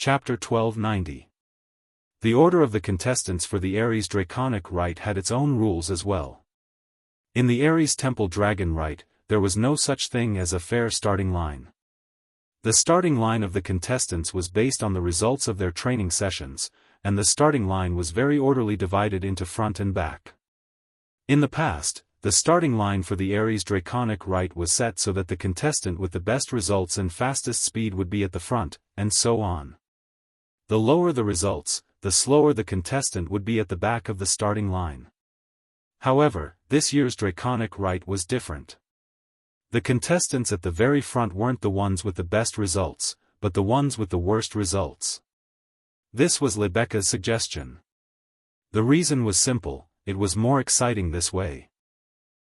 Chapter 1290. The order of the contestants for the Ares Draconic Rite had its own rules as well. In the Ares Temple Dragon Rite, there was no such thing as a fair starting line. The starting line of the contestants was based on the results of their training sessions, and the starting line was very orderly, divided into front and back. In the past, the starting line for the Ares Draconic Rite was set so that the contestant with the best results and fastest speed would be at the front, and so on. The lower the results, the slower the contestant would be at the back of the starting line. However, this year's Draconic Rite was different. The contestants at the very front weren't the ones with the best results, but the ones with the worst results. This was Rebecca's suggestion. The reason was simple: it was more exciting this way.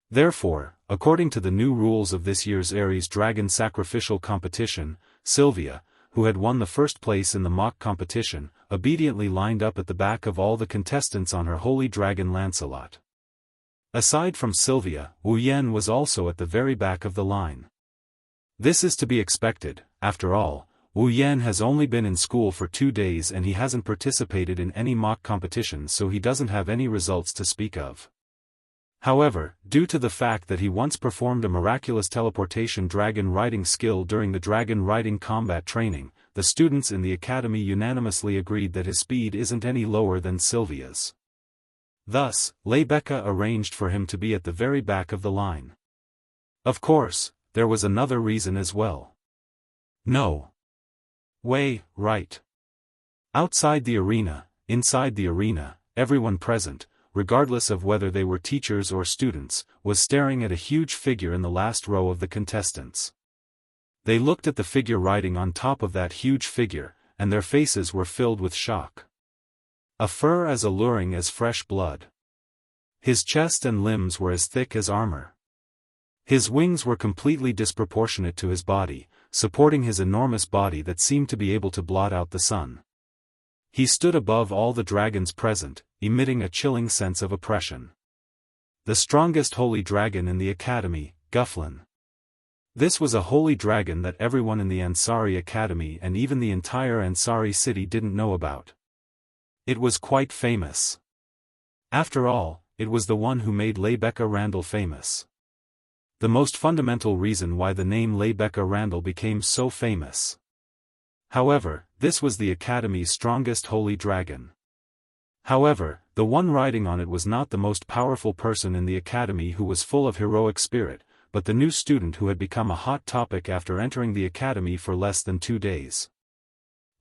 Therefore, according to the new rules of this year's Ares Dragon Sacrificial Competition, Sylvia, who had won the first place in the mock competition, obediently lined up at the back of all the contestants on her holy dragon Lancelot. Aside from Sylvia, Wu Yan was also at the very back of the line. This is to be expected. After all, Wu Yan has only been in school for 2 days and he hasn't participated in any mock competitions, so he doesn't have any results to speak of. However, due to the fact that he once performed a miraculous teleportation dragon riding skill during the dragon riding combat training, the students in the academy unanimously agreed that his speed isn't any lower than Sylvia's. Thus, Rebecca arranged for him to be at the very back of the line. Of course, there was another reason as well. No way, right. Outside the arena, inside the arena, everyone present, regardless of whether they were teachers or students, was staring at a huge figure in the last row of the contestants. They looked at the figure riding on top of that huge figure, and their faces were filled with shock. A fur as alluring as fresh blood. His chest and limbs were as thick as armor. His wings were completely disproportionate to his body, supporting his enormous body that seemed to be able to blot out the sun. He stood above all the dragons present, emitting a chilling sense of oppression. The strongest holy dragon in the academy, Gufflin. This was a holy dragon that everyone in the Ansari Academy and even the entire Ansari city didn't know about. It was quite famous. After all, it was the one who made Rebecca Randall famous. The most fundamental reason why the name Rebecca Randall became so famous. However, this was the Academy's strongest holy dragon. However, the one riding on it was not the most powerful person in the Academy who was full of heroic spirit, but the new student who had become a hot topic after entering the Academy for less than 2 days.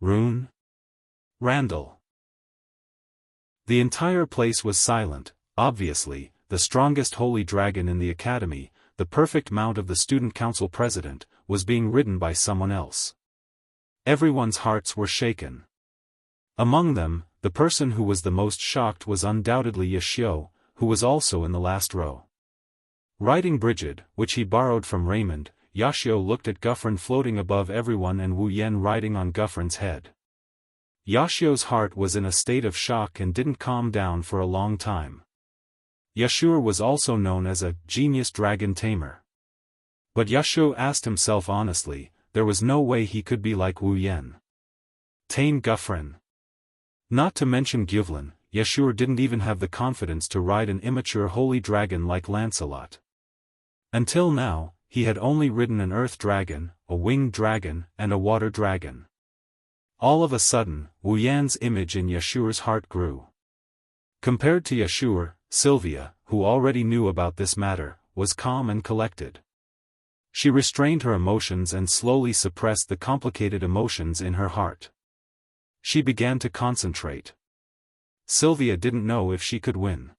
Rune Randall. The entire place was silent. Obviously, the strongest holy dragon in the Academy, the perfect mount of the Student Council president, was being ridden by someone else. Everyone's hearts were shaken. Among them, the person who was the most shocked was undoubtedly Yashio, who was also in the last row. Riding Brigid, which he borrowed from Raymond, Yashio looked at Guffrin floating above everyone and Wu Yan riding on Guffrin's head. Yashio's heart was in a state of shock and didn't calm down for a long time. Yashur was also known as a genius dragon tamer. But Yashio asked himself honestly, there was no way he could be like Wu Yan. Tame Guffrin. Not to mention Gyuvlin, Yashur didn't even have the confidence to ride an immature holy dragon like Lancelot. Until now, he had only ridden an earth dragon, a winged dragon, and a water dragon. All of a sudden, Wu Yan's image in Yashur's heart grew. Compared to Yashur, Sylvia, who already knew about this matter, was calm and collected. She restrained her emotions and slowly suppressed the complicated emotions in her heart. She began to concentrate. Sylvia didn't know if she could win.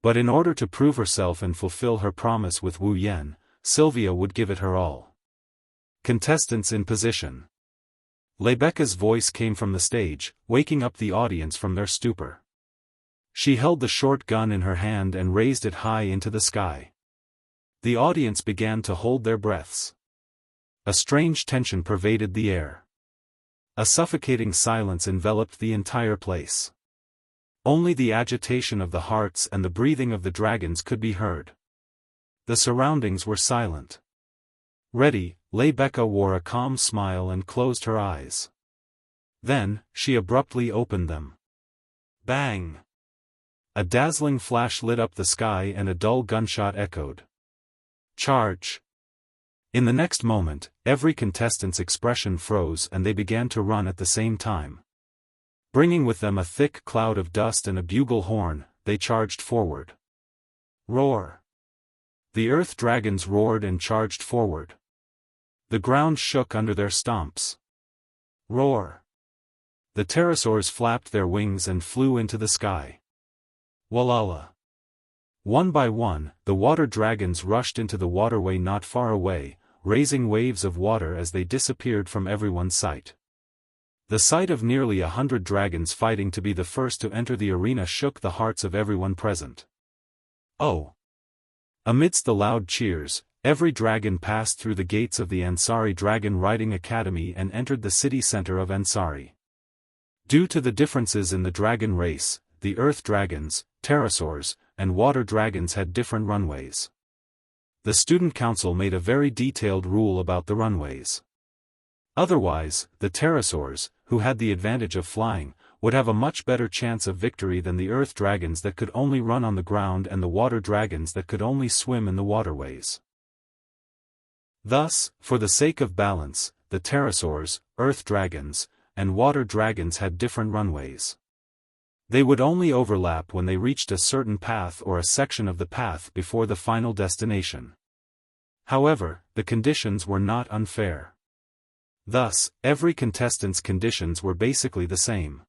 But in order to prove herself and fulfill her promise with Wu Yan, Sylvia would give it her all. Contestants in position. Rebecca's voice came from the stage, waking up the audience from their stupor. She held the short gun in her hand and raised it high into the sky. The audience began to hold their breaths. A strange tension pervaded the air. A suffocating silence enveloped the entire place. Only the agitation of the hearts and the breathing of the dragons could be heard. The surroundings were silent. Ready, Rebecca wore a calm smile and closed her eyes. Then, she abruptly opened them. Bang! A dazzling flash lit up the sky and a dull gunshot echoed. Charge! In the next moment, every contestant's expression froze and they began to run at the same time. Bringing with them a thick cloud of dust and a bugle horn, they charged forward. Roar! The earth dragons roared and charged forward. The ground shook under their stomps. Roar! The pterosaurs flapped their wings and flew into the sky. Wallala! One by one, the water dragons rushed into the waterway not far away, raising waves of water as they disappeared from everyone's sight. The sight of nearly 100 dragons fighting to be the first to enter the arena shook the hearts of everyone present. Oh! Amidst the loud cheers, every dragon passed through the gates of the Ansari Dragon Riding Academy and entered the city center of Ansari. Due to the differences in the dragon race, the earth dragons, pterosaurs, and water dragons had different runways. The student council made a very detailed rule about the runways. Otherwise, the pterosaurs, who had the advantage of flying, would have a much better chance of victory than the earth dragons that could only run on the ground and the water dragons that could only swim in the waterways. Thus, for the sake of balance, the pterosaurs, earth dragons, and water dragons had different runways. They would only overlap when they reached a certain path or a section of the path before the final destination. However, the conditions were not unfair. Thus, every contestant's conditions were basically the same.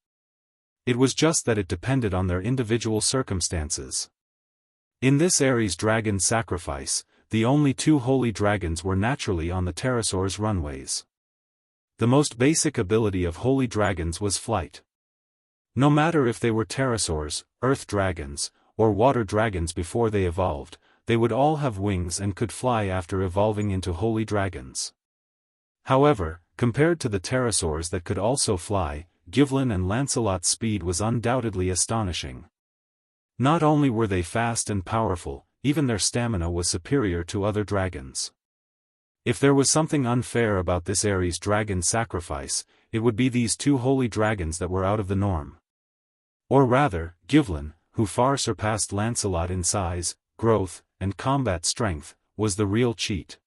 It was just that it depended on their individual circumstances. In this Ares dragon sacrifice, the only two holy dragons were naturally on the pterosaurs' runways. The most basic ability of holy dragons was flight. No matter if they were pterosaurs, earth dragons, or water dragons before they evolved, they would all have wings and could fly after evolving into holy dragons. However, compared to the pterosaurs that could also fly, Gyvlin and Lancelot's speed was undoubtedly astonishing. Not only were they fast and powerful, even their stamina was superior to other dragons. If there was something unfair about this Ares dragon sacrifice, it would be these two holy dragons that were out of the norm. Or rather, Gyvlin, who far surpassed Lancelot in size, growth, and combat strength, was the real cheat.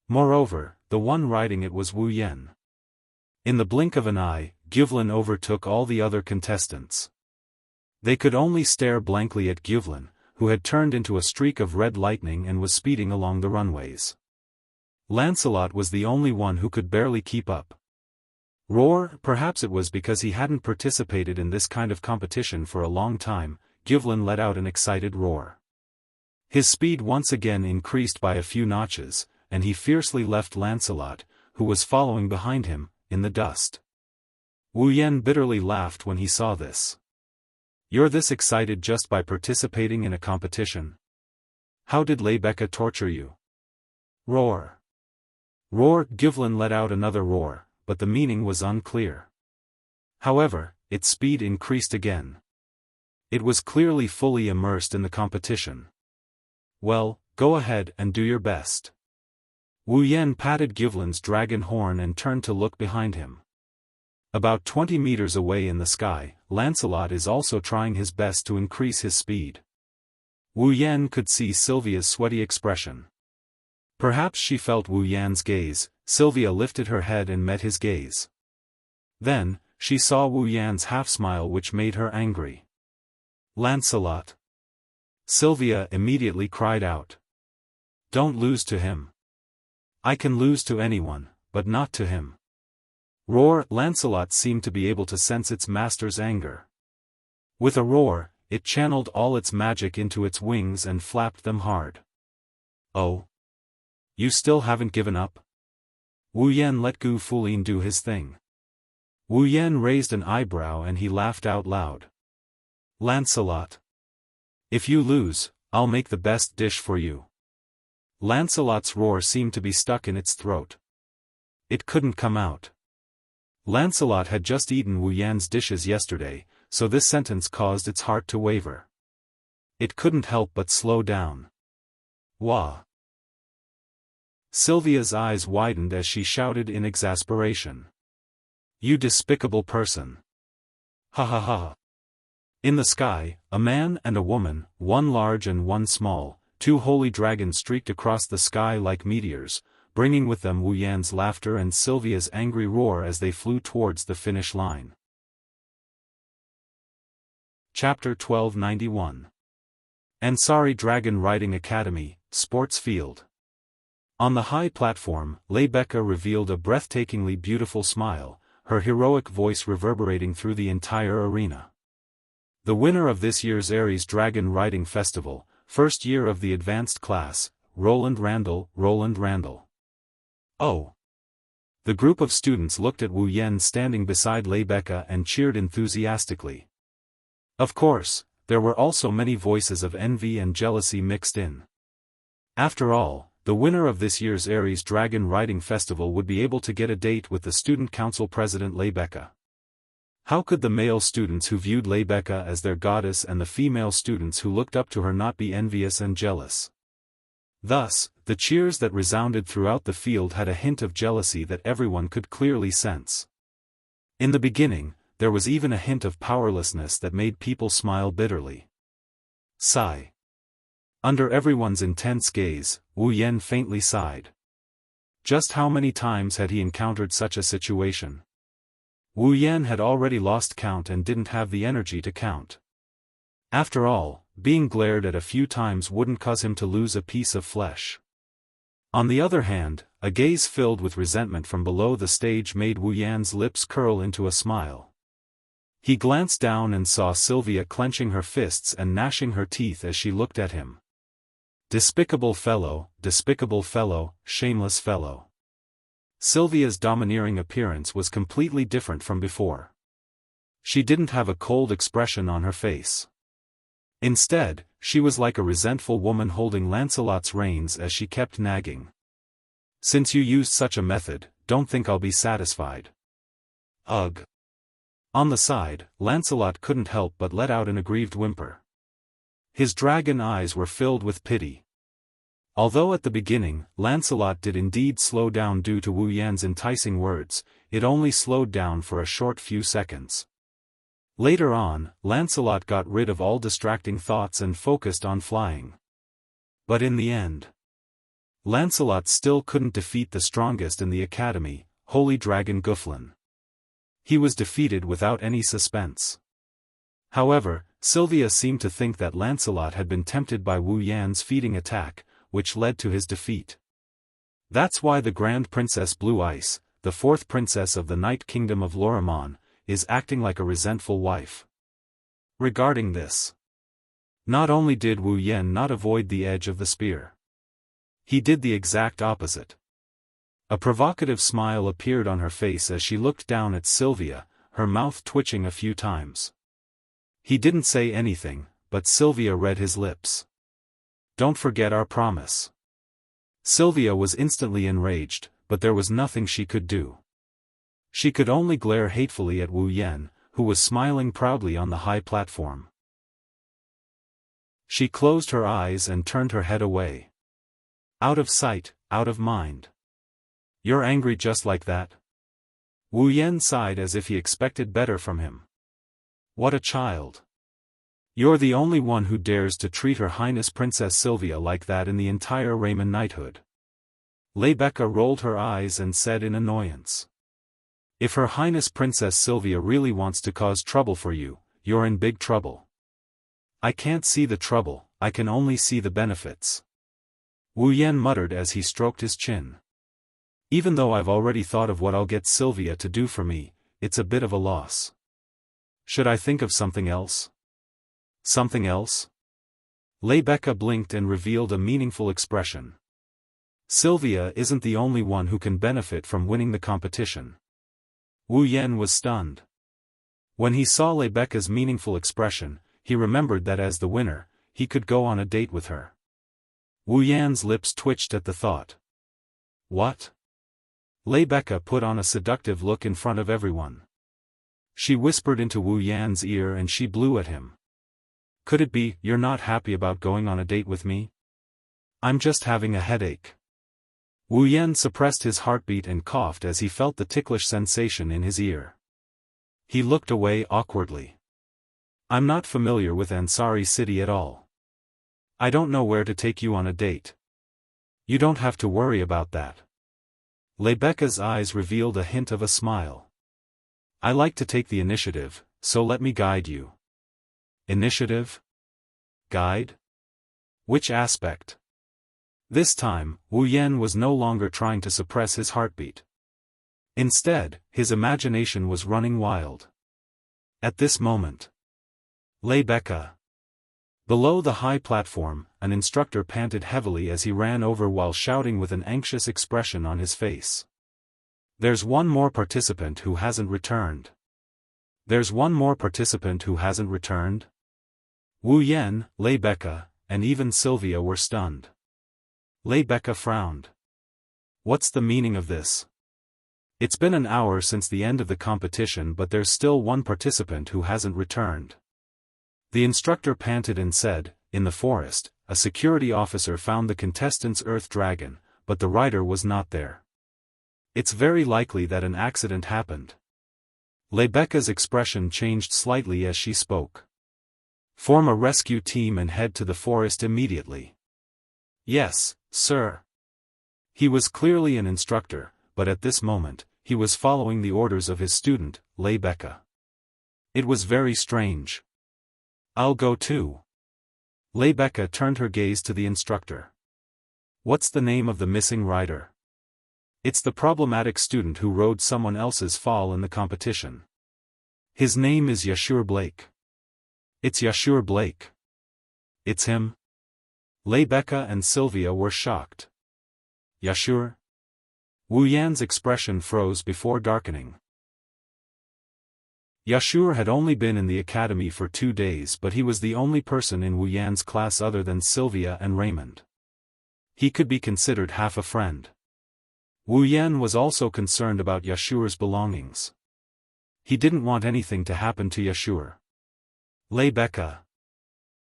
Moreover, the one riding it was Wu Yan. In the blink of an eye, Gyvlin overtook all the other contestants. They could only stare blankly at Gyvlin, who had turned into a streak of red lightning and was speeding along the runways. Lancelot was the only one who could barely keep up. Roar, perhaps it was because he hadn't participated in this kind of competition for a long time, Gyvlin let out an excited roar. His speed once again increased by a few notches, and he fiercely left Lancelot, who was following behind him, in the dust. Wu Yan bitterly laughed when he saw this. You're this excited just by participating in a competition? How did Lebeka torture you? Roar. Roar, Gyvlin let out another roar, but the meaning was unclear. However, its speed increased again. It was clearly fully immersed in the competition. Well, go ahead and do your best. Wu Yan patted Gyvlin's dragon horn and turned to look behind him. About 20 meters away in the sky, Lancelot is also trying his best to increase his speed. Wu Yan could see Sylvia's sweaty expression. Perhaps she felt Wu Yan's gaze. Sylvia lifted her head and met his gaze. Then, she saw Wu Yan's half-smile which made her angry. Lancelot. Sylvia immediately cried out. Don't lose to him. I can lose to anyone, but not to him. Roar, Lancelot seemed to be able to sense its master's anger. With a roar, it channeled all its magic into its wings and flapped them hard. Oh. You still haven't given up? Wu Yan let Gu Fulin do his thing. Wu Yan raised an eyebrow and he laughed out loud. Lancelot. If you lose, I'll make the best dish for you. Lancelot's roar seemed to be stuck in its throat. It couldn't come out. Lancelot had just eaten Wu Yan's dishes yesterday, so this sentence caused its heart to waver. It couldn't help but slow down. Wah! Sylvia's eyes widened as she shouted in exasperation. You despicable person. Ha ha ha. In the sky, a man and a woman, one large and one small, two holy dragons streaked across the sky like meteors, bringing with them Wu Yan's laughter and Sylvia's angry roar as they flew towards the finish line. Chapter 1291. Ansari Dragon Riding Academy, Sports Field. On the high platform, Lebeka revealed a breathtakingly beautiful smile, her heroic voice reverberating through the entire arena. The winner of this year's Aries Dragon Riding Festival, first year of the advanced class, Roland Randall. Oh! The group of students looked at Wu Yan standing beside Lebeka and cheered enthusiastically. Of course, there were also many voices of envy and jealousy mixed in. After all, the winner of this year's Aries Dragon Riding Festival would be able to get a date with the student council president Lebeka. How could the male students who viewed Lebeka as their goddess and the female students who looked up to her not be envious and jealous? Thus, the cheers that resounded throughout the field had a hint of jealousy that everyone could clearly sense. In the beginning, there was even a hint of powerlessness that made people smile bitterly. Sigh. Under everyone's intense gaze, Wu Yan faintly sighed. Just how many times had he encountered such a situation? Wu Yan had already lost count and didn't have the energy to count. After all, being glared at a few times wouldn't cause him to lose a piece of flesh. On the other hand, a gaze filled with resentment from below the stage made Wu Yan's lips curl into a smile. He glanced down and saw Sylvia clenching her fists and gnashing her teeth as she looked at him. Despicable fellow, shameless fellow. Sylvia's domineering appearance was completely different from before. She didn't have a cold expression on her face. Instead, she was like a resentful woman holding Lancelot's reins as she kept nagging. Since you used such a method, don't think I'll be satisfied. Ugh. On the side, Lancelot couldn't help but let out an aggrieved whimper. His dragon eyes were filled with pity. Although at the beginning, Lancelot did indeed slow down due to Wu Yan's enticing words, it only slowed down for a short few seconds. Later on, Lancelot got rid of all distracting thoughts and focused on flying. But in the end, Lancelot still couldn't defeat the strongest in the academy, Holy Dragon Gufflin. He was defeated without any suspense. However, Sylvia seemed to think that Lancelot had been tempted by Wu Yan's feeding attack, which led to his defeat. That's why the Grand Princess Blue Ice, the fourth princess of the Night Kingdom of Lorimon, is acting like a resentful wife. Regarding this, not only did Wu Yan not avoid the edge of the spear, he did the exact opposite. A provocative smile appeared on her face as she looked down at Sylvia, her mouth twitching a few times. He didn't say anything, but Sylvia read his lips. Don't forget our promise. Sylvia was instantly enraged, but there was nothing she could do. She could only glare hatefully at Wu Yan, who was smiling proudly on the high platform. She closed her eyes and turned her head away. Out of sight, out of mind. You're angry just like that? Wu Yan sighed as if he expected better from him. What a child. You're the only one who dares to treat Her Highness Princess Sylvia like that in the entire Raymond knighthood. Lebeka rolled her eyes and said in annoyance. If Her Highness Princess Sylvia really wants to cause trouble for you, you're in big trouble. I can't see the trouble, I can only see the benefits. Wu Yan muttered as he stroked his chin. Even though I've already thought of what I'll get Sylvia to do for me, it's a bit of a loss. Should I think of something else? Something else? Lebeka blinked and revealed a meaningful expression. Sylvia isn't the only one who can benefit from winning the competition. Wu Yan was stunned. When he saw Lebeka's meaningful expression, he remembered that as the winner, he could go on a date with her. Wu Yan's lips twitched at the thought. What? Lebeka put on a seductive look in front of everyone. She whispered into Wu Yan's ear and she blew at him. Could it be, you're not happy about going on a date with me? I'm just having a headache. Wu Yan suppressed his heartbeat and coughed as he felt the ticklish sensation in his ear. He looked away awkwardly. I'm not familiar with Ansari City at all. I don't know where to take you on a date. You don't have to worry about that. Rebecca's eyes revealed a hint of a smile. I like to take the initiative, so let me guide you. Initiative? Guide? Which aspect? This time, Wu Yan was no longer trying to suppress his heartbeat. Instead, his imagination was running wild. At this moment, Rebecca. Below the high platform, an instructor panted heavily as he ran over while shouting with an anxious expression on his face. There's one more participant who hasn't returned. There's one more participant who hasn't returned? Wu Yan, Rebecca, and even Sylvia were stunned. Rebecca frowned. What's the meaning of this? It's been an hour since the end of the competition, but there's still one participant who hasn't returned. The instructor panted and said, in the forest, a security officer found the contestant's earth dragon, but the rider was not there. It's very likely that an accident happened. Rebecca's expression changed slightly as she spoke. Form a rescue team and head to the forest immediately. Yes, sir. He was clearly an instructor, but at this moment, he was following the orders of his student, Rebecca. It was very strange. I'll go too. Rebecca turned her gaze to the instructor. What's the name of the missing rider? It's the problematic student who rode someone else's fall in the competition. His name is Yashur Blake. It's Yashur Blake. It's him? Rebecca and Sylvia were shocked. Yashur? Wu Yan's expression froze before darkening. Yashur had only been in the academy for 2 days, but he was the only person in Wu Yan's class other than Sylvia and Raymond. He could be considered half a friend. Wu Yan was also concerned about Yashur's belongings. He didn't want anything to happen to Yashur. Rebecca.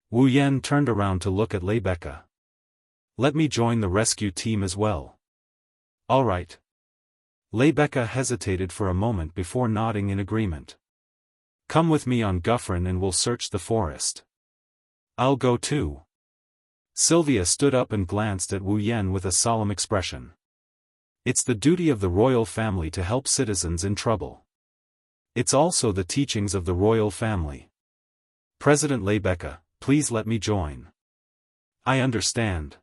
Wu Yan turned around to look at Rebecca. Let me join the rescue team as well. All right. Rebecca hesitated for a moment before nodding in agreement. Come with me on Guffrin and we'll search the forest. I'll go too. Sylvia stood up and glanced at Wu Yan with a solemn expression. It's the duty of the royal family to help citizens in trouble. It's also the teachings of the royal family. President Rebecca, please let me join. I understand.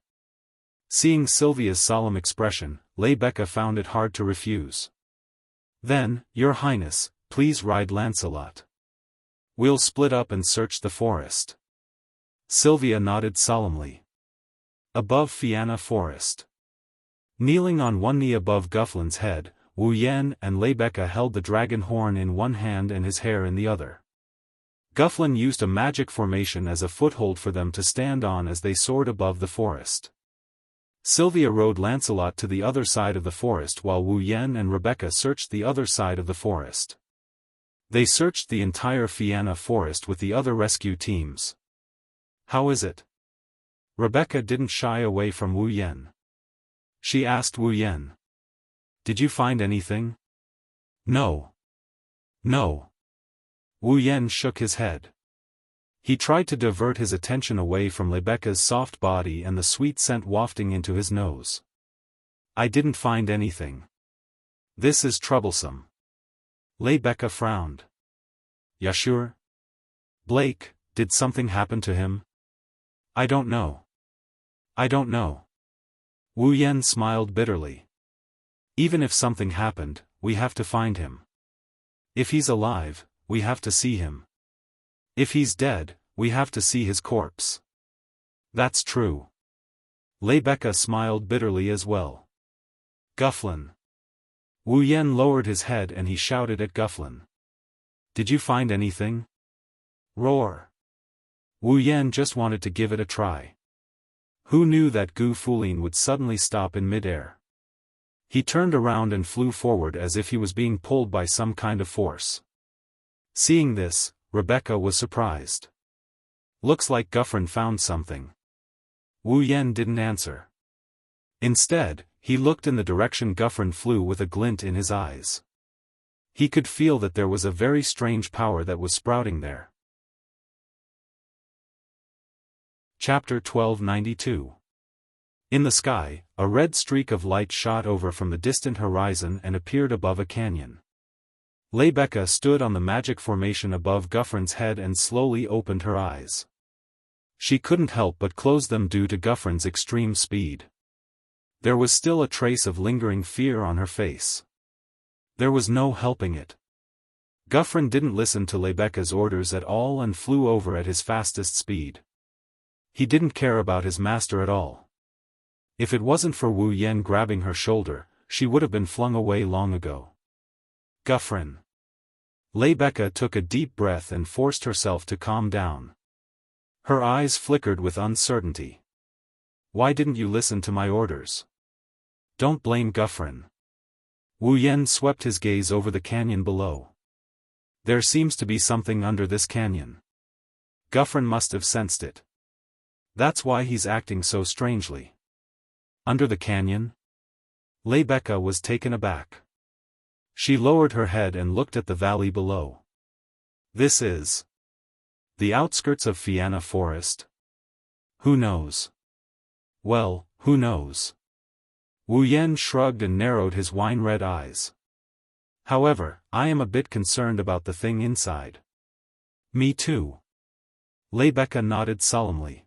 Seeing Sylvia's solemn expression, Rebecca found it hard to refuse. Then, Your Highness, please ride Lancelot. We'll split up and search the forest. Sylvia nodded solemnly. Above Fianna Forest. Kneeling on one knee above Gufflin's head, Wu Yan and Rebecca held the dragon horn in one hand and his hair in the other. Gufflin used a magic formation as a foothold for them to stand on as they soared above the forest. Sylvia rode Lancelot to the other side of the forest while Wu Yan and Rebecca searched the other side of the forest. They searched the entire Fianna Forest with the other rescue teams. How is it? Rebecca didn't shy away from Wu Yan. She asked Wu Yan. Did you find anything? No. No. Wu Yan shook his head. He tried to divert his attention away from Rebecca's soft body and the sweet scent wafting into his nose. I didn't find anything. This is troublesome. Rebecca frowned. Yashur? Blake, did something happen to him? I don't know. I don't know. Wu Yan smiled bitterly. Even if something happened, we have to find him. If he's alive, we have to see him. If he's dead, we have to see his corpse. That's true. Rebecca smiled bitterly as well. Gufflin. Wu Yan lowered his head and he shouted at Gufflin. Did you find anything? Roar. Wu Yan just wanted to give it a try. Who knew that Gu Fulin would suddenly stop in mid-air? He turned around and flew forward as if he was being pulled by some kind of force. Seeing this, Rebecca was surprised. Looks like Guffrin found something. Wu Yan didn't answer. Instead, he looked in the direction Guffrin flew with a glint in his eyes. He could feel that there was a very strange power that was sprouting there. Chapter 1292. In the sky, a red streak of light shot over from the distant horizon and appeared above a canyon. Lebecca stood on the magic formation above Guffrin's head and slowly opened her eyes. She couldn't help but close them due to Guffrin's extreme speed. There was still a trace of lingering fear on her face. There was no helping it. Guffrin didn't listen to Lebecca's orders at all and flew over at his fastest speed. He didn't care about his master at all. If it wasn't for Wu Yan grabbing her shoulder, she would have been flung away long ago. Guffrin. Lebecca took a deep breath and forced herself to calm down. Her eyes flickered with uncertainty. Why didn't you listen to my orders? Don't blame Guffrin. Wu Yan swept his gaze over the canyon below. There seems to be something under this canyon. Guffrin must have sensed it. That's why he's acting so strangely. Under the canyon? Lebecca was taken aback. She lowered her head and looked at the valley below. This is the outskirts of Fianna Forest? Who knows? Well, who knows? Wu Yan shrugged and narrowed his wine-red eyes. However, I am a bit concerned about the thing inside. Me too. Lebecca nodded solemnly.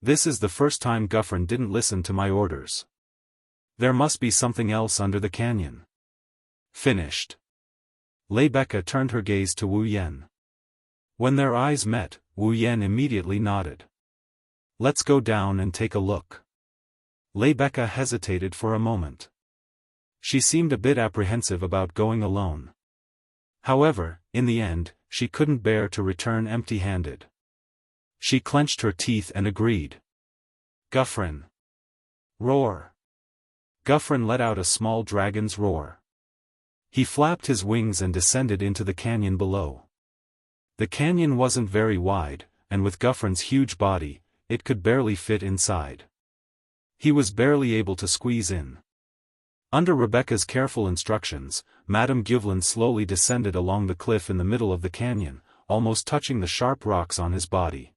This is the first time Guffrin didn't listen to my orders. There must be something else under the canyon. Finished. Lebecca turned her gaze to Wu Yan. When their eyes met, Wu Yan immediately nodded. Let's go down and take a look. Lebecca hesitated for a moment. She seemed a bit apprehensive about going alone. However, in the end, she couldn't bear to return empty-handed. She clenched her teeth and agreed. Guffrin. Roar. Guffrin let out a small dragon's roar. He flapped his wings and descended into the canyon below. The canyon wasn't very wide, and with Guffrin's huge body, it could barely fit inside. He was barely able to squeeze in. Under Rebecca's careful instructions, Madame Givlin slowly descended along the cliff in the middle of the canyon, almost touching the sharp rocks on his body.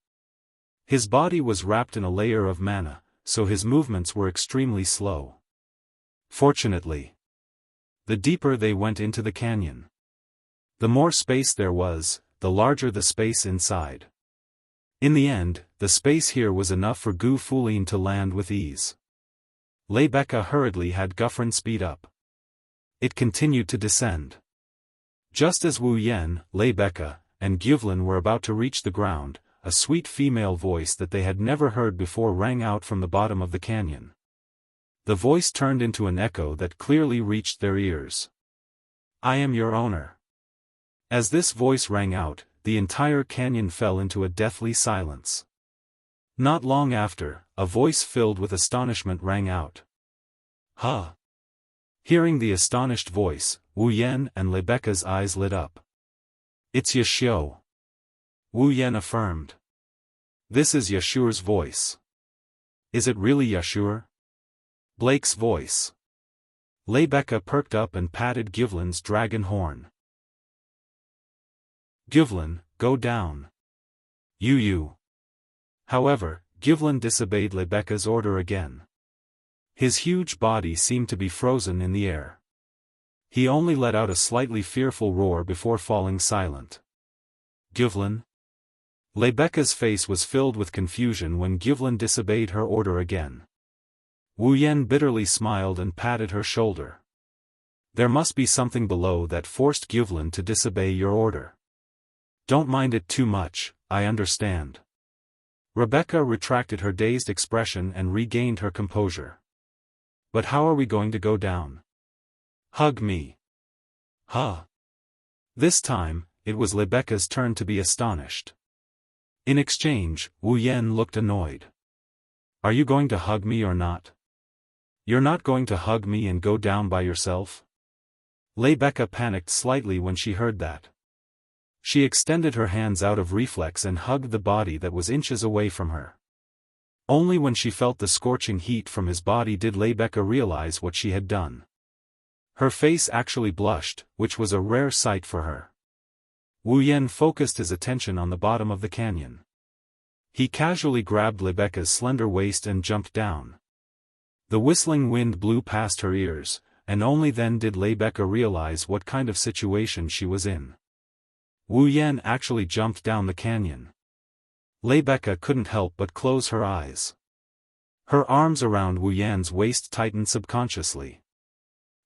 His body was wrapped in a layer of mana, so his movements were extremely slow. Fortunately, the deeper they went into the canyon, the more space there was, the larger the space inside. In the end, the space here was enough for Gu Fulin to land with ease. Lebecca hurriedly had Guffrin speed up. It continued to descend. Just as Wu Yan, Lebecca, and Givlin were about to reach the ground, a sweet female voice that they had never heard before rang out from the bottom of the canyon. The voice turned into an echo that clearly reached their ears. I am your owner. As this voice rang out, the entire canyon fell into a deathly silence. Not long after, a voice filled with astonishment rang out. Huh! Hearing the astonished voice, Wu Yan and Lebecca's eyes lit up. It's Yashuo. Wu Yan affirmed. This is Yashuo's voice. Is it really Yashuo? Blake's voice. Lebecca perked up and patted Givlin's dragon horn. Givlin, go down. You. However, Givlin disobeyed Lebecca's order again. His huge body seemed to be frozen in the air. He only let out a slightly fearful roar before falling silent. Givlin? Lebecca's face was filled with confusion when Givlin disobeyed her order again. Wu Yan bitterly smiled and patted her shoulder. There must be something below that forced Givlin to disobey your order. Don't mind it too much, I understand. Rebecca retracted her dazed expression and regained her composure. But how are we going to go down? Hug me. Huh? This time, it was Lebecca's turn to be astonished. In exchange, Wu Yan looked annoyed. Are you going to hug me or not? You're not going to hug me and go down by yourself? Lebecca panicked slightly when she heard that. She extended her hands out of reflex and hugged the body that was inches away from her. Only when she felt the scorching heat from his body did Lebeka realize what she had done. Her face actually blushed, which was a rare sight for her. Wu Yan focused his attention on the bottom of the canyon. He casually grabbed Lebeka's slender waist and jumped down. The whistling wind blew past her ears, and only then did Lebeka realize what kind of situation she was in. Wu Yan actually jumped down the canyon. Lebeka couldn't help but close her eyes. Her arms around Wu Yan's waist tightened subconsciously.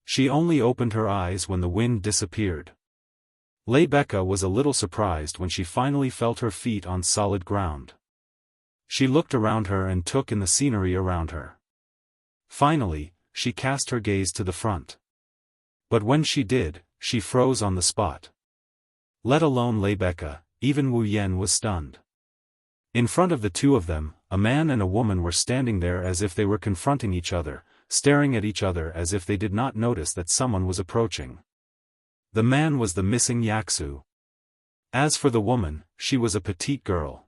She only opened her eyes when the wind disappeared. Lebeka was a little surprised when she finally felt her feet on solid ground. She looked around her and took in the scenery around her. Finally, she cast her gaze to the front. But when she did, she froze on the spot. Let alone Lebeka, even Wu Yan was stunned. In front of the two of them, a man and a woman were standing there as if they were confronting each other, staring at each other as if they did not notice that someone was approaching. The man was the missing Yaksu. As for the woman, she was a petite girl.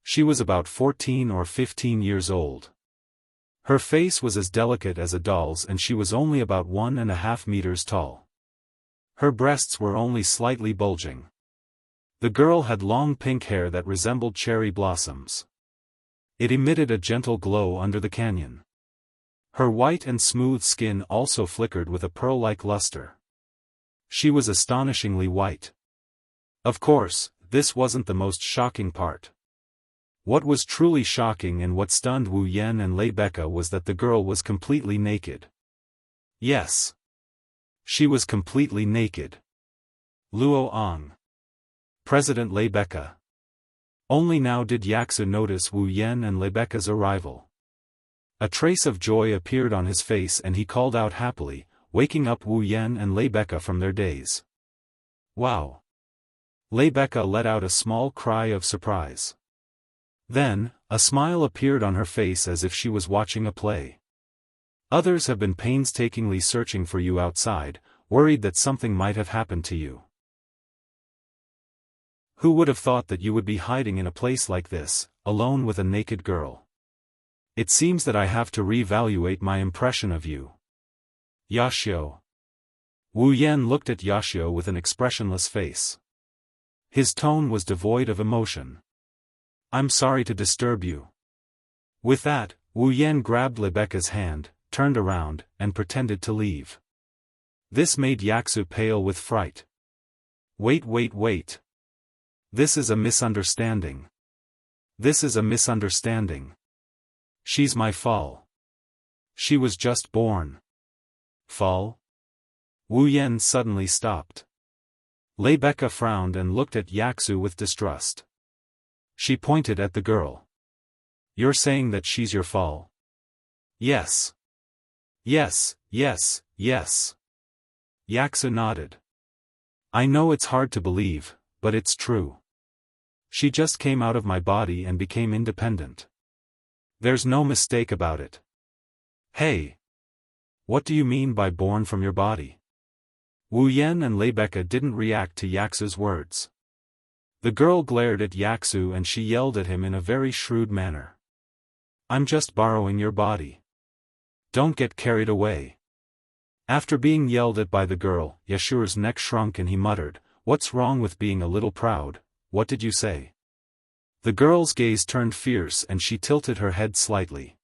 She was about 14 or 15 years old. Her face was as delicate as a doll's and she was only about 1.5 meters tall. Her breasts were only slightly bulging. The girl had long pink hair that resembled cherry blossoms. It emitted a gentle glow under the canyon. Her white and smooth skin also flickered with a pearl-like luster. She was astonishingly white. Of course, this wasn't the most shocking part. What was truly shocking and what stunned Wu Yan and Lebeka was that the girl was completely naked. Yes. She was completely naked. Luo Ang. President Lebeka. Only now did Yaksu notice Wu Yan and Lebeka's arrival. A trace of joy appeared on his face and he called out happily, waking up Wu Yan and Lebeka from their daze. Wow! Lebeka let out a small cry of surprise. Then, a smile appeared on her face as if she was watching a play. Others have been painstakingly searching for you outside, worried that something might have happened to you. Who would have thought that you would be hiding in a place like this, alone with a naked girl? It seems that I have to reevaluate my impression of you. Yashio. Wu Yan looked at Yashio with an expressionless face. His tone was devoid of emotion. I'm sorry to disturb you. With that, Wu Yan grabbed Lebeka's hand, turned around, and pretended to leave. This made Yaksu pale with fright. Wait. This is a misunderstanding. This is a misunderstanding. She's my fall. She was just born. Fall? Wu Yan suddenly stopped. Lebeka frowned and looked at Yaksu with distrust. She pointed at the girl. You're saying that she's your fall? Yes. Yes. Yaksu nodded. I know it's hard to believe, but it's true. She just came out of my body and became independent. There's no mistake about it. Hey! What do you mean by born from your body? Wu Yan and Lebeka didn't react to Yaksu's words. The girl glared at Yaksu and she yelled at him in a very shrewd manner. I'm just borrowing your body. Don't get carried away. After being yelled at by the girl, Yashu's neck shrunk and he muttered, What's wrong with being a little proud? What did you say? The girl's gaze turned fierce and she tilted her head slightly.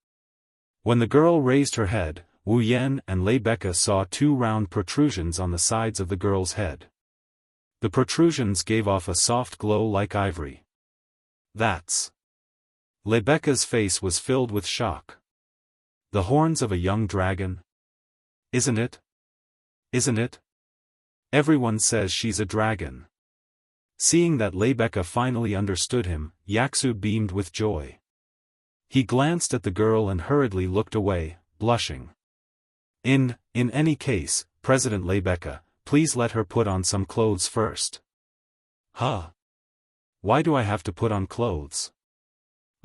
When the girl raised her head, Wu Yan and Lebeka saw two round protrusions on the sides of the girl's head. The protrusions gave off a soft glow like ivory. That's... Lebeka's face was filled with shock. The horns of a young dragon? Isn't it? Isn't it? Everyone says she's a dragon. Seeing that Lebeka finally understood him, Yaksu beamed with joy. He glanced at the girl and hurriedly looked away, blushing. In any case, President Lebeka, please let her put on some clothes first. Huh? Why do I have to put on clothes?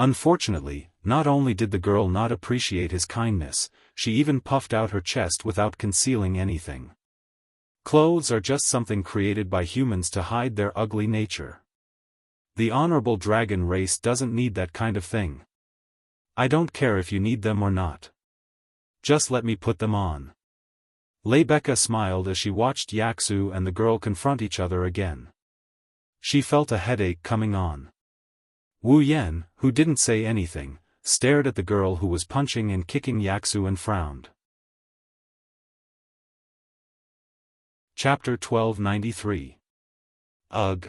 Unfortunately, not only did the girl not appreciate his kindness, she even puffed out her chest without concealing anything. Clothes are just something created by humans to hide their ugly nature. The honorable dragon race doesn't need that kind of thing. I don't care if you need them or not. Just let me put them on. Rebecca smiled as she watched Yaxu and the girl confront each other again. She felt a headache coming on. Wu Yan, who didn't say anything, stared at the girl who was punching and kicking Yaxu and frowned. Chapter 1293. Ugh.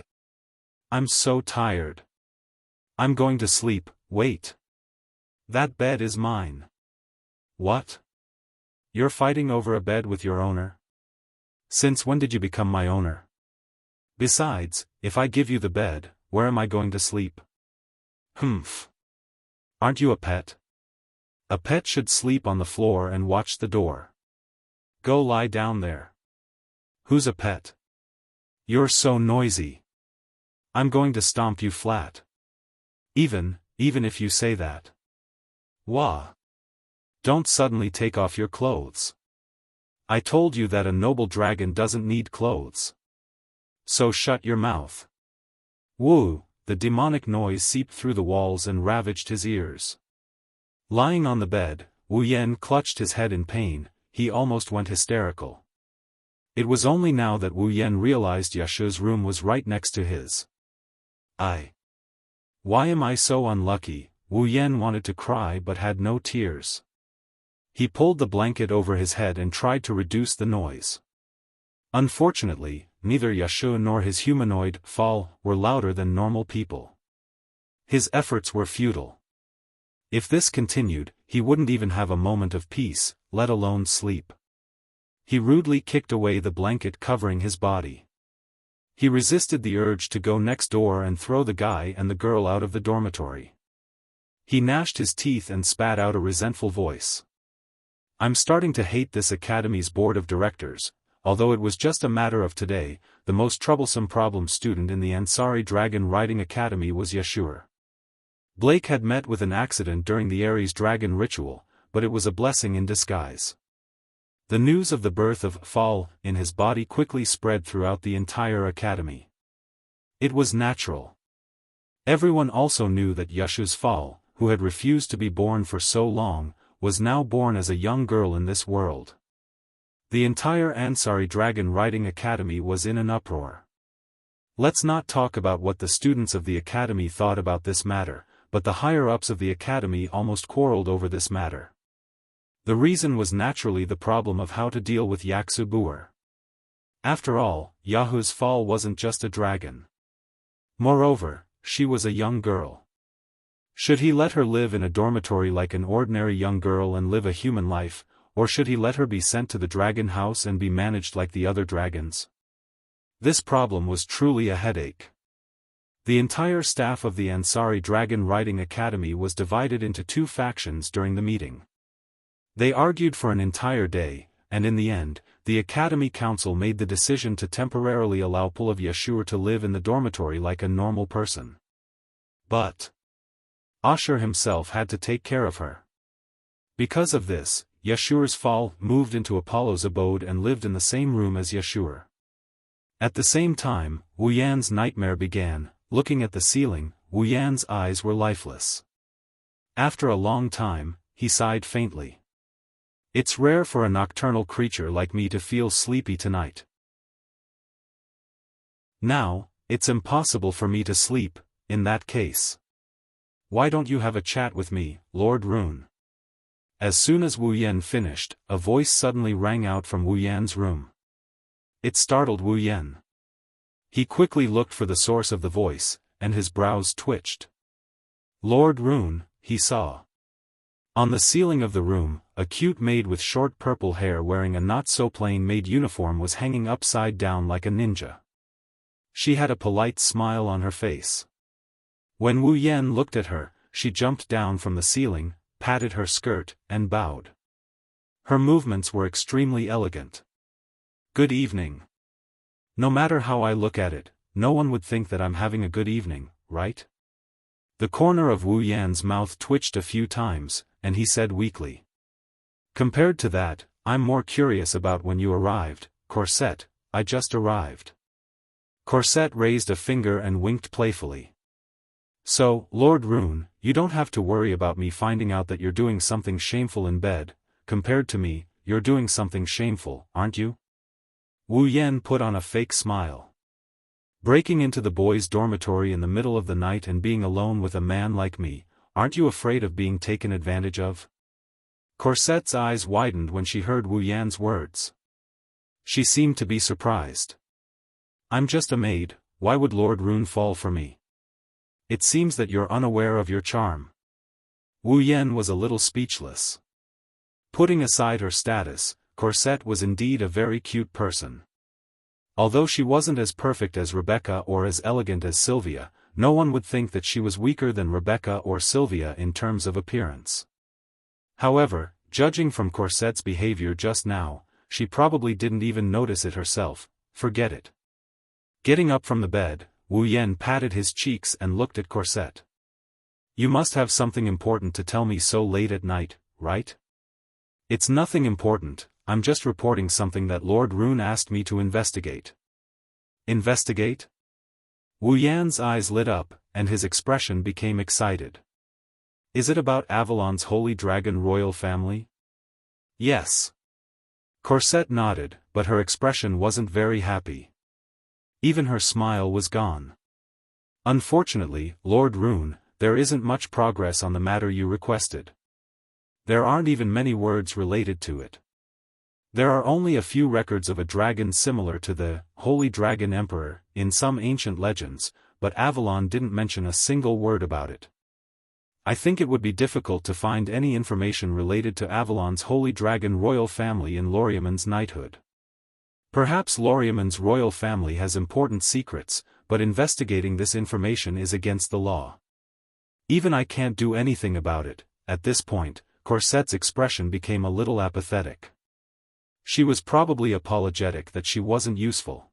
I'm so tired. I'm going to sleep. Wait. That bed is mine. What? You're fighting over a bed with your owner? Since when did you become my owner? Besides, if I give you the bed, where am I going to sleep? Humph. Aren't you a pet? A pet should sleep on the floor and watch the door. Go lie down there. Who's a pet? You're so noisy. I'm going to stomp you flat. Even if you say that. Wah. Don't suddenly take off your clothes. I told you that a noble dragon doesn't need clothes. So shut your mouth. Woo, the demonic noise seeped through the walls and ravaged his ears. Lying on the bed, Wu Yan clutched his head in pain, he almost went hysterical. It was only now that Wu Yan realized Yashu's room was right next to his. Why am I so unlucky? Wu Yan wanted to cry but had no tears. He pulled the blanket over his head and tried to reduce the noise. Unfortunately, neither Yashu nor his humanoid fall were louder than normal people. His efforts were futile. If this continued, he wouldn't even have a moment of peace, let alone sleep. He rudely kicked away the blanket covering his body. He resisted the urge to go next door and throw the guy and the girl out of the dormitory. He gnashed his teeth and spat out a resentful voice. I'm starting to hate this academy's board of directors. Although it was just a matter of today, the most troublesome problem student in the Ansari Dragon Riding Academy was Yashur. Blake had met with an accident during the Ares Dragon ritual, but it was a blessing in disguise. The news of the birth of Fall in his body quickly spread throughout the entire academy. It was natural. Everyone also knew that Yashu's Fall, who had refused to be born for so long, was now born as a young girl in this world. The entire Ansari Dragon Riding Academy was in an uproar. Let's not talk about what the students of the academy thought about this matter, but the higher-ups of the academy almost quarreled over this matter. The reason was naturally the problem of how to deal with Yaxu Buer. After all, Yahu's Fall wasn't just a dragon. Moreover, she was a young girl. Should he let her live in a dormitory like an ordinary young girl and live a human life, or should he let her be sent to the dragon house and be managed like the other dragons? This problem was truly a headache. The entire staff of the Ansari Dragon Riding Academy was divided into two factions during the meeting. They argued for an entire day, and in the end, the Academy Council made the decision to temporarily allow Pulav Yashur to live in the dormitory like a normal person. But Ashur himself had to take care of her. Because of this, Yashur's Fall moved into Apollo's abode and lived in the same room as Yashur. At the same time, Wu Yan's nightmare began. Looking at the ceiling, Wu Yan's eyes were lifeless. After a long time, he sighed faintly. It's rare for a nocturnal creature like me to feel sleepy tonight. Now, it's impossible for me to sleep, in that case. Why don't you have a chat with me, Lord Rune? As soon as Wu Yan finished, a voice suddenly rang out from Wu Yan's room. It startled Wu Yan. He quickly looked for the source of the voice, and his brows twitched. Lord Rune, he saw. On the ceiling of the room, a cute maid with short purple hair wearing a not-so-plain maid uniform was hanging upside down like a ninja. She had a polite smile on her face. When Wu Yan looked at her, she jumped down from the ceiling, patted her skirt, and bowed. Her movements were extremely elegant. Good evening. No matter how I look at it, no one would think that I'm having a good evening, right? The corner of Wu Yan's mouth twitched a few times, and he said weakly. Compared to that, I'm more curious about when you arrived, Corset. I just arrived. Corset raised a finger and winked playfully. So, Lord Rune, you don't have to worry about me finding out that you're doing something shameful in bed. Compared to me, you're doing something shameful, aren't you? Wu Yan put on a fake smile. Breaking into the boys' dormitory in the middle of the night and being alone with a man like me, aren't you afraid of being taken advantage of? Corsette's eyes widened when she heard Wu Yan's words. She seemed to be surprised. I'm just a maid, why would Lord Rune fall for me? It seems that you're unaware of your charm. Wu Yan was a little speechless. Putting aside her status, Corsette was indeed a very cute person. Although she wasn't as perfect as Rebecca or as elegant as Sylvia, no one would think that she was weaker than Rebecca or Sylvia in terms of appearance. However, judging from Corsette's behavior just now, she probably didn't even notice it herself. Forget it. Getting up from the bed, Wu Yan patted his cheeks and looked at Corsette. You must have something important to tell me so late at night, right? It's nothing important, I'm just reporting something that Lord Rune asked me to investigate. Investigate? Wu Yan's eyes lit up, and his expression became excited. Is it about Avalon's Holy Dragon royal family? Yes. Corsette nodded, but her expression wasn't very happy. Even her smile was gone. Unfortunately, Lord Rune, there isn't much progress on the matter you requested. There aren't even many words related to it. There are only a few records of a dragon similar to the Holy Dragon Emperor in some ancient legends, but Avalon didn't mention a single word about it. I think it would be difficult to find any information related to Avalon's Holy Dragon royal family in Loriaman's knighthood. Perhaps Loriaman's royal family has important secrets, but investigating this information is against the law. Even I can't do anything about it. At this point, Corsette's expression became a little apathetic. She was probably apologetic that she wasn't useful.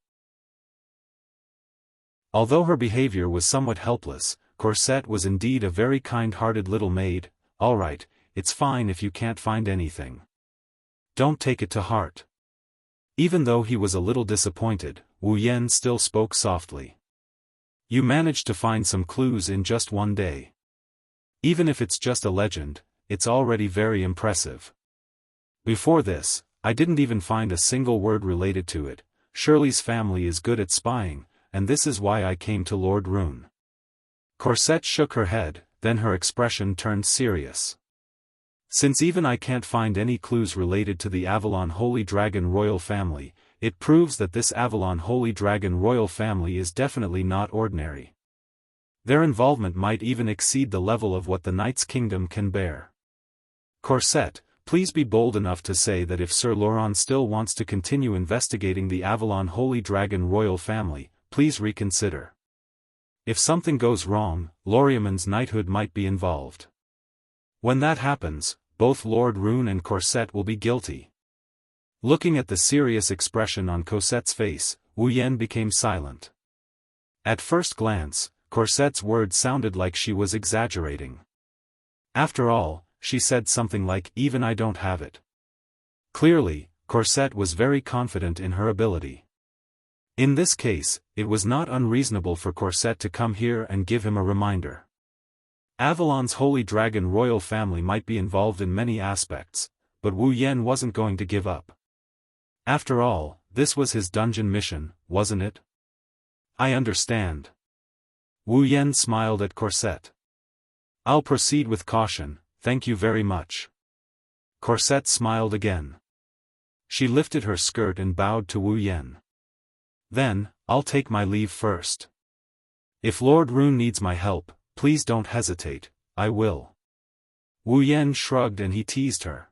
Although her behavior was somewhat helpless, Corsette was indeed a very kind-hearted little maid. All right, it's fine if you can't find anything. Don't take it to heart. Even though he was a little disappointed, Wu Yan still spoke softly. You managed to find some clues in just one day. Even if it's just a legend, it's already very impressive. Before this, I didn't even find a single word related to it. Shirley's family is good at spying, and this is why I came to Lord Rune. Corsette shook her head, then her expression turned serious. Since even I can't find any clues related to the Avalon Holy Dragon royal family, it proves that this Avalon Holy Dragon royal family is definitely not ordinary. Their involvement might even exceed the level of what the Knight's Kingdom can bear. Corsette, please be bold enough to say that if Sir Laurent still wants to continue investigating the Avalon Holy Dragon royal family, please reconsider. If something goes wrong, Loriaman's knighthood might be involved. When that happens, both Lord Rune and Corsette will be guilty. Looking at the serious expression on Corsette's face, Wu Yan became silent. At first glance, Corsette's words sounded like she was exaggerating. After all, she said something like, even I don't have it. Clearly, Corsette was very confident in her ability. In this case, it was not unreasonable for Corsette to come here and give him a reminder. Avalon's Holy Dragon royal family might be involved in many aspects, but Wu Yan wasn't going to give up. After all, this was his dungeon mission, wasn't it? I understand. Wu Yan smiled at Corsette. I'll proceed with caution, thank you very much. Corsette smiled again. She lifted her skirt and bowed to Wu Yan. Then, I'll take my leave first. If Lord Rune needs my help, please don't hesitate, I will. Wu Yan shrugged and he teased her.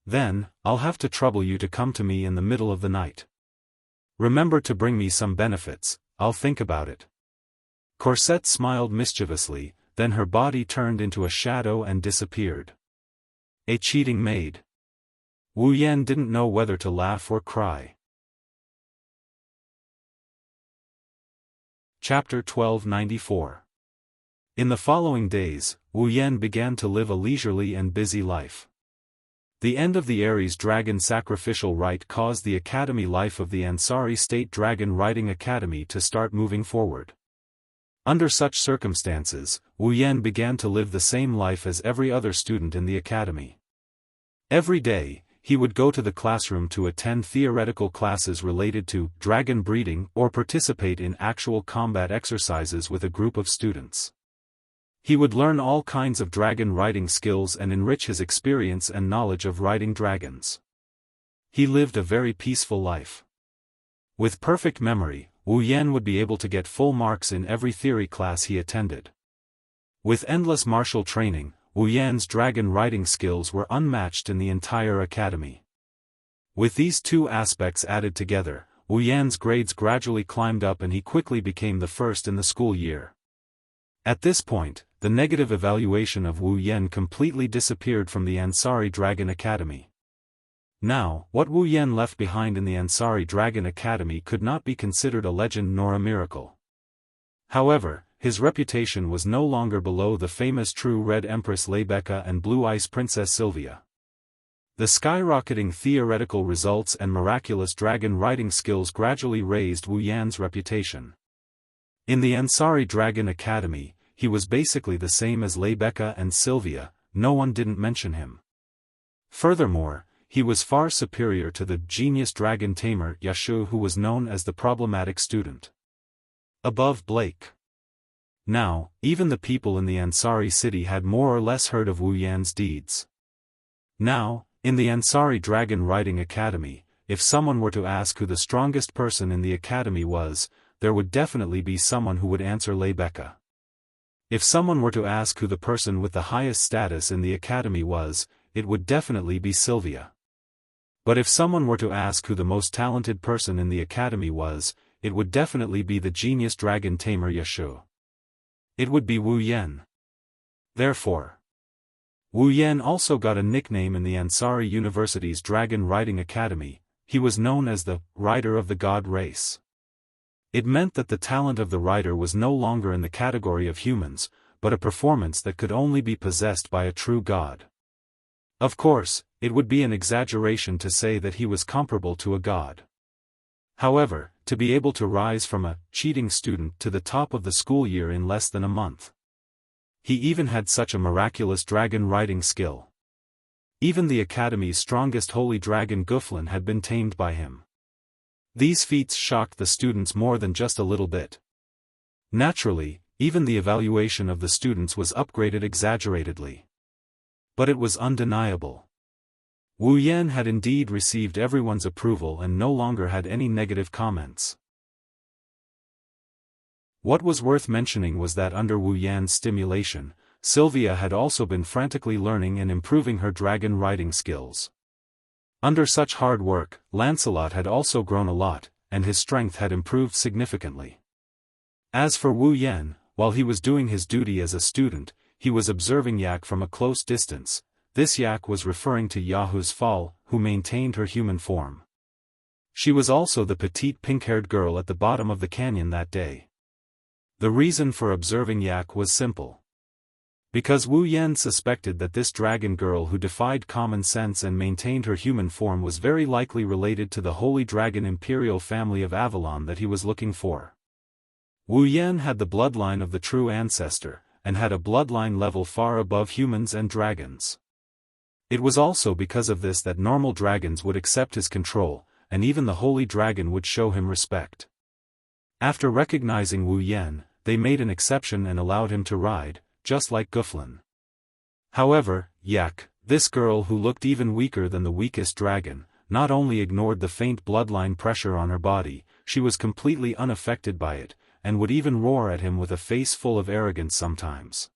Then, I'll have to trouble you to come to me in the middle of the night. Remember to bring me some benefits, I'll think about it. Corsette smiled mischievously, then her body turned into a shadow and disappeared. A cheating maid. Wu Yan didn't know whether to laugh or cry. Chapter 1294. In the following days, Wu Yan began to live a leisurely and busy life. The end of the Ares Dragon sacrificial rite caused the academy life of the Ansari State Dragon Riding Academy to start moving forward. Under such circumstances, Wu Yan began to live the same life as every other student in the academy. Every day, he would go to the classroom to attend theoretical classes related to dragon breeding or participate in actual combat exercises with a group of students. He would learn all kinds of dragon riding skills and enrich his experience and knowledge of riding dragons. He lived a very peaceful life. With perfect memory, Wu Yan would be able to get full marks in every theory class he attended. With endless martial training, Wu Yan's dragon riding skills were unmatched in the entire academy. With these two aspects added together, Wu Yan's grades gradually climbed up and he quickly became the first in the school year. At this point, the negative evaluation of Wu Yan completely disappeared from the Ansari Dragon Academy. Now, what Wu Yan left behind in the Ansari Dragon Academy could not be considered a legend nor a miracle. However, his reputation was no longer below the famous True Red Empress Lebecca and Blue Ice Princess Sylvia. The skyrocketing theoretical results and miraculous dragon riding skills gradually raised Wu Yan's reputation. In the Ansari Dragon Academy, he was basically the same as Lebecca and Sylvia, no one didn't mention him. Furthermore, he was far superior to the genius dragon tamer Yashu, who was known as the problematic student. Above Blake. Now, even the people in the Ansari city had more or less heard of Wu Yan's deeds. Now, in the Ansari Dragon Riding Academy, if someone were to ask who the strongest person in the academy was, there would definitely be someone who would answer Lebecca. If someone were to ask who the person with the highest status in the academy was, it would definitely be Sylvia. But if someone were to ask who the most talented person in the academy was, it would definitely be the genius dragon tamer Yashu. It would be Wu Yan. Therefore, Wu Yan also got a nickname in the Ansari University's Dragon Riding Academy. He was known as the Rider of the God Race. It meant that the talent of the rider was no longer in the category of humans, but a performance that could only be possessed by a true god. Of course, it would be an exaggeration to say that he was comparable to a god. However, to be able to rise from a cheating student to the top of the school year in less than a month. He even had such a miraculous dragon riding skill. Even the academy's strongest holy dragon Guflin had been tamed by him. These feats shocked the students more than just a little bit. Naturally, even the evaluation of the students was upgraded exaggeratedly. But it was undeniable. Wu Yan had indeed received everyone's approval and no longer had any negative comments. What was worth mentioning was that under Wu Yan's stimulation, Sylvia had also been frantically learning and improving her dragon riding skills. Under such hard work, Lancelot had also grown a lot, and his strength had improved significantly. As for Wu Yan, while he was doing his duty as a student, he was observing Yak from a close distance. This Yak was referring to Yahu's Fall, who maintained her human form. She was also the petite pink-haired girl at the bottom of the canyon that day. The reason for observing Yak was simple. Because Wu Yan suspected that this dragon girl who defied common sense and maintained her human form was very likely related to the holy dragon imperial family of Avalon that he was looking for. Wu Yan had the bloodline of the true ancestor, and had a bloodline level far above humans and dragons. It was also because of this that normal dragons would accept his control, and even the holy dragon would show him respect. After recognizing Wu Yan, they made an exception and allowed him to ride, just like Guflin. However, Yak, this girl who looked even weaker than the weakest dragon, not only ignored the faint bloodline pressure on her body, she was completely unaffected by it, and would even roar at him with a face full of arrogance sometimes.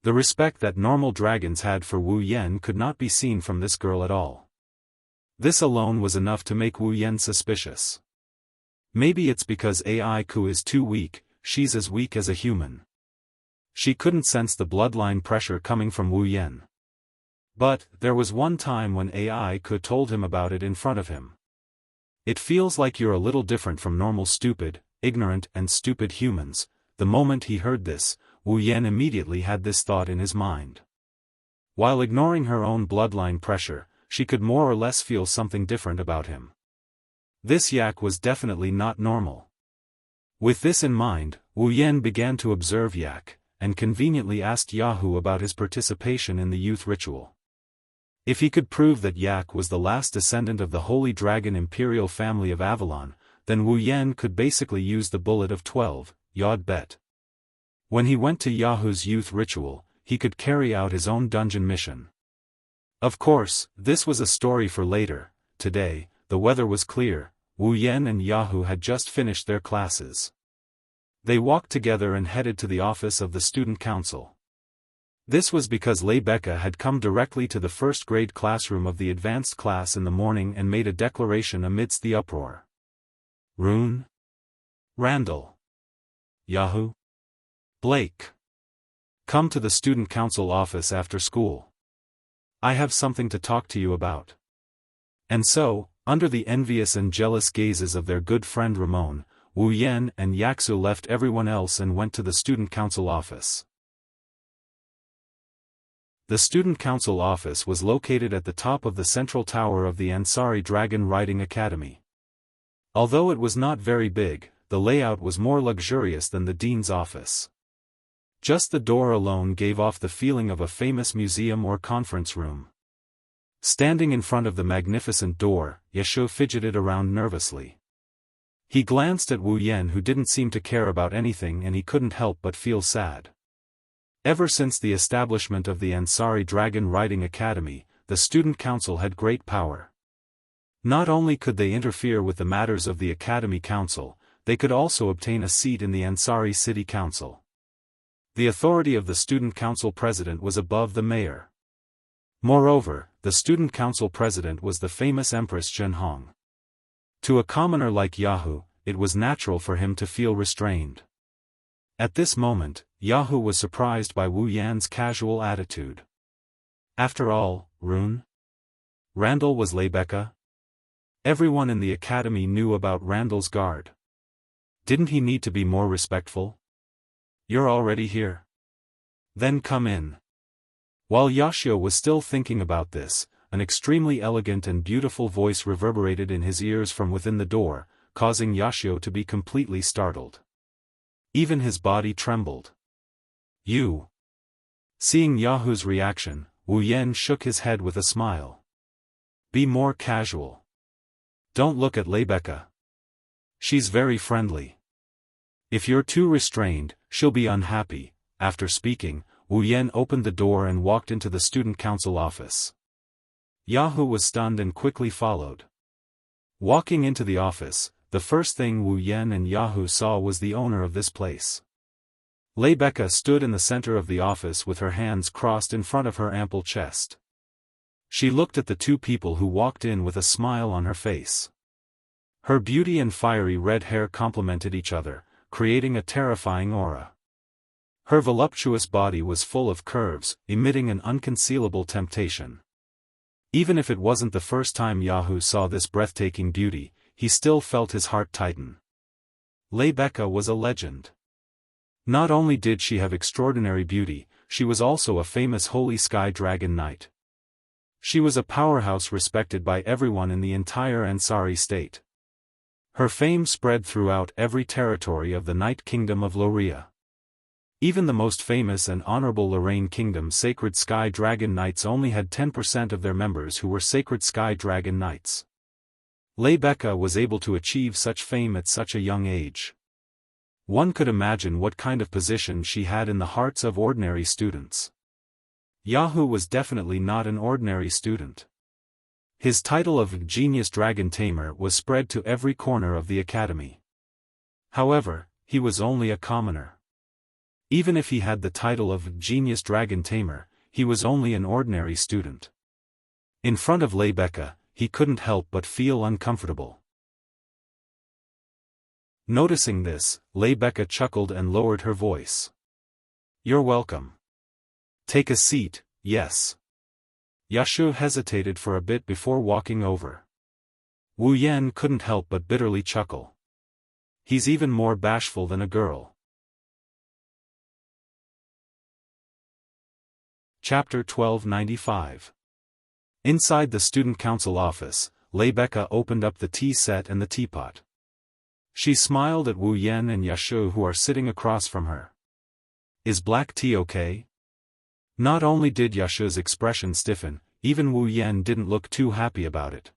The respect that normal dragons had for Wu Yan could not be seen from this girl at all. This alone was enough to make Wu Yan suspicious. Maybe it's because AI Ku is too weak, she's as weak as a human. She couldn't sense the bloodline pressure coming from Wu Yan. But, there was one time when AI Ku told him about it in front of him. It feels like you're a little different from normal stupid, ignorant and stupid humans. The moment he heard this, Wu Yan immediately had this thought in his mind. While ignoring her own bloodline pressure, she could more or less feel something different about him. This Yak was definitely not normal. With this in mind, Wu Yan began to observe Yak, and conveniently asked Jianghu about his participation in the youth ritual. If he could prove that Yak was the last descendant of the Holy Dragon Imperial family of Avalon, then Wu Yan could basically use the bullet of 12, Yod Bet. When he went to Jianghu's youth ritual, he could carry out his own dungeon mission. Of course, this was a story for later. Today, the weather was clear. Wu Yan and Jianghu had just finished their classes. They walked together and headed to the office of the student council. This was because Lei Becca had come directly to the first-grade classroom of the advanced class in the morning and made a declaration amidst the uproar. Rune? Randall? Jianghu? Blake? Come to the student council office after school. I have something to talk to you about. And so, under the envious and jealous gazes of their good friend Ramon, Wu Yan and Yaxu left everyone else and went to the student council office. The student council office was located at the top of the central tower of the Ansari Dragon Riding Academy. Although it was not very big, the layout was more luxurious than the dean's office. Just the door alone gave off the feeling of a famous museum or conference room. Standing in front of the magnificent door, Yeshu fidgeted around nervously. He glanced at Wu Yan, who didn't seem to care about anything, and he couldn't help but feel sad. Ever since the establishment of the Ansari Dragon Riding Academy, the student council had great power. Not only could they interfere with the matters of the Academy Council, they could also obtain a seat in the Ansari City Council. The authority of the student council president was above the mayor. Moreover, the student council president was the famous Empress Zhenhong. To a commoner like Jianghu, it was natural for him to feel restrained. At this moment, Jianghu was surprised by Wu Yan's casual attitude. After all, Rune? Randall was Lei Becca? Everyone in the academy knew about Randall's guard. Didn't he need to be more respectful? You're already here? Then come in. While Yashio was still thinking about this, an extremely elegant and beautiful voice reverberated in his ears from within the door, causing Yashio to be completely startled. Even his body trembled. You. Seeing Yahu's reaction, Wu Yan shook his head with a smile. Be more casual. Don't look at Lei Becca. She's very friendly. If you're too restrained, she'll be unhappy. After speaking, Wu Yan opened the door and walked into the student council office. Jianghu was stunned and quickly followed. Walking into the office, the first thing Wu Yan and Jianghu saw was the owner of this place. Lei Becca stood in the center of the office with her hands crossed in front of her ample chest. She looked at the two people who walked in with a smile on her face. Her beauty and fiery red hair complemented each other, creating a terrifying aura. Her voluptuous body was full of curves, emitting an unconcealable temptation. Even if it wasn't the first time Jianghu saw this breathtaking beauty, he still felt his heart tighten. Lei Becca was a legend. Not only did she have extraordinary beauty, she was also a famous Holy Sky Dragon Knight. She was a powerhouse respected by everyone in the entire Ansari state. Her fame spread throughout every territory of the Night Kingdom of Loria. Even the most famous and honorable Lorraine Kingdom Sacred Sky Dragon Knights only had 10% of their members who were Sacred Sky Dragon Knights. Lei Becca was able to achieve such fame at such a young age. One could imagine what kind of position she had in the hearts of ordinary students. Jianghu was definitely not an ordinary student. His title of Genius Dragon Tamer was spread to every corner of the academy. However, he was only a commoner. Even if he had the title of Genius Dragon Tamer, he was only an ordinary student. In front of Lei Becca, he couldn't help but feel uncomfortable. Noticing this, Lei Becca chuckled and lowered her voice. You're welcome. Take a seat, yes. Yashu hesitated for a bit before walking over. Wu Yan couldn't help but bitterly chuckle. He's even more bashful than a girl. Chapter 1295. Inside the student council office, Lei Becca opened up the tea set and the teapot. She smiled at Wu Yan and Yashu who are sitting across from her. Is black tea okay? Not only did Yashu's expression stiffen, even Wu Yan didn't look too happy about it.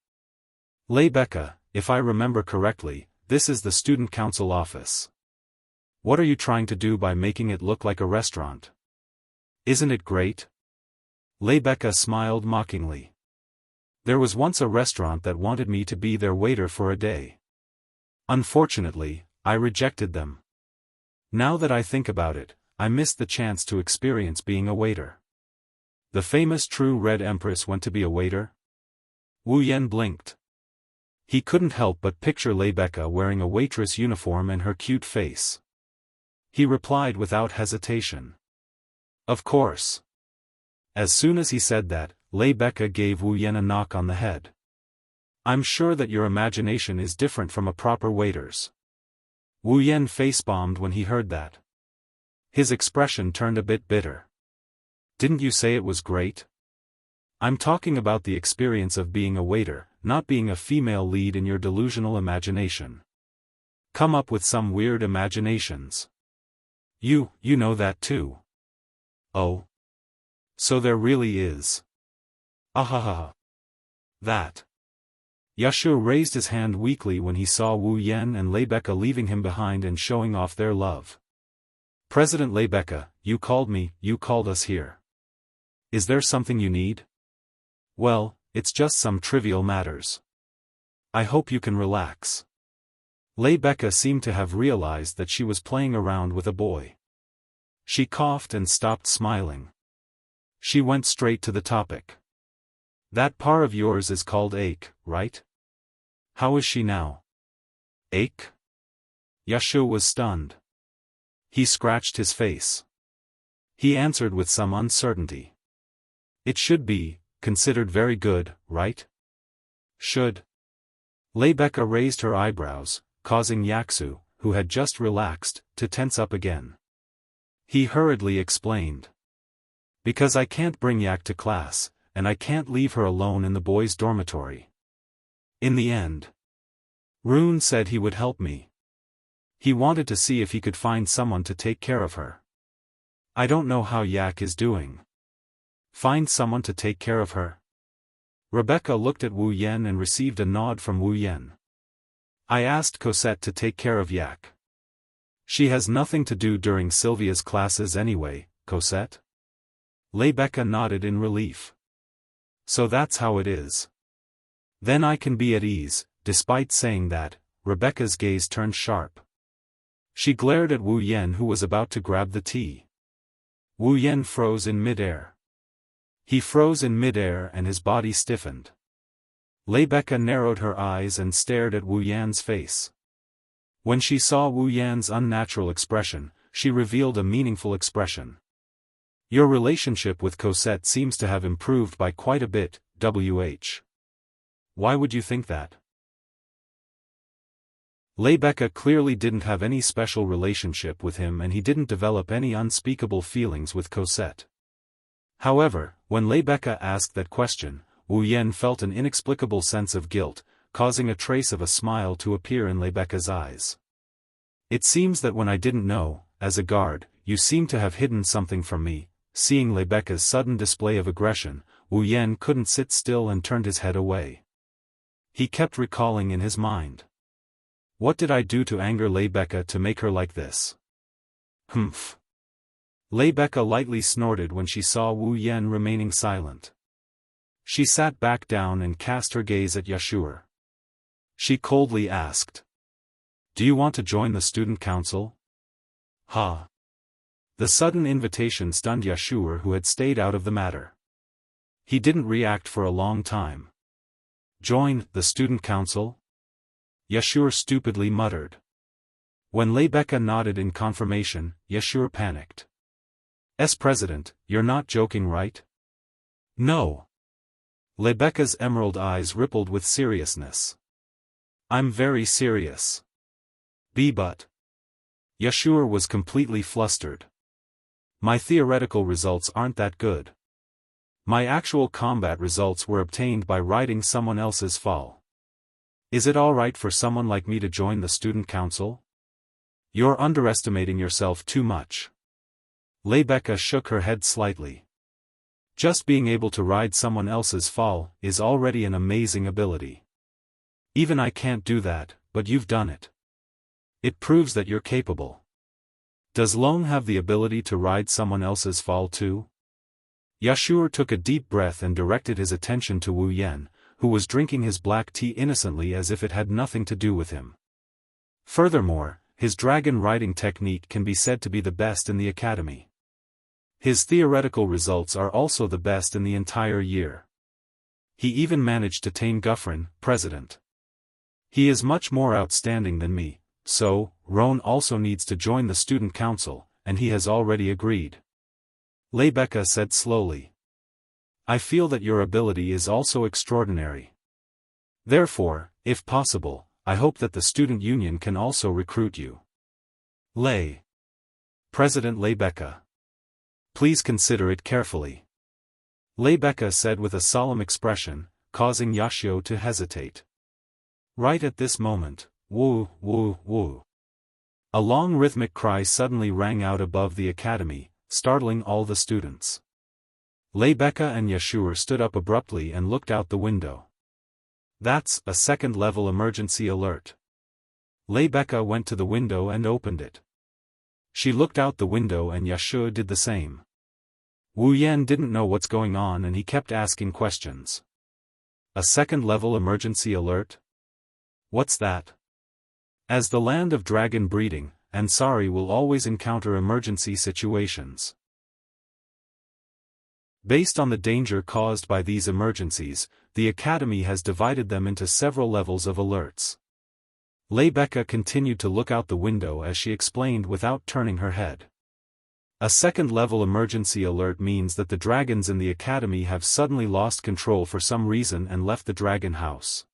Lebecca, if I remember correctly, this is the student council office. What are you trying to do by making it look like a restaurant? Isn't it great? Lebecca smiled mockingly. There was once a restaurant that wanted me to be their waiter for a day. Unfortunately, I rejected them. Now that I think about it, I missed the chance to experience being a waiter. The famous True Red Empress went to be a waiter? Wu Yan blinked. He couldn't help but picture Lebecca wearing a waitress uniform and her cute face. He replied without hesitation. Of course. As soon as he said that, Lebecca gave Wu Yan a knock on the head. I'm sure that your imagination is different from a proper waiter's. Wu Yan face-bombed when he heard that. His expression turned a bit bitter. Didn't you say it was great? I'm talking about the experience of being a waiter, not being a female lead in your delusional imagination. Come up with some weird imaginations. You know that too. Oh. So there really is. Ahaha. That. Yashu raised his hand weakly when he saw Wu Yan and Lebecca leaving him behind and showing off their love. President Lebecca, you called us here. Is there something you need? Well, it's just some trivial matters. I hope you can relax. Lebecca seemed to have realized that she was playing around with a boy. She coughed and stopped smiling. She went straight to the topic. That par of yours is called Ache, right? How is she now? Ache? Yashu was stunned. He scratched his face. He answered with some uncertainty. It should be considered very good, right? Should. Lebecca raised her eyebrows, causing Yaksu, who had just relaxed, to tense up again. He hurriedly explained. Because I can't bring Yak to class, and I can't leave her alone in the boys' dormitory. In the end, Rune said he would help me. He wanted to see if he could find someone to take care of her. I don't know how Yak is doing. Find someone to take care of her? Rebecca looked at Wu Yan and received a nod from Wu Yan. I asked Cosette to take care of Yak. She has nothing to do during Sylvia's classes anyway, Cosette? Lebecca nodded in relief. So that's how it is. Then I can be at ease. Despite saying that, Rebecca's gaze turned sharp. She glared at Wu Yan who was about to grab the tea. Wu Yan froze in midair. He froze in midair and his body stiffened. Lebecca narrowed her eyes and stared at Wu Yan's face. When she saw Wu Yan's unnatural expression, she revealed a meaningful expression. Your relationship with Cosette seems to have improved by quite a bit, WH. Why would you think that? Lebecca clearly didn't have any special relationship with him and he didn't develop any unspeakable feelings with Cosette. However, when Lebecca asked that question, Wu Yan felt an inexplicable sense of guilt, causing a trace of a smile to appear in Lebecca's eyes. It seems that when I didn't know, as a guard, you seem to have hidden something from me. Seeing Lebecca's sudden display of aggression, Wu Yan couldn't sit still and turned his head away. He kept recalling in his mind. What did I do to anger Lebecca to make her like this? Humph. Lebecca lightly snorted when she saw Wu Yan remaining silent. She sat back down and cast her gaze at Yashu. She coldly asked. Do you want to join the student council? Ha. The sudden invitation stunned Yashu who had stayed out of the matter. He didn't react for a long time. Join the student council? Yashu stupidly muttered. When Lebecca nodded in confirmation, Yashu panicked. President, you're not joking, right? No. Lebecca's emerald eyes rippled with seriousness. I'm very serious. But. Yashu was completely flustered. My theoretical results aren't that good. My actual combat results were obtained by riding someone else's fall. Is it all right for someone like me to join the student council? You're underestimating yourself too much. Rebecca shook her head slightly. Just being able to ride someone else's fall is already an amazing ability. Even I can't do that, but you've done it. It proves that you're capable. Does Long have the ability to ride someone else's fall too? Yashur took a deep breath and directed his attention to Wu Yan, who was drinking his black tea innocently as if it had nothing to do with him. Furthermore, his dragon riding technique can be said to be the best in the academy. His theoretical results are also the best in the entire year. He even managed to tame Guffrin, president. He is much more outstanding than me, so, Roan also needs to join the student council, and he has already agreed. Rebecca said slowly. I feel that your ability is also extraordinary. Therefore, if possible, I hope that the student union can also recruit you. President Rebecca. Please consider it carefully. Rebecca said with a solemn expression, causing Yashio to hesitate. Right at this moment, woo, woo, woo. A long rhythmic cry suddenly rang out above the academy, startling all the students. Rebecca and Yashur stood up abruptly and looked out the window. That's a second-level emergency alert. Rebecca went to the window and opened it. She looked out the window and Yashur did the same. Wu Yan didn't know what's going on and he kept asking questions. A second-level emergency alert? What's that? As the land of dragon breeding, Ansari will always encounter emergency situations. Based on the danger caused by these emergencies, the Academy has divided them into several levels of alerts. Rebecca continued to look out the window as she explained without turning her head. A second-level emergency alert means that the dragons in the Academy have suddenly lost control for some reason and left the dragon house.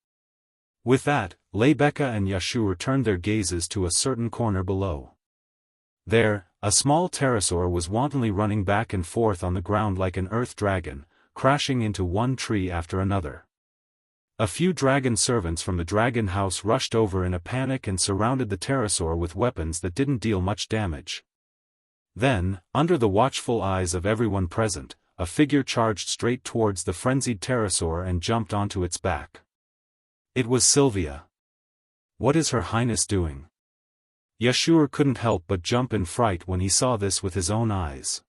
With that, Rebecca and Yashur turned their gazes to a certain corner below. There, a small pterosaur was wantonly running back and forth on the ground like an earth dragon, crashing into one tree after another. A few dragon servants from the dragon house rushed over in a panic and surrounded the pterosaur with weapons that didn't deal much damage. Then, under the watchful eyes of everyone present, a figure charged straight towards the frenzied pterosaur and jumped onto its back. It was Sylvia. What is Her Highness doing? Yashur couldn't help but jump in fright when he saw this with his own eyes.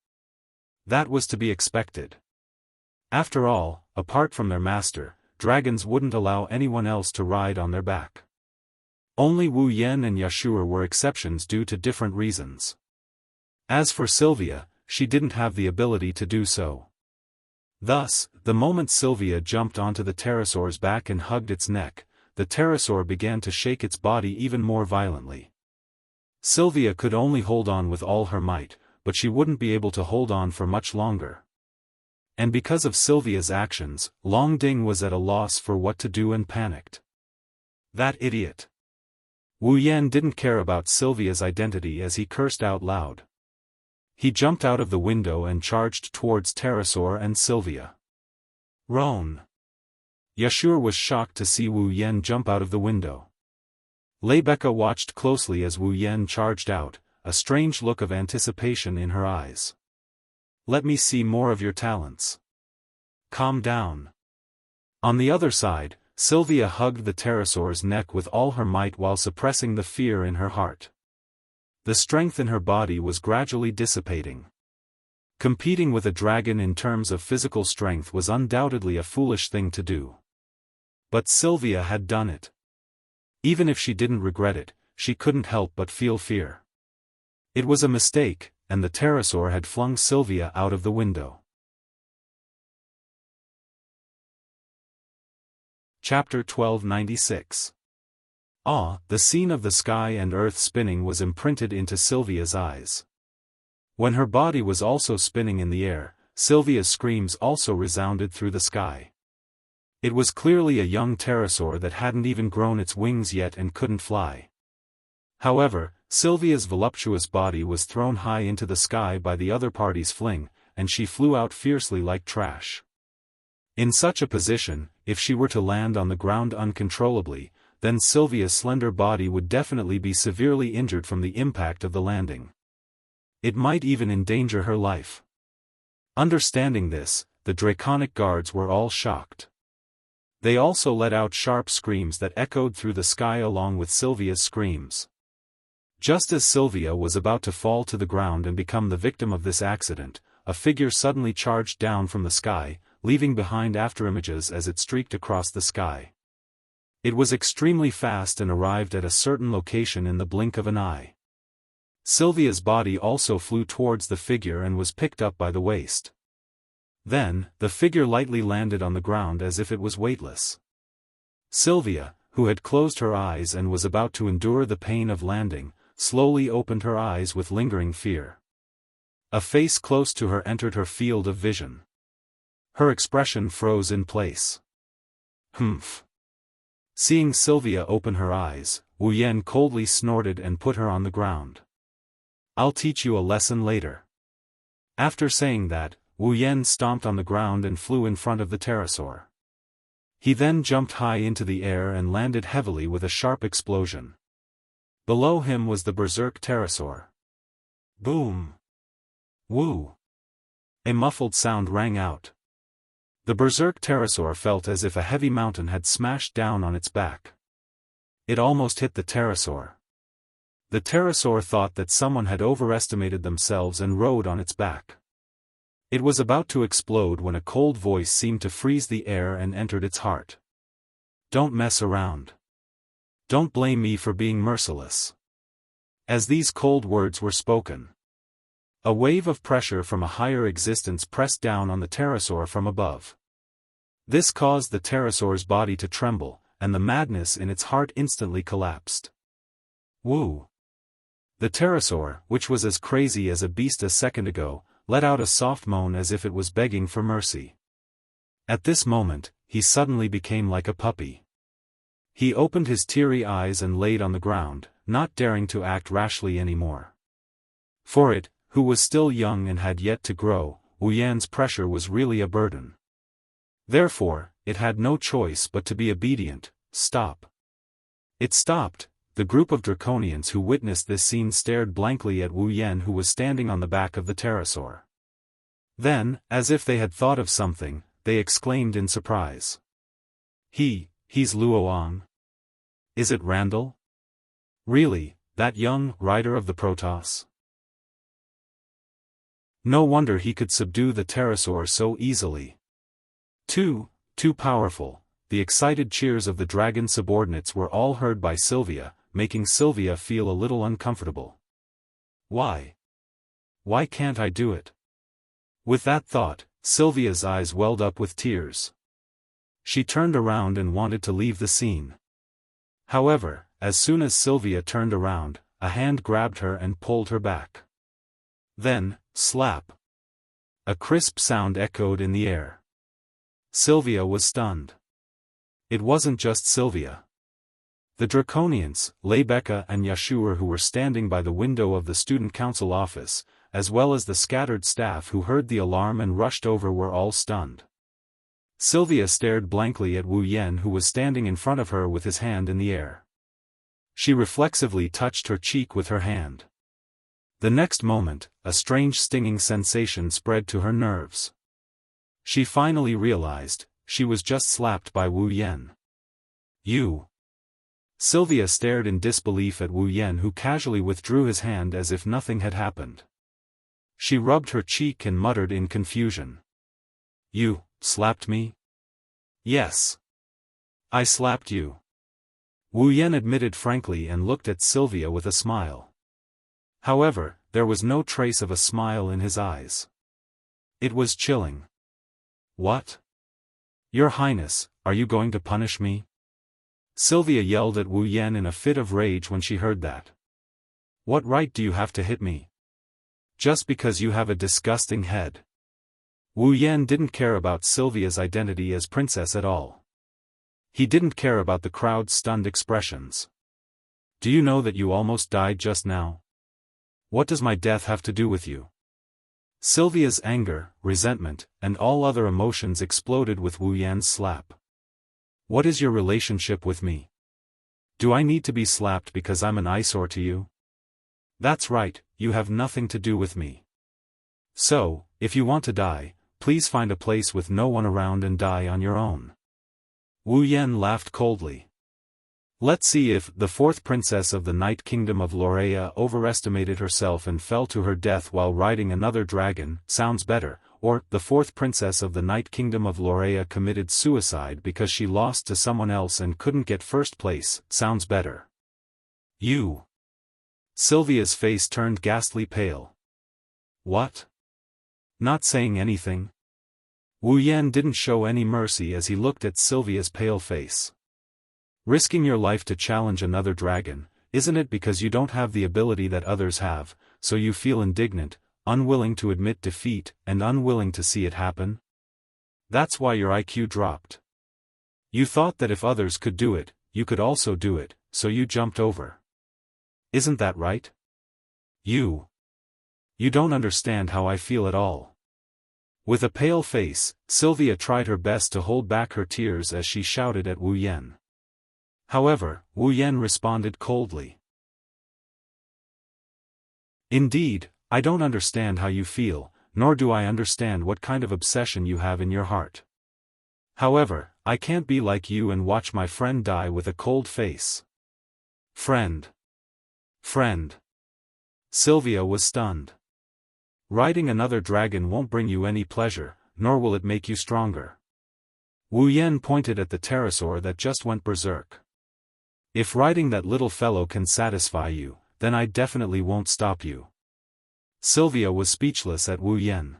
That was to be expected. After all, apart from their master, dragons wouldn't allow anyone else to ride on their back. Only Wu Yan and Yashur were exceptions due to different reasons. As for Sylvia, she didn't have the ability to do so. Thus, the moment Sylvia jumped onto the pterosaur's back and hugged its neck, the pterosaur began to shake its body even more violently. Sylvia could only hold on with all her might, but she wouldn't be able to hold on for much longer. And because of Sylvia's actions, Long Ding was at a loss for what to do and panicked. That idiot! Wu Yan didn't care about Sylvia's identity as he cursed out loud. He jumped out of the window and charged towards pterosaur and Sylvia. Roan! Yashur was shocked to see Wu Yan jump out of the window. Rebecca watched closely as Wu Yan charged out, a strange look of anticipation in her eyes. Let me see more of your talents. Calm down. On the other side, Sylvia hugged the pterosaur's neck with all her might while suppressing the fear in her heart. The strength in her body was gradually dissipating. Competing with a dragon in terms of physical strength was undoubtedly a foolish thing to do. But Sylvia had done it. Even if she didn't regret it, she couldn't help but feel fear. It was a mistake, and the pterosaur had flung Sylvia out of the window. Chapter 1296. The scene of the sky and earth spinning was imprinted into Sylvia's eyes. When her body was also spinning in the air, Sylvia's screams also resounded through the sky. It was clearly a young pterosaur that hadn't even grown its wings yet and couldn't fly. However, Sylvia's voluptuous body was thrown high into the sky by the other party's fling, and she flew out fiercely like trash. In such a position, if she were to land on the ground uncontrollably, then Sylvia's slender body would definitely be severely injured from the impact of the landing. It might even endanger her life. Understanding this, the draconic guards were all shocked. They also let out sharp screams that echoed through the sky along with Sylvia's screams. Just as Sylvia was about to fall to the ground and become the victim of this accident, a figure suddenly charged down from the sky, leaving behind afterimages as it streaked across the sky. It was extremely fast and arrived at a certain location in the blink of an eye. Sylvia's body also flew towards the figure and was picked up by the waist. Then, the figure lightly landed on the ground as if it was weightless. Sylvia, who had closed her eyes and was about to endure the pain of landing, slowly opened her eyes with lingering fear. A face close to her entered her field of vision. Her expression froze in place. Humph. Seeing Sylvia open her eyes, Wu Yan coldly snorted and put her on the ground. I'll teach you a lesson later. After saying that, Wu Yan stomped on the ground and flew in front of the pterosaur. He then jumped high into the air and landed heavily with a sharp explosion. Below him was the berserk pterosaur. Boom! Woo! A muffled sound rang out. The berserk pterosaur felt as if a heavy mountain had smashed down on its back. It almost hit the pterosaur. The pterosaur thought that someone had overestimated themselves and rode on its back. It was about to explode when a cold voice seemed to freeze the air and entered its heart. Don't mess around. Don't blame me for being merciless. As these cold words were spoken, a wave of pressure from a higher existence pressed down on the pterosaur from above. This caused the pterosaur's body to tremble, and the madness in its heart instantly collapsed. Woo! The pterosaur, which was as crazy as a beast a second ago, let out a soft moan as if it was begging for mercy. At this moment, he suddenly became like a puppy. He opened his teary eyes and laid on the ground, not daring to act rashly anymore. For it, who was still young and had yet to grow, Wu Yan's pressure was really a burden. Therefore, it had no choice but to be obedient. Stop. It stopped. The group of draconians who witnessed this scene stared blankly at Wu Yan, who was standing on the back of the pterosaur. Then, as if they had thought of something, they exclaimed in surprise. He's Luoang. Is it Randall? Really, that young rider of the Protoss? No wonder he could subdue the pterosaur so easily. Too powerful. The excited cheers of the dragon subordinates were all heard by Sylvia, making Sylvia feel a little uncomfortable. Why can't I do it? With that thought, Sylvia's eyes welled up with tears. She turned around and wanted to leave the scene. However, as soon as Sylvia turned around, a hand grabbed her and pulled her back. Then, slap! A crisp sound echoed in the air. Sylvia was stunned. It wasn't just Sylvia. The draconians, Lebecca and Yashur, who were standing by the window of the student council office, as well as the scattered staff who heard the alarm and rushed over, were all stunned. Sylvia stared blankly at Wu Yan, who was standing in front of her with his hand in the air. She reflexively touched her cheek with her hand. The next moment, a strange stinging sensation spread to her nerves. She finally realized, she was just slapped by Wu Yan. You. Sylvia stared in disbelief at Wu Yan, who casually withdrew his hand as if nothing had happened. She rubbed her cheek and muttered in confusion. You slapped me? Yes. I slapped you. Wu Yan admitted frankly and looked at Sylvia with a smile. However, there was no trace of a smile in his eyes. It was chilling. What? Your Highness, are you going to punish me? Sylvia yelled at Wu Yan in a fit of rage when she heard that. What right do you have to hit me? Just because you have a disgusting head. Wu Yan didn't care about Sylvia's identity as princess at all. He didn't care about the crowd's stunned expressions. Do you know that you almost died just now? What does my death have to do with you? Sylvia's anger, resentment, and all other emotions exploded with Wu Yan's slap. What is your relationship with me? Do I need to be slapped because I'm an eyesore to you? That's right, you have nothing to do with me. So, if you want to die, please find a place with no one around and die on your own. Wu Yan laughed coldly. Let's see if the fourth princess of the Night Kingdom of Lorea overestimated herself and fell to her death while riding another dragon, sounds better, or the fourth princess of the Night Kingdom of Lorea committed suicide because she lost to someone else and couldn't get first place, sounds better. You. Sylvia's face turned ghastly pale. What? Not saying anything? Wu Yan didn't show any mercy as he looked at Sylvia's pale face. Risking your life to challenge another dragon, isn't it because you don't have the ability that others have, so you feel indignant, unwilling to admit defeat, and unwilling to see it happen? That's why your IQ dropped. You thought that if others could do it, you could also do it, so you jumped over. Isn't that right? You don't understand how I feel at all. With a pale face, Sylvia tried her best to hold back her tears as she shouted at Wu Yan. However, Wu Yan responded coldly. Indeed, I don't understand how you feel, nor do I understand what kind of obsession you have in your heart. However, I can't be like you and watch my friend die with a cold face. Friend. Sylvia was stunned. Riding another dragon won't bring you any pleasure, nor will it make you stronger. Wu Yan pointed at the pterosaur that just went berserk. If riding that little fellow can satisfy you, then I definitely won't stop you. Sylvia was speechless at Wu Yan.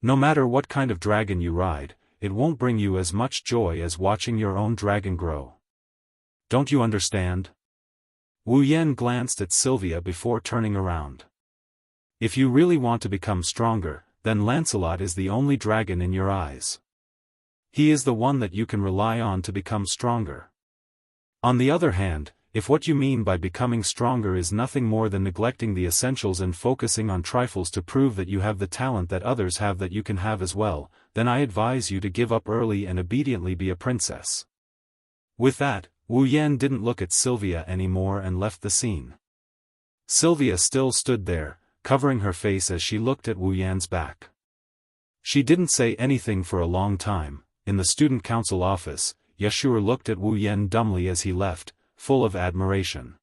No matter what kind of dragon you ride, it won't bring you as much joy as watching your own dragon grow. Don't you understand? Wu Yan glanced at Sylvia before turning around. If you really want to become stronger, then Lancelot is the only dragon in your eyes. He is the one that you can rely on to become stronger. On the other hand, if what you mean by becoming stronger is nothing more than neglecting the essentials and focusing on trifles to prove that you have the talent that others have that you can have as well, then I advise you to give up early and obediently be a princess. With that, Wu Yan didn't look at Sylvia anymore and left the scene. Sylvia still stood there, covering her face as she looked at Wu Yan's back. She didn't say anything for a long time. In the student council office, Yashur looked at Wu Yan dumbly as he left, full of admiration.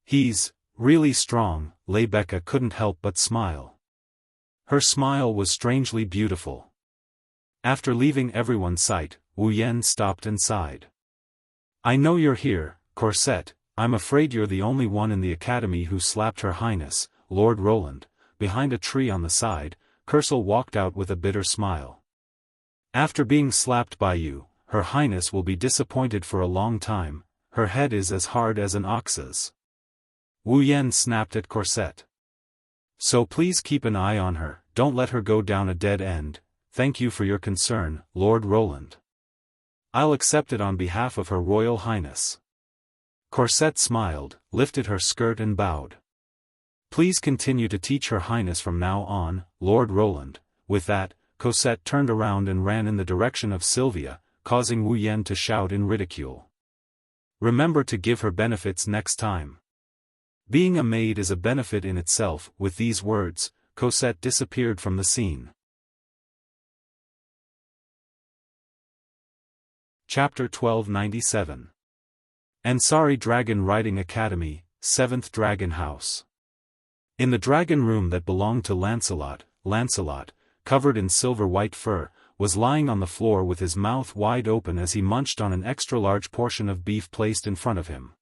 He's really strong, Lebecca couldn't help but smile. Her smile was strangely beautiful. After leaving everyone's sight, Wu Yan stopped and sighed. I know you're here, Corset. I'm afraid you're the only one in the academy who slapped Her Highness, Lord Roland. Behind a tree on the side, Kersel walked out with a bitter smile. After being slapped by you, Her Highness will be disappointed for a long time. Her head is as hard as an ox's. Wu Yan snapped at Corset. So please keep an eye on her, don't let her go down a dead end. Thank you for your concern, Lord Roland. I'll accept it on behalf of Her Royal Highness. Corset smiled, lifted her skirt and bowed. Please continue to teach Her Highness from now on, Lord Roland. With that, Cosette turned around and ran in the direction of Sylvia, causing Wu Yan to shout in ridicule. Remember to give her benefits next time. Being a maid is a benefit in itself. With these words, Cosette disappeared from the scene. Chapter 1297. Ansari Dragon Riding Academy, 7th Dragon House. In the dragon room that belonged to Lancelot, Lancelot, covered in silver-white fur, was lying on the floor with his mouth wide open as he munched on an extra-large portion of beef placed in front of him.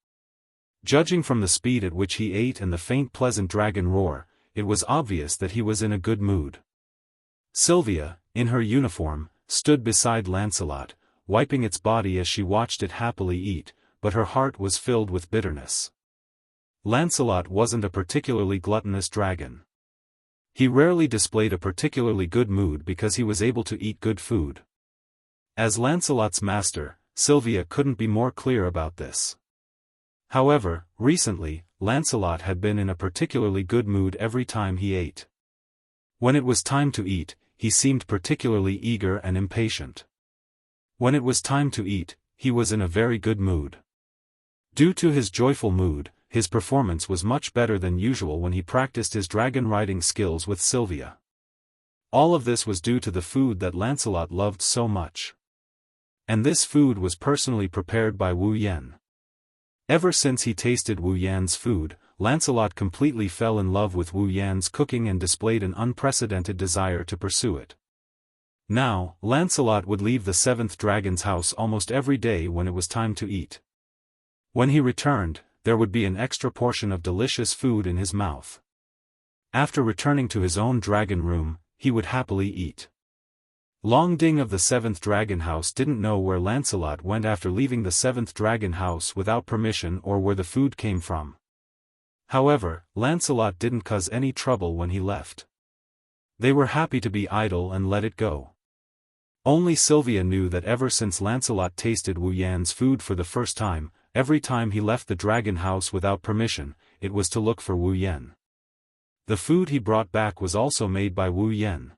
Judging from the speed at which he ate and the faint pleasant dragon roar, it was obvious that he was in a good mood. Sylvia, in her uniform, stood beside Lancelot, wiping its body as she watched it happily eat, but her heart was filled with bitterness. Lancelot wasn't a particularly gluttonous dragon. He rarely displayed a particularly good mood because he was able to eat good food. As Lancelot's master, Sylvia couldn't be more clear about this. However, recently, Lancelot had been in a particularly good mood every time he ate. When it was time to eat, he seemed particularly eager and impatient. When it was time to eat, he was in a very good mood. Due to his joyful mood, his performance was much better than usual when he practiced his dragon riding skills with Sylvia. All of this was due to the food that Lancelot loved so much. And this food was personally prepared by Wu Yan. Ever since he tasted Wu Yan's food, Lancelot completely fell in love with Wu Yan's cooking and displayed an unprecedented desire to pursue it. Now, Lancelot would leave the seventh dragon's house almost every day when it was time to eat. When he returned, there would be an extra portion of delicious food in his mouth. After returning to his own dragon room, he would happily eat. Long Ding of the seventh dragon house didn't know where Lancelot went after leaving the seventh dragon house without permission or where the food came from. However, Lancelot didn't cause any trouble when he left. They were happy to be idle and let it go. Only Sylvia knew that ever since Lancelot tasted Wu Yan's food for the first time, every time he left the dragon house without permission, it was to look for Wu Yan. The food he brought back was also made by Wu Yan.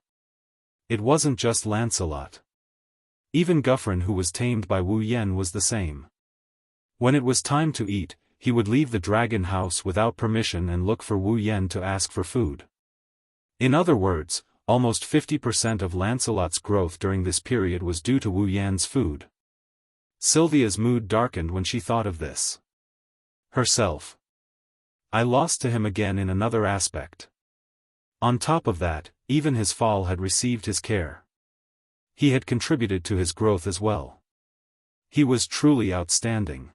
It wasn't just Lancelot. Even Guffrin, who was tamed by Wu Yan, was the same. When it was time to eat, he would leave the dragon house without permission and look for Wu Yan to ask for food. In other words, almost 50% of Lancelot's growth during this period was due to Wu Yan's food. Sylvia's mood darkened when she thought of this. Herself. I lost to him again in another aspect. On top of that, even his fall had received his care. He had contributed to his growth as well. He was truly outstanding.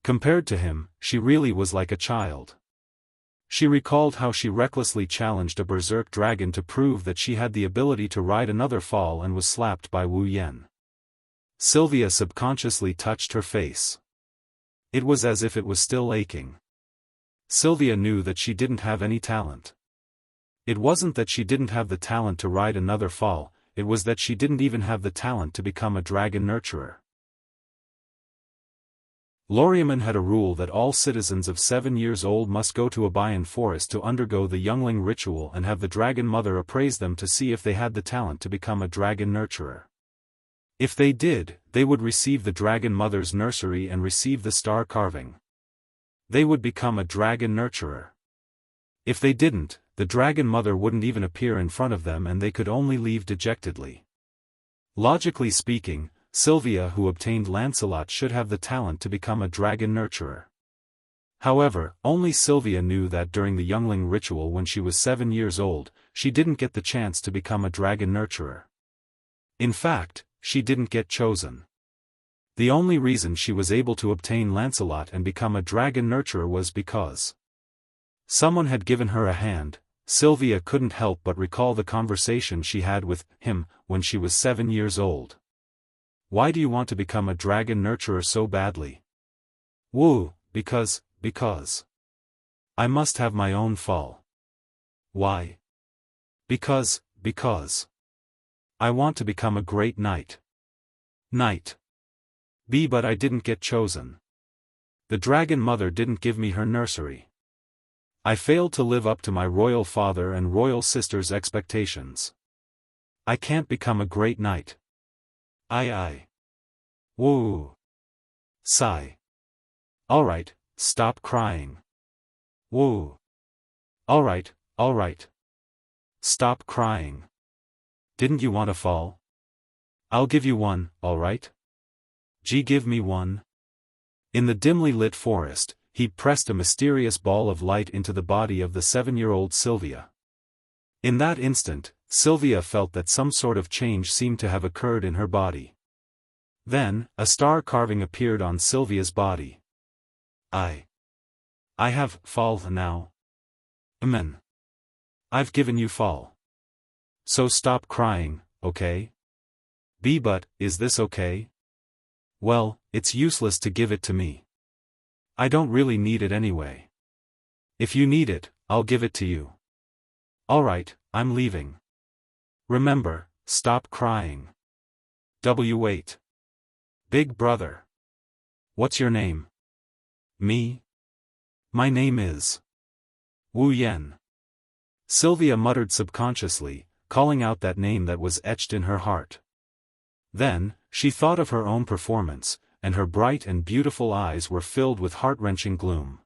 Compared to him, she really was like a child. She recalled how she recklessly challenged a berserk dragon to prove that she had the ability to ride another fall and was slapped by Wu Yan. Sylvia subconsciously touched her face. It was as if it was still aching. Sylvia knew that she didn't have any talent. It wasn't that she didn't have the talent to ride another fall, it was that she didn't even have the talent to become a dragon nurturer. Loriaman had a rule that all citizens of 7 years old must go to a Bayan forest to undergo the youngling ritual and have the dragon mother appraise them to see if they had the talent to become a dragon nurturer. If they did, they would receive the dragon mother's nursery and receive the star carving. They would become a dragon nurturer. If they didn't, the dragon mother wouldn't even appear in front of them and they could only leave dejectedly. Logically speaking, Sylvia, who obtained Lancelot, should have the talent to become a dragon nurturer. However, only Sylvia knew that during the youngling ritual when she was 7 years old, she didn't get the chance to become a dragon nurturer. In fact, she didn't get chosen. The only reason she was able to obtain Lancelot and become a dragon nurturer was because someone had given her a hand. Sylvia couldn't help but recall the conversation she had with him when she was 7 years old. Why do you want to become a dragon nurturer so badly? Woo, because I must have my own fall. Why? Because I want to become a great knight. But I didn't get chosen. The dragon mother didn't give me her nursery. I failed to live up to my royal father and royal sister's expectations. I can't become a great knight. Woo. Sigh. Alright, stop crying. Woo. Alright. Stop crying. Didn't you want a fall? I'll give you one, alright? Give me one. In the dimly lit forest, he pressed a mysterious ball of light into the body of the 7-year-old Sylvia. In that instant, Sylvia felt that some sort of change seemed to have occurred in her body. Then, a star carving appeared on Sylvia's body. I have fall now. Amen. I've given you fall. So stop crying, okay? But, is this okay? Well, it's useless to give it to me. I don't really need it anyway. If you need it, I'll give it to you. Alright, I'm leaving. Remember, stop crying. Wait. Big brother. What's your name? Me? My name is Wu Yan. Sylvia muttered subconsciously, calling out that name that was etched in her heart. Then, she thought of her own performance, and her bright and beautiful eyes were filled with heart-wrenching gloom.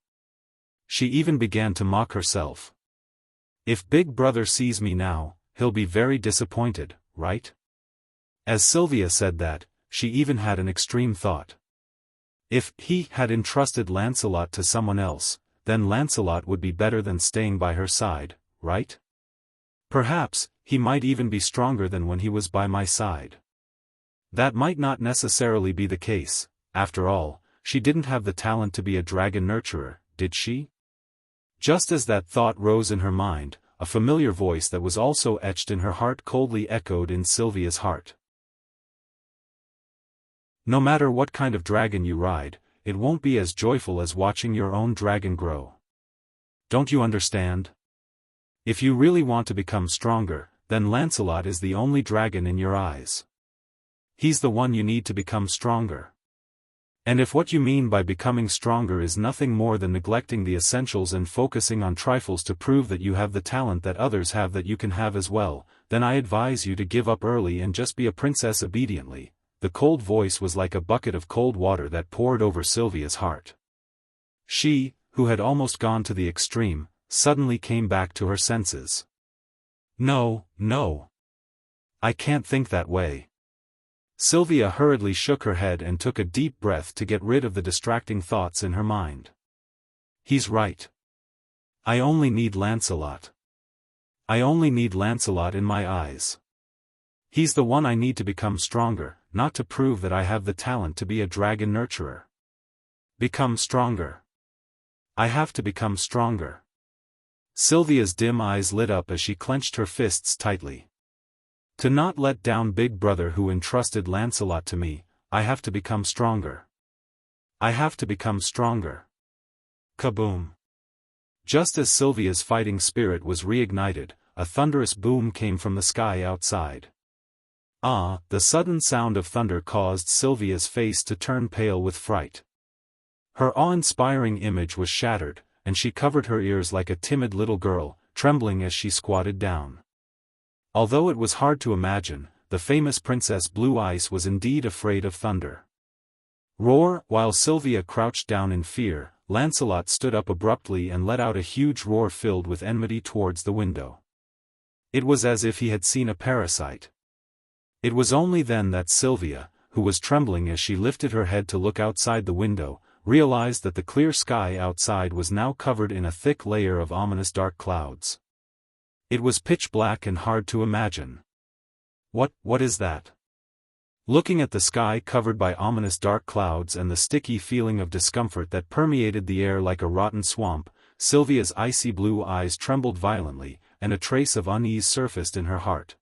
She even began to mock herself. If Big Brother sees me now, he'll be very disappointed, right? As Sylvia said that, she even had an extreme thought. If he had entrusted Lancelot to someone else, then Lancelot would be better than staying by her side, right? Perhaps, he might even be stronger than when he was by my side. That might not necessarily be the case. After all, she didn't have the talent to be a dragon nurturer, did she? Just as that thought rose in her mind, a familiar voice that was also etched in her heart coldly echoed in Sylvia's heart. No matter what kind of dragon you ride, it won't be as joyful as watching your own dragon grow. Don't you understand? If you really want to become stronger, then Lancelot is the only dragon in your eyes. He's the one you need to become stronger. And if what you mean by becoming stronger is nothing more than neglecting the essentials and focusing on trifles to prove that you have the talent that others have that you can have as well, then I advise you to give up early and just be a princess obediently. The cold voice was like a bucket of cold water that poured over Sylvia's heart. She, who had almost gone to the extreme, suddenly came back to her senses. No, no. I can't think that way. Sylvia hurriedly shook her head and took a deep breath to get rid of the distracting thoughts in her mind. He's right. I only need Lancelot. I only need Lancelot in my eyes. He's the one I need to become stronger, not to prove that I have the talent to be a dragon nurturer. Become stronger. I have to become stronger. Sylvia's dim eyes lit up as she clenched her fists tightly. To not let down Big Brother who entrusted Lancelot to me, I have to become stronger. I have to become stronger. Kaboom! Just as Sylvia's fighting spirit was reignited, a thunderous boom came from the sky outside. The sudden sound of thunder caused Sylvia's face to turn pale with fright. Her awe-inspiring image was shattered, and she covered her ears like a timid little girl, trembling as she squatted down. Although it was hard to imagine, the famous Princess Blue Ice was indeed afraid of thunder. Roar! While Sylvia crouched down in fear, Lancelot stood up abruptly and let out a huge roar filled with enmity towards the window. It was as if he had seen a parasite. It was only then that Sylvia, who was trembling as she lifted her head to look outside the window, realized that the clear sky outside was now covered in a thick layer of ominous dark clouds. It was pitch black and hard to imagine. What is that? Looking at the sky covered by ominous dark clouds and the sticky feeling of discomfort that permeated the air like a rotten swamp, Sylvia's icy blue eyes trembled violently, and a trace of unease surfaced in her heart.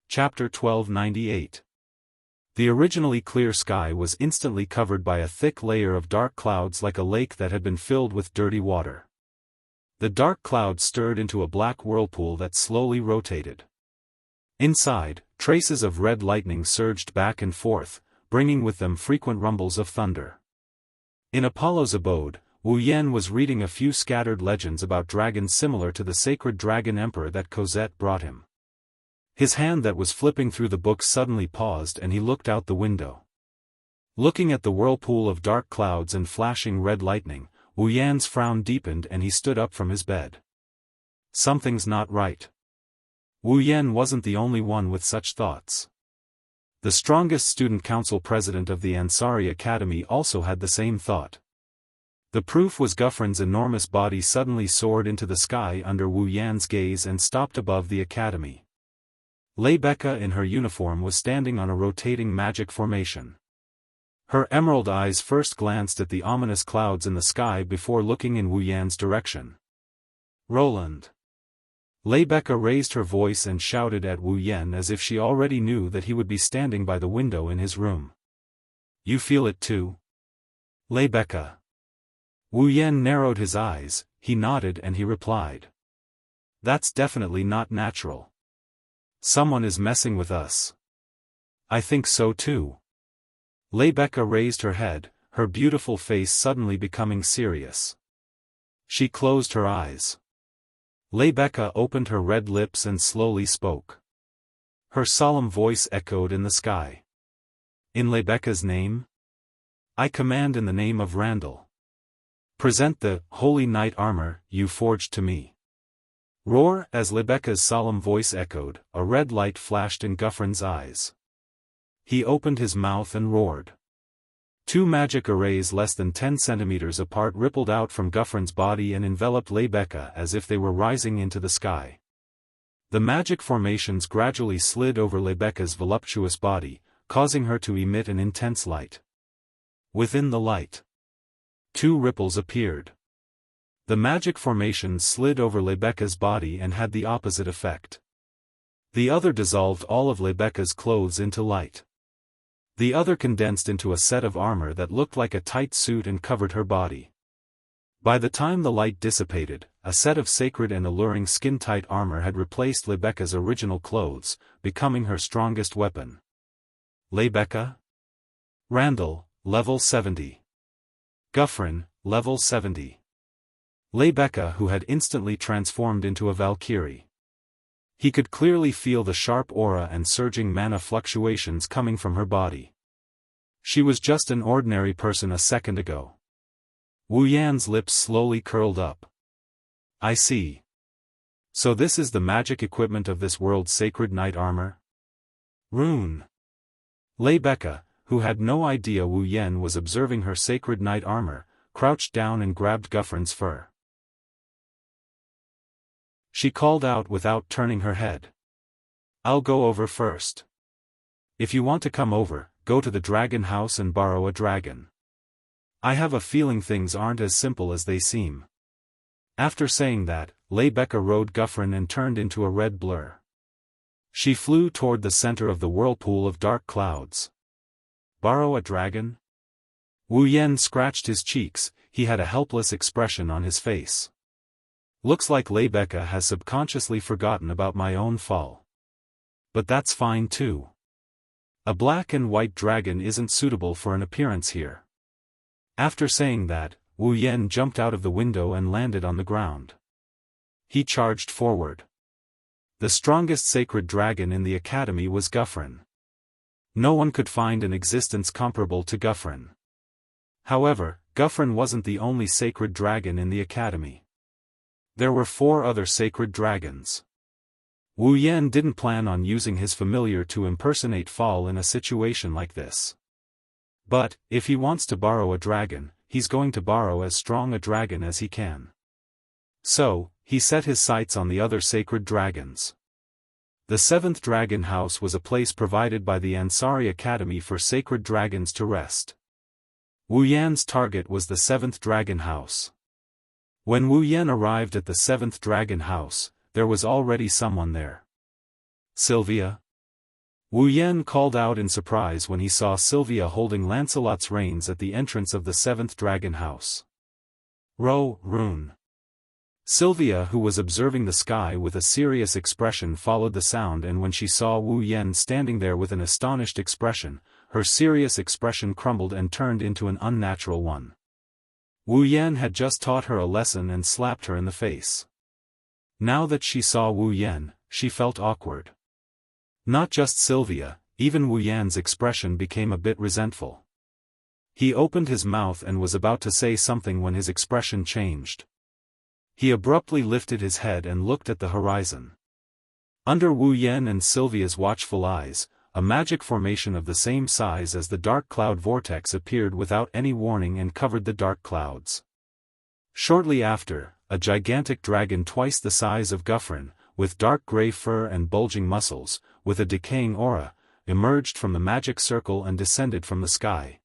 Chapter 1298. The originally clear sky was instantly covered by a thick layer of dark clouds like a lake that had been filled with dirty water. The dark clouds stirred into a black whirlpool that slowly rotated. Inside, traces of red lightning surged back and forth, bringing with them frequent rumbles of thunder. In Apollo's abode, Wu Yan was reading a few scattered legends about dragons similar to the sacred dragon emperor that Cosette brought him. His hand that was flipping through the books suddenly paused and he looked out the window. Looking at the whirlpool of dark clouds and flashing red lightning, Wu Yan's frown deepened and he stood up from his bed. Something's not right. Wu Yan wasn't the only one with such thoughts. The strongest student council president of the Ansari Academy also had the same thought. The proof was Guffrin's enormous body suddenly soared into the sky under Wu Yan's gaze and stopped above the academy. Lebecca in her uniform was standing on a rotating magic formation. Her emerald eyes first glanced at the ominous clouds in the sky before looking in Wu Yan's direction. Roland. Lebecca raised her voice and shouted at Wu Yan as if she already knew that he would be standing by the window in his room. You feel it too? Lebecca. Wu Yan narrowed his eyes, he nodded and he replied. That's definitely not natural. Someone is messing with us. I think so too. Lebecca raised her head, her beautiful face suddenly becoming serious. She closed her eyes. Lebecca opened her red lips and slowly spoke. Her solemn voice echoed in the sky. In Lebecca's name? I command in the name of Randall. Present the holy knight armor you forged to me. Roar! As Lebecca's solemn voice echoed, a red light flashed in Guffrin's eyes. He opened his mouth and roared. Two magic arrays less than 10 centimeters apart rippled out from Guffrin's body and enveloped Lebecca as if they were rising into the sky. The magic formations gradually slid over Lebecca's voluptuous body, causing her to emit an intense light. Within the light, two ripples appeared. The magic formations slid over Lebecca's body and had the opposite effect. The other dissolved all of Lebecca's clothes into light. The other condensed into a set of armor that looked like a tight suit and covered her body. By the time the light dissipated, a set of sacred and alluring skin-tight armor had replaced Lebecca's original clothes, becoming her strongest weapon. Lebecca? Randall, level 70. Guffrin, level 70. Lebecca, who had instantly transformed into a Valkyrie. He could clearly feel the sharp aura and surging mana fluctuations coming from her body. She was just an ordinary person a second ago. Wu Yan's lips slowly curled up. I see. So this is the magic equipment of this world's sacred knight armor? Rune. Lebecca, who had no idea Wu Yan was observing her sacred knight armor, crouched down and grabbed Guffrin's fur. She called out without turning her head. I'll go over first. If you want to come over, go to the dragon house and borrow a dragon. I have a feeling things aren't as simple as they seem. After saying that, Lebecca rode Guffrin and turned into a red blur. She flew toward the center of the whirlpool of dark clouds. Borrow a dragon? Wu Yan scratched his cheeks, he had a helpless expression on his face. Looks like Lebecca has subconsciously forgotten about my own fall. But that's fine too. A black and white dragon isn't suitable for an appearance here. After saying that, Wu Yan jumped out of the window and landed on the ground. He charged forward. The strongest sacred dragon in the academy was Guffrin. No one could find an existence comparable to Guffrin. However, Guffrin wasn't the only sacred dragon in the academy. There were 4 other sacred dragons. Wu Yan didn't plan on using his familiar to impersonate Fall in a situation like this. But, if he wants to borrow a dragon, he's going to borrow as strong a dragon as he can. So, he set his sights on the other sacred dragons. The 7th dragon house was a place provided by the Ansari Academy for sacred dragons to rest. Wu Yan's target was the 7th dragon house. When Wu Yan arrived at the 7th dragon house, there was already someone there. Sylvia? Wu Yan called out in surprise when he saw Sylvia holding Lancelot's reins at the entrance of the 7th dragon house. Rune. Sylvia, who was observing the sky with a serious expression, followed the sound, and when she saw Wu Yan standing there with an astonished expression, her serious expression crumbled and turned into an unnatural one. Wu Yan had just taught her a lesson and slapped her in the face. Now that she saw Wu Yan, she felt awkward. Not just Sylvia, even Wu Yan's expression became a bit resentful. He opened his mouth and was about to say something when his expression changed. He abruptly lifted his head and looked at the horizon. Under Wu Yan and Sylvia's watchful eyes, a magic formation of the same size as the dark cloud vortex appeared without any warning and covered the dark clouds. Shortly after, a gigantic dragon twice the size of Guffrin, with dark gray fur and bulging muscles, with a decaying aura, emerged from the magic circle and descended from the sky.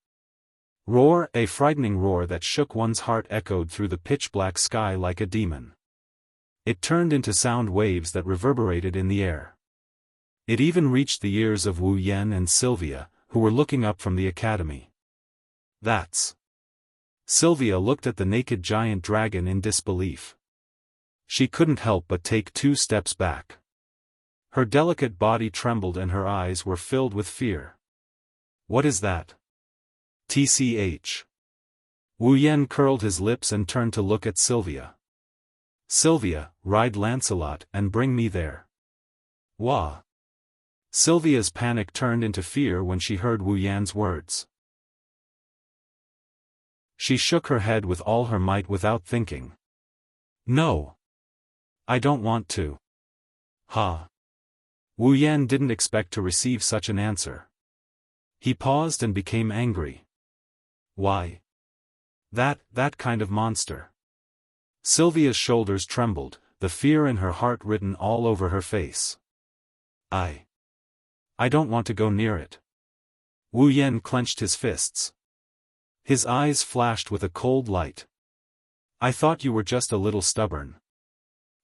Roar! A frightening roar that shook one's heart echoed through the pitch-black sky like a demon. It turned into sound waves that reverberated in the air. It even reached the ears of Wu Yan and Sylvia, who were looking up from the academy. That's... Sylvia looked at the naked giant dragon in disbelief. She couldn't help but take 2 steps back. Her delicate body trembled and her eyes were filled with fear. What is that? TCH. Wu Yan curled his lips and turned to look at Sylvia. Sylvia, ride Lancelot and bring me there. Wah. Sylvia's panic turned into fear when she heard Wu Yan's words. She shook her head with all her might without thinking. No. I don't want to. Ha. Wu Yan didn't expect to receive such an answer. He paused and became angry. Why? That kind of monster. Sylvia's shoulders trembled, the fear in her heart written all over her face. I don't want to go near it. Wu Yan clenched his fists. His eyes flashed with a cold light. I thought you were just a little stubborn.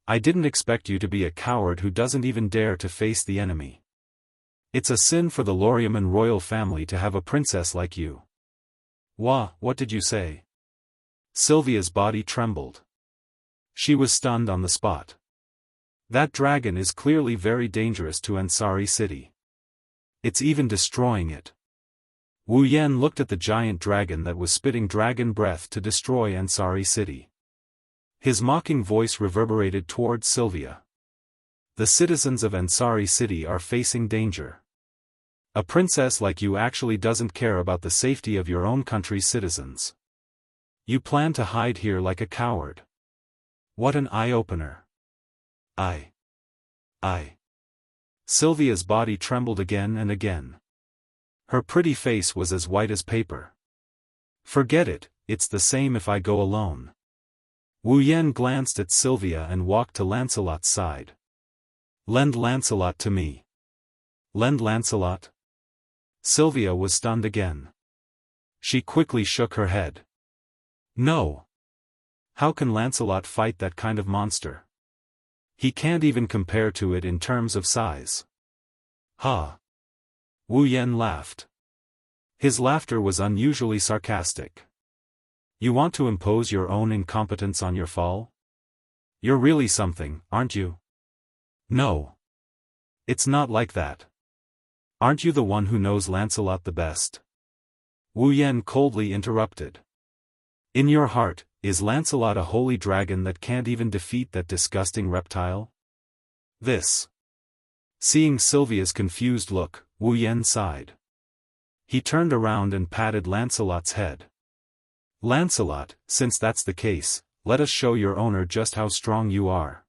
I didn't expect you to be a coward who doesn't even dare to face the enemy. It's a sin for the Loriaman royal family to have a princess like you. What did you say? Sylvia's body trembled. She was stunned on the spot. That dragon is clearly very dangerous to Ansari City. It's even destroying it. Wu Yan looked at the giant dragon that was spitting dragon breath to destroy Ansari City. His mocking voice reverberated towards Sylvia. The citizens of Ansari City are facing danger. A princess like you actually doesn't care about the safety of your own country's citizens. You plan to hide here like a coward. What an eye-opener. I. Sylvia's body trembled again and again. Her pretty face was as white as paper. Forget it, it's the same if I go alone. Wu Yan glanced at Sylvia and walked to Lancelot's side. Lend Lancelot to me. Lend Lancelot? Sylvia was stunned again. She quickly shook her head. No. How can Lancelot fight that kind of monster? He can't even compare to it in terms of size. Ha! Wu Yan laughed. His laughter was unusually sarcastic. You want to impose your own incompetence on your foe? You're really something, aren't you? No. It's not like that. Aren't you the one who knows Lancelot the best? Wu Yan coldly interrupted. In your heart, is Lancelot a holy dragon that can't even defeat that disgusting reptile? This. Seeing Sylvia's confused look, Wu Yan sighed. He turned around and patted Lancelot's head. Lancelot, since that's the case, let us show your owner just how strong you are.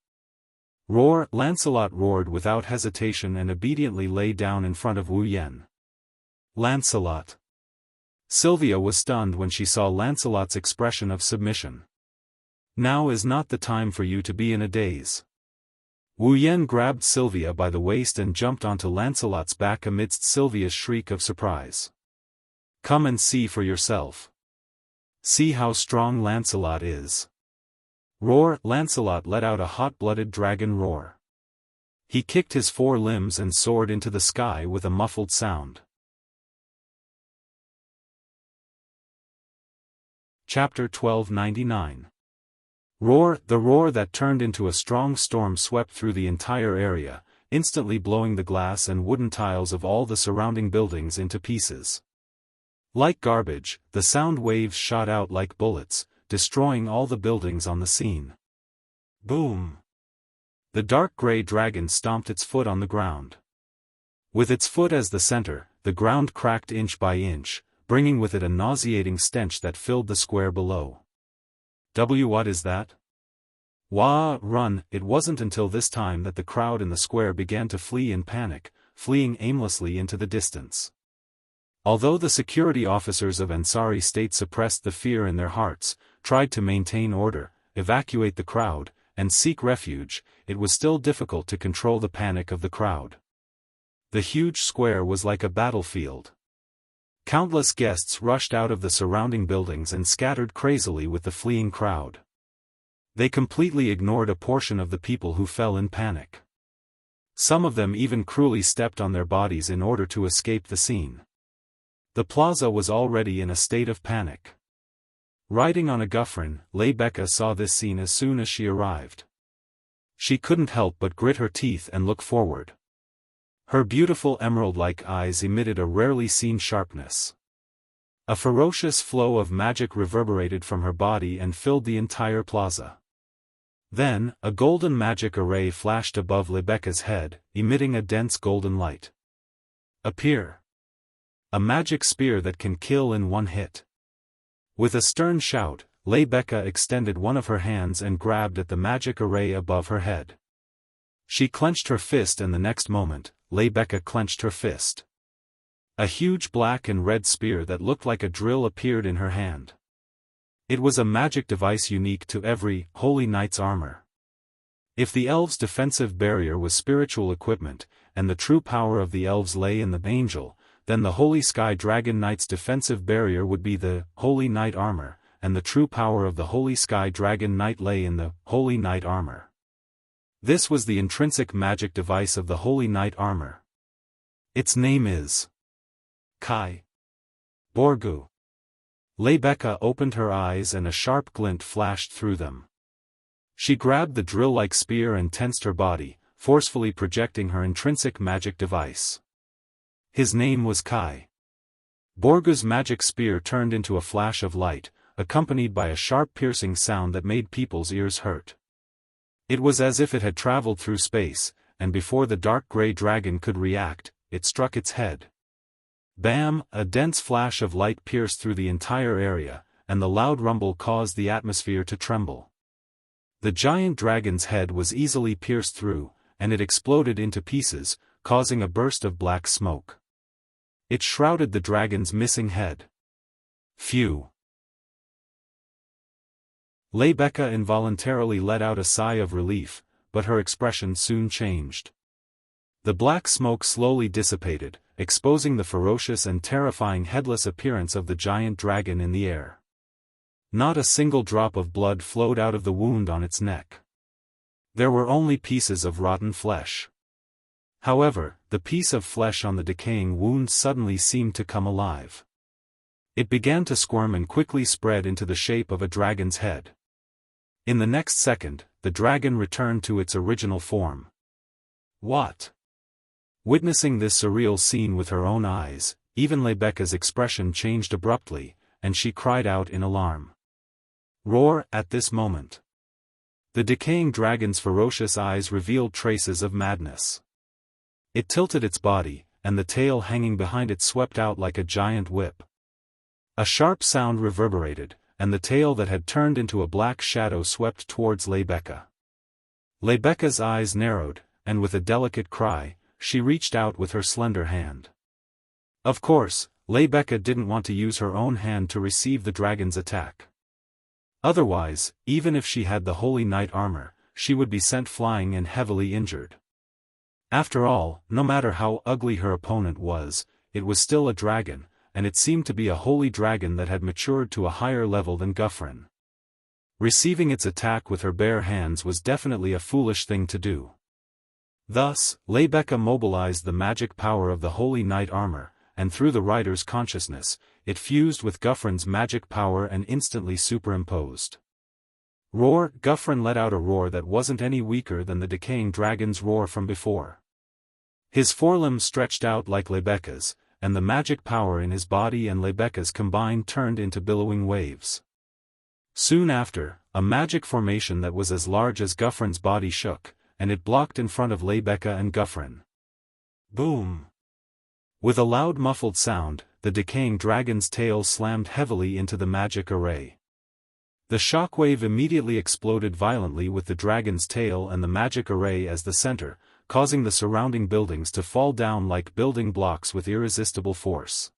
Roar! Lancelot roared without hesitation and obediently lay down in front of Wu Yan. Lancelot. Sylvia was stunned when she saw Lancelot's expression of submission. Now is not the time for you to be in a daze. Wu Yan grabbed Sylvia by the waist and jumped onto Lancelot's back amidst Sylvia's shriek of surprise. Come and see for yourself. See how strong Lancelot is. Roar! Lancelot let out a hot-blooded dragon roar. He kicked his four limbs and soared into the sky with a muffled sound. Chapter 1299. Roar! The roar that turned into a strong storm swept through the entire area, instantly blowing the glass and wooden tiles of all the surrounding buildings into pieces. Like garbage, the sound waves shot out like bullets, destroying all the buildings on the scene. Boom! The dark gray dragon stomped its foot on the ground. With its foot as the center, the ground cracked inch by inch, bringing with it a nauseating stench that filled the square below. What is that? Wah! Run! It wasn't until this time that the crowd in the square began to flee in panic, fleeing aimlessly into the distance. Although the security officers of Ansari State suppressed the fear in their hearts, tried to maintain order, evacuate the crowd, and seek refuge, it was still difficult to control the panic of the crowd. The huge square was like a battlefield. Countless guests rushed out of the surrounding buildings and scattered crazily with the fleeing crowd. They completely ignored a portion of the people who fell in panic. Some of them even cruelly stepped on their bodies in order to escape the scene. The plaza was already in a state of panic. Riding on a Guffrin, Rebecca saw this scene as soon as she arrived. She couldn't help but grit her teeth and look forward. Her beautiful emerald-like eyes emitted a rarely seen sharpness. A ferocious flow of magic reverberated from her body and filled the entire plaza. Then, a golden magic array flashed above Rebecca's head, emitting a dense golden light. Appear. A magic spear that can kill in one hit. With a stern shout, Rebecca extended one of her hands and grabbed at the magic array above her head. She clenched her fist, and the next moment, Rebecca clenched her fist. A huge black and red spear that looked like a drill appeared in her hand. It was a magic device unique to every Holy Knight's armor. If the elves' defensive barrier was spiritual equipment, and the true power of the elves lay in the angel, then the Holy Sky Dragon Knight's defensive barrier would be the Holy Knight armor, and the true power of the Holy Sky Dragon Knight lay in the Holy Knight armor. This was the intrinsic magic device of the Holy Knight armor. Its name is Kai Borgu. Rebecca opened her eyes and a sharp glint flashed through them. She grabbed the drill-like spear and tensed her body, forcefully projecting her intrinsic magic device. His name was Kai. Borgu's magic spear turned into a flash of light, accompanied by a sharp piercing sound that made people's ears hurt. It was as if it had traveled through space, and before the dark gray dragon could react, it struck its head. Bam! A dense flash of light pierced through the entire area, and the loud rumble caused the atmosphere to tremble. The giant dragon's head was easily pierced through, and it exploded into pieces, causing a burst of black smoke. It shrouded the dragon's missing head. Phew! Rebecca involuntarily let out a sigh of relief, but her expression soon changed. The black smoke slowly dissipated, exposing the ferocious and terrifying headless appearance of the giant dragon in the air. Not a single drop of blood flowed out of the wound on its neck. There were only pieces of rotten flesh. However, the piece of flesh on the decaying wound suddenly seemed to come alive. It began to squirm and quickly spread into the shape of a dragon's head. In the next second, the dragon returned to its original form. What? Witnessing this surreal scene with her own eyes, even Rebecca's expression changed abruptly, and she cried out in alarm. Roar! At this moment, the decaying dragon's ferocious eyes revealed traces of madness. It tilted its body, and the tail hanging behind it swept out like a giant whip. A sharp sound reverberated, and the tail that had turned into a black shadow swept towards Rebecca. Rebecca's eyes narrowed, and with a delicate cry, she reached out with her slender hand. Of course, Rebecca didn't want to use her own hand to receive the dragon's attack. Otherwise, even if she had the Holy Knight armor, she would be sent flying and heavily injured. After all, no matter how ugly her opponent was, it was still a dragon, and it seemed to be a holy dragon that had matured to a higher level than Guthrin. Receiving its attack with her bare hands was definitely a foolish thing to do. Thus, Rebecca mobilized the magic power of the Holy Knight armor, and through the rider's consciousness, it fused with Guthrin's magic power and instantly superimposed. Roar! Guthrin let out a roar that wasn't any weaker than the decaying dragon's roar from before. His forelimbs stretched out like Rebecca's, and the magic power in his body and Rebecca's combined turned into billowing waves. Soon after, a magic formation that was as large as Guthrin's body shook, and it blocked in front of Rebecca and Guthrin. Boom! With a loud muffled sound, the decaying dragon's tail slammed heavily into the magic array. The shockwave immediately exploded violently with the dragon's tail and the magic array as the center, causing the surrounding buildings to fall down like building blocks with irresistible force.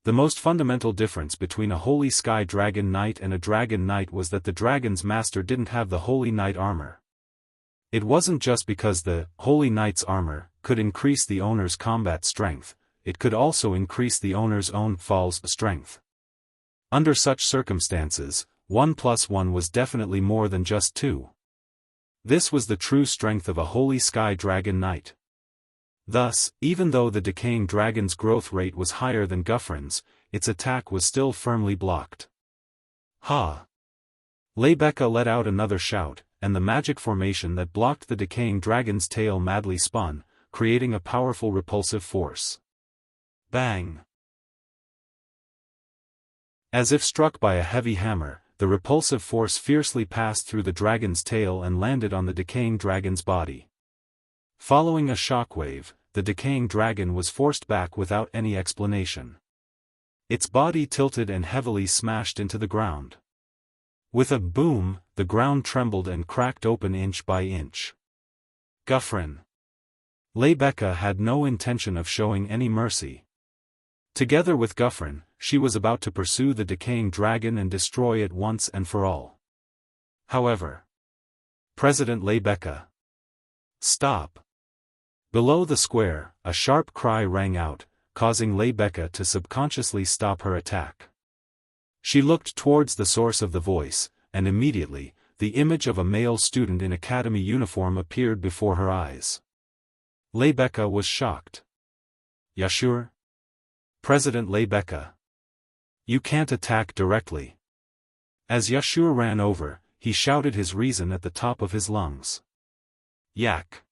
The most fundamental difference between a Holy Sky Dragon Knight and a Dragon Knight was that the dragon's master didn't have the Holy Knight armor. It wasn't just because the Holy Knight's armor could increase the owner's combat strength, it could also increase the owner's own fall's strength. Under such circumstances, 1 + 1 was definitely more than just 2. This was the true strength of a Holy Sky Dragon Knight. Thus, even though the decaying dragon's growth rate was higher than Guthrin's, its attack was still firmly blocked. Ha! Rebecca let out another shout, and the magic formation that blocked the decaying dragon's tail madly spun, creating a powerful repulsive force. Bang! As if struck by a heavy hammer, the repulsive force fiercely passed through the dragon's tail and landed on the decaying dragon's body. Following a shockwave, the decaying dragon was forced back without any explanation. Its body tilted and heavily smashed into the ground. With a boom, the ground trembled and cracked open inch by inch. Guffrin. Leibecca had no intention of showing any mercy. Together with Guffrin, she was about to pursue the decaying dragon and destroy it once and for all. However, President Leibecca. Stop! Below the square, a sharp cry rang out, causing Leibecca to subconsciously stop her attack. She looked towards the source of the voice, and immediately, the image of a male student in academy uniform appeared before her eyes. Leibecca was shocked. Yashur? President Leibecca. You can't attack directly. As Yashur ran over, he shouted his reason at the top of his lungs. Yak.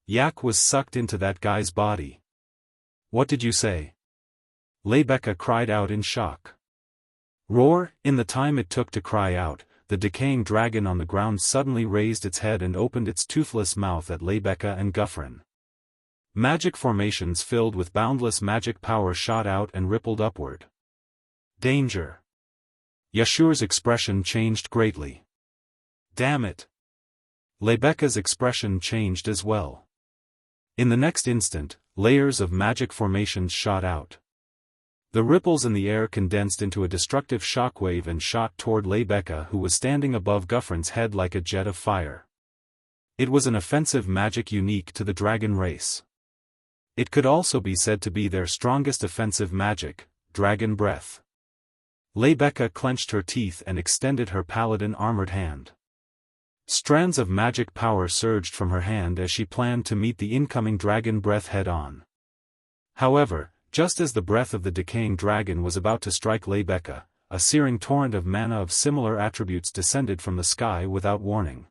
Yak was sucked into that guy's body. What did you say? Leibecca cried out in shock. Roar! In the time it took to cry out, the decaying dragon on the ground suddenly raised its head and opened its toothless mouth at Leibecca and Guffrin. Magic formations filled with boundless magic power shot out and rippled upward. Danger! Yashur's expression changed greatly. Damn it! Leibecca's expression changed as well. In the next instant, layers of magic formations shot out. The ripples in the air condensed into a destructive shockwave and shot toward Leibecca, who was standing above Guffrin's head like a jet of fire. It was an offensive magic unique to the dragon race. It could also be said to be their strongest offensive magic, Dragon Breath. Leibecca clenched her teeth and extended her paladin armored hand. Strands of magic power surged from her hand as she planned to meet the incoming dragon breath head-on. However, just as the breath of the decaying dragon was about to strike Leibecca, a searing torrent of mana of similar attributes descended from the sky without warning.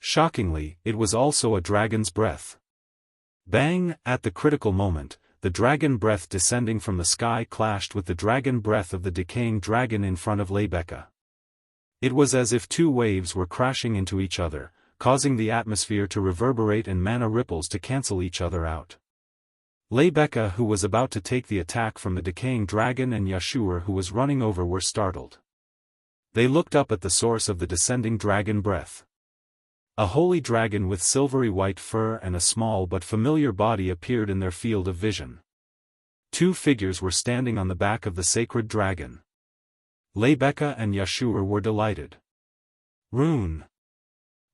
Shockingly, it was also a dragon's breath. Bang! At the critical moment, the dragon breath descending from the sky clashed with the dragon breath of the decaying dragon in front of Leibecca. It was as if two waves were crashing into each other, causing the atmosphere to reverberate and mana ripples to cancel each other out. Leibecca, who was about to take the attack from the decaying dragon, and Yashur, who was running over, were startled. They looked up at the source of the descending dragon breath. A holy dragon with silvery white fur and a small but familiar body appeared in their field of vision. Two figures were standing on the back of the sacred dragon. Leibecca and Yashur were delighted. Rune!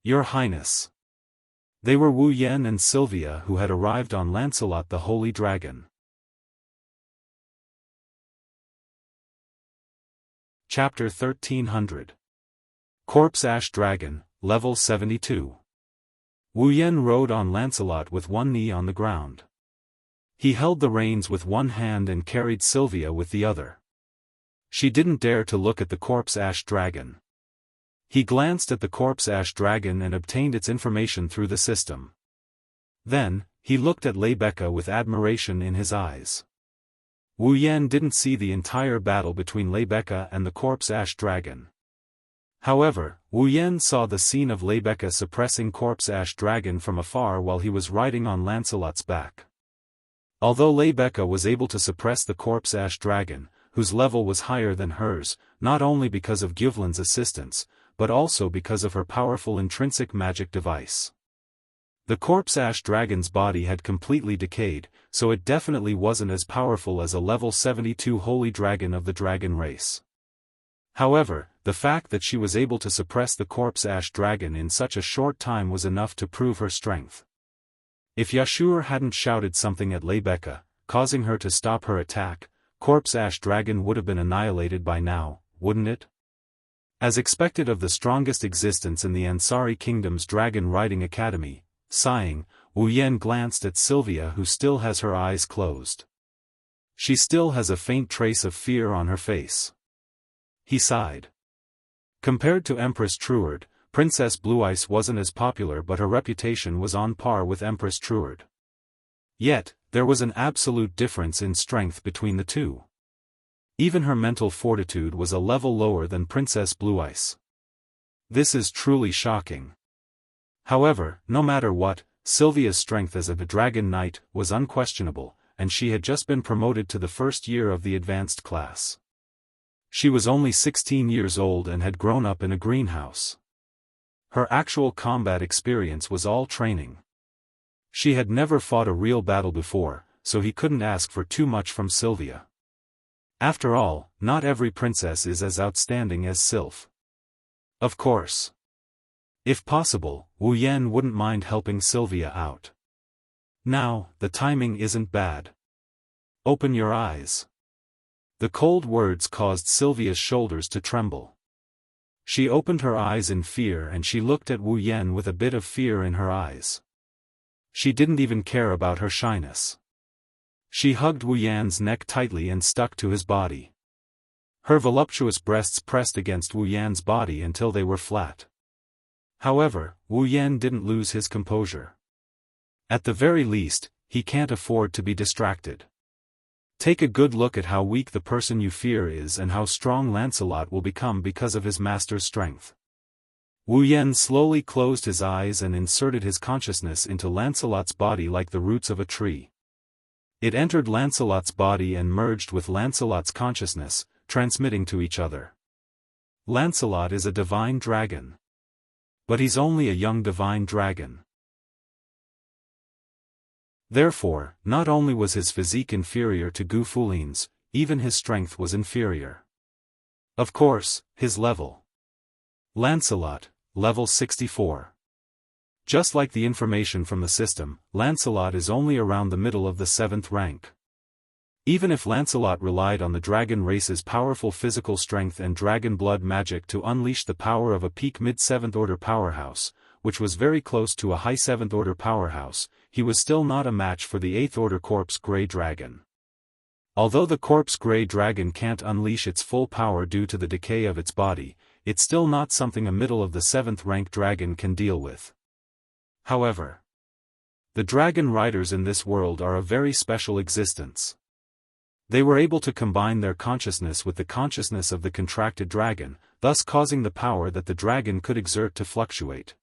Your Highness! They were Wu Yen and Sylvia, who had arrived on Lancelot the Holy Dragon. Chapter 1300. Corpse Ash Dragon, Level 72. Wu Yen rode on Lancelot with one knee on the ground. He held the reins with one hand and carried Sylvia with the other. She didn't dare to look at the Corpse Ash Dragon. He glanced at the Corpse Ash Dragon and obtained its information through the system. Then, he looked at Leibecca with admiration in his eyes. Wu Yen didn't see the entire battle between Leibecca and the Corpse Ash Dragon. However, Wu Yen saw the scene of Leibecca suppressing Corpse Ash Dragon from afar while he was riding on Lancelot's back. Although Leibecca was able to suppress the Corpse Ash Dragon, whose level was higher than hers, not only because of Gyvlin's assistance, but also because of her powerful intrinsic magic device. The Corpse Ash Dragon's body had completely decayed, so it definitely wasn't as powerful as a level 72 holy dragon of the dragon race. However, the fact that she was able to suppress the Corpse Ash Dragon in such a short time was enough to prove her strength. If Yashur hadn't shouted something at Leibecca, causing her to stop her attack, Corpse Ash Dragon would have been annihilated by now, wouldn't it? As expected of the strongest existence in the Ansari Kingdom's Dragon Riding Academy, sighing, Wu Yen glanced at Sylvia, who still has her eyes closed. She still has a faint trace of fear on her face. He sighed. Compared to Empress Truard, Princess Blue Ice wasn't as popular, but her reputation was on par with Empress Truard. Yet, there was an absolute difference in strength between the two. Even her mental fortitude was a level lower than Princess Blue Ice. This is truly shocking. However, no matter what, Sylvia's strength as a dragon knight was unquestionable, and she had just been promoted to the first year of the advanced class. She was only 16 years old and had grown up in a greenhouse. Her actual combat experience was all training. She had never fought a real battle before, so he couldn't ask for too much from Sylvia. After all, not every princess is as outstanding as Sylph. Of course. If possible, Wu Yan wouldn't mind helping Sylvia out. Now, the timing isn't bad. Open your eyes. The cold words caused Sylvia's shoulders to tremble. She opened her eyes in fear and she looked at Wu Yan with a bit of fear in her eyes. She didn't even care about her shyness. She hugged Wu Yan's neck tightly and stuck to his body. Her voluptuous breasts pressed against Wu Yan's body until they were flat. However, Wu Yan didn't lose his composure. At the very least, he can't afford to be distracted. Take a good look at how weak the person you fear is and how strong Lancelot will become because of his master's strength. Wu Yan slowly closed his eyes and inserted his consciousness into Lancelot's body like the roots of a tree. It entered Lancelot's body and merged with Lancelot's consciousness, transmitting to each other. Lancelot is a divine dragon. But he's only a young divine dragon. Therefore, not only was his physique inferior to Gu Fulin's, even his strength was inferior. Of course, his level. Lancelot, level 64. Just like the information from the system, Lancelot is only around the middle of the 7th rank. Even if Lancelot relied on the dragon race's powerful physical strength and dragon blood magic to unleash the power of a peak mid-7th order powerhouse, which was very close to a high 7th order powerhouse, he was still not a match for the 8th order corpse grey dragon. Although the corpse grey dragon can't unleash its full power due to the decay of its body, it's still not something a middle of the 7th rank dragon can deal with. However, the dragon riders in this world are a very special existence. They were able to combine their consciousness with the consciousness of the contracted dragon, thus causing the power that the dragon could exert to fluctuate.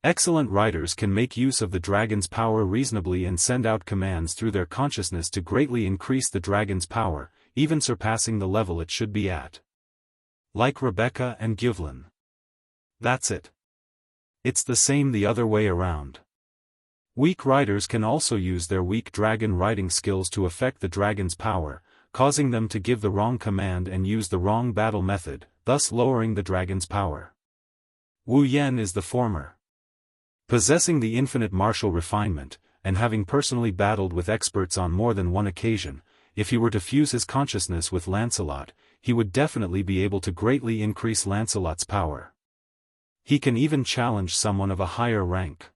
Excellent riders can make use of the dragon's power reasonably and send out commands through their consciousness to greatly increase the dragon's power, even surpassing the level it should be at. Like Rebecca and Gyvlin. That's it. It's the same the other way around. Weak riders can also use their weak dragon riding skills to affect the dragon's power, causing them to give the wrong command and use the wrong battle method, thus lowering the dragon's power. Wu Yan is the former. Possessing the infinite martial refinement, and having personally battled with experts on more than one occasion, if he were to fuse his consciousness with Lancelot, he would definitely be able to greatly increase Lancelot's power. He can even challenge someone of a higher rank.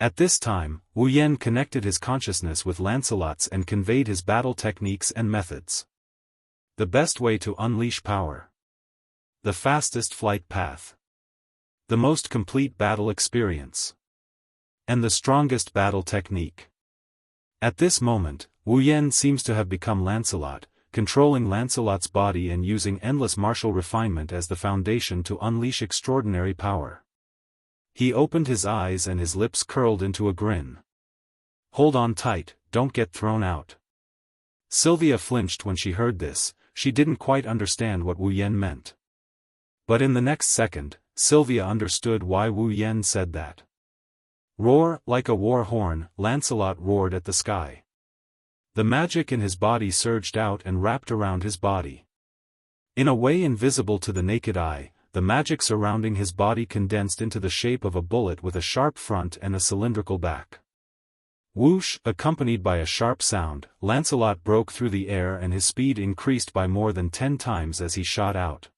At this time, Wu Yan connected his consciousness with Lancelot's and conveyed his battle techniques and methods. The best way to unleash power. The fastest flight path. The most complete battle experience. And the strongest battle technique. At this moment, Wu Yan seems to have become Lancelot, controlling Lancelot's body and using endless martial refinement as the foundation to unleash extraordinary power. He opened his eyes and his lips curled into a grin. Hold on tight, don't get thrown out. Sylvia flinched when she heard this. She didn't quite understand what Wu Yan meant. But in the next second, Sylvia understood why Wu Yan said that. Roar, like a war horn, Lancelot roared at the sky. The magic in his body surged out and wrapped around his body. In a way invisible to the naked eye, the magic surrounding his body condensed into the shape of a bullet with a sharp front and a cylindrical back. Whoosh, accompanied by a sharp sound, Lancelot broke through the air and his speed increased by more than 10 times as he shot out.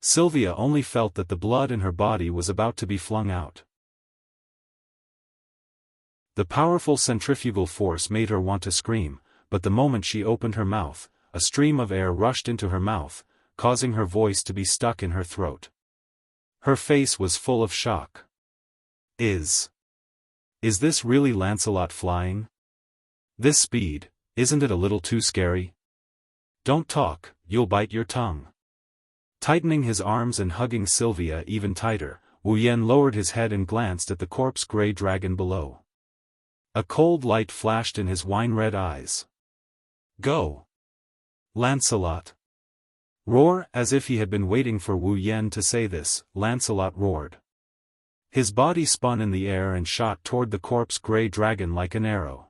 Sylvia only felt that the blood in her body was about to be flung out. The powerful centrifugal force made her want to scream, but the moment she opened her mouth, a stream of air rushed into her mouth, causing her voice to be stuck in her throat. Her face was full of shock. Is this really Lancelot flying? This speed, isn't it a little too scary? Don't talk, you'll bite your tongue. Tightening his arms and hugging Sylvia even tighter, Wu Yan lowered his head and glanced at the corpse-gray dragon below. A cold light flashed in his wine-red eyes. "Go, Lancelot!" Roar, as if he had been waiting for Wu Yan to say this, Lancelot roared. His body spun in the air and shot toward the corpse-gray dragon like an arrow.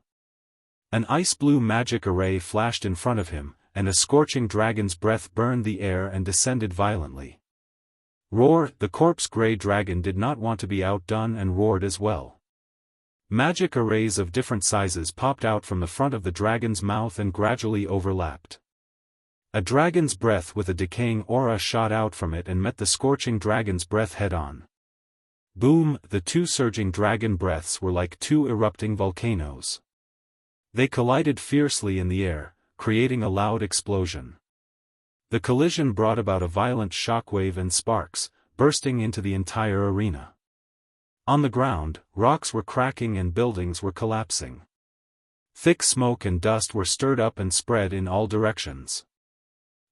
An ice-blue magic array flashed in front of him, and a scorching dragon's breath burned the air and descended violently. Roar, the corpse-gray dragon did not want to be outdone and roared as well. Magic arrays of different sizes popped out from the front of the dragon's mouth and gradually overlapped. A dragon's breath with a decaying aura shot out from it and met the scorching dragon's breath head-on. Boom, the two surging dragon breaths were like two erupting volcanoes. They collided fiercely in the air, creating a loud explosion. The collision brought about a violent shockwave and sparks, bursting into the entire arena. On the ground, rocks were cracking and buildings were collapsing. Thick smoke and dust were stirred up and spread in all directions.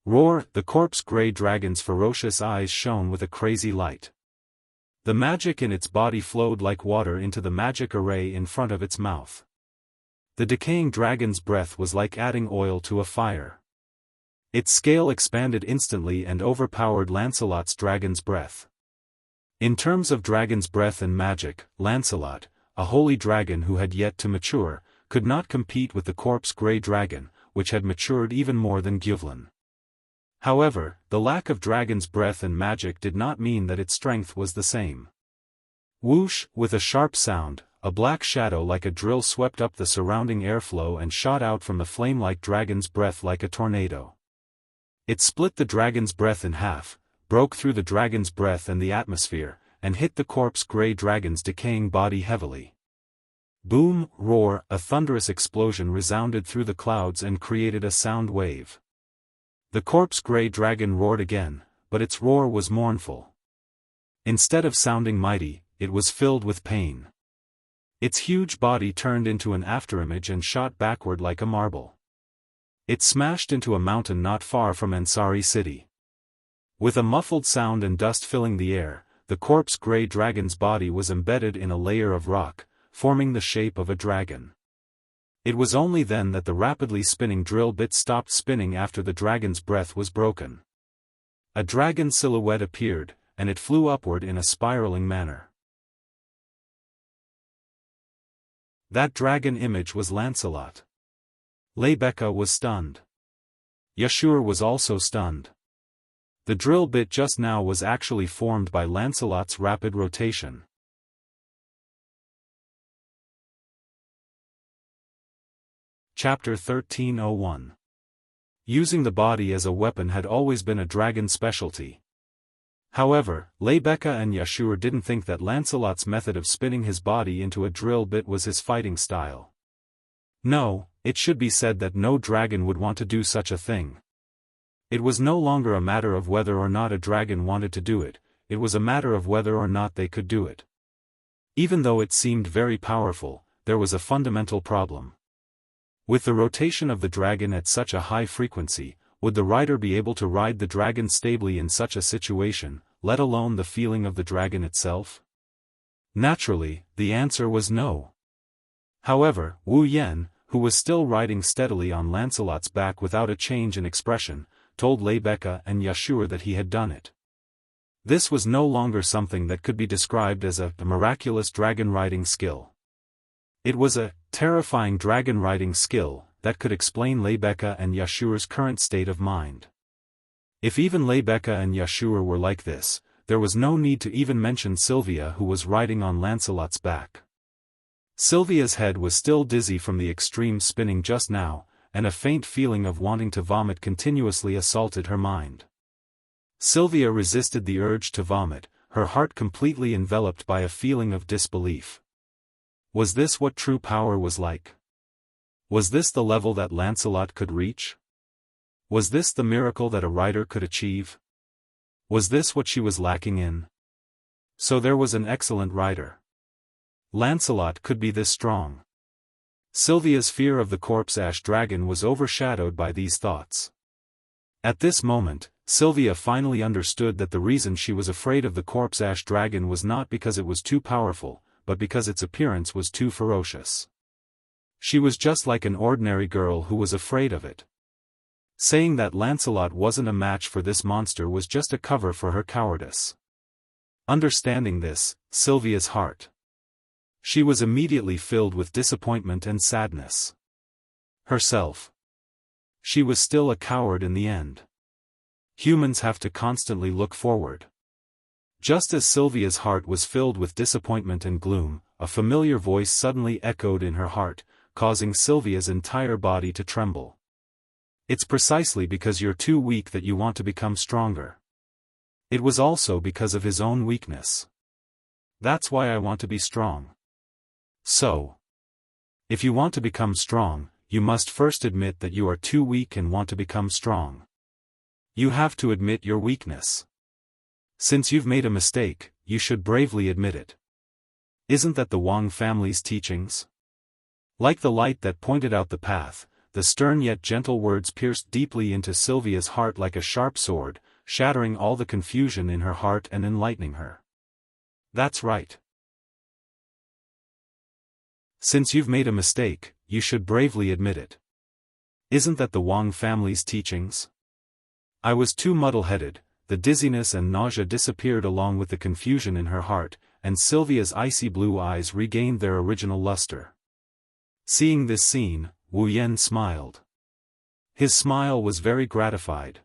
Roar, the corpse-gray dragon's ferocious eyes shone with a crazy light. The magic in its body flowed like water into the magic array in front of its mouth. The decaying dragon's breath was like adding oil to a fire. Its scale expanded instantly and overpowered Lancelot's dragon's breath. In terms of dragon's breath and magic, Lancelot, a holy dragon who had yet to mature, could not compete with the corpse-gray dragon, which had matured even more than Gyuvlin. However, the lack of dragon's breath and magic did not mean that its strength was the same. Whoosh, with a sharp sound, a black shadow like a drill swept up the surrounding airflow and shot out from the flame-like dragon's breath like a tornado. It split the dragon's breath in half, broke through the dragon's breath and the atmosphere, and hit the corpse-gray dragon's decaying body heavily. Boom, roar, a thunderous explosion resounded through the clouds and created a sound wave. The corpse-gray dragon roared again, but its roar was mournful. Instead of sounding mighty, it was filled with pain. Its huge body turned into an afterimage and shot backward like a marble. It smashed into a mountain not far from Ansari City. With a muffled sound and dust filling the air, the corpse-gray dragon's body was embedded in a layer of rock, forming the shape of a dragon. It was only then that the rapidly spinning drill bit stopped spinning after the dragon's breath was broken. A dragon silhouette appeared, and it flew upward in a spiraling manner. That dragon image was Lancelot. Lebecca was stunned. Yashur was also stunned. The drill bit just now was actually formed by Lancelot's rapid rotation. Chapter 1301. Using the body as a weapon had always been a dragon's specialty. However, Lebecca and Yashur didn't think that Lancelot's method of spinning his body into a drill bit was his fighting style. No, it should be said that no dragon would want to do such a thing. It was no longer a matter of whether or not a dragon wanted to do it, it was a matter of whether or not they could do it. Even though it seemed very powerful, there was a fundamental problem. With the rotation of the dragon at such a high frequency, would the rider be able to ride the dragon stably in such a situation, let alone the feeling of the dragon itself? Naturally, the answer was no. However, Wu Yan, who was still riding steadily on Lancelot's back without a change in expression, told Lebecca and Yashur that he had done it. This was no longer something that could be described as a miraculous dragon-riding skill. It was a terrifying dragon-riding skill that could explain Lebecca and Yashur's current state of mind. If even Lebecca and Yashur were like this, there was no need to even mention Sylvia, who was riding on Lancelot's back. Sylvia's head was still dizzy from the extreme spinning just now, and a faint feeling of wanting to vomit continuously assaulted her mind. Sylvia resisted the urge to vomit, her heart completely enveloped by a feeling of disbelief. Was this what true power was like? Was this the level that Lancelot could reach? Was this the miracle that a rider could achieve? Was this what she was lacking in? So there was an excellent rider. Lancelot could be this strong. Sylvia's fear of the corpse-ash dragon was overshadowed by these thoughts. At this moment, Sylvia finally understood that the reason she was afraid of the corpse ash dragon was not because it was too powerful, but because its appearance was too ferocious. She was just like an ordinary girl who was afraid of it. Saying that Lancelot wasn't a match for this monster was just a cover for her cowardice. Understanding this, Sylvia's heart. She was immediately filled with disappointment and sadness. Herself. She was still a coward in the end. Humans have to constantly look forward. Just as Sylvia's heart was filled with disappointment and gloom, a familiar voice suddenly echoed in her heart, causing Sylvia's entire body to tremble. It's precisely because you're too weak that you want to become stronger. It was also because of his own weakness. That's why I want to be strong. So, if you want to become strong, you must first admit that you are too weak and want to become strong. You have to admit your weakness. Since you've made a mistake, you should bravely admit it. Isn't that the Wang family's teachings? Like the light that pointed out the path, the stern yet gentle words pierced deeply into Sylvia's heart like a sharp sword, shattering all the confusion in her heart and enlightening her. That's right. Since you've made a mistake, you should bravely admit it. Isn't that the Wang family's teachings? I was too muddle-headed, the dizziness and nausea disappeared along with the confusion in her heart, and Sylvia's icy blue eyes regained their original luster. Seeing this scene, Wu Yan smiled. His smile was very gratified.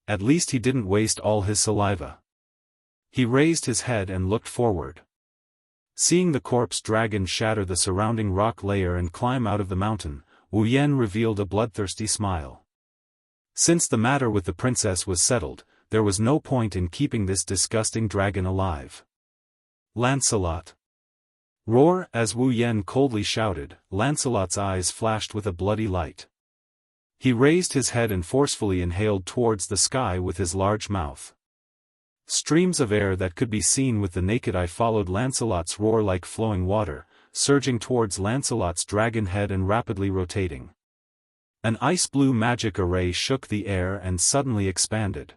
At least he didn't waste all his saliva. He raised his head and looked forward. Seeing the corpse dragon shatter the surrounding rock layer and climb out of the mountain, Wu Yan revealed a bloodthirsty smile. Since the matter with the princess was settled, there was no point in keeping this disgusting dragon alive. Lancelot! Roar! As Wu Yan coldly shouted, Lancelot's eyes flashed with a bloody light. He raised his head and forcefully inhaled towards the sky with his large mouth. Streams of air that could be seen with the naked eye followed Lancelot's roar like flowing water, surging towards Lancelot's dragon head and rapidly rotating. An ice-blue magic array shook the air and suddenly expanded.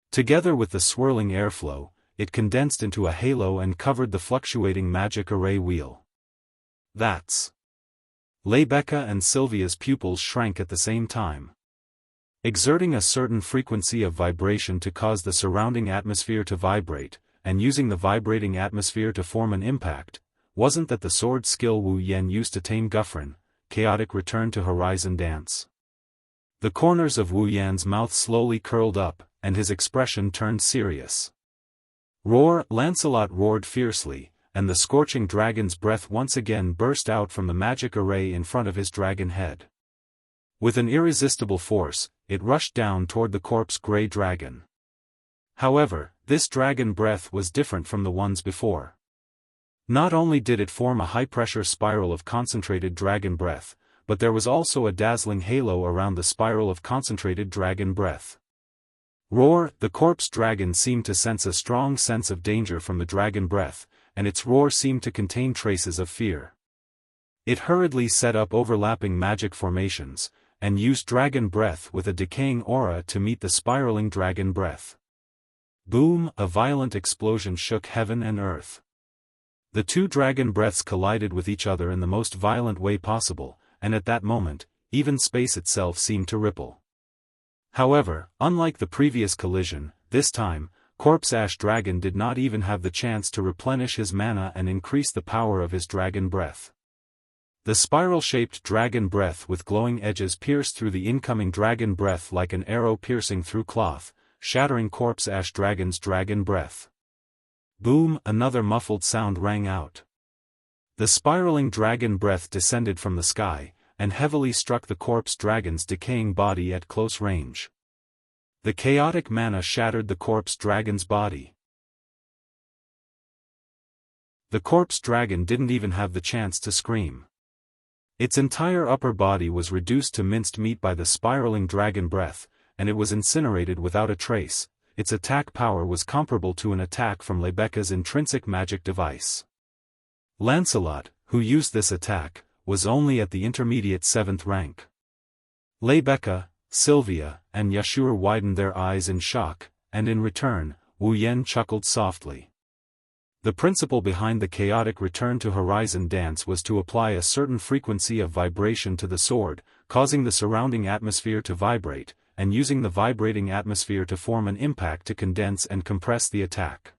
Together with the swirling airflow, it condensed into a halo and covered the fluctuating magic array wheel. That's... Rebecca and Sylvia's pupils shrank at the same time. Exerting a certain frequency of vibration to cause the surrounding atmosphere to vibrate, and using the vibrating atmosphere to form an impact, wasn't that the sword skill Wu Yan used to tame Guthrin? Chaotic return to Horizon Dance. The corners of Wu Yan's mouth slowly curled up, and his expression turned serious. Roar! Lancelot roared fiercely, and the scorching dragon's breath once again burst out from the magic array in front of his dragon head. With an irresistible force, it rushed down toward the corpse-gray dragon. However, this dragon breath was different from the ones before. Not only did it form a high-pressure spiral of concentrated dragon breath, but there was also a dazzling halo around the spiral of concentrated dragon breath. Roar! The corpse dragon seemed to sense a strong sense of danger from the dragon breath, and its roar seemed to contain traces of fear. It hurriedly set up overlapping magic formations, and used dragon breath with a decaying aura to meet the spiraling dragon breath. Boom! A violent explosion shook heaven and earth. The two dragon breaths collided with each other in the most violent way possible, and at that moment, even space itself seemed to ripple. However, unlike the previous collision, this time, Corpse Ash Dragon did not even have the chance to replenish his mana and increase the power of his dragon breath. The spiral-shaped dragon breath with glowing edges pierced through the incoming dragon breath like an arrow piercing through cloth, shattering Corpse Ash Dragon's dragon breath. Boom! Another muffled sound rang out. The spiraling dragon breath descended from the sky, and heavily struck the corpse dragon's decaying body at close range. The chaotic mana shattered the corpse dragon's body. The corpse dragon didn't even have the chance to scream. Its entire upper body was reduced to minced meat by the spiraling dragon breath, and it was incinerated without a trace. Its attack power was comparable to an attack from Rebecca's intrinsic magic device. Lancelot, who used this attack, was only at the intermediate 7th rank. Rebecca, Sylvia, and Yashur widened their eyes in shock, and in return, Wu Yan chuckled softly. The principle behind the chaotic return to horizon dance was to apply a certain frequency of vibration to the sword, causing the surrounding atmosphere to vibrate, and using the vibrating atmosphere to form an impact to condense and compress the attack.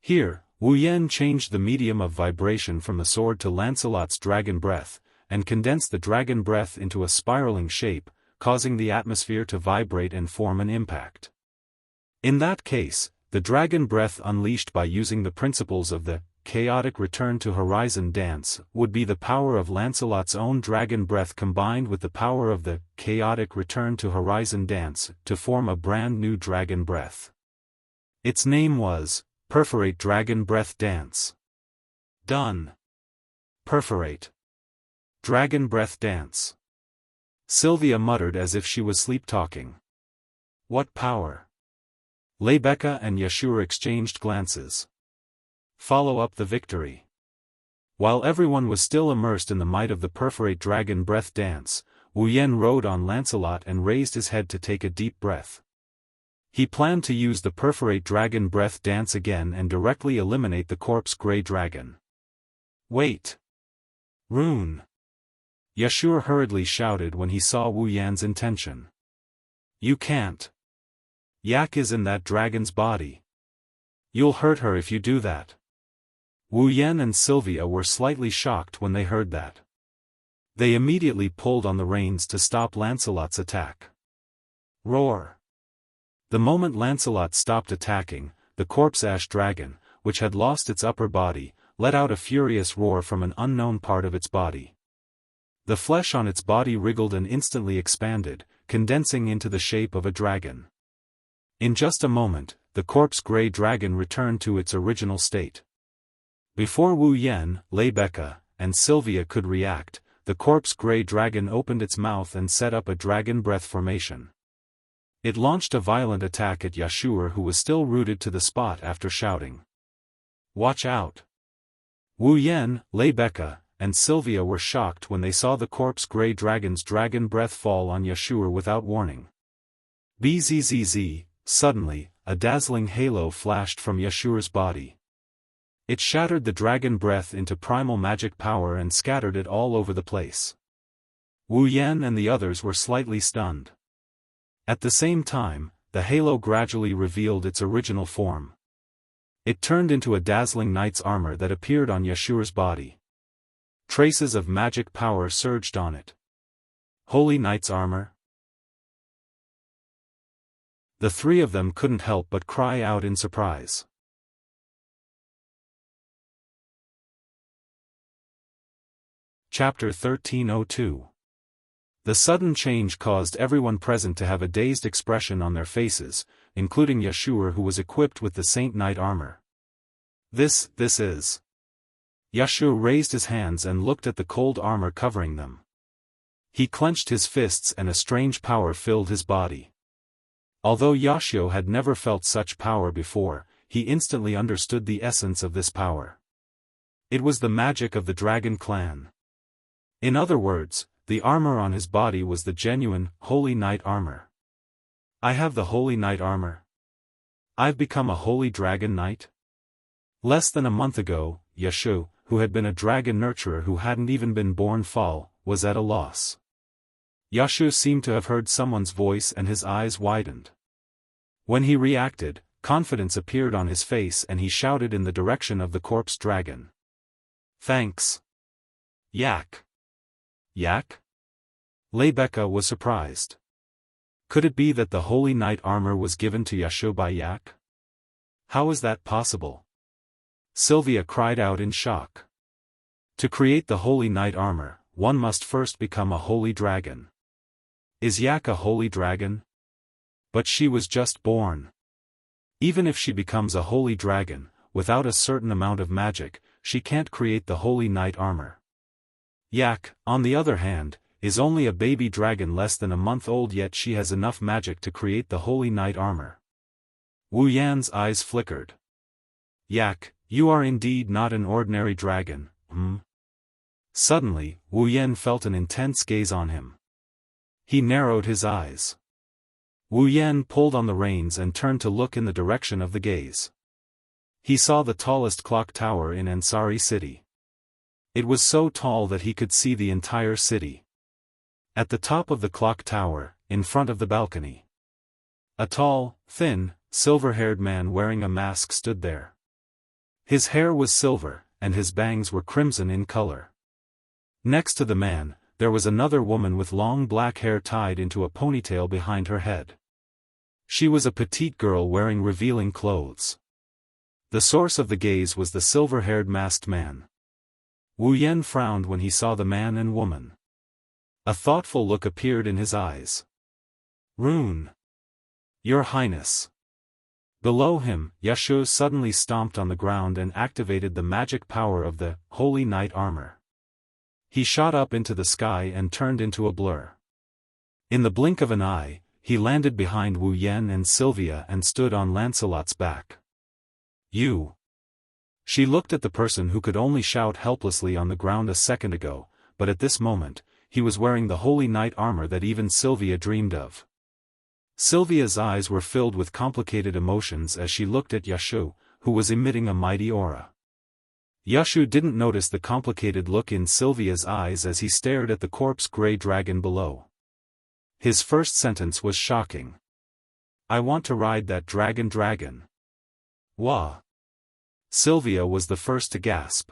Here, Wu Yan changed the medium of vibration from the sword to Lancelot's dragon breath, and condensed the dragon breath into a spiraling shape, causing the atmosphere to vibrate and form an impact. In that case, the dragon breath unleashed by using the principles of the chaotic return to horizon dance would be the power of Lancelot's own dragon breath combined with the power of the chaotic return to horizon dance to form a brand new dragon breath. Its name was Perforate Dragon Breath Dance. Done. Perforate Dragon Breath Dance. Sylvia muttered as if she was sleep-talking. What power? Lebecca and Yashur exchanged glances. Follow up the victory. While everyone was still immersed in the might of the Perforate Dragon Breath Dance, Wu Yan rode on Lancelot and raised his head to take a deep breath. He planned to use the Perforate Dragon Breath Dance again and directly eliminate the corpse Grey Dragon. Wait! Rune! Yashur hurriedly shouted when he saw Wu Yan's intention. You can't. Yak is in that dragon's body. You'll hurt her if you do that. Wu Yan and Sylvia were slightly shocked when they heard that. They immediately pulled on the reins to stop Lancelot's attack. Roar! The moment Lancelot stopped attacking, the corpse ash dragon, which had lost its upper body, let out a furious roar from an unknown part of its body. The flesh on its body wriggled and instantly expanded, condensing into the shape of a dragon. In just a moment, the corpse Grey Dragon returned to its original state. Before Wu Yan, Lebecca, and Sylvia could react, the corpse Grey Dragon opened its mouth and set up a dragon breath formation. It launched a violent attack at Yashur, who was still rooted to the spot after shouting. Watch out! Wu Yan, Lebecca, and Sylvia were shocked when they saw the corpse Grey Dragon's dragon breath fall on Yashur without warning. Bzzz. Suddenly, a dazzling halo flashed from Yashur's body. It shattered the dragon breath into primal magic power and scattered it all over the place. Wu Yan and the others were slightly stunned. At the same time, the halo gradually revealed its original form. It turned into a dazzling knight's armor that appeared on Yashur's body. Traces of magic power surged on it. Holy knight's armor? The three of them couldn't help but cry out in surprise. Chapter 1302. The sudden change caused everyone present to have a dazed expression on their faces, including Yashur, who was equipped with the Saint Knight armor. This is... Yashur raised his hands and looked at the cold armor covering them. He clenched his fists and a strange power filled his body. Although Yashio had never felt such power before, he instantly understood the essence of this power. It was the magic of the Dragon Clan. In other words, the armor on his body was the genuine, Holy Knight armor. I have the Holy Knight armor. I've become a Holy Dragon Knight? Less than a month ago, Yashu, who had been a dragon nurturer who hadn't even been born Fall, was at a loss. Yashu seemed to have heard someone's voice and his eyes widened. When he reacted, confidence appeared on his face and he shouted in the direction of the corpse dragon. Thanks. Yak. Yak? Lebecca was surprised. Could it be that the Holy Knight armor was given to Yashu by Yak? How is that possible? Sylvia cried out in shock. To create the Holy Knight armor, one must first become a holy dragon. Is Yak a holy dragon? But she was just born. Even if she becomes a holy dragon, without a certain amount of magic, she can't create the Holy Knight armor. Yak, on the other hand, is only a baby dragon less than a month old, yet she has enough magic to create the Holy Knight armor. Wu Yan's eyes flickered. Yak, you are indeed not an ordinary dragon, Suddenly, Wu Yan felt an intense gaze on him. He narrowed his eyes. Wu Yan pulled on the reins and turned to look in the direction of the gaze. He saw the tallest clock tower in Ansari city. It was so tall that he could see the entire city. At the top of the clock tower, in front of the balcony, a tall, thin, silver-haired man wearing a mask stood there. His hair was silver, and his bangs were crimson in color. Next to the man, there was another woman with long black hair tied into a ponytail behind her head. She was a petite girl wearing revealing clothes. The source of the gaze was the silver-haired masked man. Wu Yan frowned when he saw the man and woman. A thoughtful look appeared in his eyes. Rune. Your Highness. Below him, Yashu suddenly stomped on the ground and activated the magic power of the Holy Knight armor. He shot up into the sky and turned into a blur. In the blink of an eye, he landed behind Wu Yan and Sylvia and stood on Lancelot's back. You. She looked at the person who could only shout helplessly on the ground a second ago, but at this moment, he was wearing the Holy Knight armor that even Sylvia dreamed of. Sylvia's eyes were filled with complicated emotions as she looked at Yashu, who was emitting a mighty aura. Yashu didn't notice the complicated look in Sylvia's eyes as he stared at the corpse-gray dragon below. His first sentence was shocking. I want to ride that dragon. Wah! Sylvia was the first to gasp.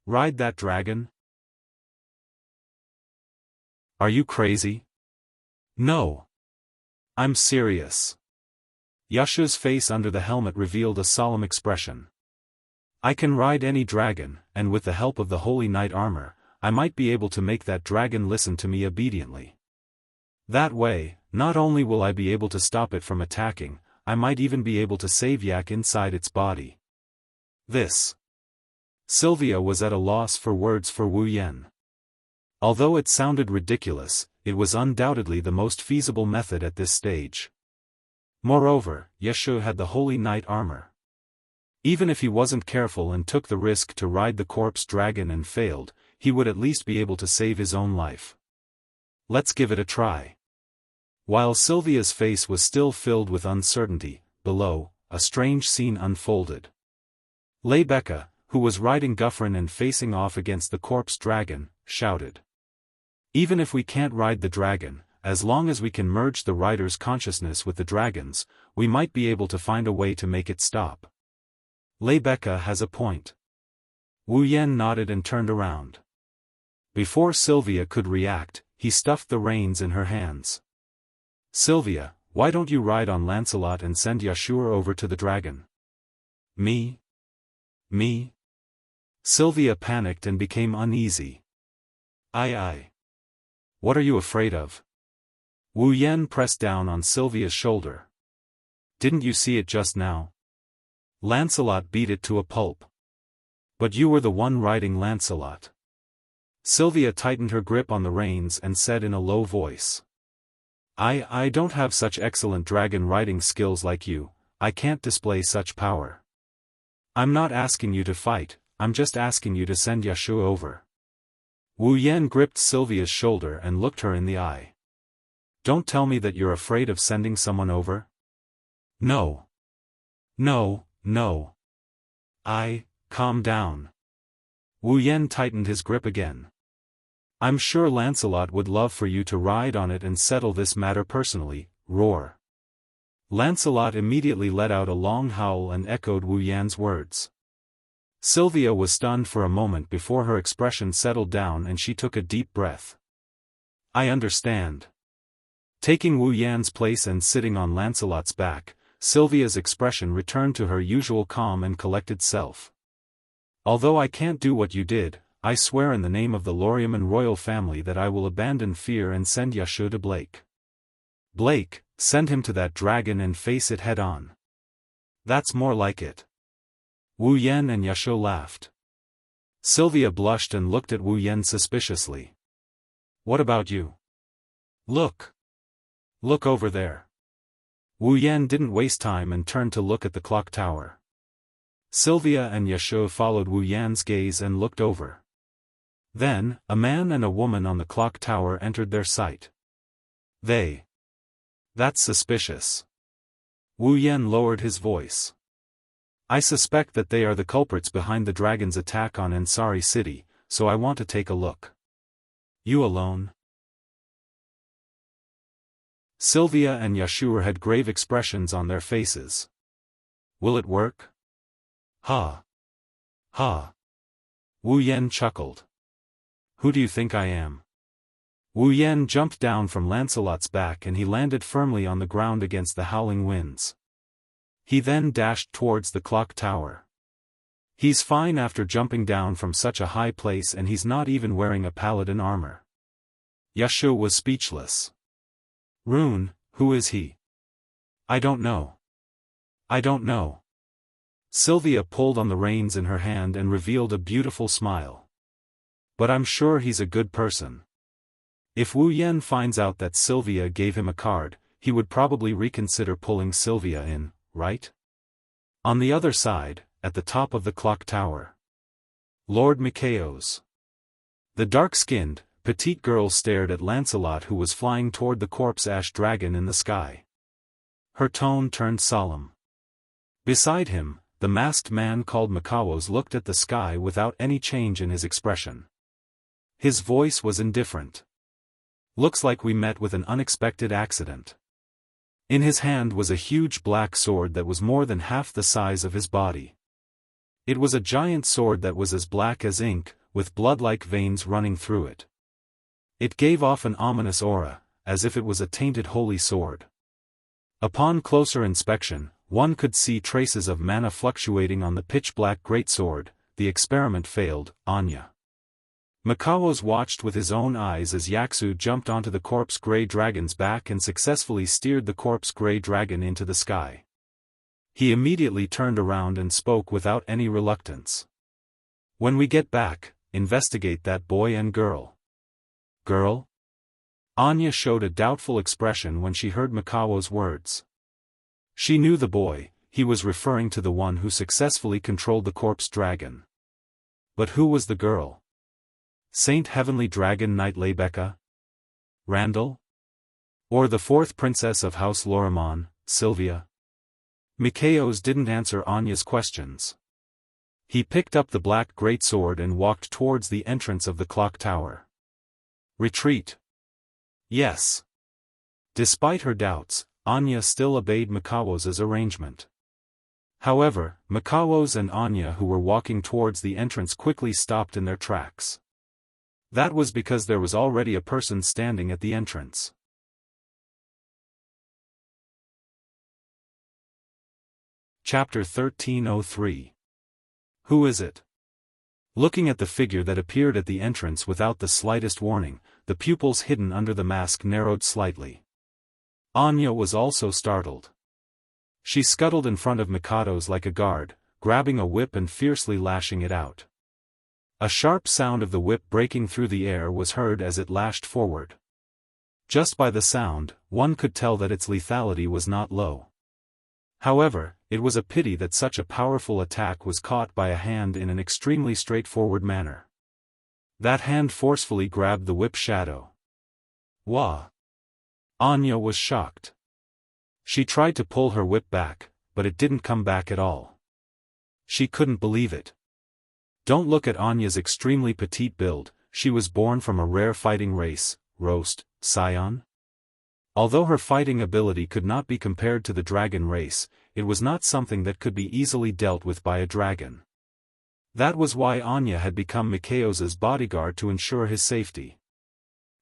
Ride that dragon? Are you crazy? No. I'm serious. Yashu's face under the helmet revealed a solemn expression. I can ride any dragon, and with the help of the Holy Knight armor, I might be able to make that dragon listen to me obediently. That way, not only will I be able to stop it from attacking, I might even be able to save Yak inside its body. This. Sylvia was at a loss for words for Wu Yan. Although it sounded ridiculous, it was undoubtedly the most feasible method at this stage. Moreover, Yashu had the Holy Knight armor. Even if he wasn't careful and took the risk to ride the corpse dragon and failed, he would at least be able to save his own life. Let's give it a try. While Sylvia's face was still filled with uncertainty, below, a strange scene unfolded. Lebecca, who was riding Guffrin and facing off against the corpse dragon, shouted. Even if we can't ride the dragon, as long as we can merge the rider's consciousness with the dragon's, we might be able to find a way to make it stop. Lebecca has a point. Wu Yan nodded and turned around. Before Sylvia could react, he stuffed the reins in her hands. Sylvia, why don't you ride on Lancelot and send Yashu over to the dragon? Me? Sylvia panicked and became uneasy. Aye. What are you afraid of? Wu Yan pressed down on Sylvia's shoulder. Didn't you see it just now? Lancelot beat it to a pulp. But you were the one riding Lancelot. Sylvia tightened her grip on the reins and said in a low voice. I don't have such excellent dragon riding skills like you, I can't display such power. I'm not asking you to fight, I'm just asking you to send Yashu over. Wu Yan gripped Sylvia's shoulder and looked her in the eye. Don't tell me that you're afraid of sending someone over? No. Calm down. Wu Yan tightened his grip again. I'm sure Lancelot would love for you to ride on it and settle this matter personally, roar. Lancelot immediately let out a long howl and echoed Wu Yan's words. Sylvia was stunned for a moment before her expression settled down and she took a deep breath. I understand. Taking Wu Yan's place and sitting on Lancelot's back, Sylvia's expression returned to her usual calm and collected self. Although I can't do what you did, I swear in the name of the Loriaman royal family that I will abandon fear and send Yashu to Blake. Blake, send him to that dragon and face it head-on. That's more like it. Wu Yan and Yashu laughed. Sylvia blushed and looked at Wu Yan suspiciously. What about you? Look over there. Wu Yan didn't waste time and turned to look at the clock tower. Sylvia and Yashu followed Wu Yan's gaze and looked over. Then, a man and a woman on the clock tower entered their sight. They. That's suspicious. Wu Yan lowered his voice. I suspect that they are the culprits behind the dragon's attack on Ansari City, so I want to take a look. You alone? Sylvia and Yashur had grave expressions on their faces. Will it work? Ha. Ha. Wu Yan chuckled. Who do you think I am? Wu Yan jumped down from Lancelot's back and he landed firmly on the ground against the howling winds. He then dashed towards the clock tower. He's fine after jumping down from such a high place, and he's not even wearing a paladin armor. Yashu was speechless. Rune, who is he? I don't know. I don't know. Sylvia pulled on the reins in her hand and revealed a beautiful smile. But I'm sure he's a good person. If Wu Yan finds out that Sylvia gave him a card, he would probably reconsider pulling Sylvia in, right? On the other side, at the top of the clock tower, Lord Mikhail's. The dark-skinned, petite girl stared at Lancelot, who was flying toward the corpse ash dragon in the sky. Her tone turned solemn. Beside him, the masked man called Mikawos looked at the sky without any change in his expression. His voice was indifferent. Looks like we met with an unexpected accident. In his hand was a huge black sword that was more than half the size of his body. It was a giant sword that was as black as ink, with blood-like veins running through it. It gave off an ominous aura, as if it was a tainted holy sword. Upon closer inspection, one could see traces of mana fluctuating on the pitch-black greatsword. The experiment failed. Anya. Mikawos watched with his own eyes as Yaksu jumped onto the corpse grey dragon's back and successfully steered the corpse grey dragon into the sky. He immediately turned around and spoke without any reluctance. When we get back, investigate that boy and girl. Girl? Anya showed a doubtful expression when she heard Mikawos' words. She knew the boy, he was referring to the one who successfully controlled the corpse dragon. But who was the girl? Saint Heavenly Dragon Knight Lebeka? Randall? Or the fourth princess of House Lorimon, Sylvia? Mikhail's didn't answer Anya's questions. He picked up the black greatsword and walked towards the entrance of the clock tower. Retreat. Yes. Despite her doubts, Anya still obeyed Mikawos' arrangement. However, Mikawos and Anya, who were walking towards the entrance, quickly stopped in their tracks. That was because there was already a person standing at the entrance. Chapter 1303. Who is it? Looking at the figure that appeared at the entrance without the slightest warning, the pupils hidden under the mask narrowed slightly. Anya was also startled. She scuttled in front of Mikado's like a guard, grabbing a whip and fiercely lashing it out. A sharp sound of the whip breaking through the air was heard as it lashed forward. Just by the sound, one could tell that its lethality was not low. However, it was a pity that such a powerful attack was caught by a hand in an extremely straightforward manner. That hand forcefully grabbed the whip shadow. Wah! Anya was shocked. She tried to pull her whip back, but it didn't come back at all. She couldn't believe it. Don't look at Anya's extremely petite build, she was born from a rare fighting race, Roast, Scion. Although her fighting ability could not be compared to the dragon race, it was not something that could be easily dealt with by a dragon. That was why Anya had become Mikhail's bodyguard, to ensure his safety.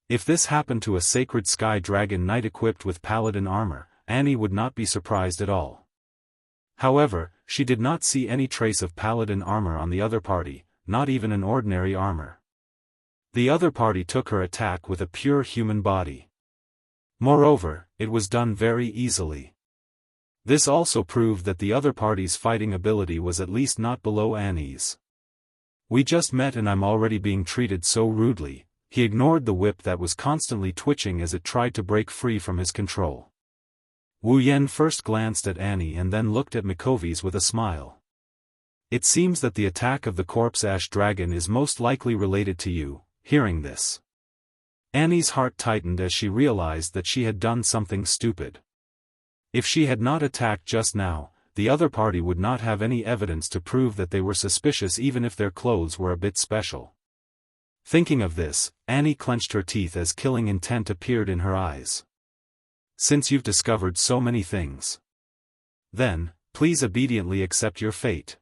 If this happened to a sacred sky dragon knight equipped with paladin armor, Annie would not be surprised at all. However, she did not see any trace of paladin armor on the other party, not even an ordinary armor. The other party took her attack with a pure human body. Moreover, it was done very easily. This also proved that the other party's fighting ability was at least not below Annie's. We just met and I'm already being treated so rudely. He ignored the whip that was constantly twitching as it tried to break free from his control. Wu Yan first glanced at Annie and then looked at Mikhail's with a smile. It seems that the attack of the corpse ash dragon is most likely related to you. Hearing this, Annie's heart tightened as she realized that she had done something stupid. If she had not attacked just now, the other party would not have any evidence to prove that they were suspicious even if their clothes were a bit special. Thinking of this, Annie clenched her teeth as killing intent appeared in her eyes. Since you've discovered so many things, then, please obediently accept your fate.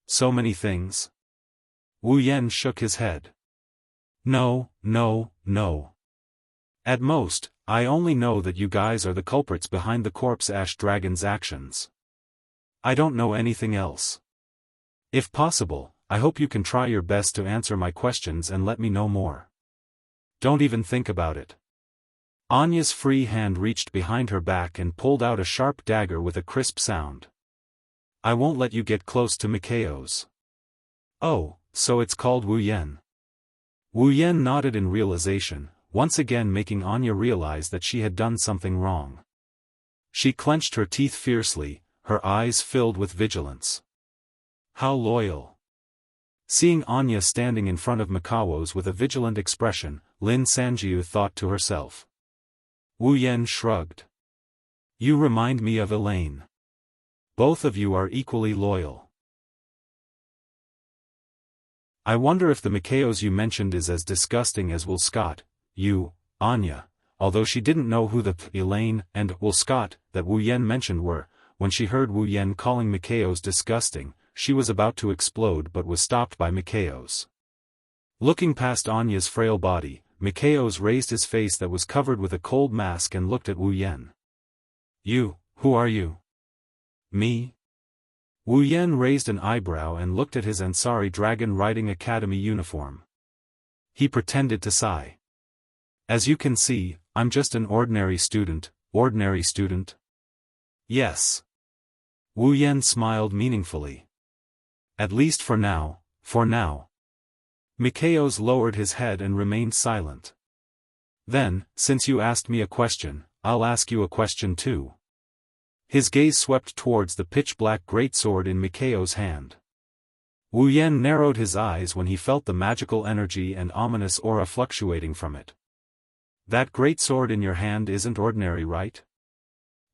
So many things? Wu Yan shook his head. No, no, no. At most, I only know that you guys are the culprits behind the corpse ash dragon's actions. I don't know anything else. If possible, I hope you can try your best to answer my questions and let me know more. Don't even think about it. Anya's free hand reached behind her back and pulled out a sharp dagger with a crisp sound. I won't let you get close to Mikao's. Oh, so it's called Wu Yan. Wu Yan nodded in realization, once again making Anya realize that she had done something wrong. She clenched her teeth fiercely, her eyes filled with vigilance. How loyal. Seeing Anya standing in front of Mikao's with a vigilant expression, Lin Sanjiu thought to herself. Wu Yan shrugged. You remind me of Elaine. Both of you are equally loyal. I wonder if the Mikao's you mentioned is as disgusting as Will Scott, you, Anya, although she didn't know who the Elaine and Will Scott that Wu Yan mentioned were. When she heard Wu Yan calling Mikao's disgusting, she was about to explode but was stopped by Mikao's. Looking past Anya's frail body, Mikao's raised his face that was covered with a cold mask and looked at Wu Yan. You, who are you? Me? Wu Yan raised an eyebrow and looked at his Ansari Dragon Riding Academy uniform. He pretended to sigh. As you can see, I'm just an ordinary student. Ordinary student? Yes. Wu Yan smiled meaningfully. At least for now, for now. Mikao's lowered his head and remained silent. Then, since you asked me a question, I'll ask you a question too. His gaze swept towards the pitch-black greatsword in Mikao's hand. Wu Yan narrowed his eyes when he felt the magical energy and ominous aura fluctuating from it. That greatsword in your hand isn't ordinary, right?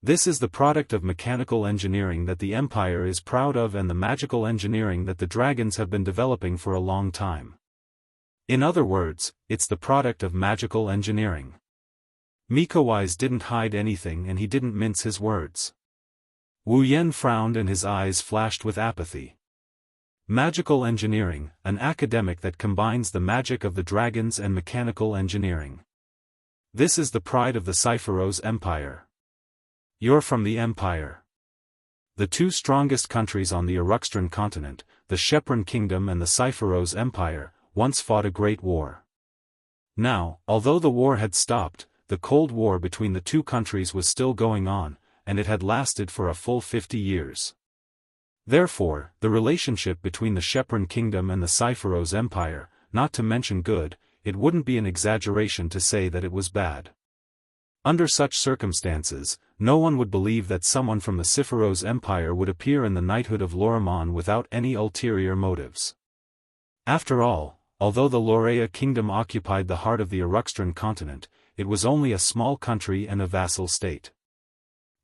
This is the product of mechanical engineering that the Empire is proud of and the magical engineering that the dragons have been developing for a long time. In other words, it's the product of magical engineering. Mikawise didn't hide anything and he didn't mince his words. Wu Yan frowned and his eyes flashed with apathy. Magical engineering, an academic that combines the magic of the dragons and mechanical engineering. This is the pride of the Cypheros Empire. You're from the Empire. The two strongest countries on the Uruxtran continent, the Shepron Kingdom and the Cypheros Empire, once fought a great war. Now, although the war had stopped, the Cold War between the two countries was still going on, and it had lasted for a full 50 years. Therefore, the relationship between the Shepron Kingdom and the Cypheros Empire, not to mention good, it wouldn't be an exaggeration to say that it was bad. Under such circumstances, no one would believe that someone from the Cypheros Empire would appear in the knighthood of Lorimon without any ulterior motives. After all, although the Lorea Kingdom occupied the heart of the Uruxtran continent, it was only a small country and a vassal state.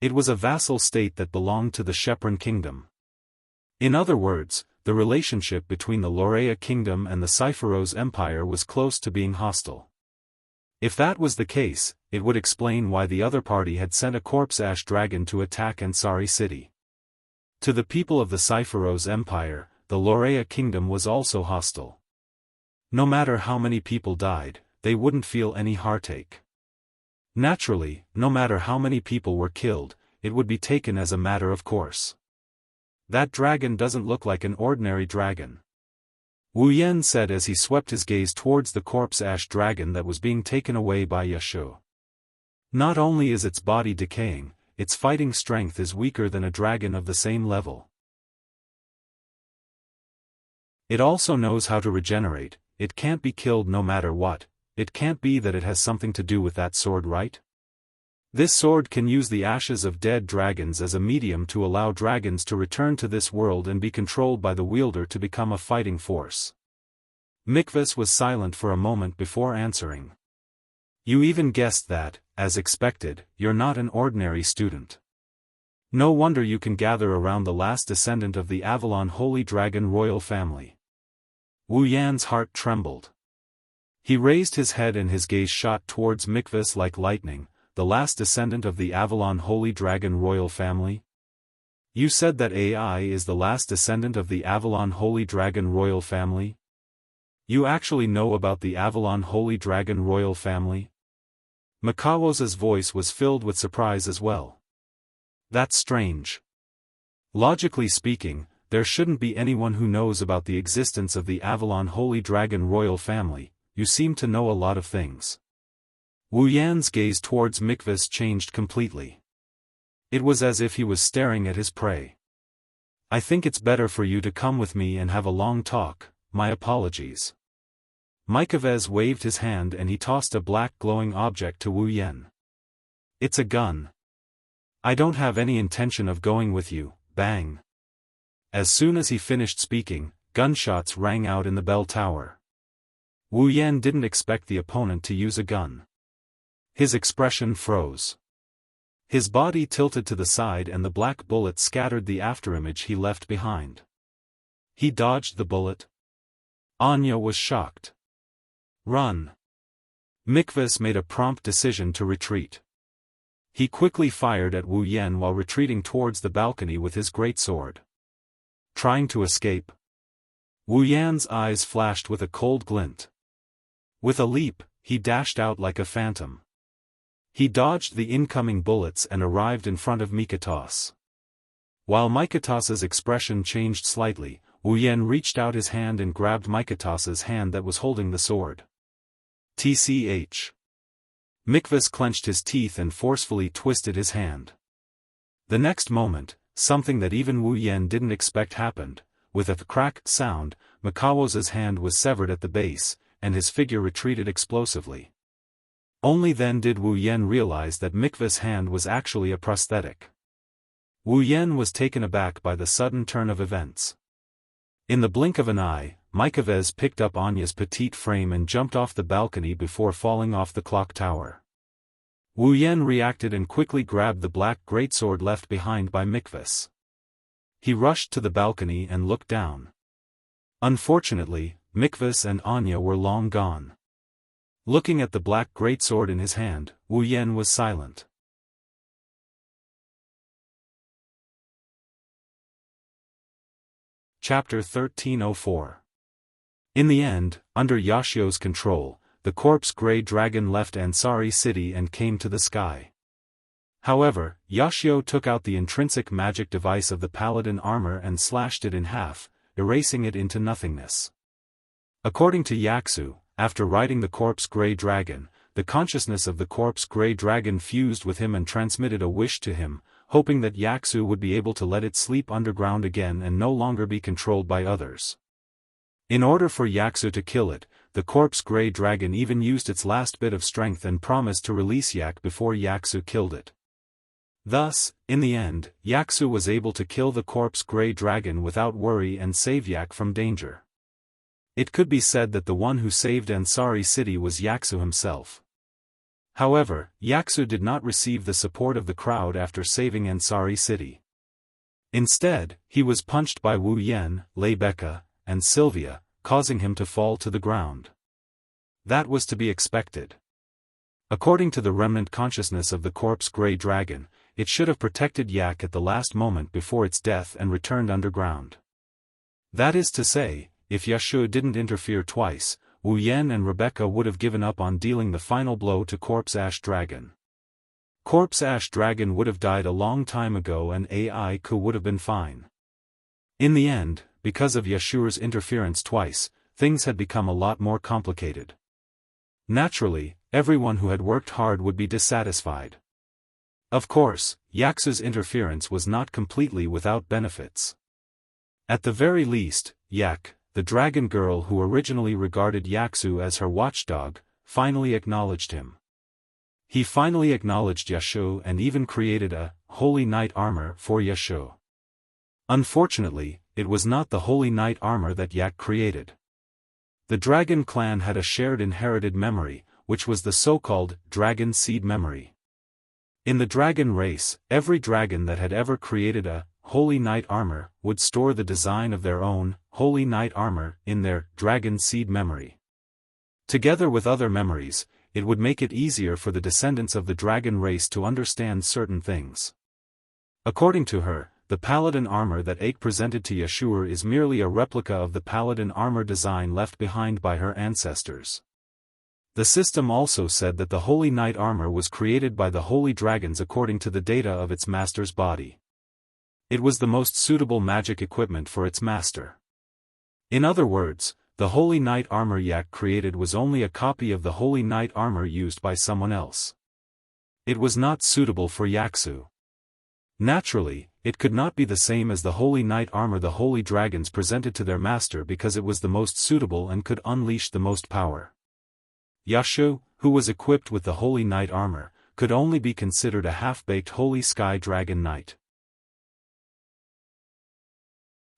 It was a vassal state that belonged to the Shepron Kingdom. In other words, the relationship between the Lorea Kingdom and the Cypheros Empire was close to being hostile. If that was the case, it would explain why the other party had sent a corpse ash dragon to attack Ansari City. To the people of the Cypheros Empire, the Lorea Kingdom was also hostile. No matter how many people died, they wouldn't feel any heartache. Naturally, no matter how many people were killed, it would be taken as a matter of course. That dragon doesn't look like an ordinary dragon. Wu Yan said as he swept his gaze towards the corpse ash dragon that was being taken away by Yashu. Not only is its body decaying, its fighting strength is weaker than a dragon of the same level. It also knows how to regenerate. It can't be killed no matter what. It can't be that it has something to do with that sword, right? This sword can use the ashes of dead dragons as a medium to allow dragons to return to this world and be controlled by the wielder to become a fighting force. Mikvas was silent for a moment before answering. You even guessed that, as expected, you're not an ordinary student. No wonder you can gather around the last descendant of the Avalon Holy Dragon royal family. Wu Yan's heart trembled. He raised his head and his gaze shot towards Mikvas like lightning, the last descendant of the Avalon Holy Dragon royal family. You said that AI is the last descendant of the Avalon Holy Dragon royal family? You actually know about the Avalon Holy Dragon royal family? Makawo's voice was filled with surprise as well. That's strange. Logically speaking, there shouldn't be anyone who knows about the existence of the Avalon Holy Dragon royal family. You seem to know a lot of things. Wu Yan's gaze towards Mikvas changed completely. It was as if he was staring at his prey. I think it's better for you to come with me and have a long talk. My apologies. Mikvas waved his hand and he tossed a black glowing object to Wu Yan. It's a gun. I don't have any intention of going with you. Bang. As soon as he finished speaking, gunshots rang out in the bell tower. Wu Yan didn't expect the opponent to use a gun. His expression froze. His body tilted to the side and the black bullet scattered the afterimage he left behind. He dodged the bullet. Anya was shocked. Run. Mikvas made a prompt decision to retreat. He quickly fired at Wu Yan while retreating towards the balcony with his greatsword. Trying to escape? Wu Yan's eyes flashed with a cold glint. With a leap, he dashed out like a phantom. He dodged the incoming bullets and arrived in front of Mikatos. While Mikatos's expression changed slightly, Wu Yan reached out his hand and grabbed Mikatos's hand that was holding the sword. TCH. Mikvas clenched his teeth and forcefully twisted his hand. The next moment, something that even Wu Yan didn't expect happened. With a crack sound, Makawo's hand was severed at the base, and his figure retreated explosively. Only then did Wu Yan realize that Mikvas' hand was actually a prosthetic. Wu Yan was taken aback by the sudden turn of events. In the blink of an eye, Mikvas picked up Anya's petite frame and jumped off the balcony before falling off the clock tower. Wu Yan reacted and quickly grabbed the black greatsword left behind by Mikvas. He rushed to the balcony and looked down. Unfortunately, Mikvas and Anya were long gone. Looking at the black greatsword in his hand, Wu Yan was silent. Chapter 1304. In the end, under Yashio's control, the corpse Grey Dragon left Ansari City and came to the sky. However, Yashio took out the intrinsic magic device of the paladin armor and slashed it in half, erasing it into nothingness. According to Yaksu, after riding the corpse Grey Dragon, the consciousness of the corpse Grey Dragon fused with him and transmitted a wish to him, hoping that Yaksu would be able to let it sleep underground again and no longer be controlled by others. In order for Yaksu to kill it, the corpse Grey Dragon even used its last bit of strength and promised to release Yak before Yaksu killed it. Thus, in the end, Yaksu was able to kill the corpse Grey Dragon without worry and save Yak from danger. It could be said that the one who saved Ansari City was Yaksu himself. However, Yaksu did not receive the support of the crowd after saving Ansari City. Instead, he was punched by Wu Yan, Lebeka, and Sylvia, causing him to fall to the ground. That was to be expected. According to the remnant consciousness of the corpse Grey Dragon, it should have protected Yak at the last moment before its death and returned underground. That is to say, if Yashio didn't interfere twice, Wu Yan and Rebecca would have given up on dealing the final blow to Corpse Ash Dragon. Corpse Ash Dragon would have died a long time ago and AI Ku would have been fine. In the end, because of Yashua's interference twice, things had become a lot more complicated. Naturally, everyone who had worked hard would be dissatisfied. Of course, Yaksu's interference was not completely without benefits. At the very least, Yak, the dragon girl who originally regarded Yaksu as her watchdog, finally acknowledged him. He finally acknowledged Yashio and even created a Holy Knight armor for Yashio. Unfortunately, it was not the Holy Knight armor that Yak created. The dragon clan had a shared inherited memory, which was the so-called dragon seed memory. In the dragon race, every dragon that had ever created a holy knight armor would store the design of their own holy knight armor in their dragon seed memory. Together with other memories, it would make it easier for the descendants of the dragon race to understand certain things. According to her, the paladin armor that Ake presented to Yashur is merely a replica of the paladin armor design left behind by her ancestors. The system also said that the holy knight armor was created by the holy dragons according to the data of its master's body. It was the most suitable magic equipment for its master. In other words, the holy knight armor Yak created was only a copy of the holy knight armor used by someone else. It was not suitable for Yaksu. Naturally, it could not be the same as the holy knight armor the holy dragons presented to their master because it was the most suitable and could unleash the most power. Yashu, who was equipped with the holy knight armor, could only be considered a half-baked holy sky dragon knight.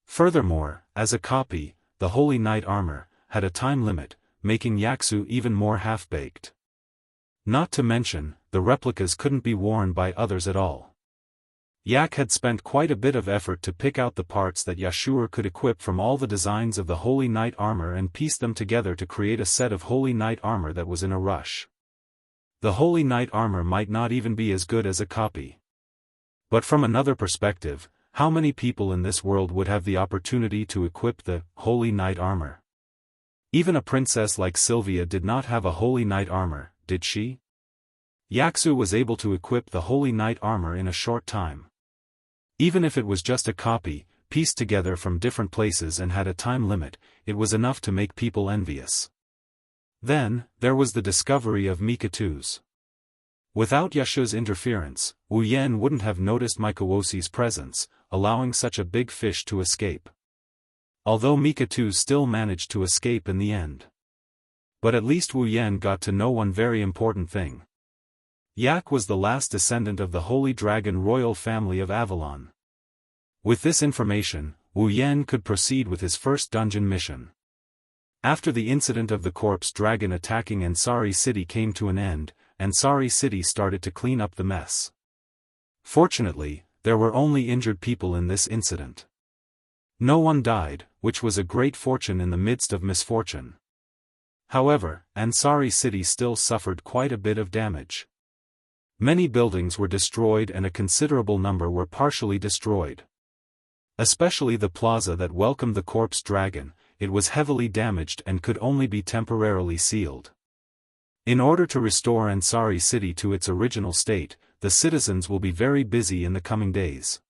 Furthermore, as a copy, the holy knight armor had a time limit, making Yaksu even more half-baked. Not to mention, the replicas couldn't be worn by others at all. Yak had spent quite a bit of effort to pick out the parts that Yashur could equip from all the designs of the holy knight armor and piece them together to create a set of holy knight armor that was in a rush. The holy knight armor might not even be as good as a copy. But from another perspective, how many people in this world would have the opportunity to equip the holy knight armor? Even a princess like Sylvia did not have a holy knight armor, did she? Yaksu was able to equip the holy knight armor in a short time. Even if it was just a copy, pieced together from different places and had a time limit, it was enough to make people envious. Then, there was the discovery of Mikatu's. Without Yashu's interference, Wu Yan wouldn't have noticed Mikawosi's presence, allowing such a big fish to escape. Although Mikatu still managed to escape in the end. But at least Wu Yan got to know one very important thing. Yak was the last descendant of the Holy Dragon royal family of Avalon. With this information, Wu Yan could proceed with his first dungeon mission. After the incident of the corpse dragon attacking Ansari City came to an end, Ansari City started to clean up the mess. Fortunately, there were only injured people in this incident. No one died, which was a great fortune in the midst of misfortune. However, Ansari City still suffered quite a bit of damage. Many buildings were destroyed and a considerable number were partially destroyed. Especially the plaza that welcomed the corpse dragon, it was heavily damaged and could only be temporarily sealed. In order to restore Ansari City to its original state, the citizens will be very busy in the coming days.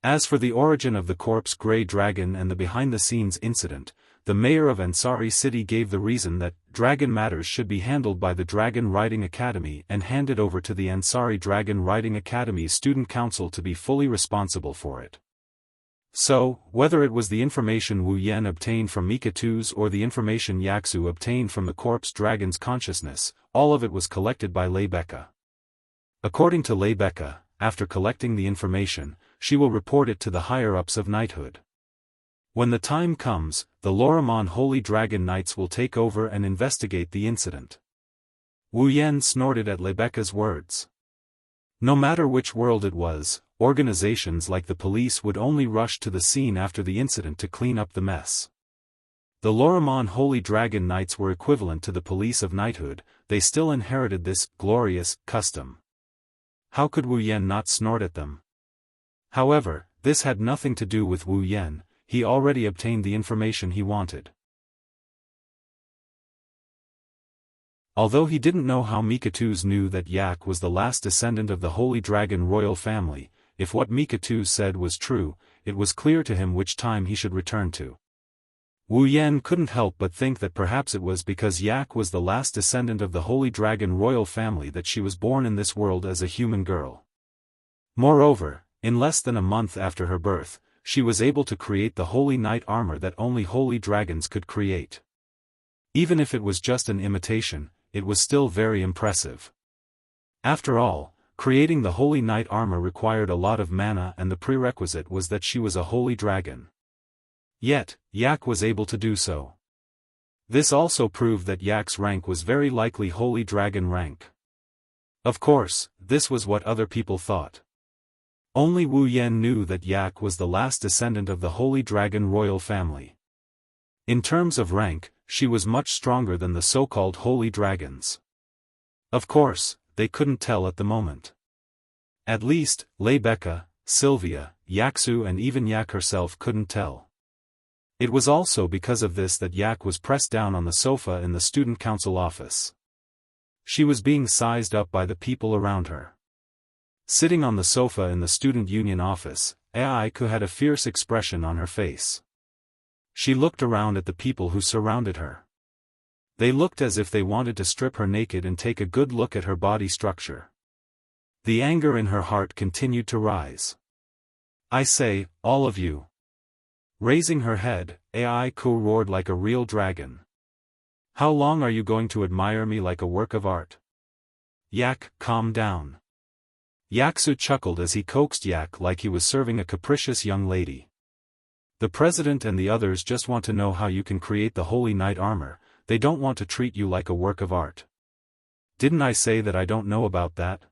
As for the origin of the corpse grey dragon and the behind-the-scenes incident, the mayor of Ansari City gave the reason that dragon matters should be handled by the Dragon Riding Academy and handed over to the Ansari Dragon Riding Academy's student council to be fully responsible for it. So, whether it was the information Wu Yan obtained from Mikatu's or the information Yaksu obtained from the corpse dragon's consciousness, all of it was collected by Lebecca. According to Lebecca, after collecting the information, she will report it to the higher-ups of knighthood. When the time comes, the Lorimon Holy Dragon Knights will take over and investigate the incident. Wu Yan snorted at Lebecca's words. No matter which world it was, organizations like the police would only rush to the scene after the incident to clean up the mess. The Lorimon Holy Dragon Knights were equivalent to the police of knighthood, they still inherited this glorious custom. How could Wu Yan not snort at them? However, this had nothing to do with Wu Yan. He already obtained the information he wanted. Although he didn't know how Mikatu's knew that Yak was the last descendant of the Holy Dragon royal family, if what Mikatu said was true, it was clear to him which time he should return to. Wu Yan couldn't help but think that perhaps it was because Yak was the last descendant of the Holy Dragon royal family that she was born in this world as a human girl. Moreover, in less than a month after her birth, she was able to create the holy knight armor that only holy dragons could create. Even if it was just an imitation, it was still very impressive. After all, creating the holy knight armor required a lot of mana and the prerequisite was that she was a holy dragon. Yet, Yak was able to do so. This also proved that Yak's rank was very likely Holy Dragon rank. Of course, this was what other people thought. Only Wu Yan knew that Yak was the last descendant of the Holy Dragon royal family. In terms of rank, she was much stronger than the so-called Holy Dragons. Of course, they couldn't tell at the moment. At least, Rebecca, Sylvia, Yaksu and even Yak herself couldn't tell. It was also because of this that Yak was pressed down on the sofa in the student council office. She was being sized up by the people around her. Sitting on the sofa in the student union office, Aiku had a fierce expression on her face. She looked around at the people who surrounded her. They looked as if they wanted to strip her naked and take a good look at her body structure. The anger in her heart continued to rise. I say, all of you. Raising her head, Aiku roared like a real dragon. How long are you going to admire me like a work of art? Yak, calm down. Yaksu chuckled as he coaxed Yak like he was serving a capricious young lady. The president and the others just want to know how you can create the holy knight armor, they don't want to treat you like a work of art. Didn't I say that I don't know about that?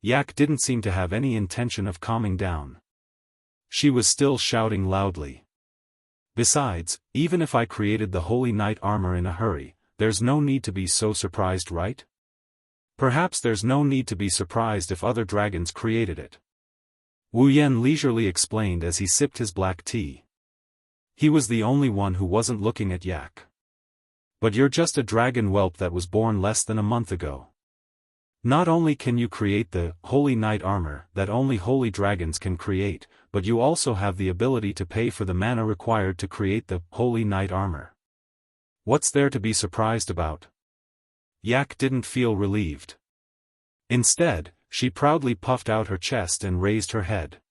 Yak didn't seem to have any intention of calming down. She was still shouting loudly. Besides, even if I created the holy knight armor in a hurry, there's no need to be so surprised, right? Perhaps there's no need to be surprised if other dragons created it. Wu Yan leisurely explained as he sipped his black tea. He was the only one who wasn't looking at Yak. But you're just a dragon whelp that was born less than a month ago. Not only can you create the holy knight armor that only holy dragons can create, but you also have the ability to pay for the mana required to create the holy knight armor. What's there to be surprised about? Yak didn't feel relieved. Instead, she proudly puffed out her chest and raised her head.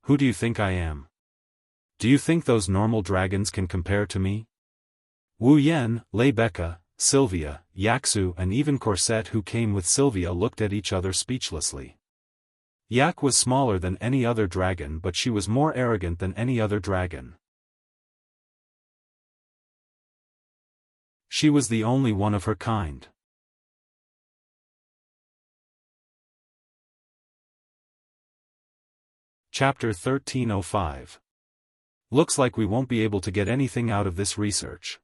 Who do you think I am? Do you think those normal dragons can compare to me? Wu Yan, Rebecca, Sylvia, Yaksu and even Corset who came with Sylvia looked at each other speechlessly. Yak was smaller than any other dragon but she was more arrogant than any other dragon. She was the only one of her kind. Chapter 1305. Looks like we won't be able to get anything out of this research.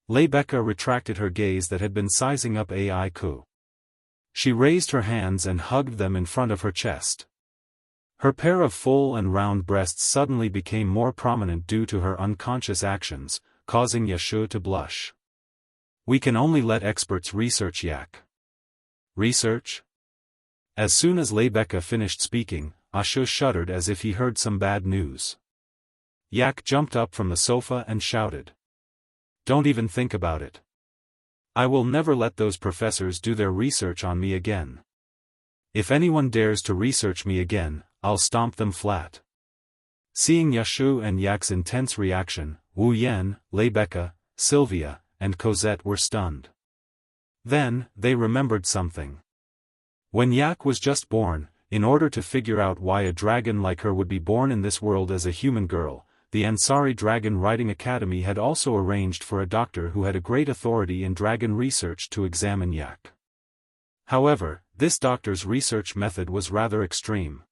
Rebecca retracted her gaze that had been sizing up Aiku. She raised her hands and hugged them in front of her chest. Her pair of full and round breasts suddenly became more prominent due to her unconscious actions, causing Yashu to blush. We can only let experts research Yak. Research? As soon as Rebecca finished speaking, Ashu shuddered as if he heard some bad news. Yak jumped up from the sofa and shouted. Don't even think about it. I will never let those professors do their research on me again. If anyone dares to research me again, I'll stomp them flat. Seeing Yashu and Yak's intense reaction, Wu Yan, Rebecca, Sylvia, and Cosette were stunned. Then, they remembered something. When Yak was just born, in order to figure out why a dragon like her would be born in this world as a human girl, the Ansari Dragon Writing Academy had also arranged for a doctor who had a great authority in dragon research to examine Yak. However, this doctor's research method was rather extreme.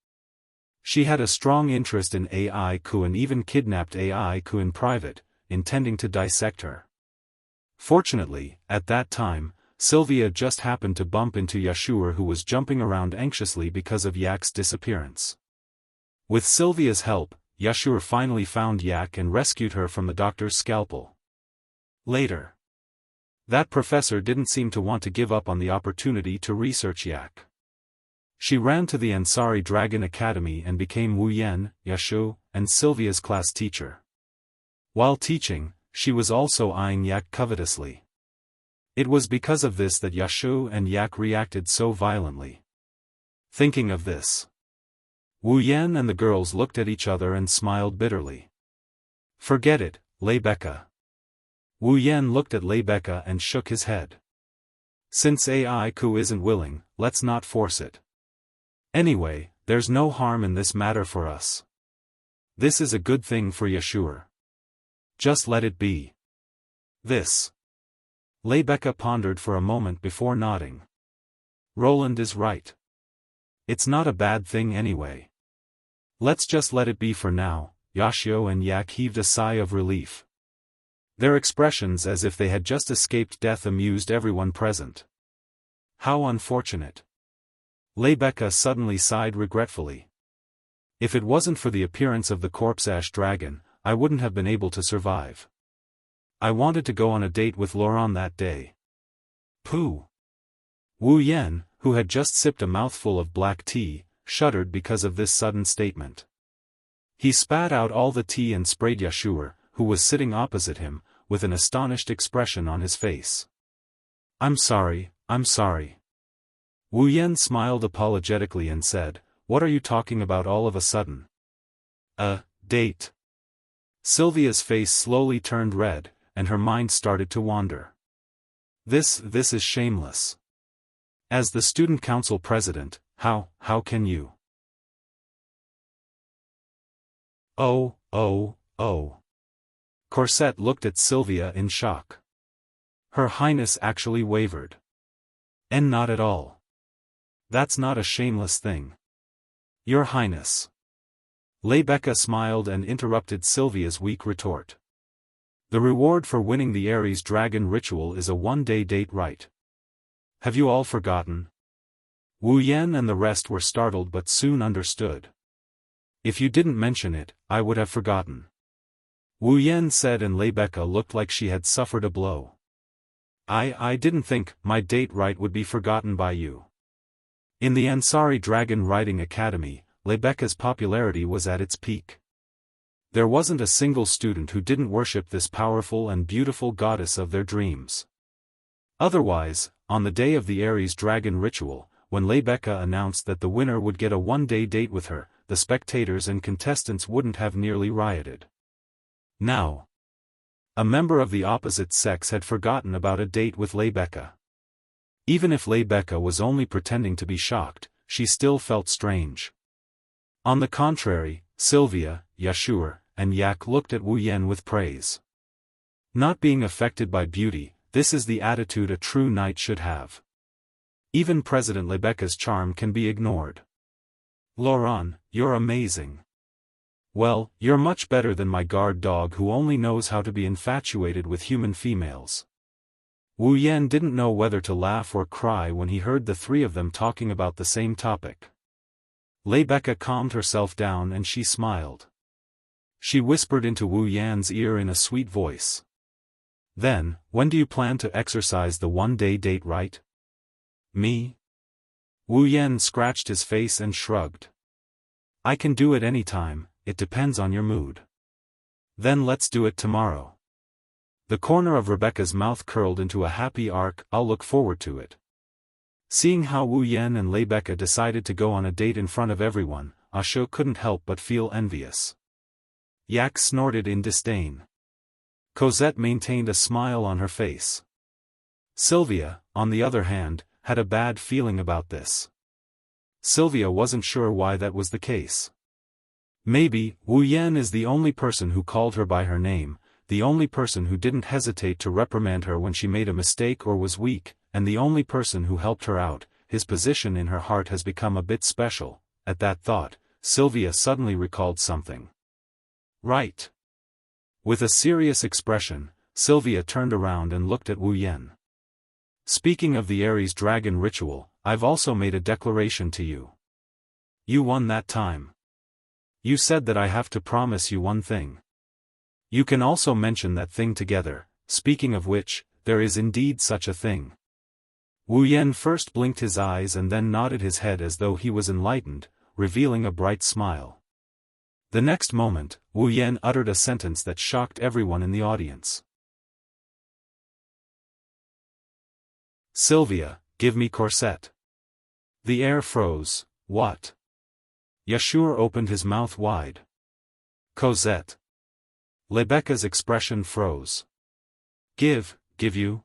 She had a strong interest in Aiku and even kidnapped Aiku in private, intending to dissect her. Fortunately, at that time, Sylvia just happened to bump into Yashur who was jumping around anxiously because of Yak's disappearance. With Sylvia's help, Yashur finally found Yak and rescued her from the doctor's scalpel. Later, that professor didn't seem to want to give up on the opportunity to research Yak. She ran to the Ansari Dragon Academy and became Wu Yan, Yashu, and Sylvia's class teacher. While teaching, she was also eyeing Yak covetously. It was because of this that Yashu and Yak reacted so violently. Thinking of this, Wu Yan and the girls looked at each other and smiled bitterly. Forget it, Rebecca. Wu Yan looked at Rebecca and shook his head. Since Aiku isn't willing, let's not force it. Anyway, there's no harm in this matter for us. This is a good thing for Yashur. Just let it be. This. Lebecca pondered for a moment before nodding. Roland is right. It's not a bad thing anyway. Let's just let it be for now. Yashio and Yak heaved a sigh of relief. Their expressions as if they had just escaped death amused everyone present. How unfortunate. Lebecca suddenly sighed regretfully. If it wasn't for the appearance of the corpse ash dragon, I wouldn't have been able to survive. I wanted to go on a date with Laurent that day. Pooh. Wu Yan, who had just sipped a mouthful of black tea, shuddered because of this sudden statement. He spat out all the tea and sprayed Yashur, who was sitting opposite him, with an astonished expression on his face. I'm sorry. Wu Yan smiled apologetically and said, What are you talking about all of a sudden? A date. Sylvia's face slowly turned red, and her mind started to wander. This is shameless. As the student council president, how can you? Oh. Corset looked at Sylvia in shock. Her Highness actually wavered. And not at all. That's not a shameless thing. Your Highness. Lebecca smiled and interrupted Sylvia's weak retort. The reward for winning the Ares Dragon ritual is a one-day date rite. Have you all forgotten? Wu Yan and the rest were startled but soon understood. If you didn't mention it, I would have forgotten. Wu Yan said, and Lebecca looked like she had suffered a blow. I didn't think my date rite would be forgotten by you. In the Ansari Dragon Riding Academy, Lebecca's popularity was at its peak. There wasn't a single student who didn't worship this powerful and beautiful goddess of their dreams. Otherwise, on the day of the Ares Dragon ritual, when Lebecca announced that the winner would get a one-day date with her, the spectators and contestants wouldn't have nearly rioted. Now, a member of the opposite sex had forgotten about a date with Lebecca. Even if Lebecca was only pretending to be shocked, she still felt strange. On the contrary, Sylvia, Yashur, and Yak looked at Wu Yan with praise. Not being affected by beauty, this is the attitude a true knight should have. Even President Lebecca's charm can be ignored. Laurent, you're amazing. Well, you're much better than my guard dog who only knows how to be infatuated with human females. Wu Yan didn't know whether to laugh or cry when he heard the three of them talking about the same topic. Lebecca calmed herself down and she smiled. She whispered into Wu Yan's ear in a sweet voice. Then, when do you plan to exercise the one-day date rite? Me? Wu Yan scratched his face and shrugged. I can do it any time, it depends on your mood. Then let's do it tomorrow. The corner of Rebecca's mouth curled into a happy arc. I'll look forward to it. Seeing how Wu Yan and Lebecca decided to go on a date in front of everyone, Asho couldn't help but feel envious. Yak snorted in disdain. Cosette maintained a smile on her face. Sylvia, on the other hand, had a bad feeling about this. Sylvia wasn't sure why that was the case. Maybe, Wu Yan is the only person who called her by her name, the only person who didn't hesitate to reprimand her when she made a mistake or was weak, and the only person who helped her out. His position in her heart has become a bit special. At that thought, Sylvia suddenly recalled something. Right. With a serious expression, Sylvia turned around and looked at Wu Yan. Speaking of the Ares Dragon ritual, I've also made a declaration to you. You won that time. You said that I have to promise you one thing. You can also mention that thing together, speaking of which, there is indeed such a thing. Wu Yan first blinked his eyes and then nodded his head as though he was enlightened, revealing a bright smile. The next moment, Wu Yan uttered a sentence that shocked everyone in the audience. Sylvia, give me corset. The air froze. What? Yashur opened his mouth wide. Cosette. Lebecca's expression froze. Give you?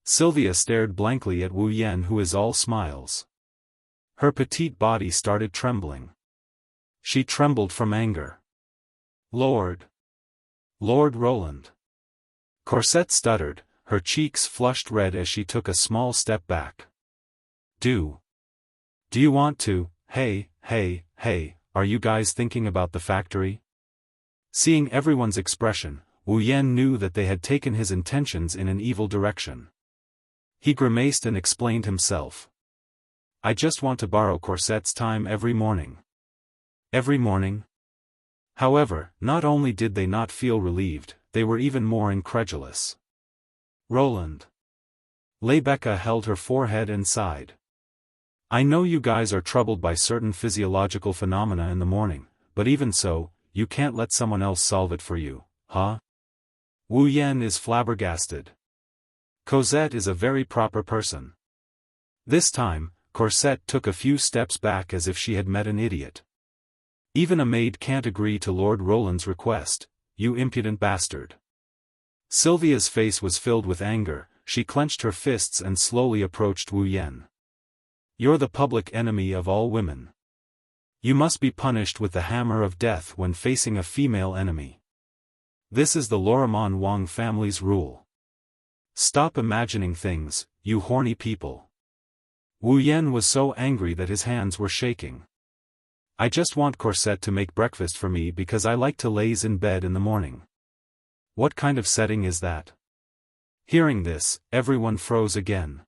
Sylvia stared blankly at Wu Yan, who is all smiles. Her petite body started trembling. She trembled from anger. Lord Roland. Corset stuttered, her cheeks flushed red as she took a small step back. Do you want to? Hey, are you guys thinking about the factory? Seeing everyone's expression, Wu Yan knew that they had taken his intentions in an evil direction. He grimaced and explained himself. I just want to borrow Corset's time every morning. Every morning? However, not only did they not feel relieved, they were even more incredulous. Roland. Rebecca held her forehead and sighed. I know you guys are troubled by certain physiological phenomena in the morning, but even so, you can't let someone else solve it for you, huh? Wu Yan is flabbergasted. Cosette is a very proper person. This time, Corset took a few steps back as if she had met an idiot. Even a maid can't agree to Lord Roland's request, you impudent bastard. Sylvia's face was filled with anger, she clenched her fists and slowly approached Wu Yan. You're the public enemy of all women. You must be punished with the hammer of death when facing a female enemy. This is the Lorimon Wang family's rule. Stop imagining things, you horny people. Wu Yan was so angry that his hands were shaking. I just want Corset to make breakfast for me because I like to laze in bed in the morning. What kind of setting is that? Hearing this, everyone froze again.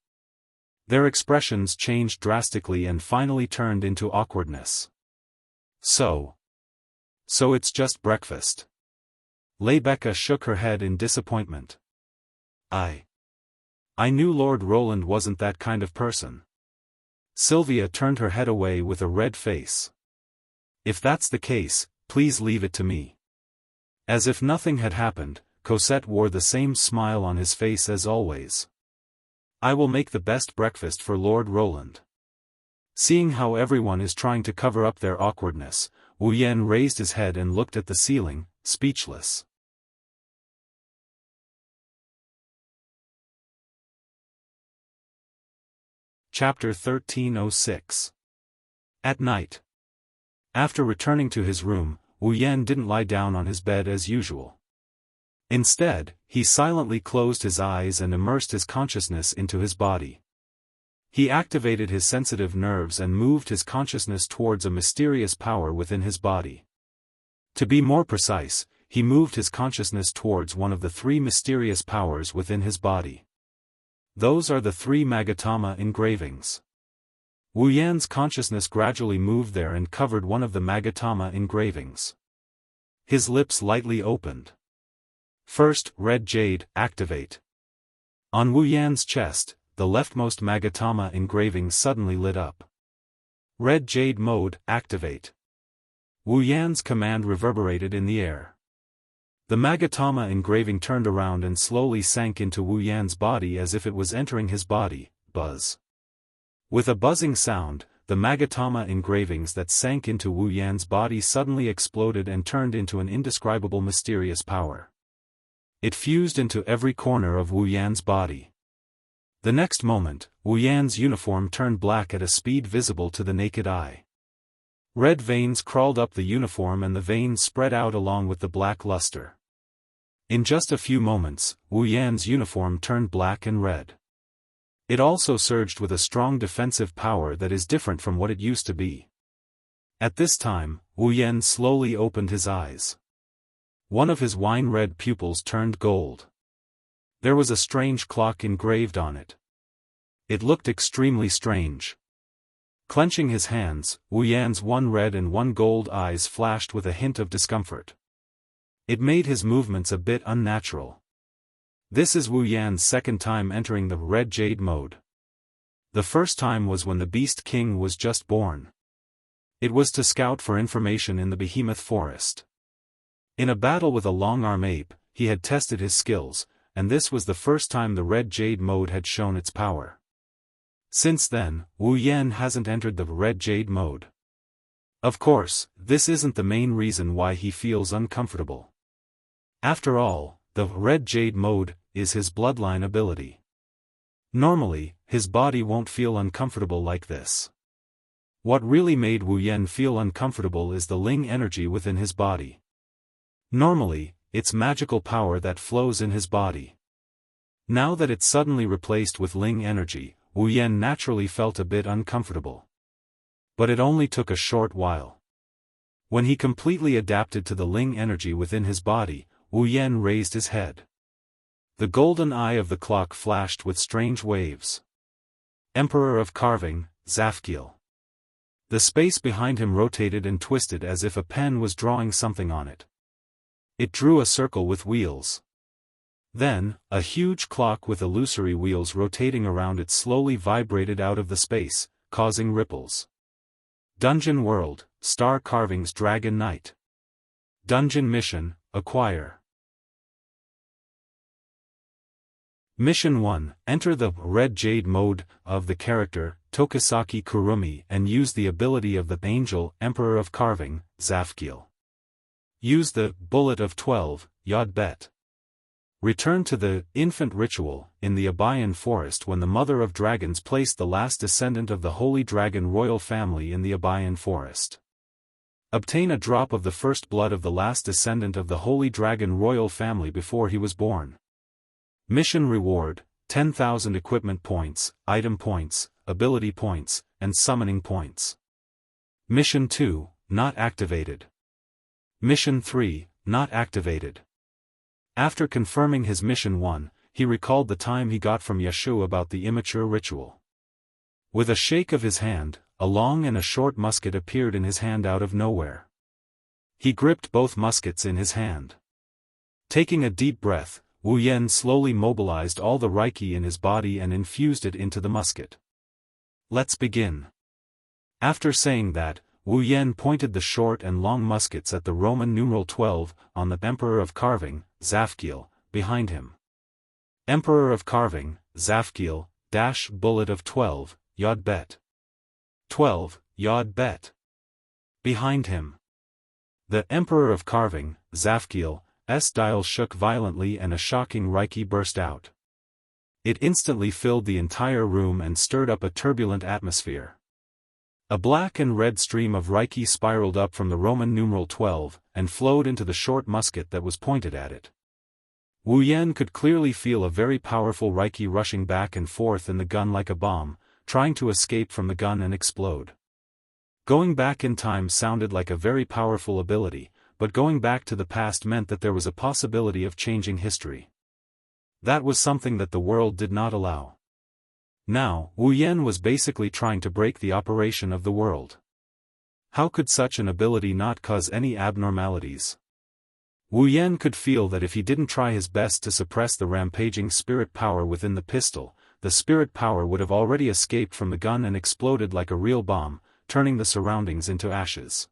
Their expressions changed drastically and finally turned into awkwardness. So it's just breakfast. Rebecca shook her head in disappointment. I knew Lord Roland wasn't that kind of person. Sylvia turned her head away with a red face. If that's the case, please leave it to me. As if nothing had happened, Cosette wore the same smile on his face as always. I will make the best breakfast for Lord Roland. Seeing how everyone is trying to cover up their awkwardness, Wu Yan raised his head and looked at the ceiling, speechless. Chapter 1306. At night. After returning to his room, Wu Yan didn't lie down on his bed as usual. Instead, he silently closed his eyes and immersed his consciousness into his body. He activated his sensitive nerves and moved his consciousness towards a mysterious power within his body. To be more precise, he moved his consciousness towards one of the three mysterious powers within his body. Those are the three Magatama engravings. Wu Yan's consciousness gradually moved there and covered one of the Magatama engravings. His lips lightly opened. First, Red Jade, activate. On Wu Yan's chest, the leftmost Magatama engraving suddenly lit up. Red Jade mode, activate. Wu Yan's command reverberated in the air. The Magatama engraving turned around and slowly sank into Wu Yan's body as if it was entering his body. Buzz. With a buzzing sound, the Magatama engravings that sank into Wu Yan's body suddenly exploded and turned into an indescribable mysterious power. It fused into every corner of Wu Yan's body. The next moment, Wu Yan's uniform turned black at a speed visible to the naked eye. Red veins crawled up the uniform and the veins spread out along with the black luster. In just a few moments, Wu Yan's uniform turned black and red. It also surged with a strong defensive power that is different from what it used to be. At this time, Wu Yan slowly opened his eyes. One of his wine-red pupils turned gold. There was a strange clock engraved on it. It looked extremely strange. Clenching his hands, Wu Yan's one red and one gold eyes flashed with a hint of discomfort. It made his movements a bit unnatural. This is Wu Yan's second time entering the Red Jade mode. The first time was when the Beast King was just born. It was to scout for information in the Behemoth Forest. In a battle with a long-arm ape, he had tested his skills, and this was the first time the Red Jade mode had shown its power. Since then, Wu Yan hasn't entered the Red Jade mode. Of course, this isn't the main reason why he feels uncomfortable. After all, the Red Jade mode is his bloodline ability. Normally, his body won't feel uncomfortable like this. What really made Wu Yan feel uncomfortable is the Ling energy within his body. Normally, its magical power that flows in his body. Now that it's suddenly replaced with Ling energy, Wu Yan naturally felt a bit uncomfortable. But it only took a short while. When he completely adapted to the Ling energy within his body, Wu Yan raised his head. The golden eye of the clock flashed with strange waves. Emperor of Carving, Zafkiel. The space behind him rotated and twisted as if a pen was drawing something on it. It drew a circle with wheels. Then, a huge clock with illusory wheels rotating around it slowly vibrated out of the space, causing ripples. Dungeon World, Star Carvings Dragon Knight. Dungeon Mission, Acquire. Mission 1, enter the Red Jade mode of the character, Tokisaki Kurumi, and use the ability of the Angel, Emperor of Carving, Zafkiel. Use the Bullet of 12, Yod Bet. Return to the Infant Ritual in the Abayan Forest when the Mother of Dragons placed the last descendant of the Holy Dragon royal family in the Abayan Forest. Obtain a drop of the first blood of the last descendant of the Holy Dragon royal family before he was born. Mission Reward, 10,000 Equipment Points, Item Points, Ability Points, and Summoning Points. Mission 2, Not Activated. Mission 3, Not Activated. After confirming his Mission 1, he recalled the time he got from Yashu about the immature ritual. With a shake of his hand, a long and a short musket appeared in his hand out of nowhere. He gripped both muskets in his hand. Taking a deep breath, Wu Yan slowly mobilized all the Reiki in his body and infused it into the musket. Let's begin. After saying that, Wu Yan pointed the short and long muskets at the Roman numeral 12 on the Emperor of Carving, Zafkiel, behind him. Emperor of Carving, Zafkiel, Bullet of 12, Yod Bet. 12, Yod Bet. Behind him. The Emperor of Carving, Zafkiel's dial shook violently and a shocking Reiki burst out. It instantly filled the entire room and stirred up a turbulent atmosphere. A black and red stream of Reiki spiraled up from the Roman numeral 12, and flowed into the short musket that was pointed at it. Wu Yan could clearly feel a very powerful Reiki rushing back and forth in the gun like a bomb, trying to escape from the gun and explode. Going back in time sounded like a very powerful ability, but going back to the past meant that there was a possibility of changing history. That was something that the world did not allow. Now, Wu Yan was basically trying to break the operation of the world. How could such an ability not cause any abnormalities? Wu Yan could feel that if he didn't try his best to suppress the rampaging spirit power within the pistol, the spirit power would have already escaped from the gun and exploded like a real bomb, turning the surroundings into ashes.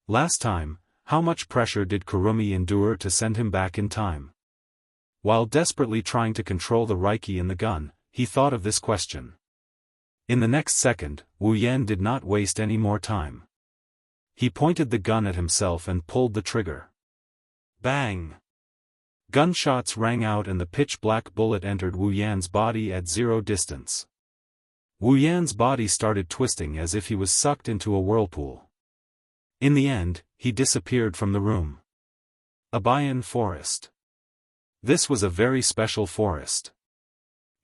Last time, how much pressure did Kurumi endure to send him back in time? While desperately trying to control the Reiki in the gun, he thought of this question. In the next second, Wu Yan did not waste any more time. He pointed the gun at himself and pulled the trigger. Bang! Gunshots rang out and the pitch-black bullet entered Wu Yan's body at 0 distance. Wu Yan's body started twisting as if he was sucked into a whirlpool. In the end, he disappeared from the room. Abayan Forest. This was a very special forest.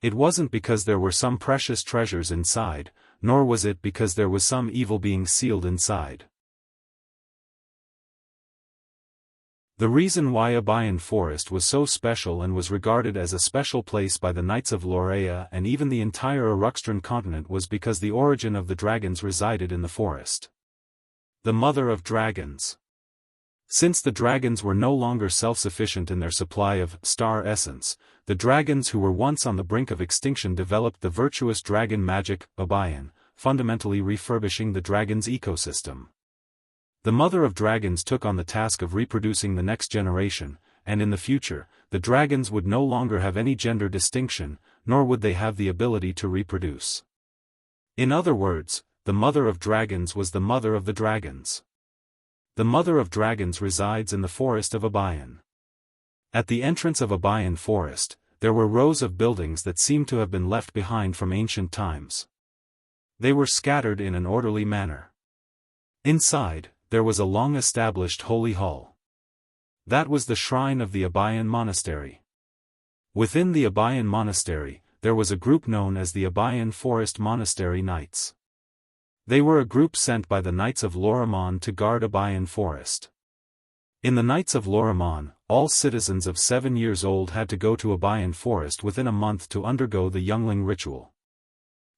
It wasn't because there were some precious treasures inside, nor was it because there was some evil being sealed inside. The reason why Abayan Forest was so special and was regarded as a special place by the Knights of Lorea and even the entire Uruxtran continent was because the origin of the dragons resided in the forest. The Mother of Dragons. Since the dragons were no longer self-sufficient in their supply of star essence, the dragons who were once on the brink of extinction developed the virtuous dragon magic, Abayan, fundamentally refurbishing the dragon's ecosystem. The Mother of Dragons took on the task of reproducing the next generation, and in the future, the dragons would no longer have any gender distinction, nor would they have the ability to reproduce. In other words, the Mother of Dragons was the mother of the dragons. The Mother of Dragons resides in the forest of Abayan. At the entrance of Abayan Forest, there were rows of buildings that seemed to have been left behind from ancient times. They were scattered in an orderly manner. Inside, there was a long-established holy hall. That was the shrine of the Abayan Monastery. Within the Abayan Monastery, there was a group known as the Abayan Forest Monastery Knights. They were a group sent by the Knights of Lorimon to guard Abayan Forest. In the Knights of Lorimon, all citizens of 7 years old had to go to Abayan Forest within a month to undergo the youngling ritual.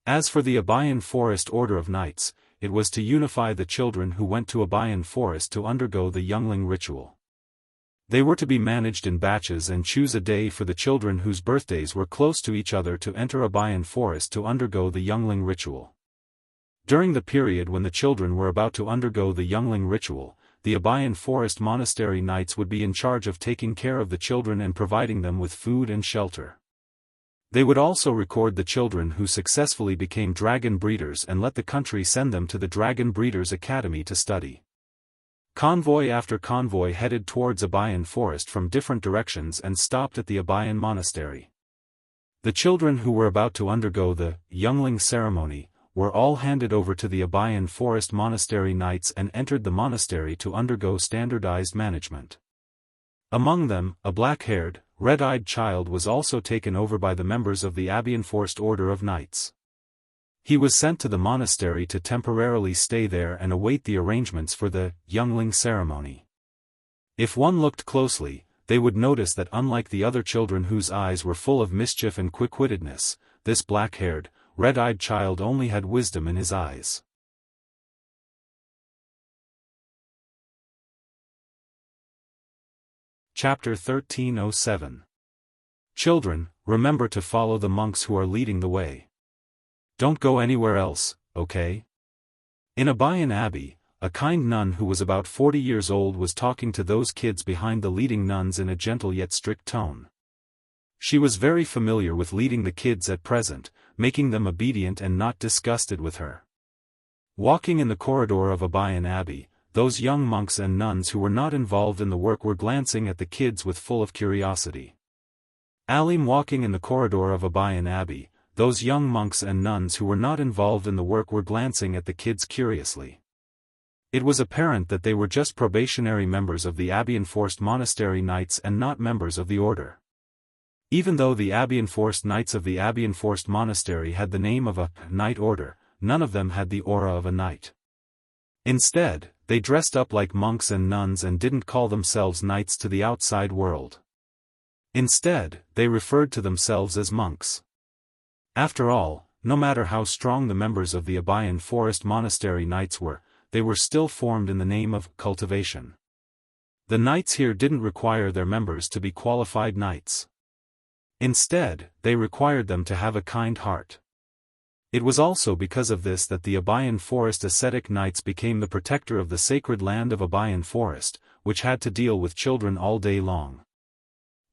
As for the Abayan Forest Order of Knights, it was to unify the children who went to Abayan Forest to undergo the youngling ritual. They were to be managed in batches and choose a day for the children whose birthdays were close to each other to enter Abayan Forest to undergo the youngling ritual. During the period when the children were about to undergo the youngling ritual, the Abayan Forest Monastery Knights would be in charge of taking care of the children and providing them with food and shelter. They would also record the children who successfully became dragon breeders and let the country send them to the Dragon Breeders Academy to study. Convoy after convoy headed towards Abayan Forest from different directions and stopped at the Abayan Monastery. The children who were about to undergo the youngling ceremony were all handed over to the Abayan Forest Monastery Knights and entered the monastery to undergo standardized management. Among them, a black-haired, red-eyed child was also taken over by the members of the Abayan Forest Order of Knights. He was sent to the monastery to temporarily stay there and await the arrangements for the youngling ceremony. If one looked closely, they would notice that unlike the other children whose eyes were full of mischief and quick-wittedness, this black-haired, red-eyed child only had wisdom in his eyes. Chapter 1307. Children, remember to follow the monks who are leading the way. Don't go anywhere else, okay? In Abayan Abbey, a kind nun who was about 40 years old was talking to those kids behind the leading nuns in a gentle yet strict tone. She was very familiar with leading the kids at present, making them obedient and not disgusted with her. Walking in the corridor of Abayan Abbey, those young monks and nuns who were not involved in the work were glancing at the kids with full of curiosity. Alim walking in the corridor of Abayan Abbey, those young monks and nuns who were not involved in the work were glancing at the kids curiously. It was apparent that they were just probationary members of the Abayan Forest Monastery Knights and not members of the order. Even though the Abayan Forest Knights of the Abayan Forest Monastery had the name of a knight order, none of them had the aura of a knight. Instead, they dressed up like monks and nuns and didn't call themselves knights to the outside world. Instead, they referred to themselves as monks. After all, no matter how strong the members of the Abayan Forest Monastery Knights were, they were still formed in the name of cultivation. The knights here didn't require their members to be qualified knights. Instead, they required them to have a kind heart. It was also because of this that the Abayan Forest Ascetic Knights became the protector of the sacred land of Abayan Forest, which had to deal with children all day long.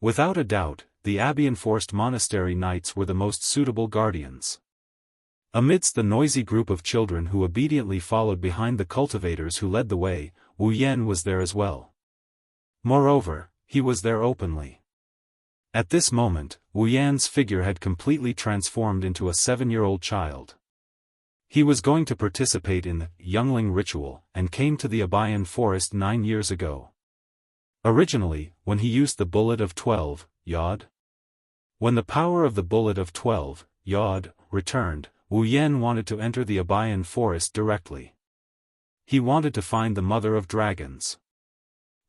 Without a doubt, the Abayan Forest Monastery Knights were the most suitable guardians. Amidst the noisy group of children who obediently followed behind the cultivators who led the way, Wu Yan was there as well. Moreover, he was there openly. At this moment, Wu Yan's figure had completely transformed into a 7-year-old child. He was going to participate in the youngling ritual and came to the Abayan Forest 9 years ago. Originally, when he used the bullet of 12, Yod. When the power of the bullet of 12, Yod, returned, Wu Yan wanted to enter the Abayan Forest directly. He wanted to find the Mother of Dragons.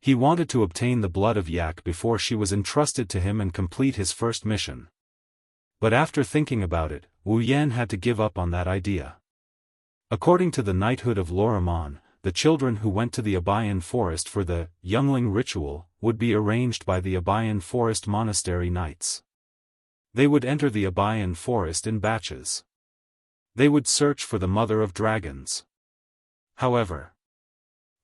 He wanted to obtain the blood of Yak before she was entrusted to him and complete his first mission. But after thinking about it, Wu Yan had to give up on that idea. According to the knighthood of Lorimon, the children who went to the Abayan Forest for the youngling ritual would be arranged by the Abayan Forest Monastery Knights. They would enter the Abayan Forest in batches. They would search for the Mother of Dragons. However,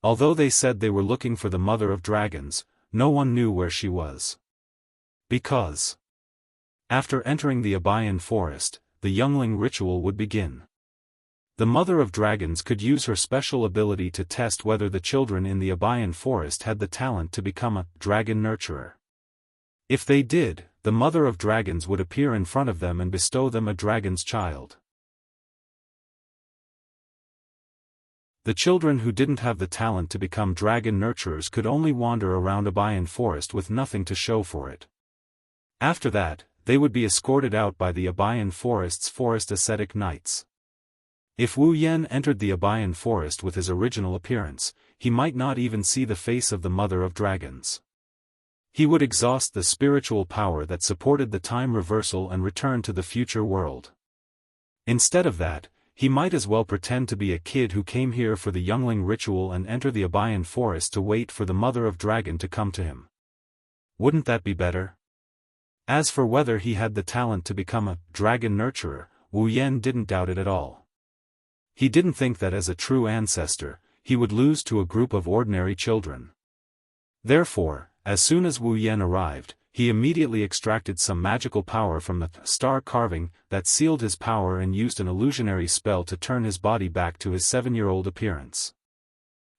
although they said they were looking for the Mother of Dragons, no one knew where she was. Because after entering the Abayan Forest, the youngling ritual would begin. The Mother of Dragons could use her special ability to test whether the children in the Abayan Forest had the talent to become a dragon nurturer. If they did, the Mother of Dragons would appear in front of them and bestow them a dragon's child. The children who didn't have the talent to become dragon nurturers could only wander around a Bayan forest with nothing to show for it. After that, they would be escorted out by the Abayan forest's forest ascetic knights. If Wu Yan entered the Abayan forest with his original appearance, he might not even see the face of the mother of dragons. He would exhaust the spiritual power that supported the time reversal and return to the future world. Instead of that, he might as well pretend to be a kid who came here for the youngling ritual and enter the Abayan forest to wait for the mother of dragon to come to him. Wouldn't that be better? As for whether he had the talent to become a dragon nurturer, Wu Yan didn't doubt it at all. He didn't think that as a true ancestor, he would lose to a group of ordinary children. Therefore, as soon as Wu Yan arrived, he immediately extracted some magical power from the star carving that sealed his power and used an illusionary spell to turn his body back to his 7-year-old appearance.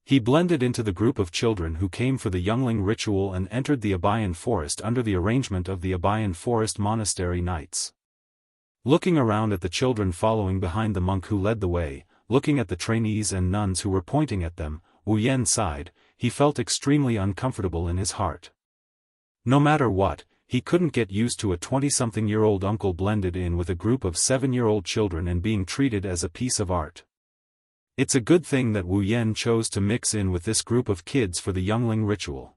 He blended into the group of children who came for the youngling ritual and entered the Abayan forest under the arrangement of the Abayan forest monastery knights. Looking around at the children following behind the monk who led the way, looking at the trainees and nuns who were pointing at them, Wu Yan sighed. He felt extremely uncomfortable in his heart. No matter what, he couldn't get used to a 20-something-year-old uncle blended in with a group of 7-year-old children and being treated as a piece of art. It's a good thing that Wu Yan chose to mix in with this group of kids for the youngling ritual.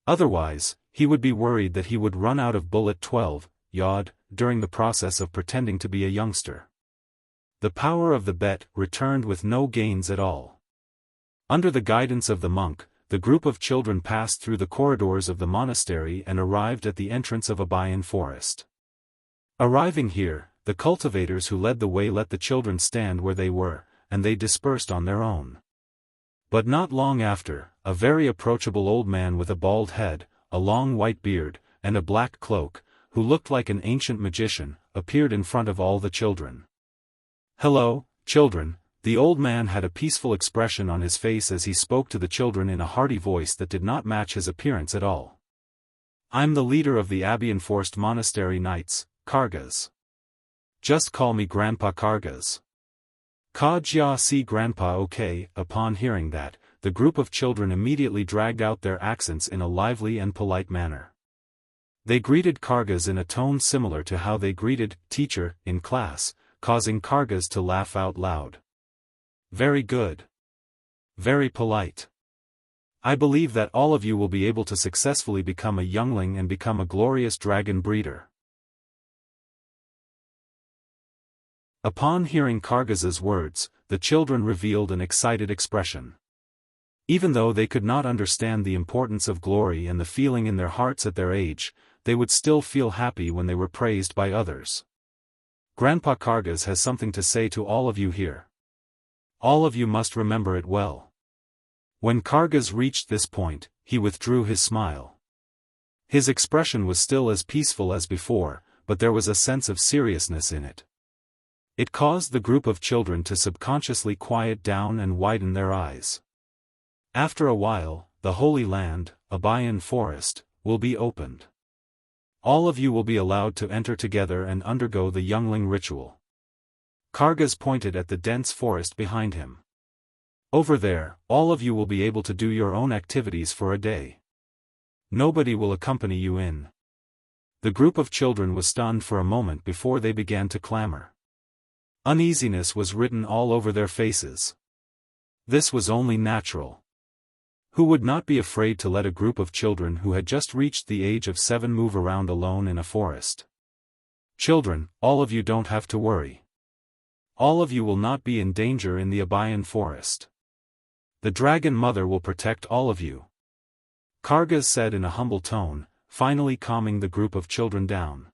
Otherwise, he would be worried that he would run out of bullet 12 yod during the process of pretending to be a youngster. The power of the bet returned with no gains at all. Under the guidance of the monk, the group of children passed through the corridors of the monastery and arrived at the entrance of Abayan forest. Arriving here, the cultivators who led the way let the children stand where they were, and they dispersed on their own. But not long after, a very approachable old man with a bald head, a long white beard, and a black cloak, who looked like an ancient magician, appeared in front of all the children. "Hello, children." The old man had a peaceful expression on his face as he spoke to the children in a hearty voice that did not match his appearance at all. "I'm the leader of the Abayan Forest Monastery Knights, Kargas. Just call me Grandpa Kargas." "Ka jia si Grandpa, okay." Upon hearing that, the group of children immediately dragged out their accents in a lively and polite manner. They greeted Kargas in a tone similar to how they greeted teacher in class, causing Kargas to laugh out loud. "Very good. Very polite. I believe that all of you will be able to successfully become a youngling and become a glorious dragon breeder." Upon hearing Kargas's words, the children revealed an excited expression. Even though they could not understand the importance of glory and the feeling in their hearts at their age, they would still feel happy when they were praised by others. "Grandpa Kargas has something to say to all of you here. All of you must remember it well." When Kargas reached this point, he withdrew his smile. His expression was still as peaceful as before, but there was a sense of seriousness in it. It caused the group of children to subconsciously quiet down and widen their eyes. After a while, the Holy Land, Abayan Forest, will be opened. All of you will be allowed to enter together and undergo the youngling ritual. Kargas pointed at the dense forest behind him. "Over there, all of you will be able to do your own activities for a day. Nobody will accompany you in." The group of children was stunned for a moment before they began to clamor. Uneasiness was written all over their faces. This was only natural. Who would not be afraid to let a group of children who had just reached the age of 7 move around alone in a forest? "Children, all of you don't have to worry. All of you will not be in danger in the Abayan forest. The Dragon Mother will protect all of you," Kargas said in a humble tone, finally calming the group of children down.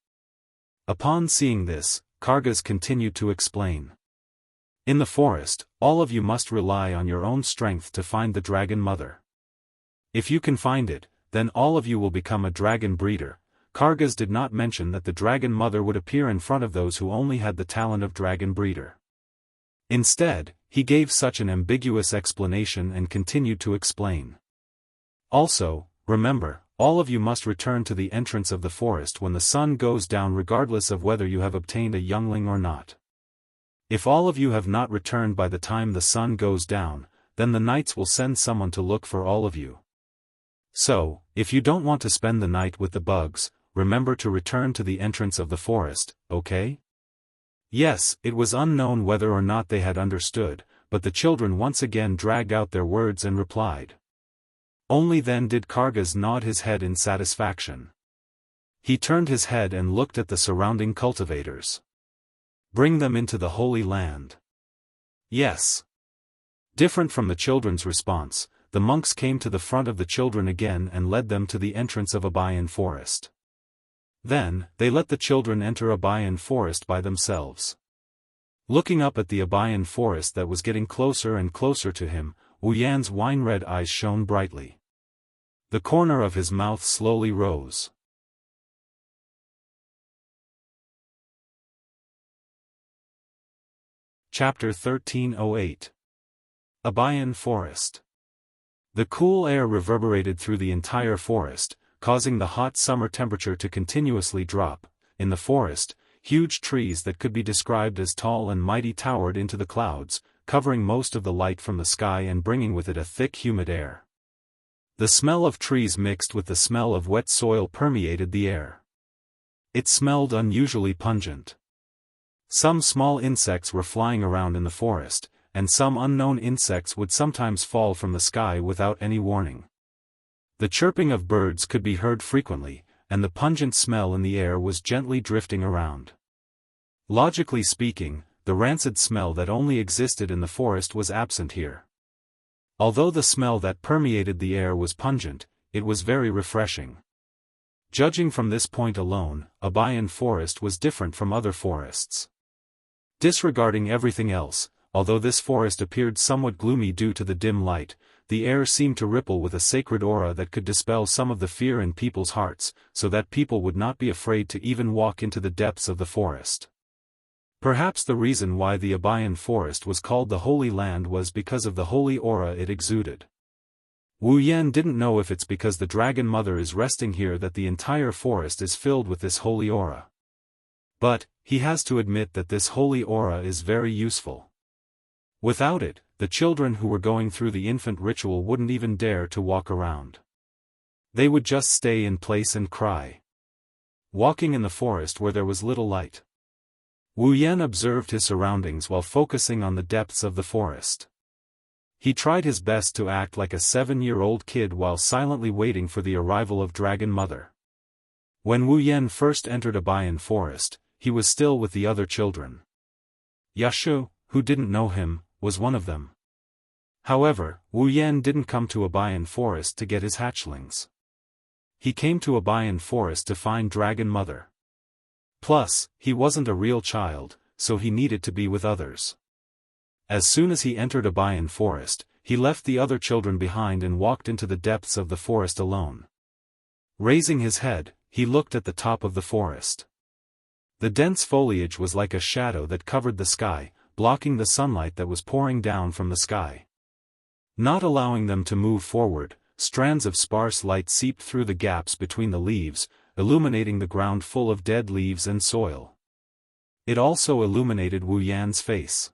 Upon seeing this, Kargas continued to explain. "In the forest, all of you must rely on your own strength to find the Dragon Mother. If you can find it, then all of you will become a dragon breeder." Kargas did not mention that the Dragon Mother would appear in front of those who only had the talent of dragon breeder. Instead, he gave such an ambiguous explanation and continued to explain. "Also, remember, all of you must return to the entrance of the forest when the sun goes down regardless of whether you have obtained a youngling or not. If all of you have not returned by the time the sun goes down, then the knights will send someone to look for all of you. So, if you don't want to spend the night with the bugs, remember to return to the entrance of the forest, okay? Yes, it was unknown whether or not they had understood, but the children once again dragged out their words and replied. Only then did Kargas nod his head in satisfaction. He turned his head and looked at the surrounding cultivators. Bring them into the Holy Land. Yes. Different from the children's response, the monks came to the front of the children again and led them to the entrance of Abayan Forest. Then, they let the children enter Abayan Forest by themselves. Looking up at the Abayan Forest that was getting closer and closer to him, Wu Yan's wine-red eyes shone brightly. The corner of his mouth slowly rose. Chapter 1308. Abayan Forest. The cool air reverberated through the entire forest, causing the hot summer temperature to continuously drop. In the forest, huge trees that could be described as tall and mighty towered into the clouds, covering most of the light from the sky and bringing with it a thick humid air. The smell of trees mixed with the smell of wet soil permeated the air. It smelled unusually pungent. Some small insects were flying around in the forest, and some unknown insects would sometimes fall from the sky without any warning. The chirping of birds could be heard frequently, and the pungent smell in the air was gently drifting around. Logically speaking, the rancid smell that only existed in the forest was absent here. Although the smell that permeated the air was pungent, it was very refreshing. Judging from this point alone, Abayan Forest was different from other forests. Disregarding everything else, although this forest appeared somewhat gloomy due to the dim light, the air seemed to ripple with a sacred aura that could dispel some of the fear in people's hearts, so that people would not be afraid to even walk into the depths of the forest. Perhaps the reason why the Abayan Forest was called the Holy Land was because of the holy aura it exuded. Wu Yan didn't know if it's because the Dragon Mother is resting here that the entire forest is filled with this holy aura. But, he has to admit that this holy aura is very useful. Without it, the children who were going through the infant ritual wouldn't even dare to walk around. They would just stay in place and cry. Walking in the forest where there was little light. Wu Yan observed his surroundings while focusing on the depths of the forest. He tried his best to act like a 7-year-old kid while silently waiting for the arrival of Dragon Mother. When Wu Yan first entered Abayan Forest, he was still with the other children. Yashu, who didn't know him, was one of them. However, Wu Yan didn't come to Abayan Forest to get his hatchlings. He came to Abayan Forest to find Dragon Mother. Plus, he wasn't a real child, so he needed to be with others. As soon as he entered Abayan Forest, he left the other children behind and walked into the depths of the forest alone. Raising his head, he looked at the top of the forest. The dense foliage was like a shadow that covered the sky, blocking the sunlight that was pouring down from the sky. Not allowing them to move forward, strands of sparse light seeped through the gaps between the leaves, illuminating the ground full of dead leaves and soil. It also illuminated Wu Yan's face.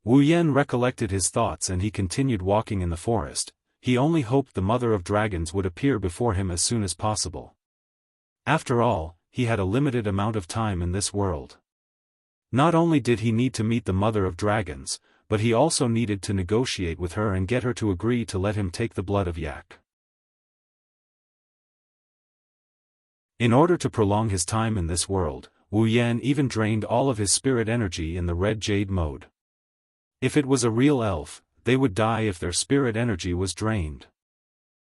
Wu Yan recollected his thoughts and he continued walking in the forest. He only hoped the Mother of Dragons would appear before him as soon as possible. After all, he had a limited amount of time in this world. Not only did he need to meet the Mother of Dragons, but he also needed to negotiate with her and get her to agree to let him take the blood of Yak. In order to prolong his time in this world, Wu Yan even drained all of his spirit energy in the red jade mode. If it was a real elf, they would die if their spirit energy was drained.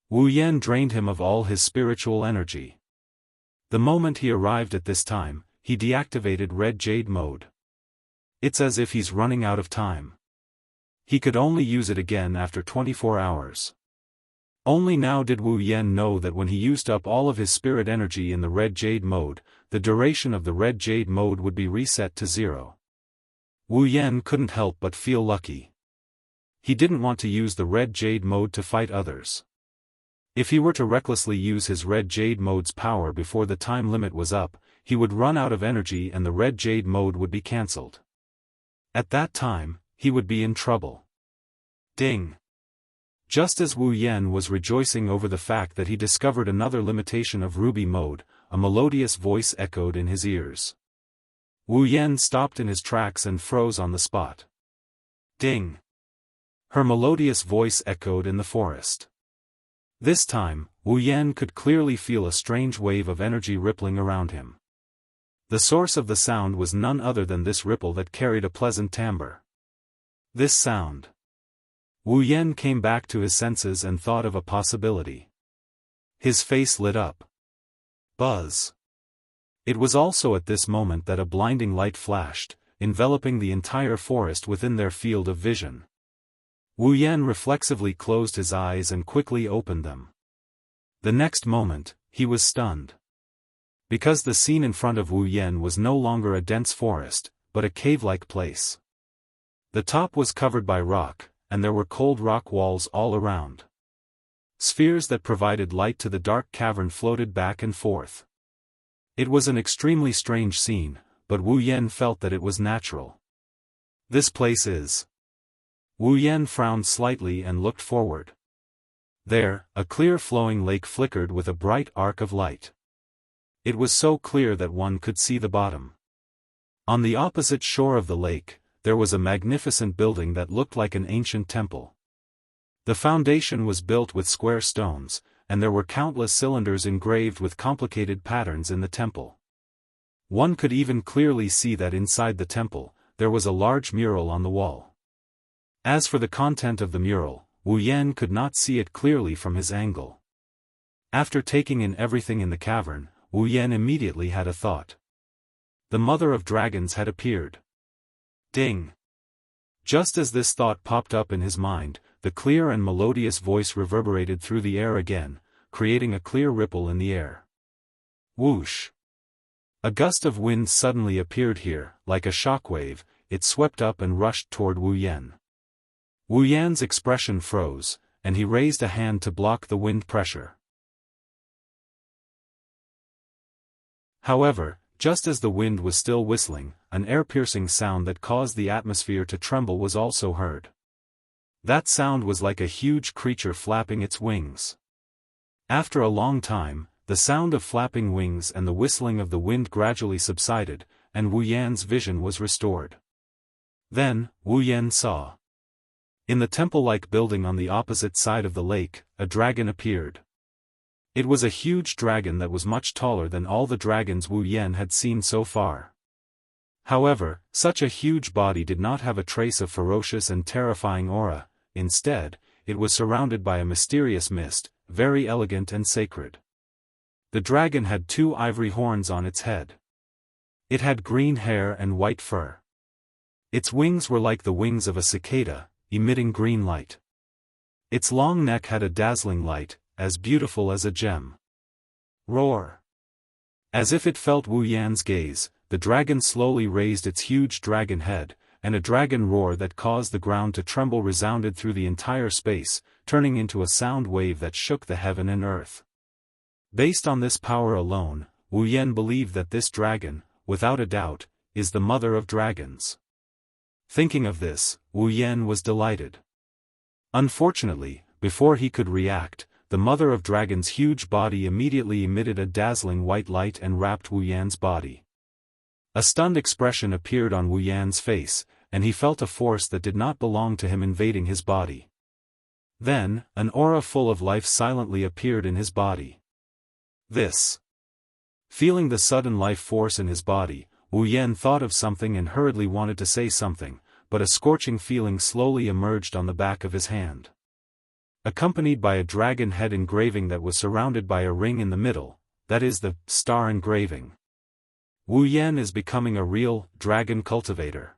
Wu Yan drained him of all his spiritual energy. The moment he arrived at this time, he deactivated red jade mode. It's as if he's running out of time. He could only use it again after 24 hours. Only now did Wu Yan know that when he used up all of his spirit energy in the red jade mode, the duration of the red jade mode would be reset to 0. Wu Yan couldn't help but feel lucky. He didn't want to use the red jade mode to fight others. If he were to recklessly use his red jade mode's power before the time limit was up, he would run out of energy and the red jade mode would be cancelled. At that time, he would be in trouble. Ding! Just as Wu Yan was rejoicing over the fact that he discovered another limitation of ruby mode, a melodious voice echoed in his ears. Wu Yan stopped in his tracks and froze on the spot. Ding! Her melodious voice echoed in the forest. This time, Wu Yan could clearly feel a strange wave of energy rippling around him. The source of the sound was none other than this ripple that carried a pleasant timbre. This sound. Wu Yan came back to his senses and thought of a possibility. His face lit up. Buzz. It was also at this moment that a blinding light flashed, enveloping the entire forest within their field of vision. Wu Yan reflexively closed his eyes and quickly opened them. The next moment, he was stunned. Because the scene in front of Wu Yan was no longer a dense forest, but a cave-like place. The top was covered by rock, and there were cold rock walls all around. Spheres that provided light to the dark cavern floated back and forth. It was an extremely strange scene, but Wu Yan felt that it was natural. This place is... Wu Yan frowned slightly and looked forward. There, a clear flowing lake flickered with a bright arc of light. It was so clear that one could see the bottom. On the opposite shore of the lake, there was a magnificent building that looked like an ancient temple. The foundation was built with square stones, and there were countless cylinders engraved with complicated patterns in the temple. One could even clearly see that inside the temple, there was a large mural on the wall. As for the content of the mural, Wu Yan could not see it clearly from his angle. After taking in everything in the cavern, Wu Yan immediately had a thought. The Mother of Dragons had appeared. Ding! Just as this thought popped up in his mind, the clear and melodious voice reverberated through the air again, creating a clear ripple in the air. Whoosh! A gust of wind suddenly appeared here, like a shockwave. It swept up and rushed toward Wu Yan. Wu Yan's expression froze, and he raised a hand to block the wind pressure. However, just as the wind was still whistling, an air-piercing sound that caused the atmosphere to tremble was also heard. That sound was like a huge creature flapping its wings. After a long time, the sound of flapping wings and the whistling of the wind gradually subsided, and Wu Yan's vision was restored. Then, Wu Yan saw. In the temple-like building on the opposite side of the lake, a dragon appeared. It was a huge dragon that was much taller than all the dragons Wu Yan had seen so far. However, such a huge body did not have a trace of ferocious and terrifying aura. Instead, it was surrounded by a mysterious mist, very elegant and sacred. The dragon had 2 ivory horns on its head. It had green hair and white fur. Its wings were like the wings of a cicada, emitting green light. Its long neck had a dazzling light, as beautiful as a gem. Roar! As if it felt Wu Yan's gaze, the dragon slowly raised its huge dragon head, and a dragon roar that caused the ground to tremble resounded through the entire space, turning into a sound wave that shook the heaven and earth. Based on this power alone, Wu Yan believed that this dragon, without a doubt, is the mother of dragons. Thinking of this, Wu Yan was delighted. Unfortunately, before he could react, the mother of dragons' huge body immediately emitted a dazzling white light and wrapped Wu Yan's body. A stunned expression appeared on Wu Yan's face, and he felt a force that did not belong to him invading his body. Then, an aura full of life silently appeared in his body. This. Feeling the sudden life force in his body, Wu Yan thought of something and hurriedly wanted to say something, but a scorching feeling slowly emerged on the back of his hand. Accompanied by a dragon head engraving that was surrounded by a ring in the middle, that is the star engraving. Wu Yan is becoming a real dragon cultivator.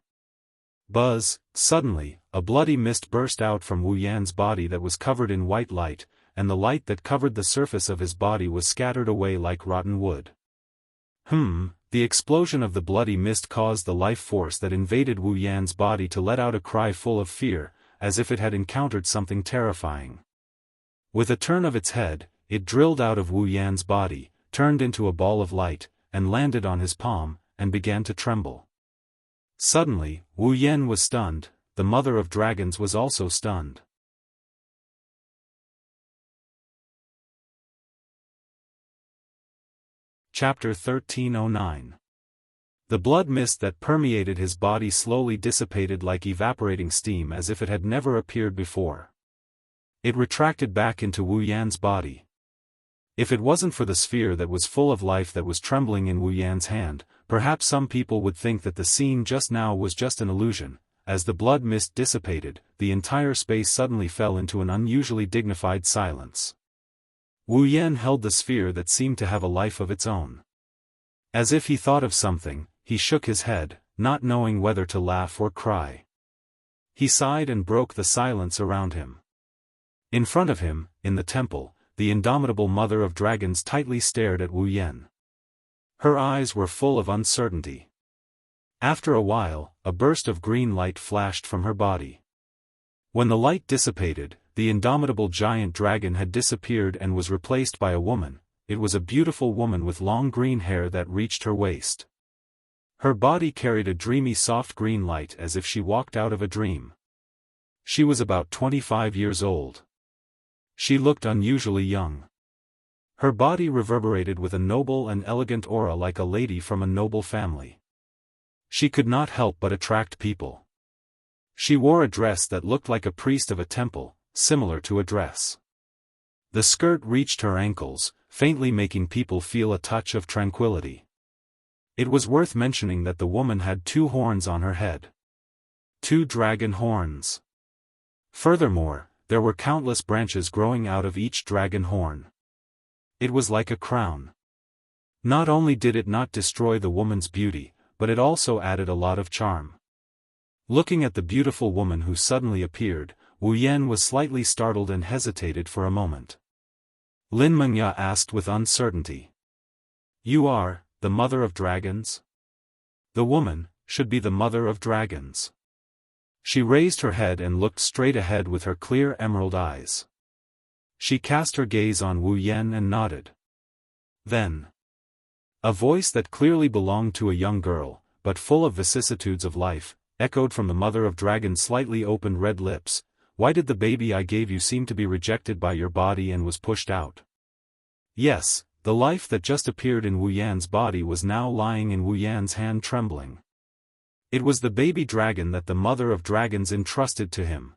Buzz! Suddenly, a bloody mist burst out from Wu Yan's body that was covered in white light, and the light that covered the surface of his body was scattered away like rotten wood. The explosion of the bloody mist caused the life force that invaded Wu Yan's body to let out a cry full of fear, as if it had encountered something terrifying. With a turn of its head, it drilled out of Wu Yan's body, turned into a ball of light, and landed on his palm, and began to tremble. Suddenly, Wu Yan was stunned, the mother of dragons was also stunned. Chapter 1309. The blood mist that permeated his body slowly dissipated like evaporating steam as if it had never appeared before. It retracted back into Wu Yan's body. If it wasn't for the sphere that was full of life that was trembling in Wu Yan's hand, perhaps some people would think that the scene just now was just an illusion. As the blood mist dissipated, the entire space suddenly fell into an unusually dignified silence. Wu Yan held the sphere that seemed to have a life of its own. As if he thought of something, he shook his head, not knowing whether to laugh or cry. He sighed and broke the silence around him. In front of him, in the temple, the indomitable mother of dragons tightly stared at Wu Yan. Her eyes were full of uncertainty. After a while, a burst of green light flashed from her body. When the light dissipated, the indomitable giant dragon had disappeared and was replaced by a woman. It was a beautiful woman with long green hair that reached her waist. Her body carried a dreamy soft green light as if she walked out of a dream. She was about 25 years old. She looked unusually young. Her body reverberated with a noble and elegant aura like a lady from a noble family. She could not help but attract people. She wore a dress that looked like a priest of a temple, similar to a dress. The skirt reached her ankles, faintly making people feel a touch of tranquility. It was worth mentioning that the woman had 2 horns on her head. 2 dragon horns. Furthermore, there were countless branches growing out of each dragon horn. It was like a crown. Not only did it not destroy the woman's beauty, but it also added a lot of charm. Looking at the beautiful woman who suddenly appeared, Wu Yan was slightly startled and hesitated for a moment. Lin Mengya asked with uncertainty. "You are the mother of dragons?" The woman should be the mother of dragons. She raised her head and looked straight ahead with her clear emerald eyes. She cast her gaze on Wu Yan and nodded. Then, a voice that clearly belonged to a young girl, but full of vicissitudes of life, echoed from the mother of dragons' slightly opened red lips. "Why did the baby I gave you seem to be rejected by your body and was pushed out?" Yes, the life that just appeared in Wu Yan's body was now lying in Wu Yan's hand trembling. It was the baby dragon that the mother of dragons entrusted to him.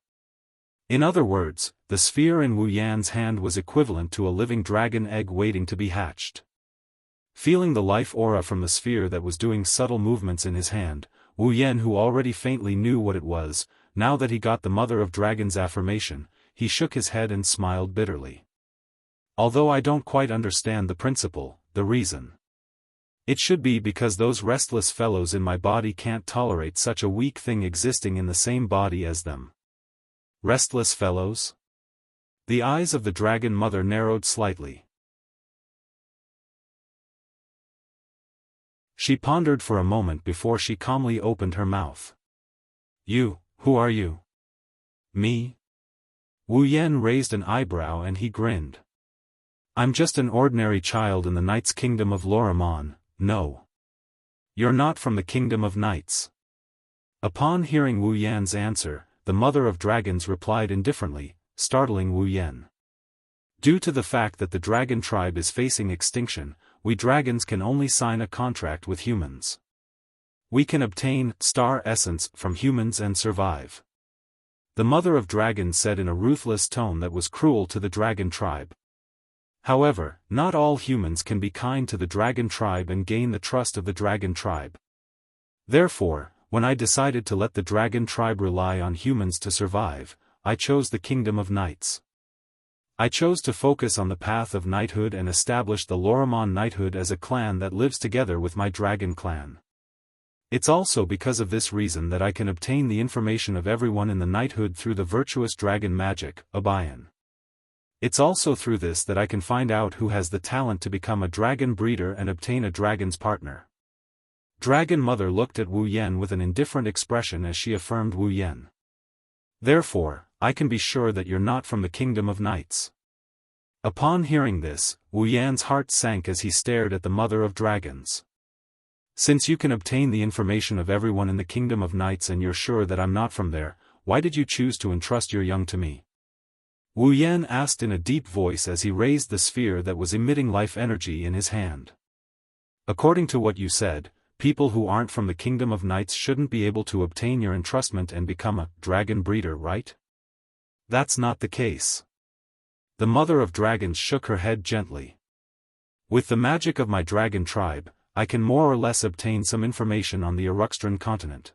In other words, the sphere in Wu Yan's hand was equivalent to a living dragon egg waiting to be hatched. Feeling the life aura from the sphere that was doing subtle movements in his hand, Wu Yan, who already faintly knew what it was, now that he got the mother of dragons' affirmation, he shook his head and smiled bitterly. "Although I don't quite understand the principle, the reason. It should be because those restless fellows in my body can't tolerate such a weak thing existing in the same body as them." Restless fellows? The eyes of the dragon mother narrowed slightly. She pondered for a moment before she calmly opened her mouth. Who are you?" "Me?" Wu Yan raised an eyebrow and he grinned. "I'm just an ordinary child in the Knight's Kingdom of Lorimon. No. You're not from the Kingdom of Knights." Upon hearing Wu Yan's answer, the mother of dragons replied indifferently, startling Wu Yan. "Due to the fact that the dragon tribe is facing extinction, we dragons can only sign a contract with humans. We can obtain star essence from humans and survive," the mother of dragons said in a ruthless tone that was cruel to the dragon tribe. However, not all humans can be kind to the dragon tribe and gain the trust of the dragon tribe. Therefore, when I decided to let the dragon tribe rely on humans to survive, I chose the Kingdom of Knights. I chose to focus on the path of knighthood and establish the Lorimon knighthood as a clan that lives together with my dragon clan. It's also because of this reason that I can obtain the information of everyone in the knighthood through the virtuous dragon magic, Obion. It's also through this that I can find out who has the talent to become a dragon breeder and obtain a dragon's partner. Dragon Mother looked at Wu Yan with an indifferent expression as she affirmed Wu Yan. "Therefore, I can be sure that you're not from the Kingdom of Knights." Upon hearing this, Wu Yan's heart sank as he stared at the mother of dragons. Since you can obtain the information of everyone in the Kingdom of Knights and you're sure that I'm not from there, why did you choose to entrust your young to me? Wu Yan asked in a deep voice as he raised the sphere that was emitting life energy in his hand. According to what you said, people who aren't from the Kingdom of Knights shouldn't be able to obtain your entrustment and become a dragon breeder, right? That's not the case. The Mother of Dragons shook her head gently. With the magic of my dragon tribe, I can more or less obtain some information on the Uruxtran continent.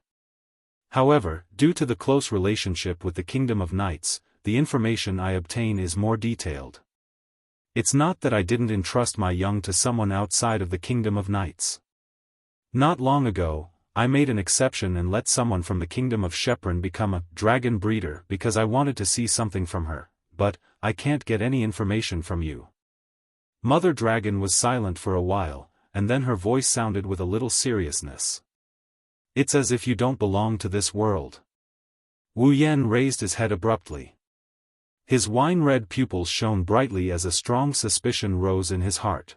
However, due to the close relationship with the Kingdom of Knights, the information I obtain is more detailed. It's not that I didn't entrust my young to someone outside of the Kingdom of Knights. Not long ago, I made an exception and let someone from the Kingdom of Shepron become a dragon breeder because I wanted to see something from her, but I can't get any information from you. Mother Dragon was silent for a while, and then her voice sounded with a little seriousness. It's as if you don't belong to this world. Wu Yan raised his head abruptly. His wine-red pupils shone brightly as a strong suspicion rose in his heart.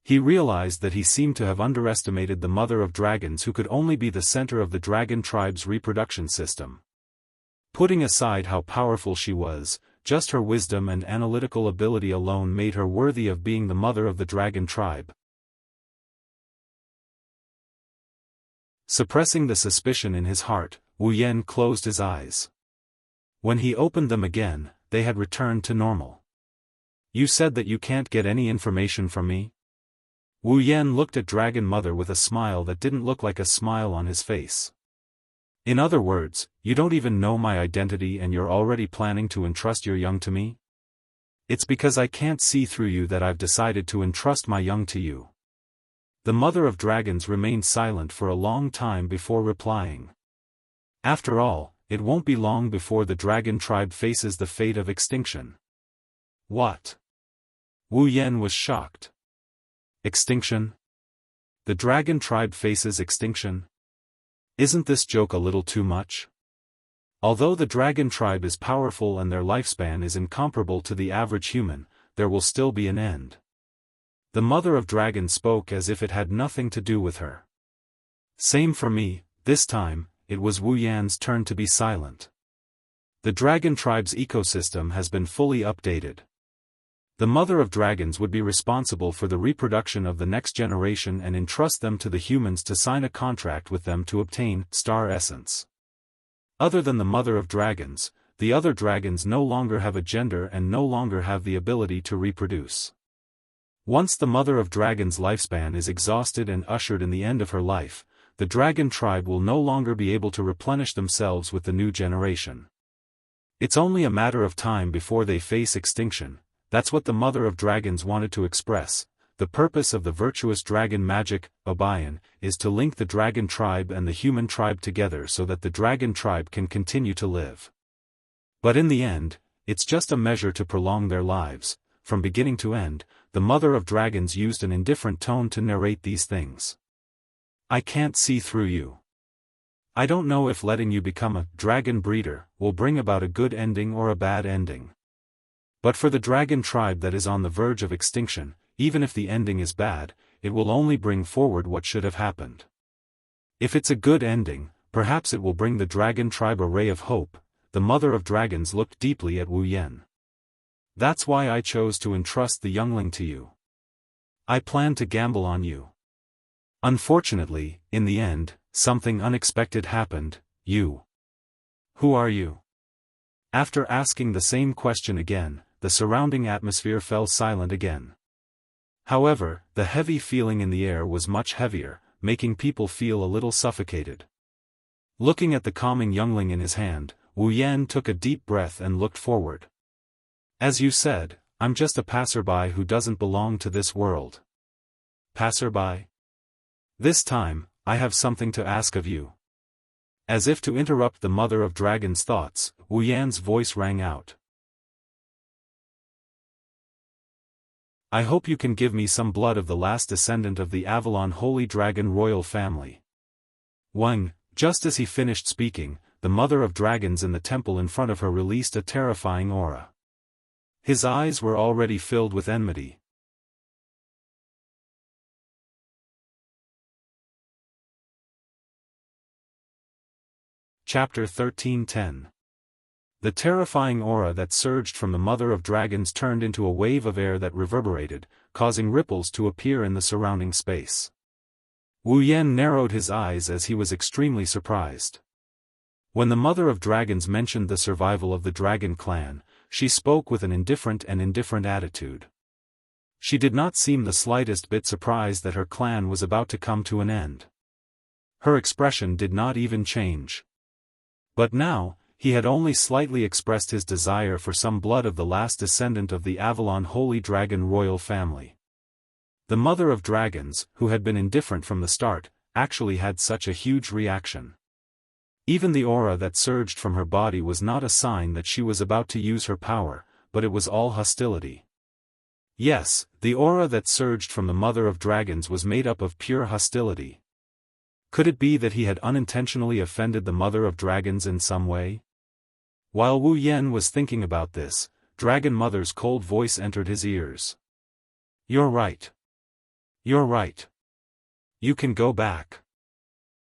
He realized that he seemed to have underestimated the Mother of Dragons, who could only be the center of the dragon tribe's reproduction system. Putting aside how powerful she was, just her wisdom and analytical ability alone made her worthy of being the mother of the dragon tribe. Suppressing the suspicion in his heart, Wu Yan closed his eyes. When he opened them again, they had returned to normal. You said that you can't get any information from me? Wu Yan looked at Dragon Mother with a smile that didn't look like a smile on his face. In other words, you don't even know my identity and you're already planning to entrust your young to me? It's because I can't see through you that I've decided to entrust my young to you. The Mother of Dragons remained silent for a long time before replying. After all, it won't be long before the dragon tribe faces the fate of extinction. What? Wu Yan was shocked. Extinction? The dragon tribe faces extinction? Isn't this joke a little too much? Although the dragon tribe is powerful and their lifespan is incomparable to the average human, there will still be an end. The Mother of Dragons spoke as if it had nothing to do with her. Same for me. This time, it was Wu Yan's turn to be silent. The dragon tribe's ecosystem has been fully updated. The Mother of Dragons would be responsible for the reproduction of the next generation and entrust them to the humans to sign a contract with them to obtain star essence. Other than the Mother of Dragons, the other dragons no longer have a gender and no longer have the ability to reproduce. Once the Mother of Dragons' lifespan is exhausted and ushered in the end of her life, the dragon tribe will no longer be able to replenish themselves with the new generation. It's only a matter of time before they face extinction. That's what the Mother of Dragons wanted to express. The purpose of the virtuous dragon magic, Obion, is to link the dragon tribe and the human tribe together so that the dragon tribe can continue to live. But in the end, it's just a measure to prolong their lives. From beginning to end, the Mother of Dragons used an indifferent tone to narrate these things. I can't see through you. I don't know if letting you become a dragon breeder will bring about a good ending or a bad ending. But for the dragon tribe that is on the verge of extinction, even if the ending is bad, it will only bring forward what should have happened. If it's a good ending, perhaps it will bring the dragon tribe a ray of hope. The Mother of Dragons looked deeply at Wu Yan. That's why I chose to entrust the youngling to you. I planned to gamble on you. Unfortunately, in the end, something unexpected happened. You. Who are you? After asking the same question again, the surrounding atmosphere fell silent again. However, the heavy feeling in the air was much heavier, making people feel a little suffocated. Looking at the calming youngling in his hand, Wu Yan took a deep breath and looked forward. As you said, I'm just a passerby who doesn't belong to this world. Passerby? This time, I have something to ask of you. As if to interrupt the Mother of Dragons' thoughts, Wu Yan's voice rang out. I hope you can give me some blood of the last descendant of the Avalon Holy Dragon royal family. Wang, just as he finished speaking, the Mother of Dragons in the temple in front of her released a terrifying aura. His eyes were already filled with enmity. Chapter 13:10. The terrifying aura that surged from the Mother of Dragons turned into a wave of air that reverberated, causing ripples to appear in the surrounding space. Wu Yan narrowed his eyes as he was extremely surprised. When the Mother of Dragons mentioned the survival of the dragon clan, she spoke with an indifferent attitude. She did not seem the slightest bit surprised that her clan was about to come to an end. Her expression did not even change. But now, he had only slightly expressed his desire for some blood of the last descendant of the Avalon Holy Dragon royal family. The Mother of Dragons, who had been indifferent from the start, actually had such a huge reaction. Even the aura that surged from her body was not a sign that she was about to use her power, but it was all hostility. Yes, the aura that surged from the Mother of Dragons was made up of pure hostility. Could it be that he had unintentionally offended the Mother of Dragons in some way? While Wu Yan was thinking about this, Dragon Mother's cold voice entered his ears. "You're right. You're right. You can go back."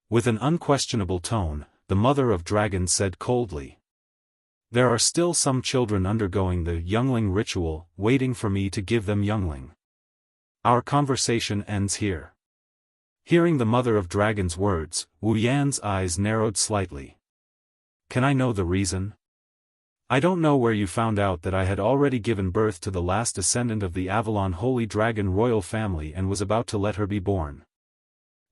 With an unquestionable tone, the Mother of Dragons said coldly. "There are still some children undergoing the youngling ritual, waiting for me to give them youngling. Our conversation ends here." Hearing the Mother of Dragons' words, Wu Yan's eyes narrowed slightly. "Can I know the reason? I don't know where you found out that I had already given birth to the last descendant of the Avalon Holy Dragon royal family and was about to let her be born.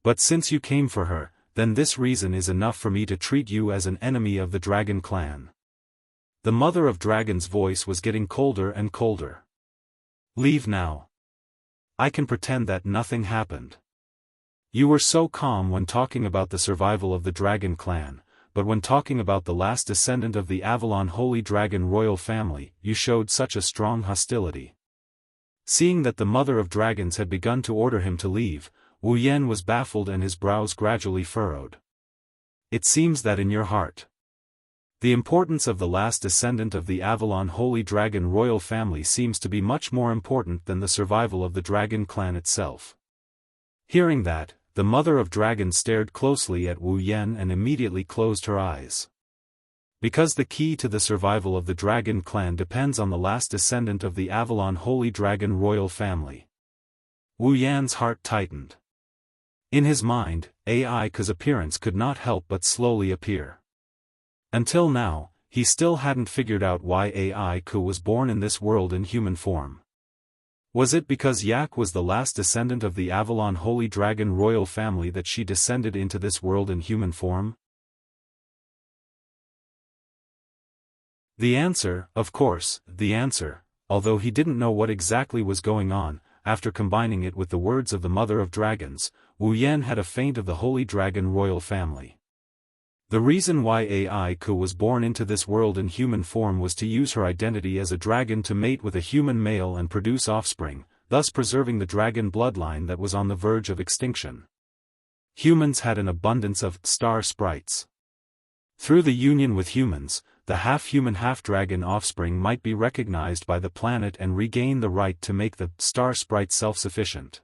But since you came for her, then this reason is enough for me to treat you as an enemy of the Dragon clan." The Mother of Dragons' voice was getting colder and colder. "Leave now. I can pretend that nothing happened. You were so calm when talking about the survival of the Dragon clan, but when talking about the last descendant of the Avalon Holy Dragon royal family, you showed such a strong hostility." Seeing that the Mother of Dragons had begun to order him to leave, Wu Yan was baffled and his brows gradually furrowed. "It seems that in your heart, the importance of the last descendant of the Avalon Holy Dragon royal family seems to be much more important than the survival of the Dragon clan itself." Hearing that, the Mother of Dragons stared closely at Wu Yan and immediately closed her eyes. Because the key to the survival of the Dragon clan depends on the last descendant of the Avalon Holy Dragon royal family. Wu Yan's heart tightened. In his mind, Ai Ke's appearance could not help but slowly appear. Until now, he still hadn't figured out why Ai Ke was born in this world in human form. Was it because Yak was the last descendant of the Avalon Holy Dragon royal family that she descended into this world in human form? The answer, of course, although he didn't know what exactly was going on, after combining it with the words of the Mother of Dragons, Wu Yan had a feint of the Holy Dragon royal family. The reason why Ai Ke was born into this world in human form was to use her identity as a dragon to mate with a human male and produce offspring, thus preserving the dragon bloodline that was on the verge of extinction. Humans had an abundance of star sprites. Through the union with humans, the half-human half-dragon offspring might be recognized by the planet and regain the right to make the star sprite self-sufficient.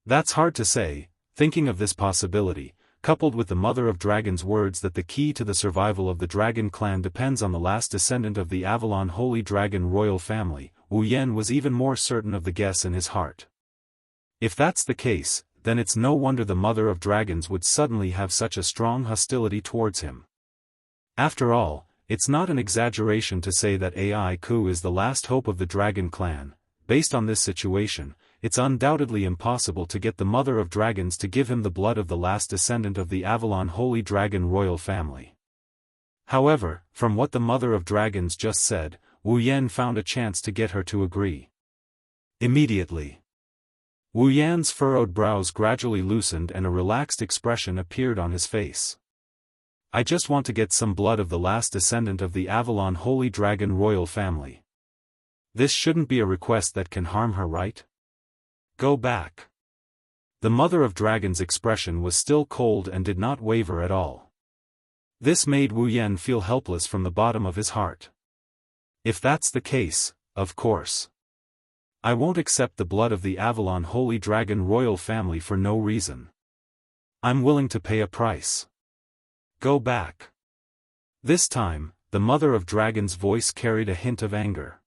That's hard to say. Thinking of this possibility, coupled with the Mother of Dragons' words that the key to the survival of the Dragon clan depends on the last descendant of the Avalon Holy Dragon royal family, Wu Yan was even more certain of the guess in his heart. If that's the case, then it's no wonder the Mother of Dragons would suddenly have such a strong hostility towards him. After all, it's not an exaggeration to say that Ai Ke is the last hope of the Dragon clan. Based on this situation, it's undoubtedly impossible to get the Mother of Dragons to give him the blood of the last descendant of the Avalon Holy Dragon royal family. However, from what the Mother of Dragons just said, Wu Yan found a chance to get her to agree. Immediately, Wu Yan's furrowed brows gradually loosened and a relaxed expression appeared on his face. "I just want to get some blood of the last descendant of the Avalon Holy Dragon royal family. This shouldn't be a request that can harm her, right? Go back." The Mother of Dragons' expression was still cold and did not waver at all. This made Wu Yan feel helpless from the bottom of his heart. If that's the case, of course, I won't accept the blood of the Avalon Holy Dragon royal family for no reason. I'm willing to pay a price. Go back. This time, the mother of dragons' voice carried a hint of anger.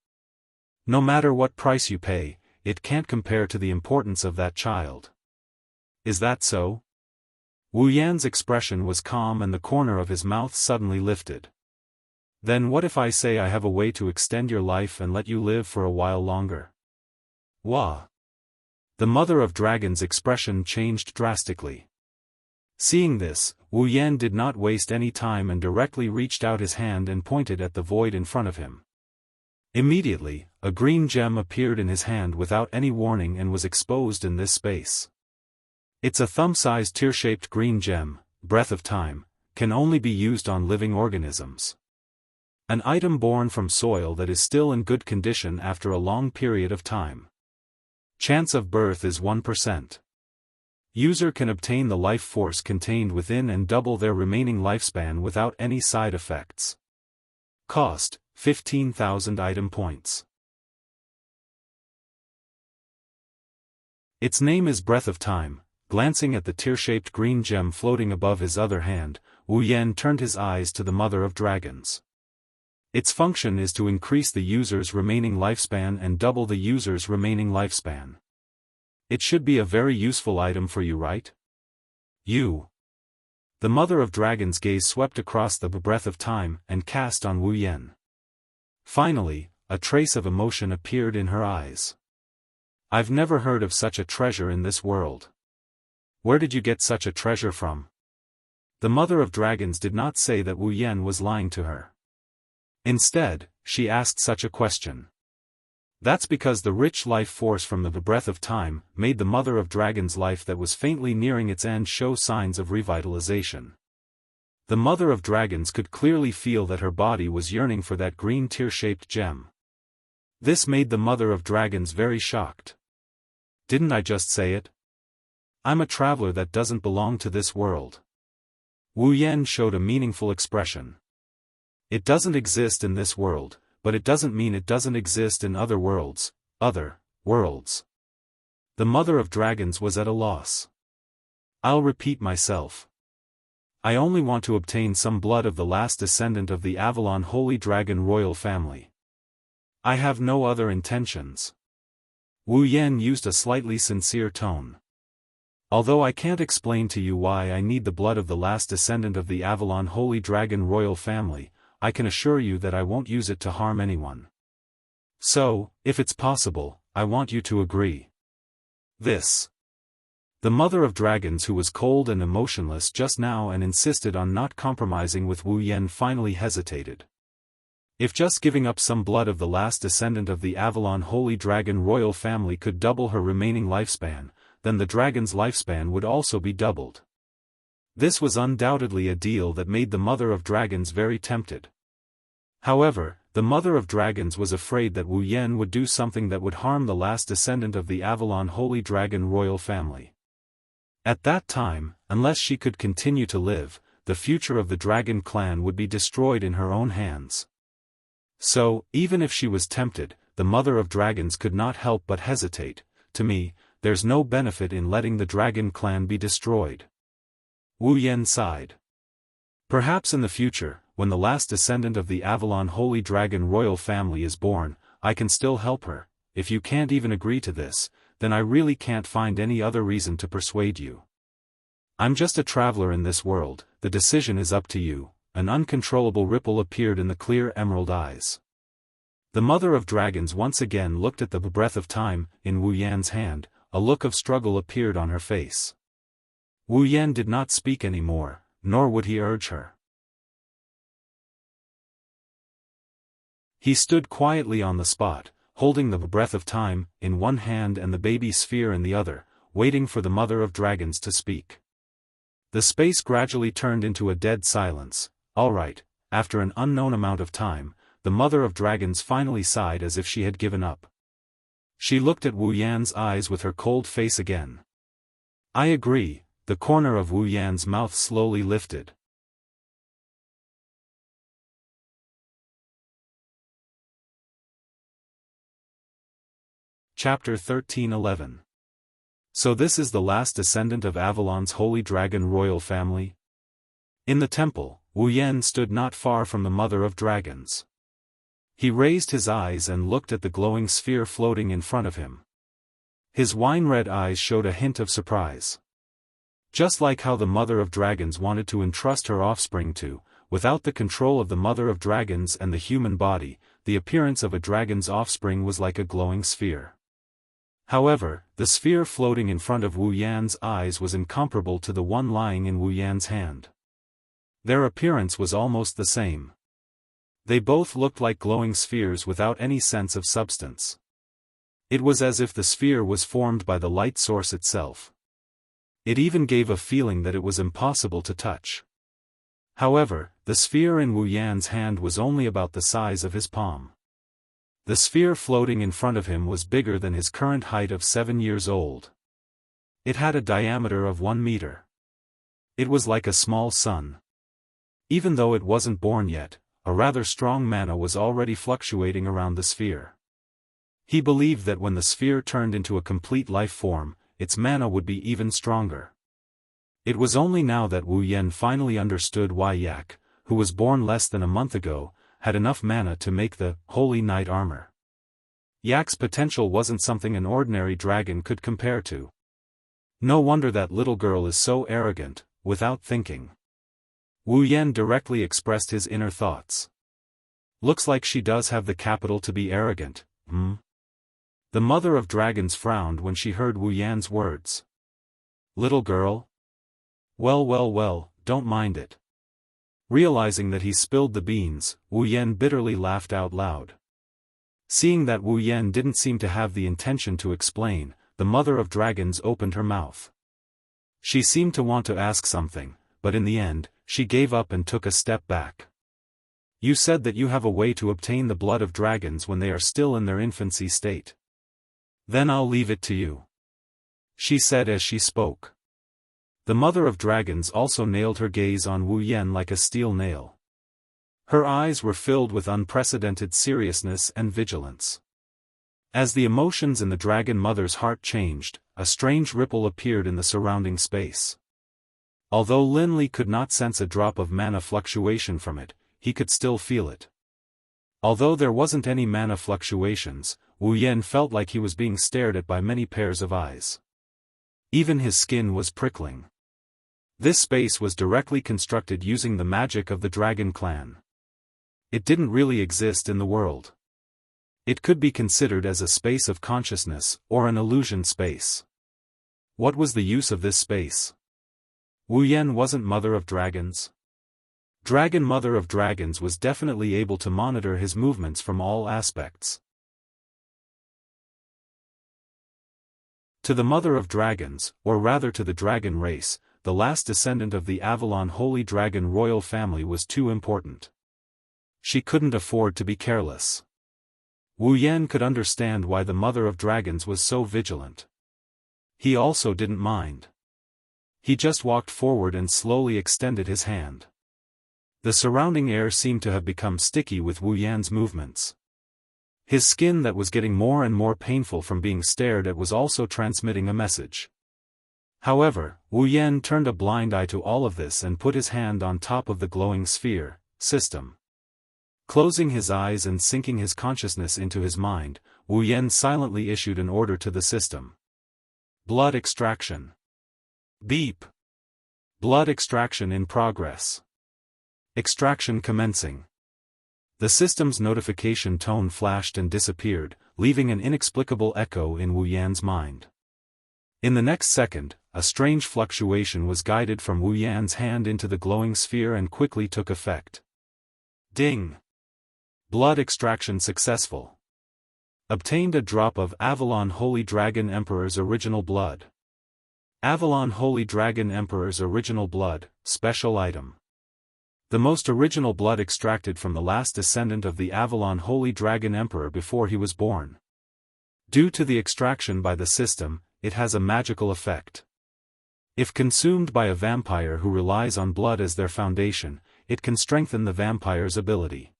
No matter what price you pay, it can't compare to the importance of that child. Is that so? Wu Yan's expression was calm and the corner of his mouth suddenly lifted. Then what if I say I have a way to extend your life and let you live for a while longer? Wah! The mother of dragons' expression changed drastically. Seeing this, Wu Yan did not waste any time and directly reached out his hand and pointed at the void in front of him. Immediately, a green gem appeared in his hand without any warning and was exposed in this space. It's a thumb-sized tear-shaped green gem, Breath of Time, can only be used on living organisms. An item born from soil that is still in good condition after a long period of time. Chance of birth is 1%. User can obtain the life force contained within and double their remaining lifespan without any side effects. Cost, 15,000 item points. Its name is Breath of Time. Glancing at the tear-shaped green gem floating above his other hand, Wu Yan turned his eyes to the Mother of Dragons. Its function is to increase the user's remaining lifespan and double the user's remaining lifespan. It should be a very useful item for you, right? You. The Mother of Dragons' gaze swept across the breath of time and cast on Wu Yan. Finally, a trace of emotion appeared in her eyes. I've never heard of such a treasure in this world. Where did you get such a treasure from? The Mother of Dragons did not say that Wu Yan was lying to her. Instead, she asked such a question. That's because the rich life force from the breath of time made the Mother of Dragons' life that was faintly nearing its end show signs of revitalization. The Mother of Dragons could clearly feel that her body was yearning for that green tear-shaped gem. This made the Mother of Dragons very shocked. Didn't I just say it? I'm a traveler that doesn't belong to this world. Wu Yan showed a meaningful expression. It doesn't exist in this world, but it doesn't mean it doesn't exist in other worlds. The Mother of Dragons was at a loss. I'll repeat myself. I only want to obtain some blood of the last descendant of the Avalon Holy Dragon royal family. I have no other intentions. Wu Yan used a slightly sincere tone. Although I can't explain to you why I need the blood of the last descendant of the Avalon Holy Dragon royal family, I can assure you that I won't use it to harm anyone. So, if it's possible, I want you to agree. This. The Mother of Dragons, who was cold and emotionless just now and insisted on not compromising with Wu Yan, finally hesitated. If just giving up some blood of the last descendant of the Avalon Holy Dragon royal family could double her remaining lifespan, then the dragon's lifespan would also be doubled. This was undoubtedly a deal that made the Mother of Dragons very tempted. However, the Mother of Dragons was afraid that Wu Yan would do something that would harm the last descendant of the Avalon Holy Dragon royal family. At that time, unless she could continue to live, the future of the Dragon clan would be destroyed in her own hands. So, even if she was tempted, the Mother of Dragons could not help but hesitate. To me, there's no benefit in letting the Dragon clan be destroyed. Wu Yan sighed. Perhaps in the future, when the last descendant of the Avalon Holy Dragon royal family is born, I can still help her. If you can't even agree to this, then I really can't find any other reason to persuade you. I'm just a traveler in this world, the decision is up to you. An uncontrollable ripple appeared in the clear emerald eyes. The Mother of Dragons once again looked at the breath of time in Wu Yan's hand. A look of struggle appeared on her face. Wu Yan did not speak anymore, nor would he urge her. He stood quietly on the spot, holding the breath of time in one hand and the baby sphere in the other, waiting for the Mother of Dragons to speak. The space gradually turned into a dead silence. All right, after an unknown amount of time, the Mother of Dragons finally sighed as if she had given up. She looked at Wu Yan's eyes with her cold face again. I agree. The corner of Wu Yan's mouth slowly lifted. Chapter 13:11. So this is the last descendant of Avalon's Holy Dragon royal family? In the temple, Wu Yan stood not far from the Mother of Dragons. He raised his eyes and looked at the glowing sphere floating in front of him. His wine-red eyes showed a hint of surprise. Just like how the Mother of Dragons wanted to entrust her offspring to, without the control of the Mother of Dragons and the human body, the appearance of a dragon's offspring was like a glowing sphere. However, the sphere floating in front of Wu Yan's eyes was incomparable to the one lying in Wu Yan's hand. Their appearance was almost the same. They both looked like glowing spheres without any sense of substance. It was as if the sphere was formed by the light source itself. It even gave a feeling that it was impossible to touch. However, the sphere in Wu Yan's hand was only about the size of his palm. The sphere floating in front of him was bigger than his current height of 7 years old. It had a diameter of 1 meter. It was like a small sun. Even though it wasn't born yet, a rather strong mana was already fluctuating around the sphere. He believed that when the sphere turned into a complete life form, its mana would be even stronger. It was only now that Wu Yan finally understood why Yak, who was born less than a month ago, had enough mana to make the Holy Knight armor. Yak's potential wasn't something an ordinary dragon could compare to. No wonder that little girl is so arrogant, without thinking. Wu Yan directly expressed his inner thoughts. Looks like she does have the capital to be arrogant, The Mother of Dragons frowned when she heard Wu Yan's words. Little girl? Well, don't mind it. Realizing that he spilled the beans, Wu Yan bitterly laughed out loud. Seeing that Wu Yan didn't seem to have the intention to explain, the Mother of Dragons opened her mouth. She seemed to want to ask something, but in the end, she gave up and took a step back. You said that you have a way to obtain the blood of dragons when they are still in their infancy state. Then I'll leave it to you, she said as she spoke. The Mother of Dragons also nailed her gaze on Wu Yan like a steel nail. Her eyes were filled with unprecedented seriousness and vigilance. As the emotions in the Dragon Mother's heart changed, a strange ripple appeared in the surrounding space. Although Lin Li could not sense a drop of mana fluctuation from it, he could still feel it. Although there wasn't any mana fluctuations, Wu Yan felt like he was being stared at by many pairs of eyes. Even his skin was prickling. This space was directly constructed using the magic of the Dragon Clan. It didn't really exist in the world. It could be considered as a space of consciousness, or an illusion space. What was the use of this space? Wu Yan wasn't Mother of Dragons. Dragon Mother of Dragons was definitely able to monitor his movements from all aspects. To the Mother of Dragons, or rather to the dragon race, the last descendant of the Avalon Holy Dragon royal family was too important. She couldn't afford to be careless. Wu Yan could understand why the Mother of Dragons was so vigilant. He also didn't mind. He just walked forward and slowly extended his hand. The surrounding air seemed to have become sticky with Wu Yan's movements. His skin that was getting more and more painful from being stared at was also transmitting a message. However, Wu Yan turned a blind eye to all of this and put his hand on top of the glowing sphere system. Closing his eyes and sinking his consciousness into his mind, Wu Yan silently issued an order to the system. Blood extraction. Beep. Blood extraction in progress. Extraction commencing. The system's notification tone flashed and disappeared, leaving an inexplicable echo in Wu Yan's mind. In the next second, a strange fluctuation was guided from Wu Yan's hand into the glowing sphere and quickly took effect. Ding! Blood extraction successful. Obtained a drop of Avalon Holy Dragon Emperor's original blood. Avalon Holy Dragon Emperor's original blood, special item. The most original blood extracted from the last descendant of the Avalon Holy Dragon Emperor before he was born. Due to the extraction by the system, it has a magical effect. If consumed by a vampire who relies on blood as their foundation, it can strengthen the vampire's ability.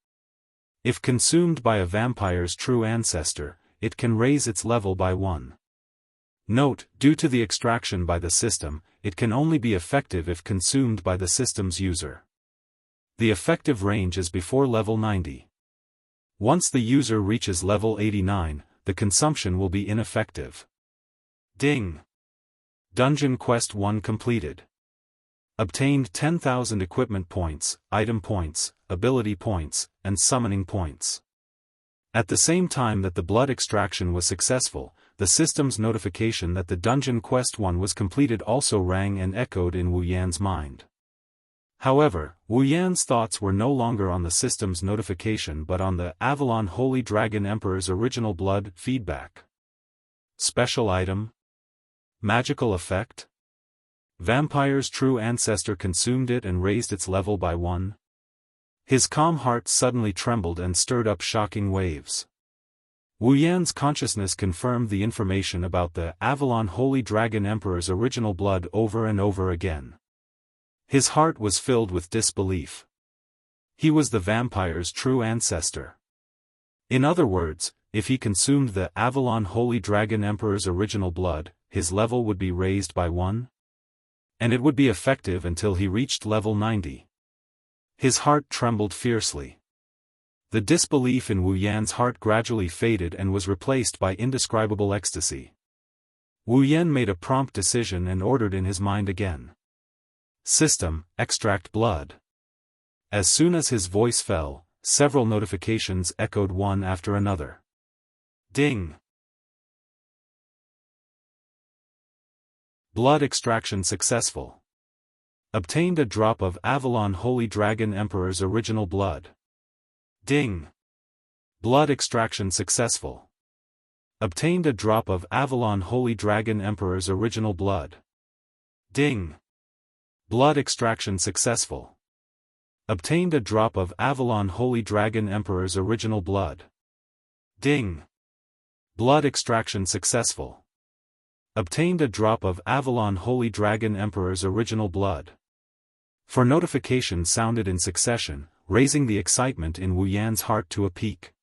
If consumed by a vampire's true ancestor, it can raise its level by 1. Note, due to the extraction by the system, it can only be effective if consumed by the system's user. The effective range is before level 90. Once the user reaches level 89, the consumption will be ineffective. Ding! Dungeon Quest 1 completed. Obtained 10,000 equipment points, item points, ability points, and summoning points. At the same time that the blood extraction was successful, the system's notification that the Dungeon Quest 1 was completed also rang and echoed in Wu Yan's mind. However, Wu Yan's thoughts were no longer on the system's notification but on the Avalon Holy Dragon Emperor's original blood feedback. Special item? Magical effect? Vampire's true ancestor consumed it and raised its level by 1. His calm heart suddenly trembled and stirred up shocking waves. Wu Yan's consciousness confirmed the information about the Avalon Holy Dragon Emperor's original blood over and over again. His heart was filled with disbelief. He was the vampire's true ancestor. In other words, if he consumed the Avalon Holy Dragon Emperor's original blood, his level would be raised by 1? And it would be effective until he reached level 90. His heart trembled fiercely. The disbelief in Wu Yan's heart gradually faded and was replaced by indescribable ecstasy. Wu Yan made a prompt decision and ordered in his mind again. System, extract blood. As soon as his voice fell, several notifications echoed one after another. Ding! Blood extraction successful. Obtained a drop of Avalon Holy Dragon Emperor's original blood. Ding! Blood extraction successful. Obtained a drop of Avalon Holy Dragon Emperor's original blood. Ding! Blood extraction successful. Obtained a drop of Avalon Holy Dragon Emperor's original blood. Ding! Blood extraction successful. Obtained a drop of Avalon Holy Dragon Emperor's original blood. 4 notifications sounded in succession, raising the excitement in Wu Yan's heart to a peak.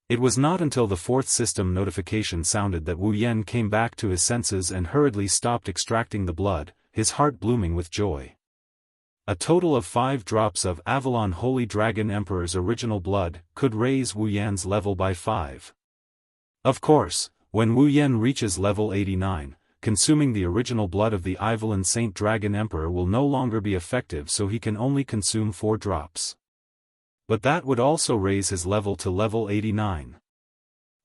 It was not until the 4th system notification sounded that Wu Yan came back to his senses and hurriedly stopped extracting the blood, his heart blooming with joy. A total of 5 drops of Avalon Holy Dragon Emperor's original blood could raise Wu Yan's level by 5. Of course, when Wu Yan reaches level 89, consuming the original blood of the Avalon Saint Dragon Emperor will no longer be effective, so he can only consume 4 drops. But that would also raise his level to level 89.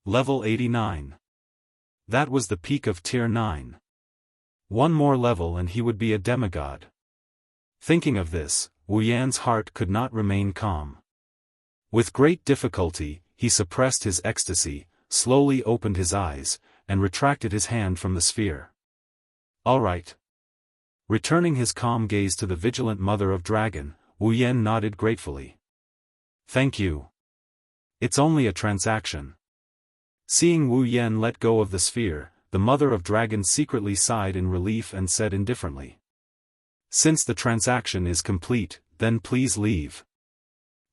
Level 89. That was the peak of Tier 9. 1 more level and he would be a demigod. Thinking of this, Wu Yan's heart could not remain calm. With great difficulty, he suppressed his ecstasy, slowly opened his eyes, and retracted his hand from the sphere. All right. Returning his calm gaze to the vigilant mother of dragon, Wu Yan nodded gratefully. Thank you. It's only a transaction. Seeing Wu Yan let go of the sphere, the mother of dragon secretly sighed in relief and said indifferently. Since the transaction is complete, then please leave.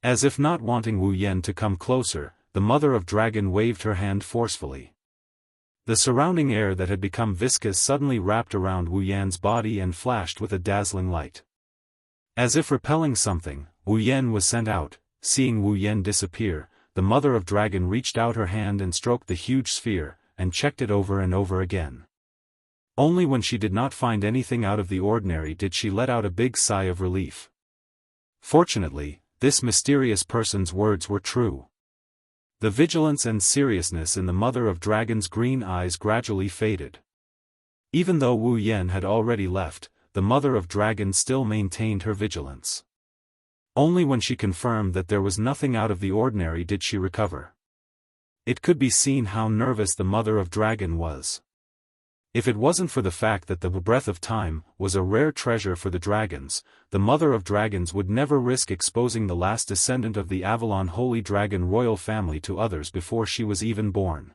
As if not wanting Wu Yan to come closer, the mother of dragon waved her hand forcefully. The surrounding air that had become viscous suddenly wrapped around Wu Yan's body and flashed with a dazzling light. As if repelling something, Wu Yan was sent out. Seeing Wu Yan disappear, the mother of dragon reached out her hand and stroked the huge sphere, and checked it over and over again. Only when she did not find anything out of the ordinary did she let out a big sigh of relief. Fortunately, this mysterious person's words were true. The vigilance and seriousness in the mother of dragon's green eyes gradually faded. Even though Wu Yan had already left, the mother of dragon still maintained her vigilance. Only when she confirmed that there was nothing out of the ordinary did she recover. It could be seen how nervous the mother of dragon was. If it wasn't for the fact that the breath of time was a rare treasure for the dragons, the mother of dragons would never risk exposing the last descendant of the Avalon Holy Dragon royal family to others before she was even born.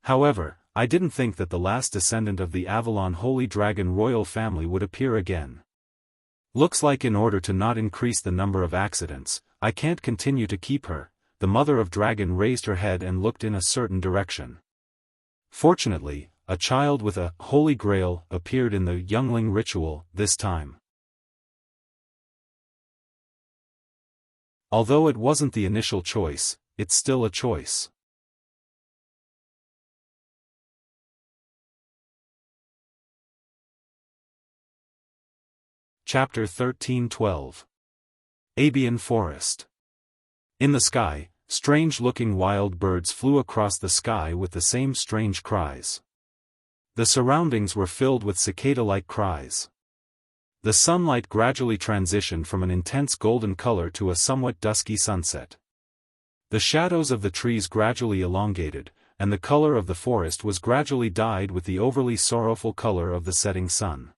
However, I didn't think that the last descendant of the Avalon Holy Dragon royal family would appear again. Looks like in order to not increase the number of accidents, I can't continue to keep her. The mother of dragon raised her head and looked in a certain direction. Fortunately, a child with a holy grail appeared in the youngling ritual this time. Although it wasn't the initial choice, it's still a choice. Chapter 13:12. Abian Forest. In the sky, strange-looking wild birds flew across the sky with the same strange cries. The surroundings were filled with cicada-like cries. The sunlight gradually transitioned from an intense golden color to a somewhat dusky sunset. The shadows of the trees gradually elongated, and the color of the forest was gradually dyed with the overly sorrowful color of the setting sun.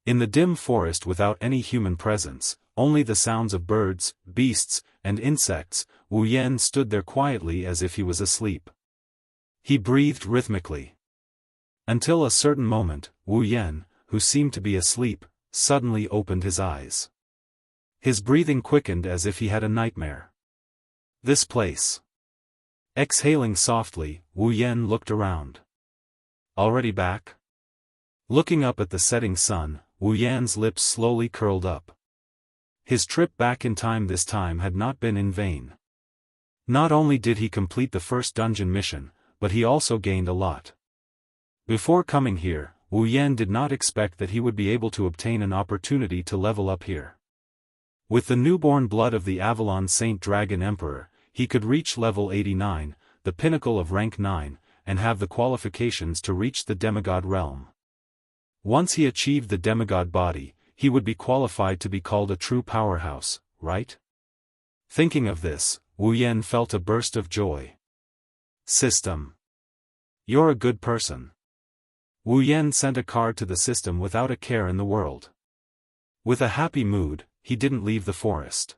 In the dim forest without any human presence, only the sounds of birds, beasts, and insects, Wu Yan stood there quietly as if he was asleep. He breathed rhythmically. Until a certain moment, Wu Yan, who seemed to be asleep, suddenly opened his eyes. His breathing quickened as if he had a nightmare. This place. Exhaling softly, Wu Yan looked around. Already back? Looking up at the setting sun, Wu Yan's lips slowly curled up. His trip back in time this time had not been in vain. Not only did he complete the first dungeon mission, but he also gained a lot. Before coming here, Wu Yan did not expect that he would be able to obtain an opportunity to level up here. With the newborn blood of the Avalon Saint Dragon Emperor, he could reach level 89, the pinnacle of rank 9, and have the qualifications to reach the demigod realm. Once he achieved the demigod body, he would be qualified to be called a true powerhouse, right? Thinking of this, Wu Yan felt a burst of joy. System. You're a good person. Wu Yan sent a card to the system without a care in the world. With a happy mood, he didn't leave the forest.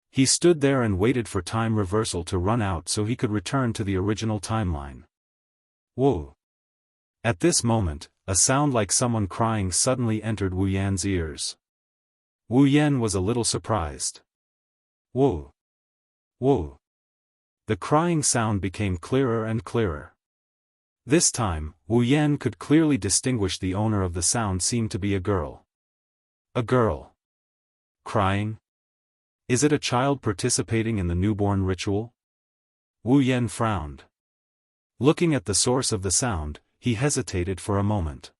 He stood there and waited for time reversal to run out so he could return to the original timeline. Whoa! At this moment, a sound like someone crying suddenly entered Wu Yan's ears. Wu Yan was a little surprised. Whoa! Whoa! The crying sound became clearer and clearer. This time, Wu Yan could clearly distinguish the owner of the sound seemed to be a girl. A girl. Crying? Is it a child participating in the newborn ritual? Wu Yan frowned. Looking at the source of the sound, he hesitated for a moment.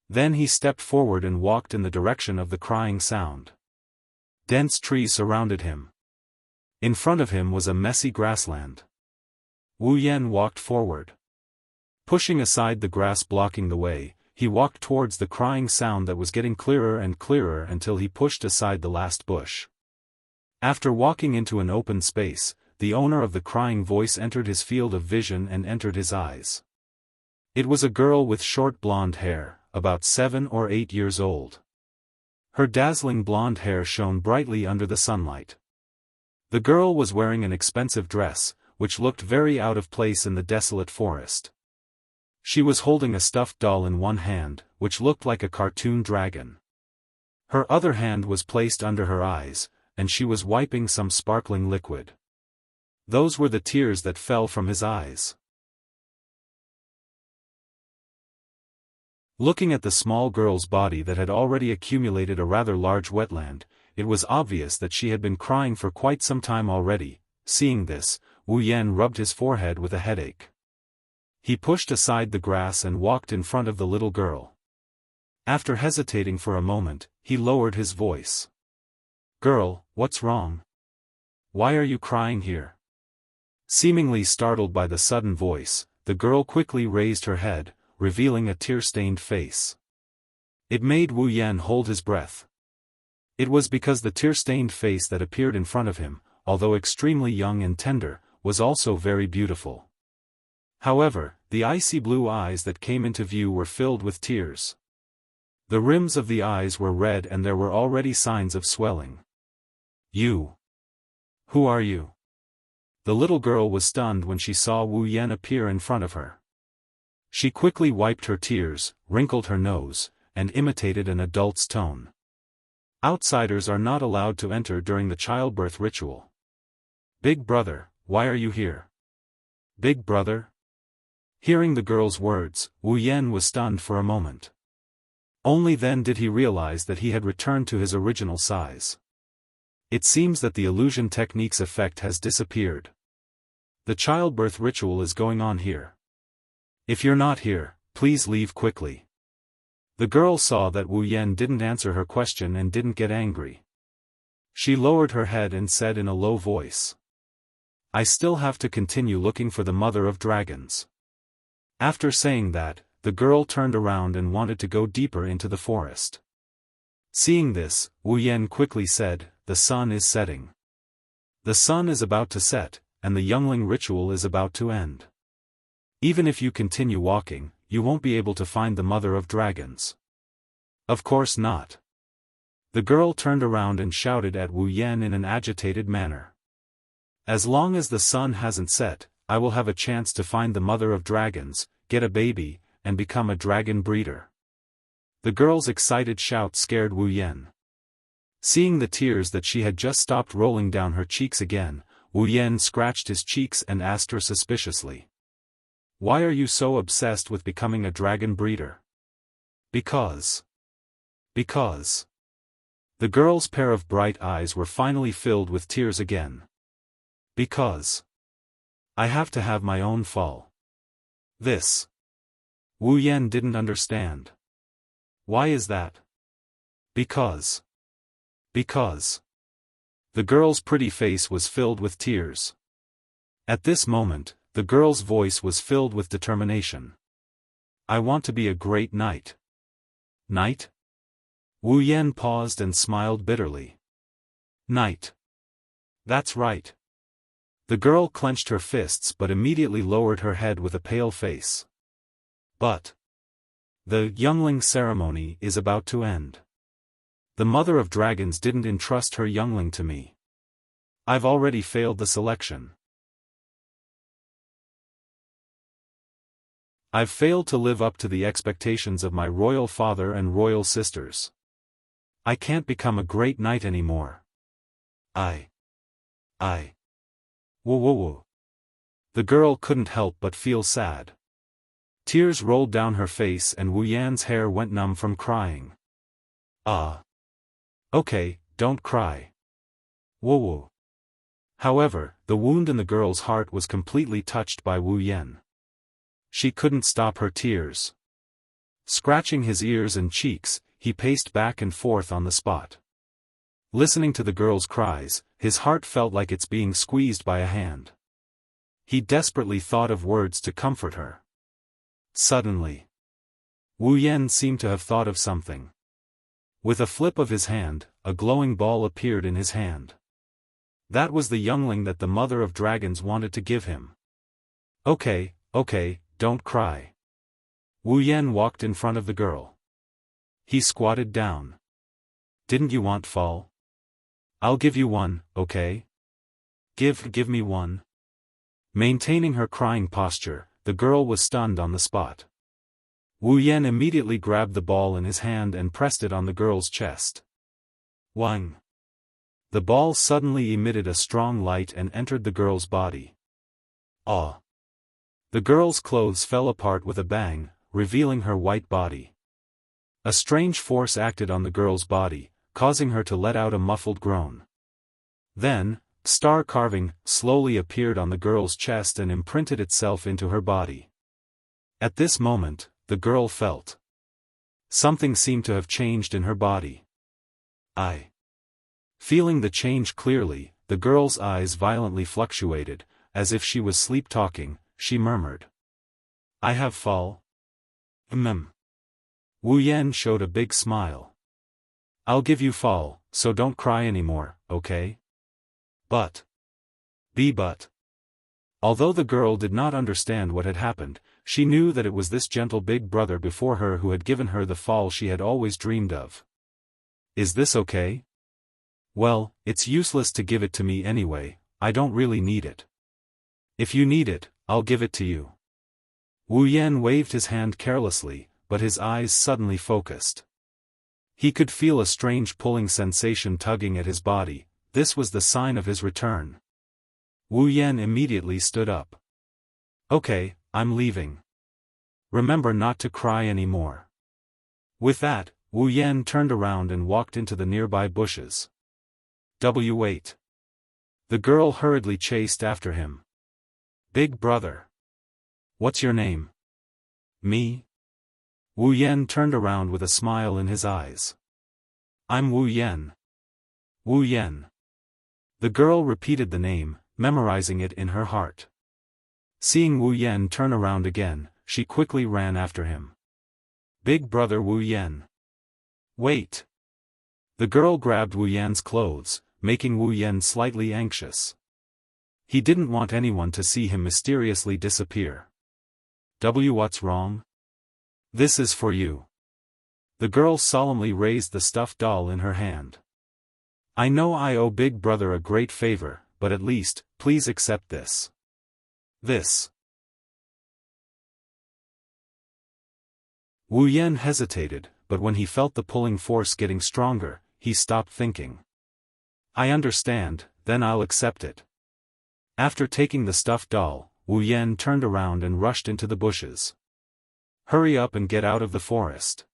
Then he stepped forward and walked in the direction of the crying sound. Dense trees surrounded him. In front of him was a messy grassland. Wu Yan walked forward. Pushing aside the grass blocking the way, he walked towards the crying sound that was getting clearer and clearer until he pushed aside the last bush. After walking into an open space, the owner of the crying voice entered his field of vision and entered his eyes. It was a girl with short blonde hair, about 7 or 8 years old. Her dazzling blonde hair shone brightly under the sunlight. The girl was wearing an expensive dress, which looked very out of place in the desolate forest. She was holding a stuffed doll in one hand, which looked like a cartoon dragon. Her other hand was placed under her eyes, and she was wiping some sparkling liquid. Those were the tears that fell from his eyes. Looking at the small girl's body that had already accumulated a rather large wetland, it was obvious that she had been crying for quite some time already. Seeing this, Wu Yan rubbed his forehead with a headache. He pushed aside the grass and walked in front of the little girl. After hesitating for a moment, he lowered his voice. "Girl, what's wrong? Why are you crying here?" Seemingly startled by the sudden voice, the girl quickly raised her head, revealing a tear-stained face. It made Wu Yan hold his breath. It was because the tear-stained face that appeared in front of him, although extremely young and tender, was also very beautiful. However, the icy blue eyes that came into view were filled with tears. The rims of the eyes were red and there were already signs of swelling. "You? Who are you?" The little girl was stunned when she saw Wu Yan appear in front of her. She quickly wiped her tears, wrinkled her nose, and imitated an adult's tone. "Outsiders are not allowed to enter during the childbirth ritual." "Big brother, why are you here?" "Big brother?" Hearing the girl's words, Wu Yan was stunned for a moment. Only then did he realize that he had returned to his original size. It seems that the illusion technique's effect has disappeared. The childbirth ritual is going on here. If you're not here, please leave quickly. The girl saw that Wu Yan didn't answer her question and didn't get angry. She lowered her head and said in a low voice, "I still have to continue looking for the mother of dragons." After saying that, the girl turned around and wanted to go deeper into the forest. Seeing this, Wu Yan quickly said, "The sun is setting. The sun is about to set, and the youngling ritual is about to end. Even if you continue walking, you won't be able to find the mother of dragons." "Of course not." The girl turned around and shouted at Wu Yan in an agitated manner. "As long as the sun hasn't set, I will have a chance to find the mother of dragons, get a baby, and become a dragon breeder." The girl's excited shout scared Wu Yan. Seeing the tears that she had just stopped rolling down her cheeks again, Wu Yan scratched his cheeks and asked her suspiciously, "Why are you so obsessed with becoming a dragon breeder?" Because. The girl's pair of bright eyes were finally filled with tears again. "Because. I have to have my own fall." This. Wu Yan didn't understand. "Why is that?" Because. The girl's pretty face was filled with tears. At this moment, the girl's voice was filled with determination. "I want to be a great knight." "Knight?" Wu Yan paused and smiled bitterly. "Knight. That's right." The girl clenched her fists but immediately lowered her head with a pale face. "But the youngling ceremony is about to end. The mother of dragons didn't entrust her youngling to me. I've already failed the selection. I've failed to live up to the expectations of my royal father and royal sisters. I can't become a great knight anymore. I. Whoa. The girl couldn't help but feel sad. Tears rolled down her face and Wu Yan's hair went numb from crying. Okay, don't cry. Whoa. However, the wound in the girl's heart was completely touched by Wu Yan. She couldn't stop her tears. Scratching his ears and cheeks, he paced back and forth on the spot. Listening to the girl's cries, his heart felt like it's being squeezed by a hand. He desperately thought of words to comfort her. Suddenly, Wu Yan seemed to have thought of something. With a flip of his hand, a glowing ball appeared in his hand. That was the youngling that the mother of dragons wanted to give him. Okay, don't cry. Wu Yan walked in front of the girl. He squatted down. Didn't you want fall? I'll give you one, okay? Give me one. Maintaining her crying posture, the girl was stunned on the spot. Wu Yan immediately grabbed the ball in his hand and pressed it on the girl's chest. Wang! The ball suddenly emitted a strong light and entered the girl's body. Ah! The girl's clothes fell apart with a bang, revealing her white body. A strange force acted on the girl's body, causing her to let out a muffled groan. Then, star carving slowly appeared on the girl's chest and imprinted itself into her body. At this moment, the girl felt something seemed to have changed in her body. Feeling the change clearly, the girl's eyes violently fluctuated, as if she was sleep-talking. She murmured, "I have fall." Wu Yan showed a big smile. "I'll give you fall, so don't cry anymore, okay? But. Although the girl did not understand what had happened, she knew that it was this gentle big brother before her who had given her the fall she had always dreamed of. Is this okay? Well, it's useless to give it to me anyway, I don't really need it. If you need it, I'll give it to you." Wu Yan waved his hand carelessly, but his eyes suddenly focused. He could feel a strange pulling sensation tugging at his body. This was the sign of his return. Wu Yan immediately stood up. "Okay, I'm leaving. Remember not to cry anymore." With that, Wu Yan turned around and walked into the nearby bushes. Wait. The girl hurriedly chased after him. Big brother. What's your name? Me? Wu Yan turned around with a smile in his eyes. I'm Wu Yan. Wu Yan. The girl repeated the name, memorizing it in her heart. Seeing Wu Yan turn around again, she quickly ran after him. Big brother Wu Yan. Wait. The girl grabbed Wu Yan's clothes, making Wu Yan slightly anxious. He didn't want anyone to see him mysteriously disappear. What's wrong? This is for you. The girl solemnly raised the stuffed doll in her hand. I know I owe Big Brother a great favor, but at least, please accept this. This. Wu Yan hesitated, but when he felt the pulling force getting stronger, he stopped thinking. I understand, then I'll accept it. After taking the stuffed doll, Wu Yan turned around and rushed into the bushes. Hurry up and get out of the forest.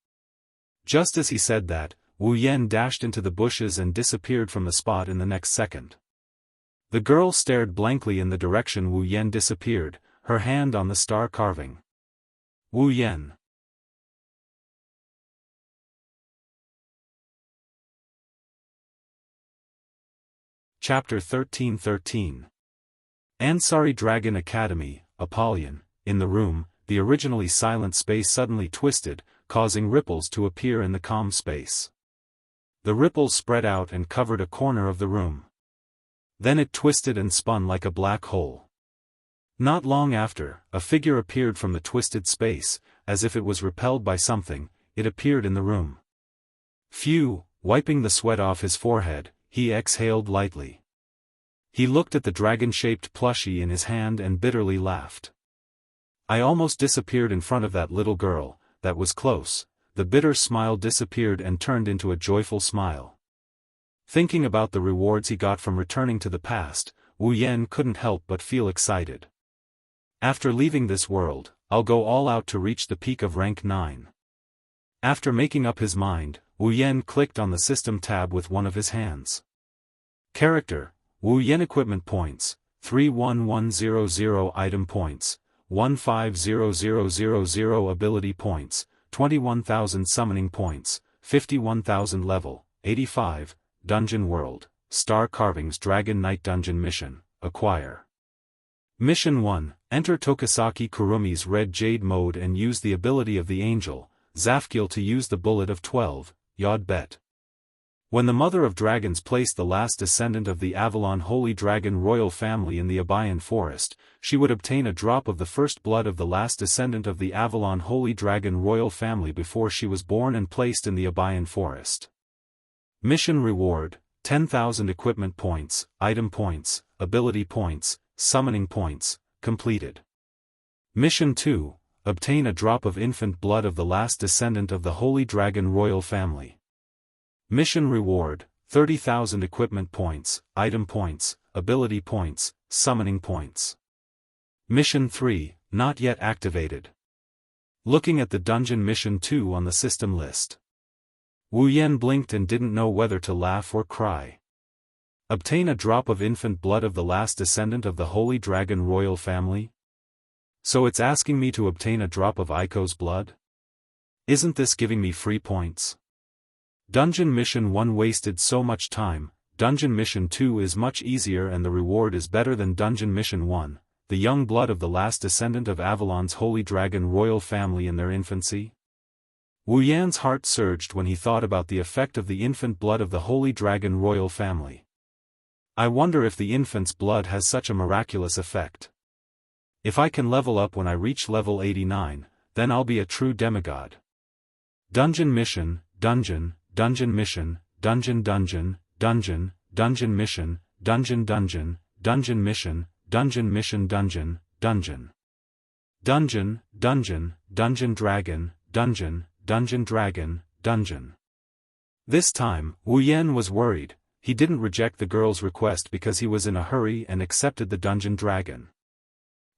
Just as he said that, Wu Yan dashed into the bushes and disappeared from the spot in the next second. The girl stared blankly in the direction Wu Yan disappeared, her hand on the star carving. Wu Yan. Chapter 13:13. Ansari Dragon Academy, Apollyon. In the room, the originally silent space suddenly twisted, causing ripples to appear in the calm space. The ripples spread out and covered a corner of the room. Then it twisted and spun like a black hole. Not long after, a figure appeared from the twisted space, as if it was repelled by something, it appeared in the room. Phew, wiping the sweat off his forehead, he exhaled lightly. He looked at the dragon-shaped plushie in his hand and bitterly laughed. I almost disappeared in front of that little girl, that was close. The bitter smile disappeared and turned into a joyful smile. Thinking about the rewards he got from returning to the past, Wu Yan couldn't help but feel excited. After leaving this world, I'll go all out to reach the peak of rank 9. After making up his mind, Wu Yan clicked on the system tab with one of his hands. Character, Wu Yan. Equipment points, 31100. Item points, 150000. Ability points, 21,000. Summoning points, 51,000. Level, 85, Dungeon World, Star Carvings Dragon Knight Dungeon Mission, Acquire. Mission 1, enter Tokisaki Kurumi's Red Jade mode and use the ability of the angel, Zafgil to use the bullet of 12, Yod Bet. When the Mother of Dragons placed the last descendant of the Avalon Holy Dragon royal family in the Abayan Forest, she would obtain a drop of the first blood of the last descendant of the Avalon Holy Dragon royal family before she was born and placed in the Abayan Forest. Mission reward, 10,000 equipment points, item points, ability points, summoning points, completed. Mission 2, obtain a drop of infant blood of the last descendant of the Holy Dragon royal family. Mission reward, 30,000 equipment points, item points, ability points, summoning points. Mission 3, not yet activated. Looking at the dungeon Mission 2 on the system list. Wu Yan blinked and didn't know whether to laugh or cry. Obtain a drop of infant blood of the last descendant of the Holy Dragon royal family? So it's asking me to obtain a drop of Aiko's blood? Isn't this giving me free points? Dungeon Mission 1 wasted so much time. Dungeon Mission 2 is much easier and the reward is better than Dungeon Mission 1, the young blood of the last descendant of Avalon's Holy Dragon royal family in their infancy. Wu Yan's heart surged when he thought about the effect of the infant blood of the Holy Dragon royal family. I wonder if the infant's blood has such a miraculous effect. If I can level up when I reach level 89, then I'll be a true demigod. Dungeon Mission, Dungeon, Dungeon Mission, Dungeon Dungeon, Dungeon, Dungeon Mission, Dungeon Dungeon, Dungeon Mission, Dungeon Mission Dungeon, Dungeon. Dungeon, Dungeon, Dungeon Dragon, Dungeon, Dungeon Dragon, Dungeon. This time, Wu Yan was worried. He didn't reject the girl's request because he was in a hurry and accepted the Dungeon Dragon.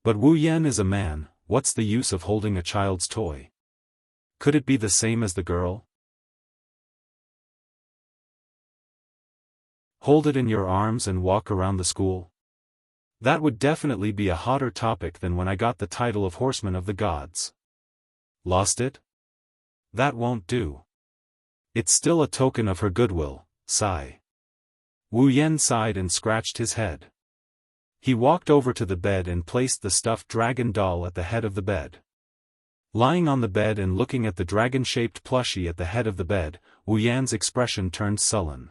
But Wu Yan is a man, what's the use of holding a child's toy? Could it be the same as the girl? Hold it in your arms and walk around the school? That would definitely be a hotter topic than when I got the title of Horseman of the Gods. Lost it? That won't do. It's still a token of her goodwill, sigh. Wu Yan sighed and scratched his head. He walked over to the bed and placed the stuffed dragon doll at the head of the bed. Lying on the bed and looking at the dragon-shaped plushie at the head of the bed, Wu Yan's expression turned sullen.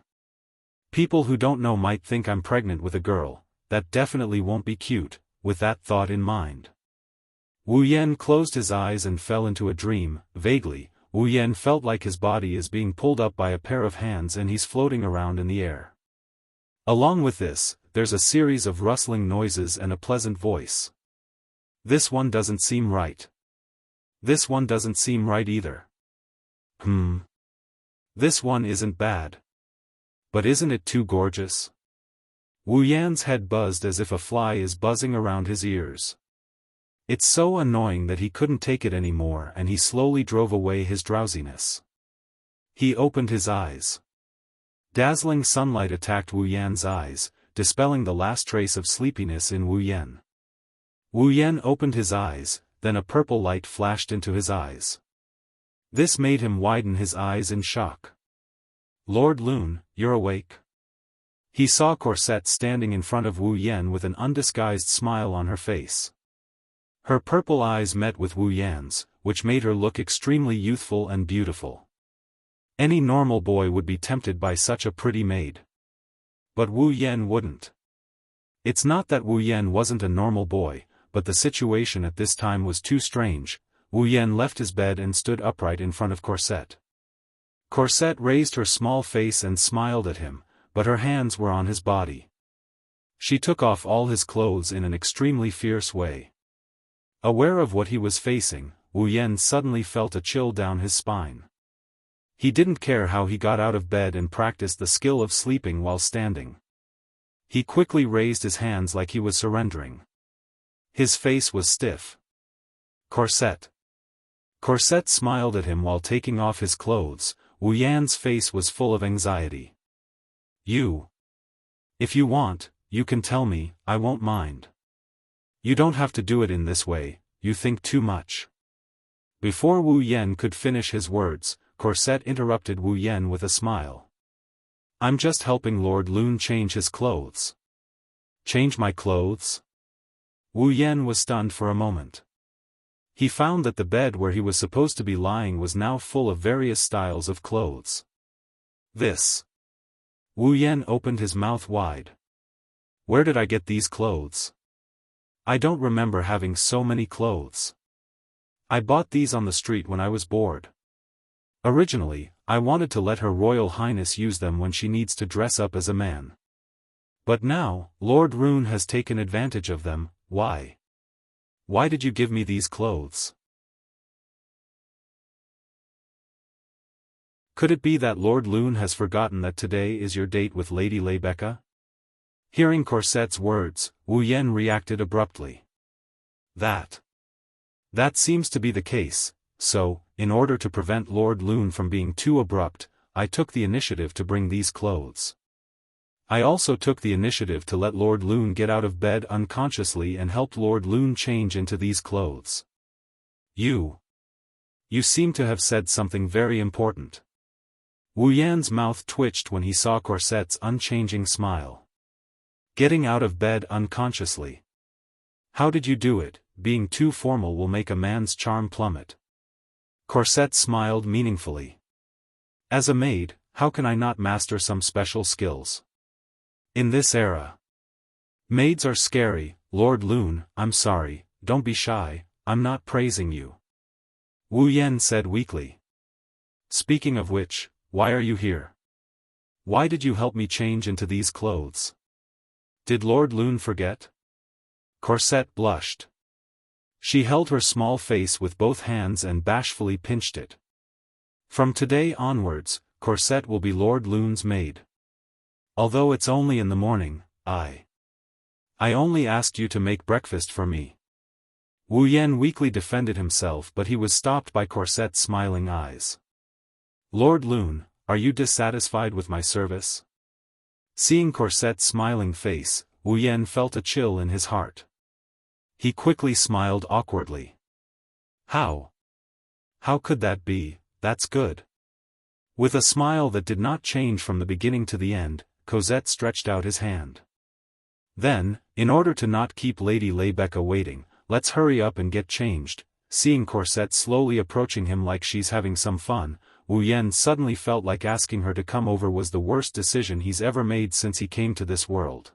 People who don't know might think I'm pregnant with a girl. That definitely won't be cute, with that thought in mind. Wu Yan closed his eyes and fell into a dream. Vaguely, Wu Yan felt like his body is being pulled up by a pair of hands and he's floating around in the air. Along with this, there's a series of rustling noises and a pleasant voice. This one doesn't seem right. This one doesn't seem right either. This one isn't bad. But isn't it too gorgeous? Wu Yan's head buzzed as if a fly is buzzing around his ears. It's so annoying that he couldn't take it anymore and he slowly drove away his drowsiness. He opened his eyes. Dazzling sunlight attacked Wu Yan's eyes, dispelling the last trace of sleepiness in Wu Yan. Wu Yan opened his eyes, then a purple light flashed into his eyes. This made him widen his eyes in shock. Lord Lune, you're awake? He saw Corset standing in front of Wu Yan with an undisguised smile on her face. Her purple eyes met with Wu Yan's, which made her look extremely youthful and beautiful. Any normal boy would be tempted by such a pretty maid. But Wu Yan wouldn't. It's not that Wu Yan wasn't a normal boy, but the situation at this time was too strange. Wu Yan left his bed and stood upright in front of Corset. Corset raised her small face and smiled at him, but her hands were on his body. She took off all his clothes in an extremely fierce way. Aware of what he was facing, Wu Yan suddenly felt a chill down his spine. He didn't care how he got out of bed and practiced the skill of sleeping while standing. He quickly raised his hands like he was surrendering. His face was stiff. Corset. Corset smiled at him while taking off his clothes. Wu Yan's face was full of anxiety. If you want, you can tell me, I won't mind. You don't have to do it in this way, you think too much. Before Wu Yan could finish his words, Corset interrupted Wu Yan with a smile. I'm just helping Lord Lune change his clothes. Change my clothes? Wu Yan was stunned for a moment. He found that the bed where he was supposed to be lying was now full of various styles of clothes. This. Wu Yan opened his mouth wide. Where did I get these clothes? I don't remember having so many clothes. I bought these on the street when I was bored. Originally, I wanted to let Her Royal Highness use them when she needs to dress up as a man. But now, Lord Rune has taken advantage of them. Why? Why did you give me these clothes? Could it be that Lord Lune has forgotten that today is your date with Lady Leibecca? Hearing Corset's words, Wu Yan reacted abruptly. That seems to be the case, so, in order to prevent Lord Lune from being too abrupt, I took the initiative to bring these clothes. I also took the initiative to let Lord Lune get out of bed unconsciously and helped Lord Lune change into these clothes. You seem to have said something very important. Wu Yan's mouth twitched when he saw Corset's unchanging smile. Getting out of bed unconsciously. How did you do it? Being too formal will make a man's charm plummet. Corset smiled meaningfully. As a maid, how can I not master some special skills? In this era. Maids are scary, Lord Lune, I'm sorry, don't be shy, I'm not praising you. Wu Yan said weakly. Speaking of which, why are you here? Why did you help me change into these clothes? Did Lord Lune forget? Corset blushed. She held her small face with both hands and bashfully pinched it. From today onwards, Corset will be Lord Lune's maid. Although it's only in the morning, I only asked you to make breakfast for me. Wu Yan weakly defended himself, but he was stopped by Corset's smiling eyes. Lord Lune, are you dissatisfied with my service? Seeing Corset's smiling face, Wu Yan felt a chill in his heart. He quickly smiled awkwardly. How? How could that be? That's good. With a smile that did not change from the beginning to the end, Cosette stretched out his hand. Then, in order to not keep Lady Leibecca waiting, let's hurry up and get changed. Seeing Corset slowly approaching him like she's having some fun, Wu Yan suddenly felt like asking her to come over was the worst decision he's ever made since he came to this world.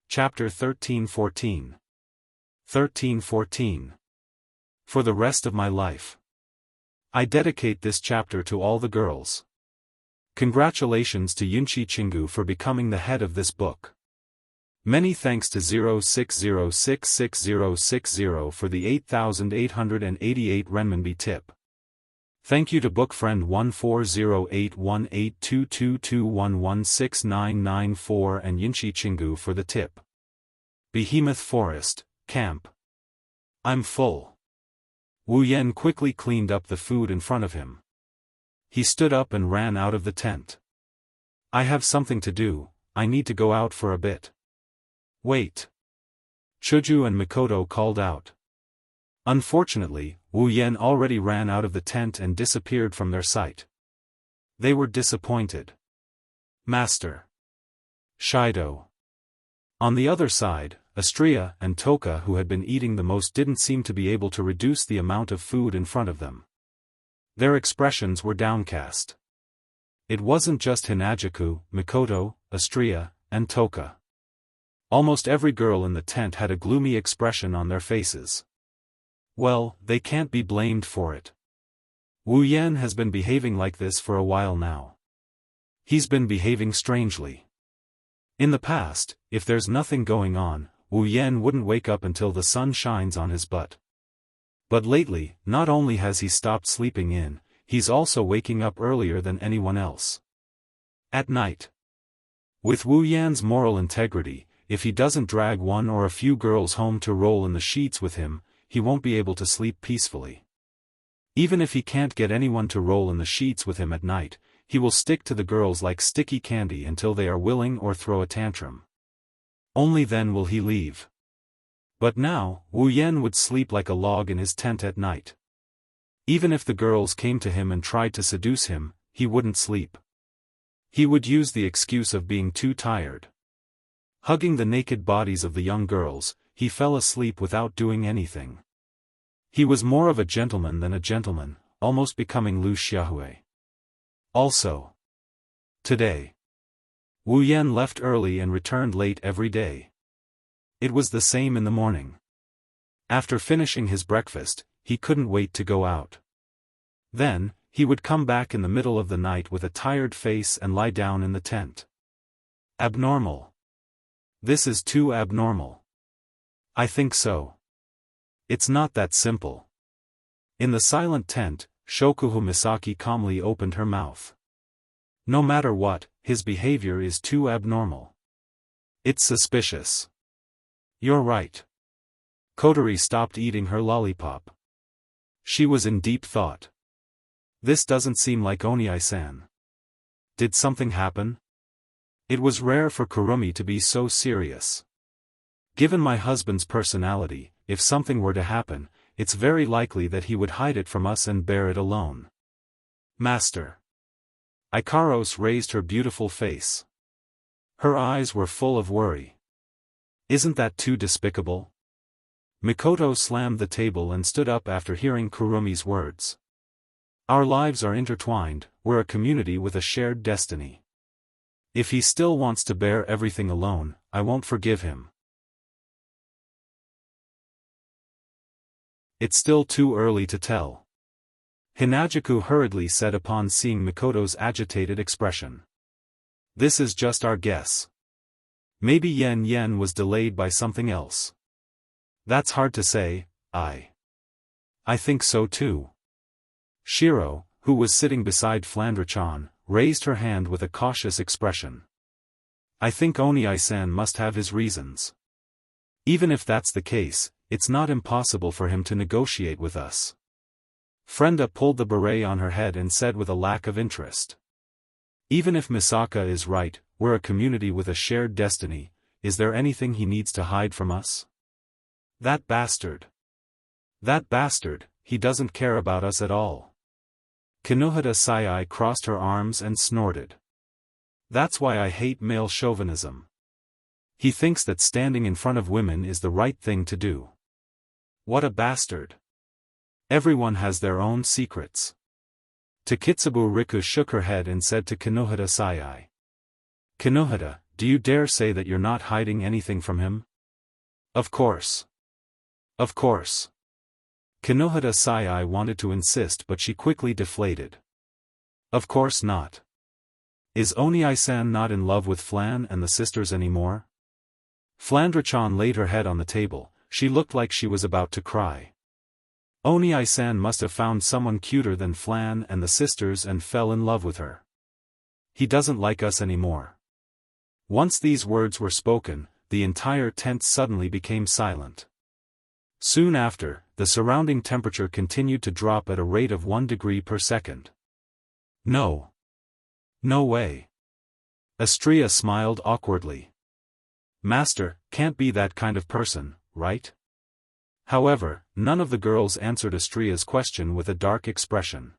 Chapter 13-14. 13-14. For the rest of my life. I dedicate this chapter to all the girls. Congratulations to Yunqi Qinggu for becoming the head of this book. Many thanks to 06066060 for the 8,888 renminbi tip. Thank you to book friend 14081822211699 and Yunqi Qinggu for the tip. Behemoth Forest, Camp. I'm full. Wu Yan quickly cleaned up the food in front of him. He stood up and ran out of the tent. I have something to do, I need to go out for a bit. Wait. Chuju and Mikoto called out. Unfortunately, Wu Yan already ran out of the tent and disappeared from their sight. They were disappointed. Master. Shido. On the other side, Astria and Toka, who had been eating the most, didn't seem to be able to reduce the amount of food in front of them. Their expressions were downcast. It wasn't just Hinajaku, Mikoto, Astria, and Toka. Almost every girl in the tent had a gloomy expression on their faces. Well, they can't be blamed for it. Wu Yan has been behaving like this for a while now. He's been behaving strangely. In the past, if there's nothing going on, Wu Yan wouldn't wake up until the sun shines on his butt. But lately, not only has he stopped sleeping in, he's also waking up earlier than anyone else. At night. With Wu Yan's moral integrity, if he doesn't drag one or a few girls home to roll in the sheets with him, he won't be able to sleep peacefully. Even if he can't get anyone to roll in the sheets with him at night, he will stick to the girls like sticky candy until they are willing or throw a tantrum. Only then will he leave. But now, Wu Yan would sleep like a log in his tent at night. Even if the girls came to him and tried to seduce him, he wouldn't sleep. He would use the excuse of being too tired. Hugging the naked bodies of the young girls, he fell asleep without doing anything. He was more of a gentleman than a gentleman, almost becoming Lu Xiaohui. Also. Today. Wu Yan left early and returned late every day. It was the same in the morning. After finishing his breakfast, he couldn't wait to go out. Then, he would come back in the middle of the night with a tired face and lie down in the tent. Abnormal. This is too abnormal. I think so. It's not that simple. In the silent tent, Shokuhu Misaki calmly opened her mouth. No matter what, his behavior is too abnormal. It's suspicious. You're right. Kotori stopped eating her lollipop. She was in deep thought. This doesn't seem like Oniai-san. Did something happen? It was rare for Kurumi to be so serious. Given my husband's personality, if something were to happen, it's very likely that he would hide it from us and bear it alone. Master. Ikaros raised her beautiful face. Her eyes were full of worry. Isn't that too despicable? Mikoto slammed the table and stood up after hearing Kurumi's words. Our lives are intertwined, we're a community with a shared destiny. If he still wants to bear everything alone, I won't forgive him. It's still too early to tell. Hinajaku hurriedly said upon seeing Mikoto's agitated expression. This is just our guess. Maybe Yen was delayed by something else. That's hard to say. I think so too. Shiro, who was sitting beside Flandre-chan, raised her hand with a cautious expression. I think Oniai-san must have his reasons. Even if that's the case, it's not impossible for him to negotiate with us. Frenda pulled the beret on her head and said with a lack of interest. Even if Misaka is right, we're a community with a shared destiny. Is there anything he needs to hide from us? That bastard. That bastard, he doesn't care about us at all. Kinohita Sai crossed her arms and snorted. That's why I hate male chauvinism. He thinks that standing in front of women is the right thing to do. What a bastard. Everyone has their own secrets. Takitsubu Riku shook her head and said to Kinohita Sai. Kinohita, do you dare say that you're not hiding anything from him? Of course. Of course. Kinohita Sai wanted to insist but she quickly deflated. Of course not. Is Oniai-san not in love with Flan and the sisters anymore? Flandra-chan laid her head on the table, she looked like she was about to cry. Oniai-san must have found someone cuter than Flan and the sisters and fell in love with her. He doesn't like us anymore. Once these words were spoken, the entire tent suddenly became silent. Soon after, the surrounding temperature continued to drop at a rate of 1 degree per second. No. No way. Astria smiled awkwardly. Master, can't be that kind of person, right? However, none of the girls answered Astria's question with a dark expression.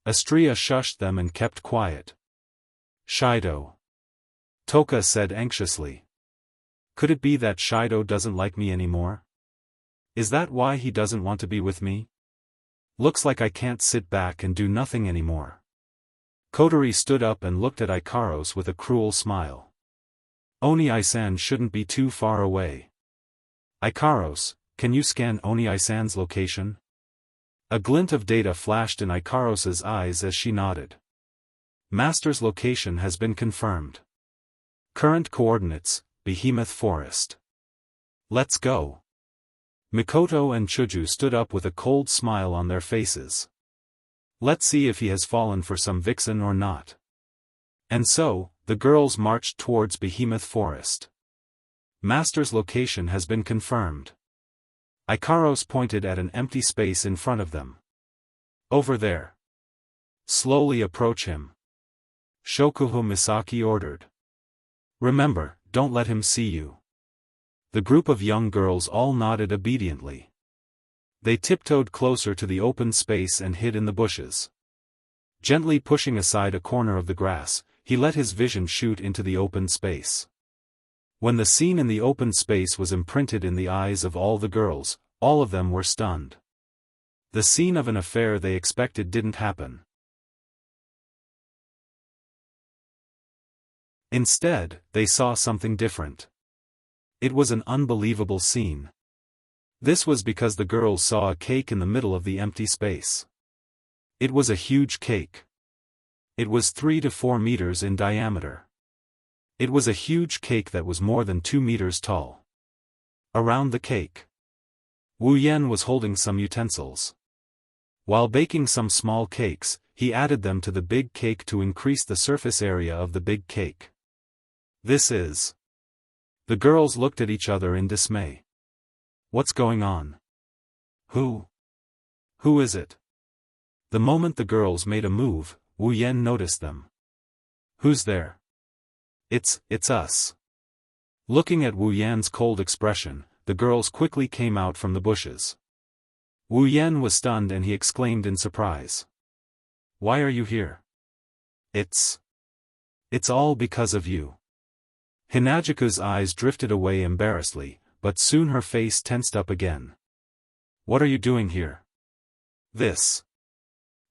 Astria shushed them and kept quiet. Shido. Toka said anxiously. Could it be that Shido doesn't like me anymore? Is that why he doesn't want to be with me? Looks like I can't sit back and do nothing anymore. Kotori stood up and looked at Ikaros with a cruel smile. Oni-san shouldn't be too far away. Ikaros, can you scan Oni-san's location? A glint of data flashed in Ikaros's eyes as she nodded. Master's location has been confirmed. Current coordinates, Behemoth Forest. Let's go. Mikoto and Chuju stood up with a cold smile on their faces. Let's see if he has fallen for some vixen or not. And so, the girls marched towards Behemoth Forest. Master's location has been confirmed. Ikaros pointed at an empty space in front of them. Over there. Slowly approach him. Shokuho Misaki ordered. Remember, don't let him see you. The group of young girls all nodded obediently. They tiptoed closer to the open space and hid in the bushes. Gently pushing aside a corner of the grass, he let his vision shoot into the open space. When the scene in the open space was imprinted in the eyes of all the girls, all of them were stunned. The scene of an affair they expected didn't happen. Instead, they saw something different. It was an unbelievable scene. This was because the girls saw a cake in the middle of the empty space. It was a huge cake. It was 3 to 4 meters in diameter. It was a huge cake that was more than 2 meters tall. Around the cake, Wu Yan was holding some utensils. While baking some small cakes, he added them to the big cake to increase the surface area of the big cake. This is... The girls looked at each other in dismay. What's going on? Who is it? The moment the girls made a move, Wu Yan noticed them. Who's there? It's us. Looking at Wu Yan's cold expression, the girls quickly came out from the bushes. Wu Yan was stunned and he exclaimed in surprise. Why are you here? It's all because of you. Hinajiku's eyes drifted away embarrassedly, but soon her face tensed up again. What are you doing here? This.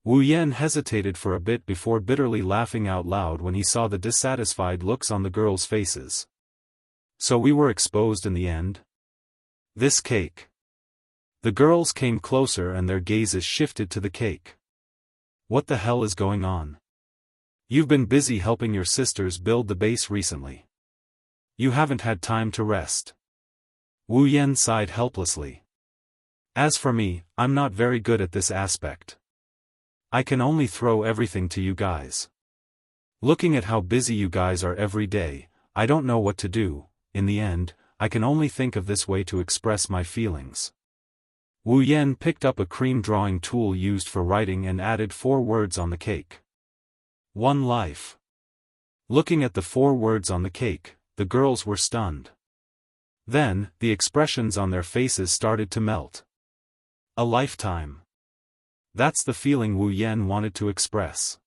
Wu Yan hesitated for a bit before bitterly laughing out loud when he saw the dissatisfied looks on the girls' faces. So we were exposed in the end? This cake. The girls came closer and their gazes shifted to the cake. What the hell is going on? You've been busy helping your sisters build the base recently. You haven't had time to rest. Wu Yan sighed helplessly. As for me, I'm not very good at this aspect. I can only throw everything to you guys. Looking at how busy you guys are every day, I don't know what to do. In the end, I can only think of this way to express my feelings. Wu Yan picked up a cream drawing tool used for writing and added 4 words on the cake. One life. Looking at the 4 words on the cake, the girls were stunned. Then, the expressions on their faces started to melt. A lifetime. That's the feeling Wu Yan wanted to express.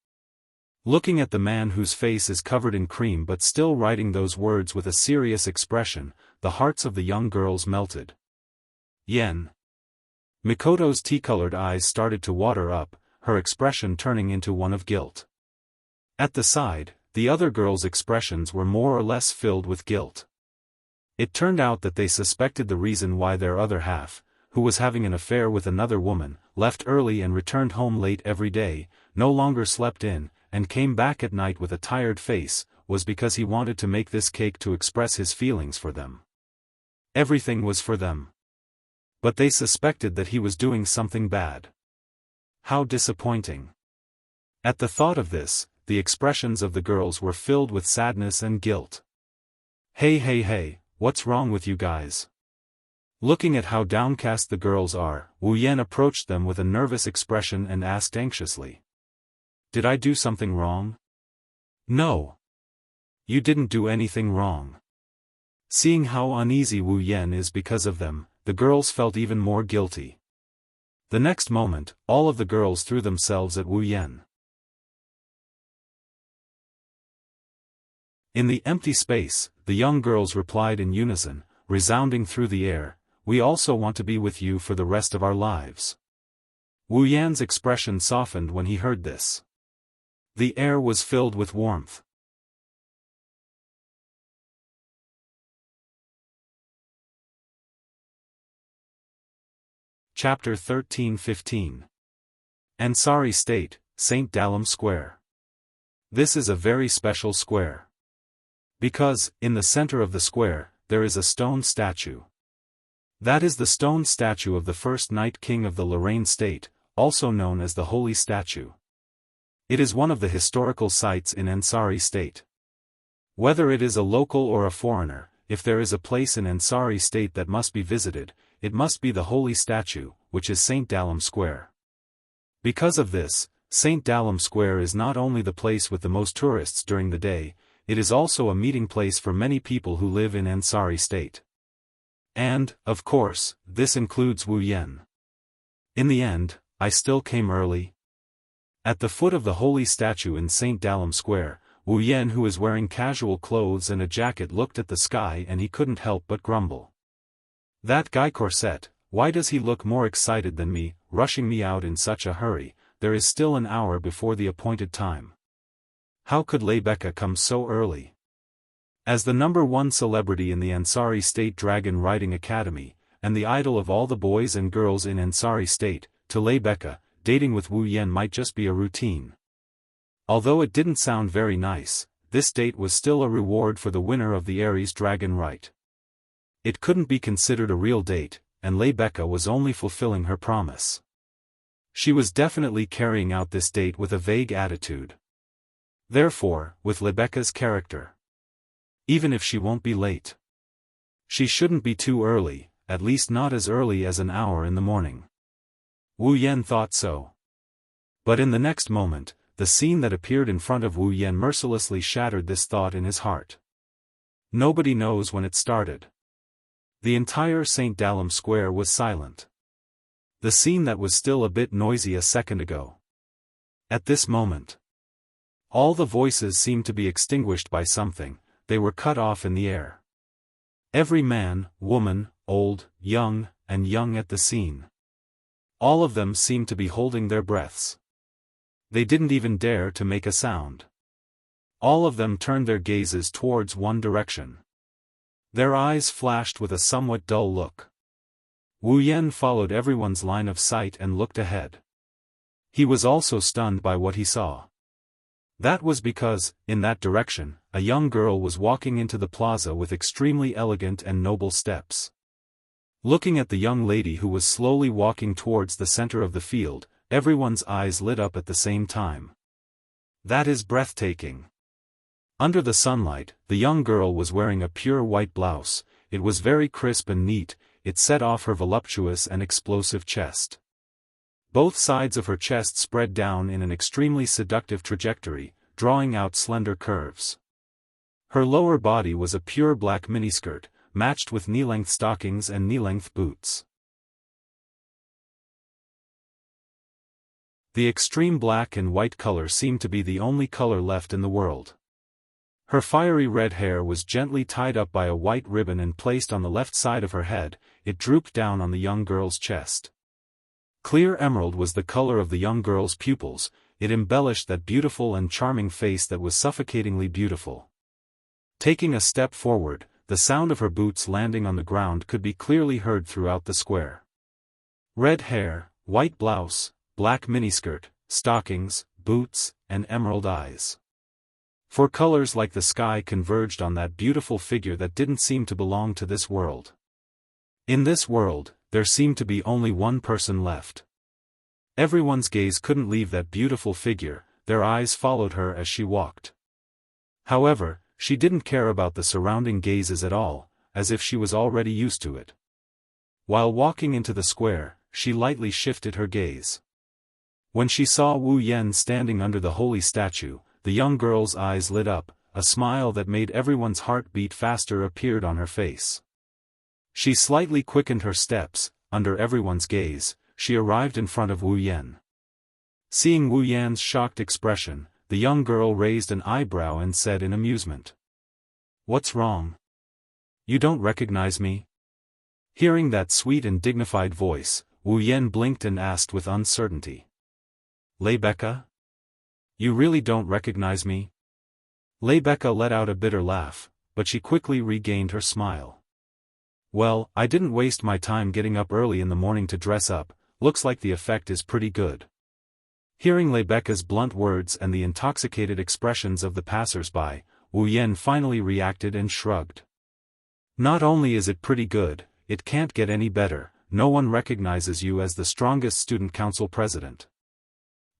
Looking at the man whose face is covered in cream but still writing those words with a serious expression, the hearts of the young girls melted. Yen. Mikoto's tea-colored eyes started to water up, her expression turning into one of guilt. At the side, the other girls' expressions were more or less filled with guilt. It turned out that they suspected the reason why their other half, who was having an affair with another woman, left early and returned home late every day, no longer slept in, and came back at night with a tired face, was because he wanted to make this cake to express his feelings for them. Everything was for them. But they suspected that he was doing something bad. How disappointing. At the thought of this, the expressions of the girls were filled with sadness and guilt. Hey, what's wrong with you guys? Looking at how downcast the girls are, Wu Yan approached them with a nervous expression and asked anxiously. Did I do something wrong? No. You didn't do anything wrong. Seeing how uneasy Wu Yan is because of them, the girls felt even more guilty. The next moment, all of the girls threw themselves at Wu Yan. In the empty space, the young girls replied in unison, resounding through the air, "We also want to be with you for the rest of our lives." Wu Yan's expression softened when he heard this. The air was filled with warmth. Chapter 13-15. Ansari State, St. Dalam Square. This is a very special square. Because, in the center of the square, there is a stone statue. That is the stone statue of the first Night King of the Lorraine State, also known as the Holy Statue. It is one of the historical sites in Ansari State. Whether it is a local or a foreigner, if there is a place in Ansari State that must be visited, it must be the Holy Statue, which is St. Dalam Square. Because of this, St. Dalam Square is not only the place with the most tourists during the day, it is also a meeting place for many people who live in Ansari State. And, of course, this includes Wu Yan. In the end, I still came early. At the foot of the Holy Statue in St. Dalam Square, Wu Yan, who is wearing casual clothes and a jacket, looked at the sky and he couldn't help but grumble. That guy Corset, why does he look more excited than me, rushing me out in such a hurry? There is still an hour before the appointed time. How could Lebecca come so early? As the #1 celebrity in the Ansari State Dragon Riding Academy, and the idol of all the boys and girls in Ansari State, to Lebecca, dating with Wu Yan might just be a routine. Although it didn't sound very nice, this date was still a reward for the winner of the Aries Dragon Rite. It couldn't be considered a real date, and Lebecca was only fulfilling her promise. She was definitely carrying out this date with a vague attitude. Therefore, with Lebecca's character, even if she won't be late, she shouldn't be too early, at least not as early as an hour in the morning. Wu Yan thought so. But in the next moment, the scene that appeared in front of Wu Yan mercilessly shattered this thought in his heart. Nobody knows when it started. The entire St. Dalam Square was silent. The scene that was still a bit noisy a second ago. At this moment, all the voices seemed to be extinguished by something, they were cut off in the air. Every man, woman, old, young, and young at the scene. All of them seemed to be holding their breaths. They didn't even dare to make a sound. All of them turned their gazes towards one direction. Their eyes flashed with a somewhat dull look. Wu Yan followed everyone's line of sight and looked ahead. He was also stunned by what he saw. That was because, in that direction, a young girl was walking into the plaza with extremely elegant and noble steps. Looking at the young lady who was slowly walking towards the center of the field, everyone's eyes lit up at the same time. That is breathtaking. Under the sunlight, the young girl was wearing a pure white blouse. It was very crisp and neat, it set off her voluptuous and explosive chest. Both sides of her chest spread down in an extremely seductive trajectory, drawing out slender curves. Her lower body was a pure black miniskirt, matched with knee-length stockings and knee-length boots. The extreme black and white color seemed to be the only color left in the world. Her fiery red hair was gently tied up by a white ribbon and placed on the left side of her head. It drooped down on the young girl's chest. Clear emerald was the color of the young girl's pupils. It embellished that beautiful and charming face that was suffocatingly beautiful. Taking a step forward, the sound of her boots landing on the ground could be clearly heard throughout the square. Red hair, white blouse, black miniskirt, stockings, boots, and emerald eyes. Four colors like the sky converged on that beautiful figure that didn't seem to belong to this world. In this world, there seemed to be only one person left. Everyone's gaze couldn't leave that beautiful figure, their eyes followed her as she walked. However, she didn't care about the surrounding gazes at all, as if she was already used to it. While walking into the square, she lightly shifted her gaze. When she saw Wu Yan standing under the holy statue, the young girl's eyes lit up, a smile that made everyone's heart beat faster appeared on her face. She slightly quickened her steps. Under everyone's gaze, she arrived in front of Wu Yan. Seeing Wu Yan's shocked expression, the young girl raised an eyebrow and said in amusement, "What's wrong? You don't recognize me?" Hearing that sweet and dignified voice, Wu Yan blinked and asked with uncertainty, "Lebecca? You really don't recognize me?" Lebecca let out a bitter laugh, but she quickly regained her smile. "Well, I didn't waste my time getting up early in the morning to dress up. Looks like the effect is pretty good." Hearing Lebecca's blunt words and the intoxicated expressions of the passers-by, Wu Yan finally reacted and shrugged. "Not only is it pretty good, it can't get any better. No one recognizes you as the strongest student council president.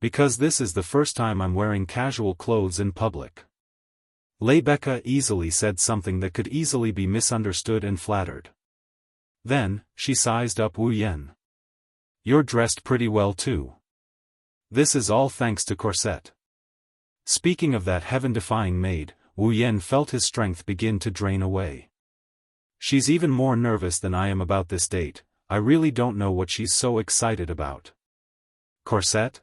Because this is the first time I'm wearing casual clothes in public." Lebecca easily said something that could easily be misunderstood and flattered. Then, she sized up Wu Yan. "You're dressed pretty well too. This is all thanks to Corset." Speaking of that heaven-defying maid, Wu Yan felt his strength begin to drain away. "She's even more nervous than I am about this date. I really don't know what she's so excited about." "Corset?"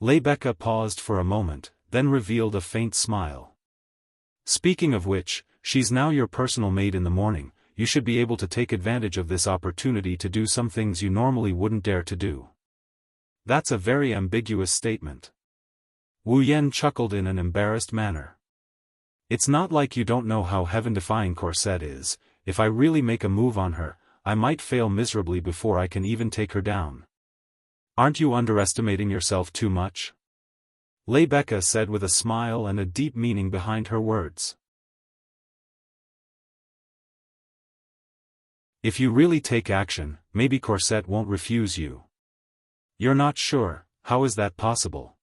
Lebecca paused for a moment, then revealed a faint smile. "Speaking of which, she's now your personal maid in the morning. You should be able to take advantage of this opportunity to do some things you normally wouldn't dare to do." "That's a very ambiguous statement." Wu Yan chuckled in an embarrassed manner. "It's not like you don't know how heaven-defying Corset is. If I really make a move on her, I might fail miserably before I can even take her down." "Aren't you underestimating yourself too much?" Lebecca said with a smile and a deep meaning behind her words. "If you really take action, maybe Corset won't refuse you." "You're not sure, how is that possible?"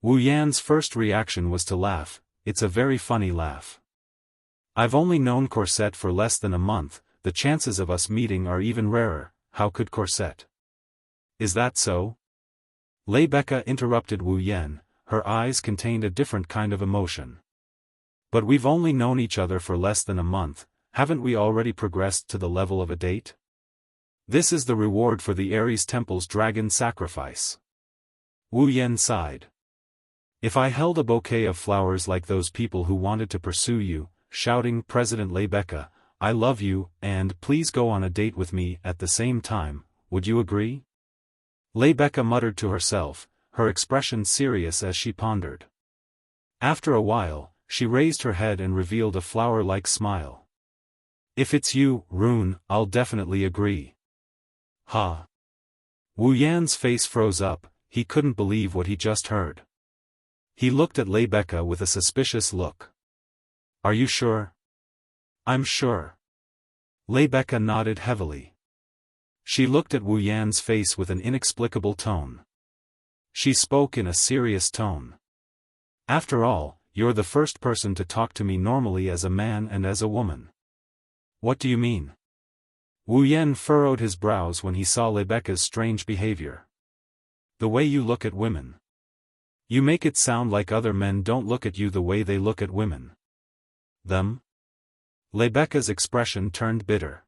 Wu Yan's first reaction was to laugh. It's a very funny laugh. "I've only known Corset for less than a month, the chances of us meeting are even rarer. How could Corset?" "Is that so?" Lebecca interrupted Wu Yan, her eyes contained a different kind of emotion. "But we've only known each other for less than a month, haven't we already progressed to the level of a date? This is the reward for the Ares Temple's dragon sacrifice." Wu Yan sighed. "If I held a bouquet of flowers like those people who wanted to pursue you, shouting 'President Lebecca, I love you, and please go on a date with me' at the same time, would you agree?" Lebecca muttered to herself, her expression serious as she pondered. After a while, she raised her head and revealed a flower-like smile. "If it's you, Rune, I'll definitely agree." "Ha!" Wu Yan's face froze up, he couldn't believe what he just heard. He looked at Lebecca with a suspicious look. "Are you sure?" "I'm sure." Lebecca nodded heavily. She looked at Wu Yan's face with an inexplicable tone. She spoke in a serious tone. "After all, you're the first person to talk to me normally as a man and as a woman." "What do you mean?" Wu Yan furrowed his brows when he saw Rebecca's strange behavior. The way you look at women. You make it sound like other men don't look at you the way they look at women. Them? Rebecca's expression turned bitter.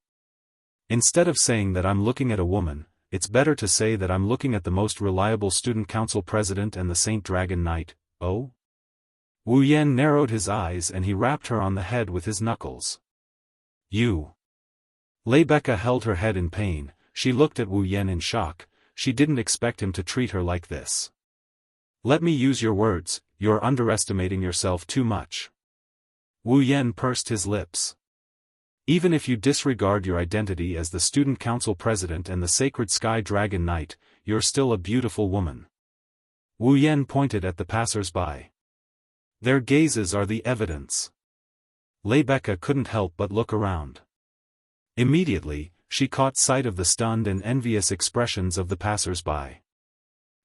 Instead of saying that I'm looking at a woman, it's better to say that I'm looking at the most reliable student council president and the Saint Dragon Knight. Oh? Wu Yan narrowed his eyes and he rapped her on the head with his knuckles. You. Rebecca held her head in pain. She looked at Wu Yan in shock. She didn't expect him to treat her like this. Let me use your words, you're underestimating yourself too much. Wu Yan pursed his lips. Even if you disregard your identity as the student council president and the sacred sky dragon knight, you're still a beautiful woman. Wu Yan pointed at the passers-by. Their gazes are the evidence. Rebecca couldn't help but look around. Immediately, she caught sight of the stunned and envious expressions of the passers-by.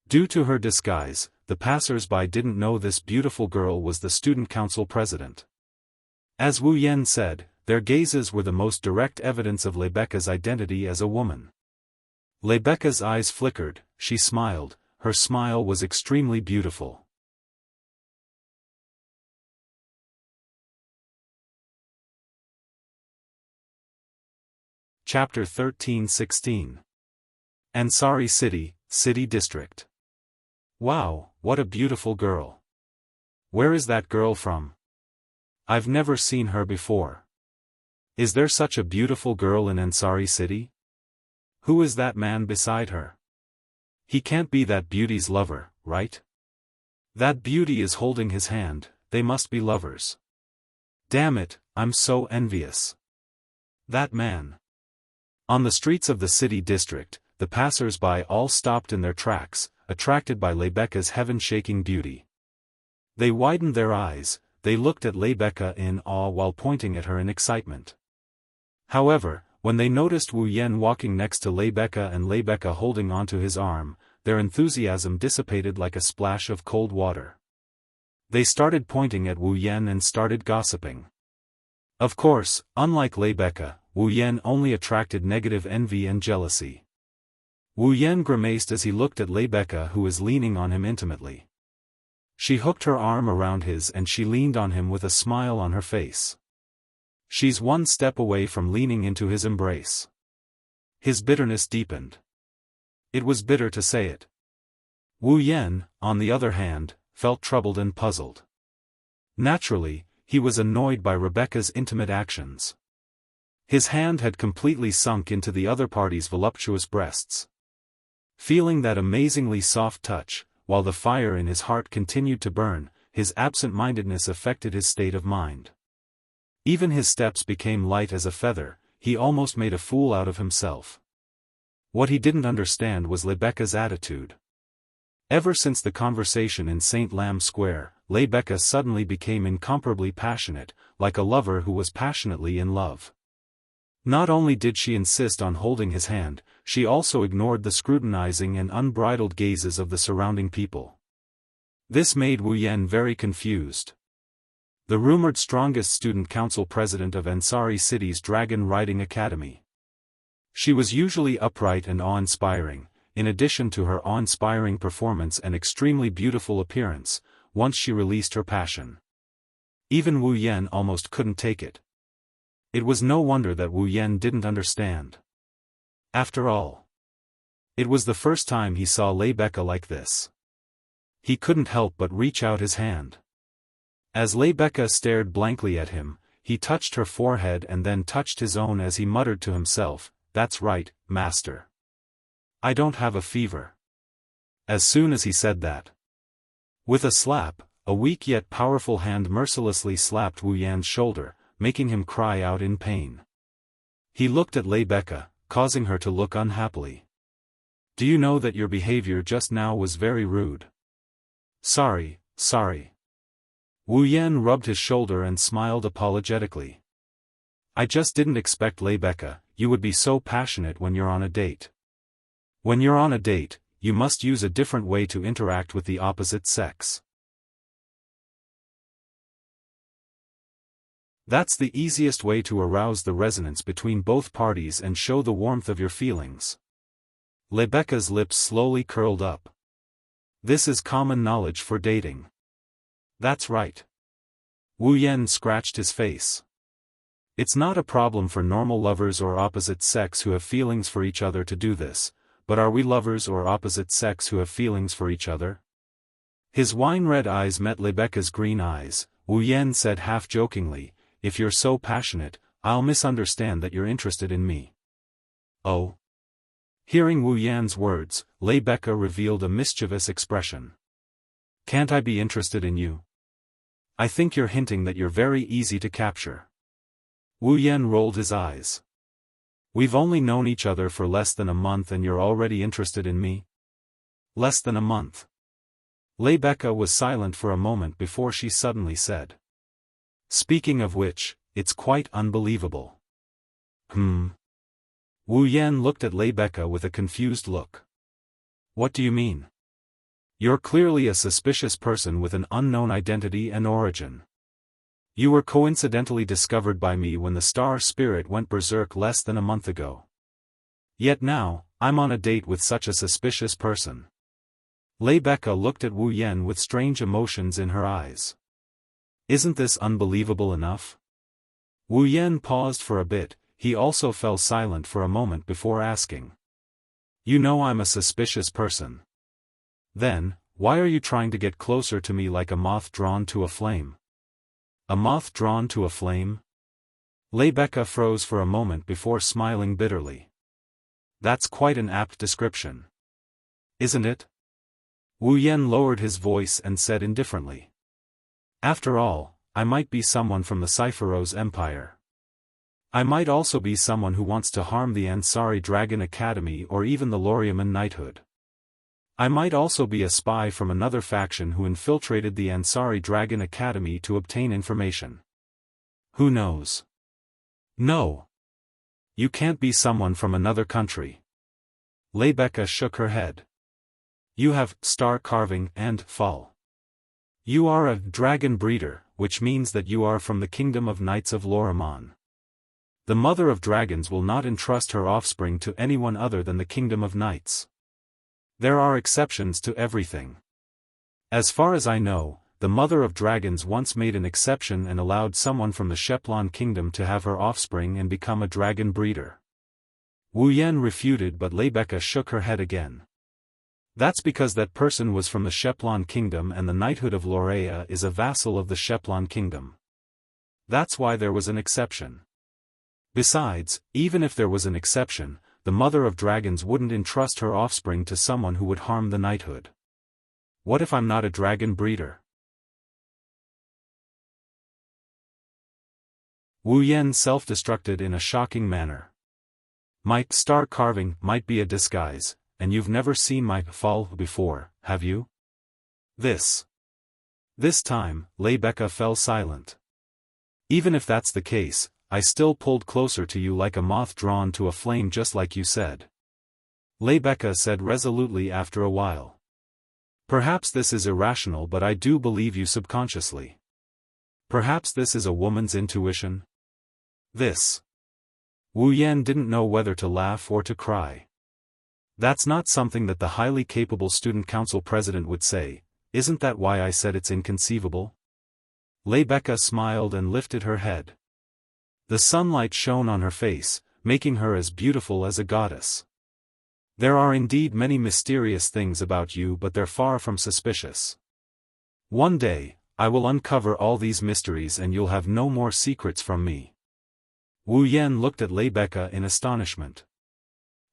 Due to her disguise, the passers-by didn't know this beautiful girl was the student council president. As Wu Yan said, their gazes were the most direct evidence of Rebecca's identity as a woman. Rebecca's eyes flickered, she smiled, her smile was extremely beautiful. Chapter 13-16. Ansari City, City District. Wow, what a beautiful girl. Where is that girl from? I've never seen her before. Is there such a beautiful girl in Ansari City? Who is that man beside her? He can't be that beauty's lover, right? That beauty is holding his hand, they must be lovers. Damn it, I'm so envious. That man. On the streets of the city district, the passers-by all stopped in their tracks, attracted by Rebecca's heaven-shaking beauty. They widened their eyes, they looked at Rebecca in awe while pointing at her in excitement. However, when they noticed Wu Yan walking next to Rebecca and Rebecca holding onto his arm, their enthusiasm dissipated like a splash of cold water. They started pointing at Wu Yan and started gossiping. Of course, unlike Rebecca, Wu Yan only attracted negative envy and jealousy. Wu Yan grimaced as he looked at Rebecca, who was leaning on him intimately. She hooked her arm around his and she leaned on him with a smile on her face. She's one step away from leaning into his embrace. His bitterness deepened. It was bitter to say it. Wu Yan, on the other hand, felt troubled and puzzled. Naturally, he was annoyed by Rebecca's intimate actions. His hand had completely sunk into the other party's voluptuous breasts. Feeling that amazingly soft touch, while the fire in his heart continued to burn, his absent-mindedness affected his state of mind. Even his steps became light as a feather, he almost made a fool out of himself. What he didn't understand was Rebecca's attitude. Ever since the conversation in St. Lam Square, Rebecca suddenly became incomparably passionate, like a lover who was passionately in love. Not only did she insist on holding his hand, she also ignored the scrutinizing and unbridled gazes of the surrounding people. This made Wu Yan very confused. The rumored strongest student council president of Ansari City's Dragon Riding Academy. She was usually upright and awe-inspiring, in addition to her awe-inspiring performance and extremely beautiful appearance, once she released her passion. Even Wu Yan almost couldn't take it. It was no wonder that Wu Yan didn't understand. After all, it was the first time he saw Rebecca like this. He couldn't help but reach out his hand. As Rebecca stared blankly at him, he touched her forehead and then touched his own as he muttered to himself, "That's right, master. I don't have a fever." As soon as he said that, with a slap, a weak yet powerful hand mercilessly slapped Wu Yan's shoulder, making him cry out in pain. He looked at Rebecca, causing her to look unhappily. "Do you know that your behavior just now was very rude?" Sorry. Wu Yan rubbed his shoulder and smiled apologetically. "I just didn't expect, Rebecca, you would be so passionate when you're on a date. When you're on a date, you must use a different way to interact with the opposite sex." That's the easiest way to arouse the resonance between both parties and show the warmth of your feelings. Rebecca's lips slowly curled up. This is common knowledge for dating. That's right. Wu Yan scratched his face. It's not a problem for normal lovers or opposite sex who have feelings for each other to do this, but are we lovers or opposite sex who have feelings for each other? His wine-red eyes met Rebecca's green eyes. Wu Yan said half-jokingly, if you're so passionate, I'll misunderstand that you're interested in me. Oh? Hearing Wu Yan's words, Rebecca revealed a mischievous expression. Can't I be interested in you? I think you're hinting that you're very easy to capture. Wu Yan rolled his eyes. We've only known each other for less than a month and you're already interested in me? Less than a month. Rebecca was silent for a moment before she suddenly said. Speaking of which, it's quite unbelievable. Wu Yan looked at Rebecca with a confused look. What do you mean? You're clearly a suspicious person with an unknown identity and origin. You were coincidentally discovered by me when the star spirit went berserk less than a month ago. Yet now, I'm on a date with such a suspicious person. Rebecca looked at Wu Yan with strange emotions in her eyes. Isn't this unbelievable enough? Wu Yan paused for a bit, he also fell silent for a moment before asking. You know I'm a suspicious person. Then, why are you trying to get closer to me like a moth drawn to a flame? A moth drawn to a flame? Rebecca froze for a moment before smiling bitterly. That's quite an apt description. Isn't it? Wu Yan lowered his voice and said indifferently. After all, I might be someone from the Cypheros Empire. I might also be someone who wants to harm the Ansari Dragon Academy or even the Loriaman Knighthood. I might also be a spy from another faction who infiltrated the Ansari Dragon Academy to obtain information. Who knows? No. You can't be someone from another country. Rebecca shook her head. You have star carving and fall. You are a dragon breeder, which means that you are from the kingdom of Knights of Loriaman. The mother of dragons will not entrust her offspring to anyone other than the kingdom of knights. There are exceptions to everything. As far as I know, the mother of dragons once made an exception and allowed someone from the Sheplon kingdom to have her offspring and become a dragon breeder. Wu Yan refuted, but Rebecca shook her head again. That's because that person was from the Sheplon kingdom and the knighthood of Lorea is a vassal of the Sheplon kingdom. That's why there was an exception. Besides, even if there was an exception, the mother of dragons wouldn't entrust her offspring to someone who would harm the knighthood. What if I'm not a dragon breeder? Wu Yan self-destructed in a shocking manner. My star carving might be a disguise, and you've never seen my fall before, have you? This time, Rebecca fell silent. Even if that's the case, I still pulled closer to you like a moth drawn to a flame, just like you said. Rebecca said resolutely after a while. Perhaps this is irrational, but I do believe you subconsciously. Perhaps this is a woman's intuition? This. Wu Yan didn't know whether to laugh or to cry. That's not something that the highly capable student council president would say. Isn't that why I said it's inconceivable? Rebecca smiled and lifted her head. The sunlight shone on her face, making her as beautiful as a goddess. There are indeed many mysterious things about you, but they're far from suspicious. One day, I will uncover all these mysteries and you'll have no more secrets from me. Wu Yan looked at Rebecca in astonishment.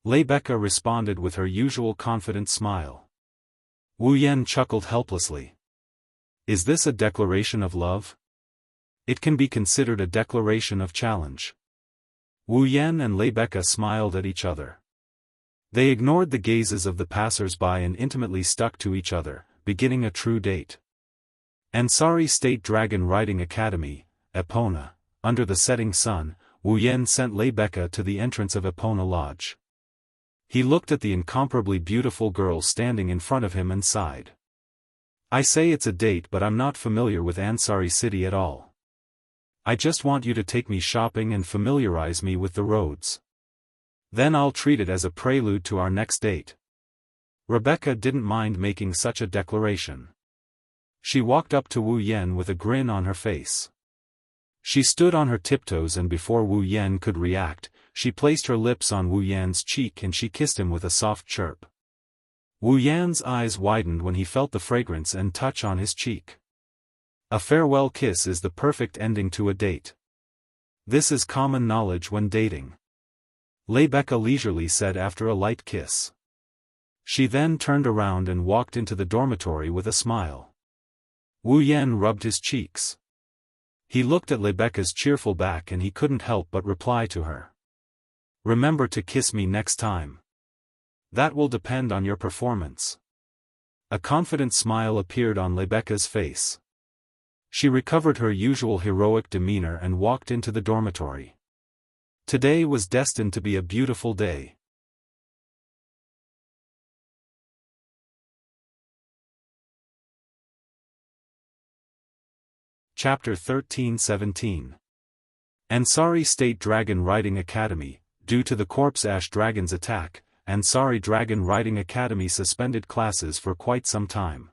Rebecca responded with her usual confident smile. Wu Yan chuckled helplessly. Is this a declaration of love? It can be considered a declaration of challenge. Wu Yan and Rebecca smiled at each other. They ignored the gazes of the passers-by and intimately stuck to each other, beginning a true date. Ansari State Dragon Riding Academy, Epona. Under the setting sun, Wu Yan sent Rebecca to the entrance of Epona Lodge. He looked at the incomparably beautiful girl standing in front of him and sighed. I say it's a date, but I'm not familiar with Ansari City at all. I just want you to take me shopping and familiarize me with the roads. Then I'll treat it as a prelude to our next date." Rebecca didn't mind making such a declaration. She walked up to Wu Yan with a grin on her face. She stood on her tiptoes, and before Wu Yan could react, she placed her lips on Wu Yan's cheek and she kissed him with a soft chirp. Wu Yan's eyes widened when he felt the fragrance and touch on his cheek. A farewell kiss is the perfect ending to a date. This is common knowledge when dating. Rebecca leisurely said after a light kiss. She then turned around and walked into the dormitory with a smile. Wu Yan rubbed his cheeks. He looked at Rebecca's cheerful back and he couldn't help but reply to her. "Remember to kiss me next time. That will depend on your performance." A confident smile appeared on Rebecca's face. She recovered her usual heroic demeanor and walked into the dormitory. Today was destined to be a beautiful day. Chapter 13-17. Ansari State Dragon Riding Academy. Due to the Corpse Ash Dragon's attack, Ansari Dragon Riding Academy suspended classes for quite some time.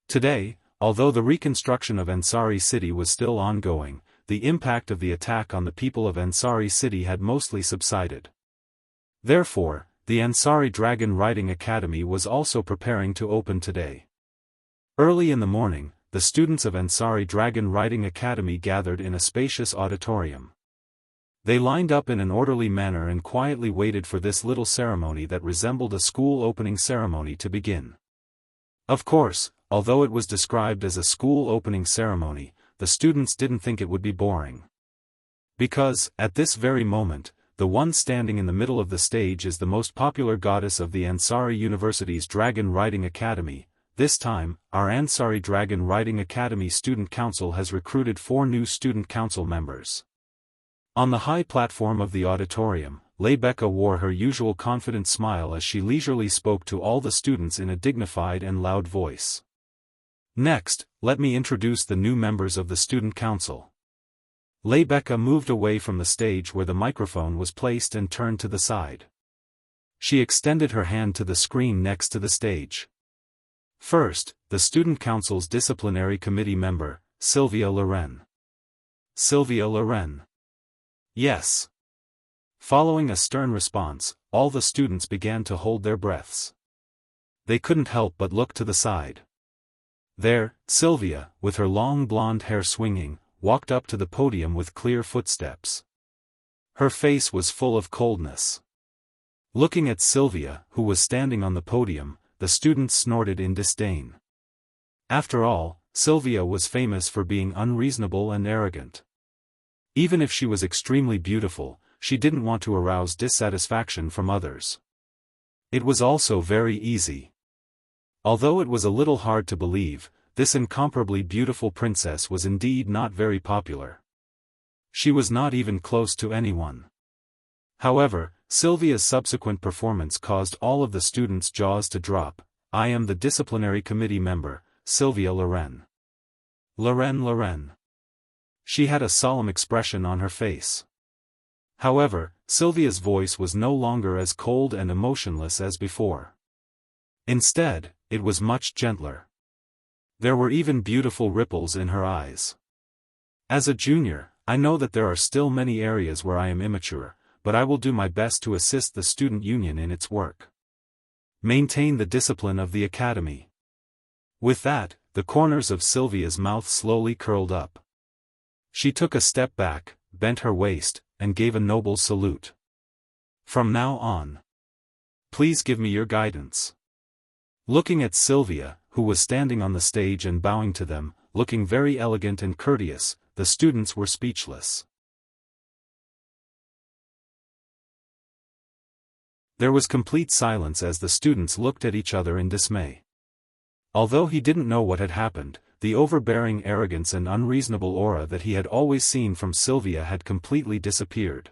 Today, although the reconstruction of Ansari City was still ongoing, the impact of the attack on the people of Ansari City had mostly subsided. Therefore, the Ansari Dragon Riding Academy was also preparing to open today. Early in the morning, the students of Ansari Dragon Riding Academy gathered in a spacious auditorium. They lined up in an orderly manner and quietly waited for this little ceremony that resembled a school opening ceremony to begin. Of course, although it was described as a school opening ceremony, the students didn't think it would be boring. Because, at this very moment, the one standing in the middle of the stage is the most popular goddess of the Ansari University's Dragon Riding Academy. This time, our Ansari Dragon Riding Academy Student Council has recruited 4 new Student Council members. On the high platform of the auditorium, Rebecca wore her usual confident smile as she leisurely spoke to all the students in a dignified and loud voice. "Next, let me introduce the new members of the Student Council." Rebecca moved away from the stage where the microphone was placed and turned to the side. She extended her hand to the screen next to the stage. First, the Student Council's Disciplinary Committee member, Sylvia Loren. Sylvia Loren. "Yes." Following a stern response, all the students began to hold their breaths. They couldn't help but look to the side. There, Sylvia, with her long blonde hair swinging, walked up to the podium with clear footsteps. Her face was full of coldness. Looking at Sylvia, who was standing on the podium, the students snorted in disdain. After all, Sylvia was famous for being unreasonable and arrogant. Even if she was extremely beautiful, she didn't want to arouse dissatisfaction from others. It was also very easy. Although it was a little hard to believe, this incomparably beautiful princess was indeed not very popular. She was not even close to anyone. However, Sylvia's subsequent performance caused all of the students' jaws to drop. "I am the disciplinary committee member, Sylvia Loren." Loren. She had a solemn expression on her face. However, Sylvia's voice was no longer as cold and emotionless as before. Instead, it was much gentler. There were even beautiful ripples in her eyes. "As a junior, I know that there are still many areas where I am immature, but I will do my best to assist the student union in its work. Maintain the discipline of the academy." With that, the corners of Sylvia's mouth slowly curled up. She took a step back, bent her waist, and gave a noble salute. "From now on, please give me your guidance." Looking at Sylvia, who was standing on the stage and bowing to them, looking very elegant and courteous, the students were speechless. There was complete silence as the students looked at each other in dismay. Although he didn't know what had happened, the overbearing arrogance and unreasonable aura that he had always seen from Sylvia had completely disappeared.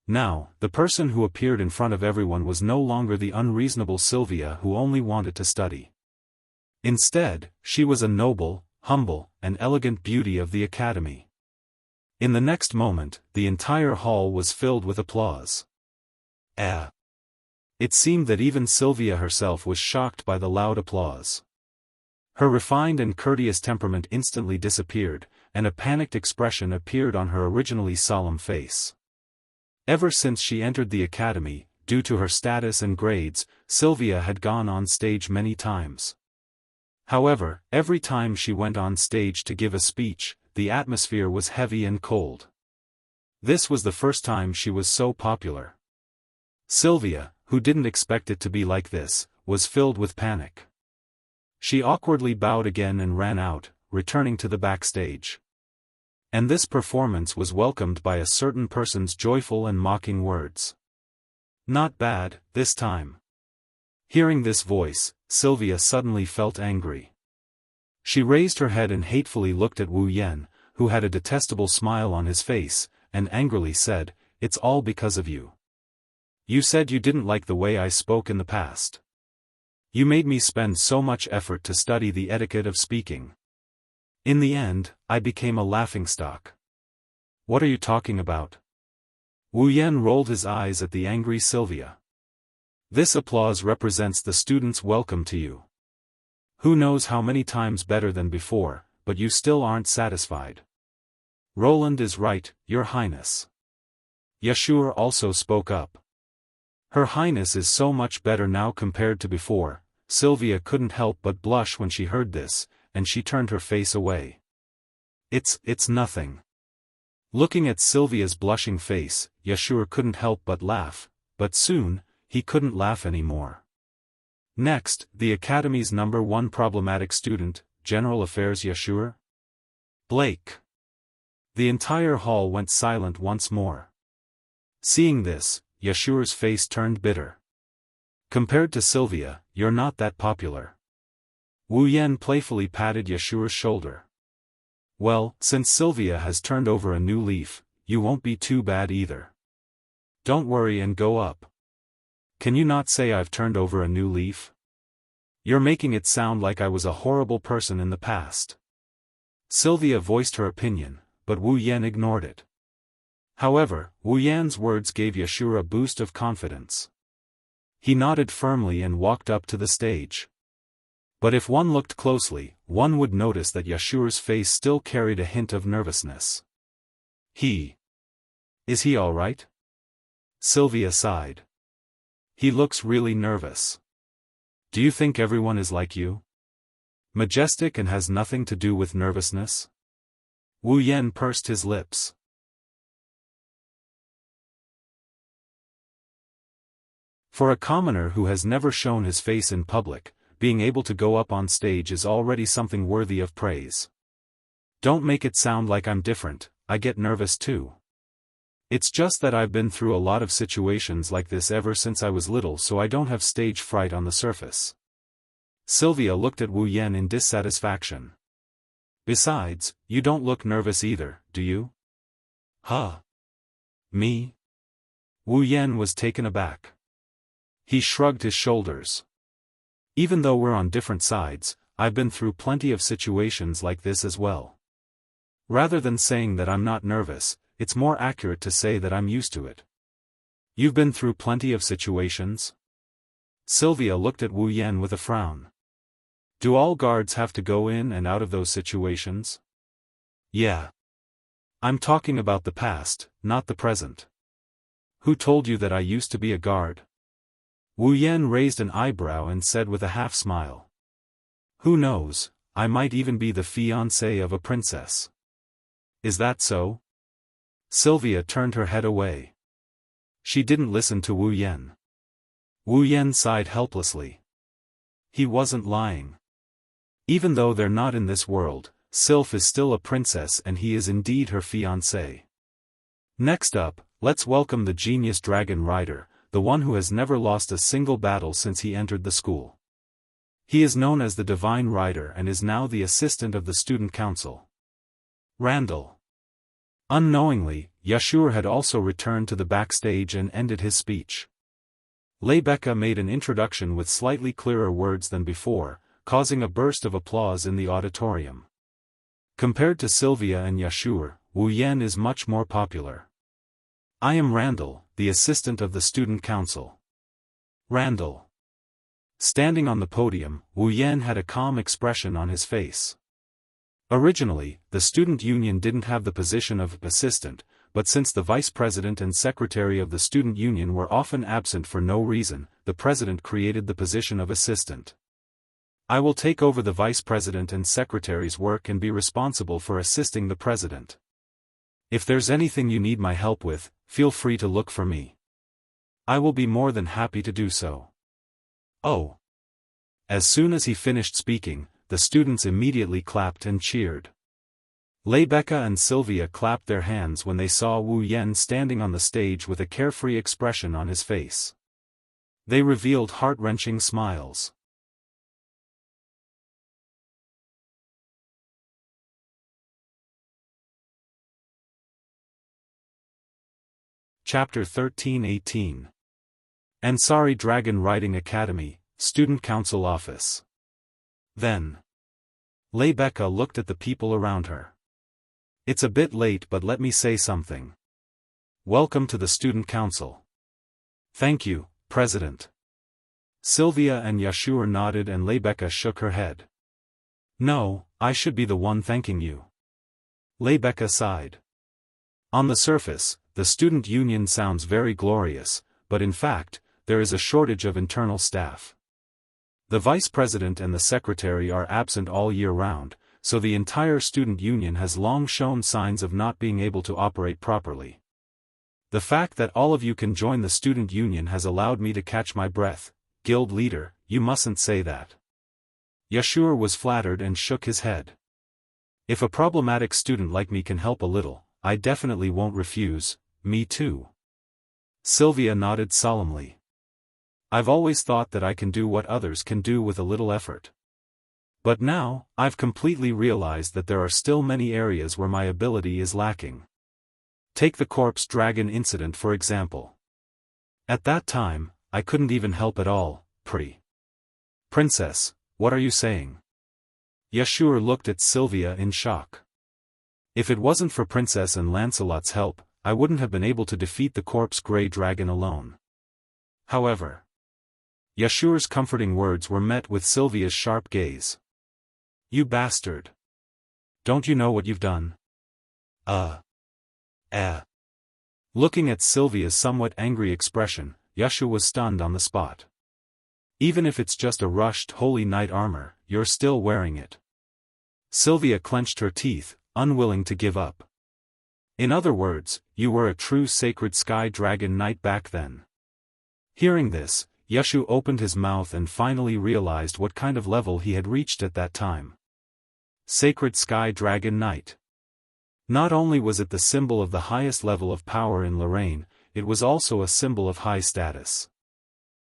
Now, the person who appeared in front of everyone was no longer the unreasonable Sylvia who only wanted to study. Instead, she was a noble, humble, and elegant beauty of the academy. In the next moment, the entire hall was filled with applause. It seemed that even Sylvia herself was shocked by the loud applause. Her refined and courteous temperament instantly disappeared, and a panicked expression appeared on her originally solemn face. Ever since she entered the academy, due to her status and grades, Sylvia had gone on stage many times. However, every time she went on stage to give a speech, the atmosphere was heavy and cold. This was the first time she was so popular. Sylvia, who didn't expect it to be like this, was filled with panic. She awkwardly bowed again and ran out, returning to the backstage. And this performance was welcomed by a certain person's joyful and mocking words. "Not bad, this time." Hearing this voice, Sylvia suddenly felt angry. She raised her head and hatefully looked at Wu Yan, who had a detestable smile on his face, and angrily said, "It's all because of you. You said you didn't like the way I spoke in the past. You made me spend so much effort to study the etiquette of speaking. In the end, I became a laughingstock. What are you talking about?" Wu Yan rolled his eyes at the angry Sylvia. "This applause represents the students' welcome to you. Who knows how many times better than before, but you still aren't satisfied." "Roland is right, Your Highness." Yashur also spoke up. "Her Highness is so much better now compared to before." Sylvia couldn't help but blush when she heard this, and she turned her face away. It's nothing." Looking at Sylvia's blushing face, Yashur couldn't help but laugh, but soon, he couldn't laugh anymore. Next, the Academy's #1 problematic student, General Affairs Yashur? Blake. The entire hall went silent once more. Seeing this, Yashur's face turned bitter. "Compared to Sylvia, you're not that popular." Wu Yan playfully patted Yashur's shoulder. "Well, since Sylvia has turned over a new leaf, you won't be too bad either. Don't worry and go up." "Can you not say I've turned over a new leaf? You're making it sound like I was a horrible person in the past." Sylvia voiced her opinion, but Wu Yan ignored it. However, Wu Yan's words gave Yashur a boost of confidence. He nodded firmly and walked up to the stage. But if one looked closely, one would notice that Yashur's face still carried a hint of nervousness. Is he all right?" Sylvia sighed. "He looks really nervous. Do you think everyone is like you? Majestic and has nothing to do with nervousness?" Wu Yan pursed his lips. For a commoner who has never shown his face in public, being able to go up on stage is already something worthy of praise. "Don't make it sound like I'm different, I get nervous too. It's just that I've been through a lot of situations like this ever since I was little, so I don't have stage fright on the surface." Sylvia looked at Wu Yan in dissatisfaction. "Besides, you don't look nervous either, do you?" "Huh? Me?" Wu Yan was taken aback. He shrugged his shoulders. "Even though we're on different sides, I've been through plenty of situations like this as well. Rather than saying that I'm not nervous, it's more accurate to say that I'm used to it." "You've been through plenty of situations?" Sylvia looked at Wu Yan with a frown. "Do all guards have to go in and out of those situations?" "Yeah. I'm talking about the past, not the present." "Who told you that I used to be a guard?" Wu Yan raised an eyebrow and said with a half-smile. "Who knows, I might even be the fiancé of a princess." "Is that so?" Sylvia turned her head away. She didn't listen to Wu Yan. Wu Yan sighed helplessly. He wasn't lying. Even though they're not in this world, Sylph is still a princess and he is indeed her fiancé. Next up, let's welcome the genius dragon rider, the one who has never lost a single battle since he entered the school. He is known as the Divine Rider and is now the assistant of the student council. Randall. Unknowingly, Yashur had also returned to the backstage and ended his speech. Lebecca made an introduction with slightly clearer words than before, causing a burst of applause in the auditorium. Compared to Sylvia and Yashur, Wu Yan is much more popular. I am Randall, the assistant of the student council. Randall. Standing on the podium, Wu Yan had a calm expression on his face. Originally, the student union didn't have the position of assistant, but since the vice president and secretary of the student union were often absent for no reason, the president created the position of assistant. I will take over the vice president and secretary's work and be responsible for assisting the president. If there's anything you need my help with, feel free to look for me. I will be more than happy to do so. Oh. As soon as he finished speaking, the students immediately clapped and cheered. Rebecca and Sylvia clapped their hands when they saw Wu Yan standing on the stage with a carefree expression on his face. They revealed heart-wrenching smiles. Chapter 13-18. Ansari Dragon Riding Academy, Student Council Office. Then. Rebecca looked at the people around her. It's a bit late, but let me say something. Welcome to the Student Council. Thank you, President. Sylvia and Yashur nodded and Rebecca shook her head. No, I should be the one thanking you. Rebecca sighed. On the surface, the student union sounds very glorious, but in fact, there is a shortage of internal staff. The vice president and the secretary are absent all year round, so the entire student union has long shown signs of not being able to operate properly. The fact that all of you can join the student union has allowed me to catch my breath. Guild leader, you mustn't say that. Yashur was flattered and shook his head. If a problematic student like me can help a little, I definitely won't refuse. Me too. Sylvia nodded solemnly. I've always thought that I can do what others can do with a little effort. But now, I've completely realized that there are still many areas where my ability is lacking. Take the corpse dragon incident for example. At that time, I couldn't even help at all. Princess, what are you saying? Yashur looked at Sylvia in shock. If it wasn't for Princess and Lancelot's help, I wouldn't have been able to defeat the corpse grey dragon alone. However, Yashur's comforting words were met with Sylvia's sharp gaze. You bastard! Don't you know what you've done? Looking at Sylvia's somewhat angry expression, Yashur was stunned on the spot. Even if it's just a rushed holy knight armor, you're still wearing it. Sylvia clenched her teeth, unwilling to give up. In other words, you were a true sacred sky dragon knight back then. Hearing this, Yashur opened his mouth and finally realized what kind of level he had reached at that time. Sacred Sky Dragon Knight. Not only was it the symbol of the highest level of power in Lorraine, it was also a symbol of high status.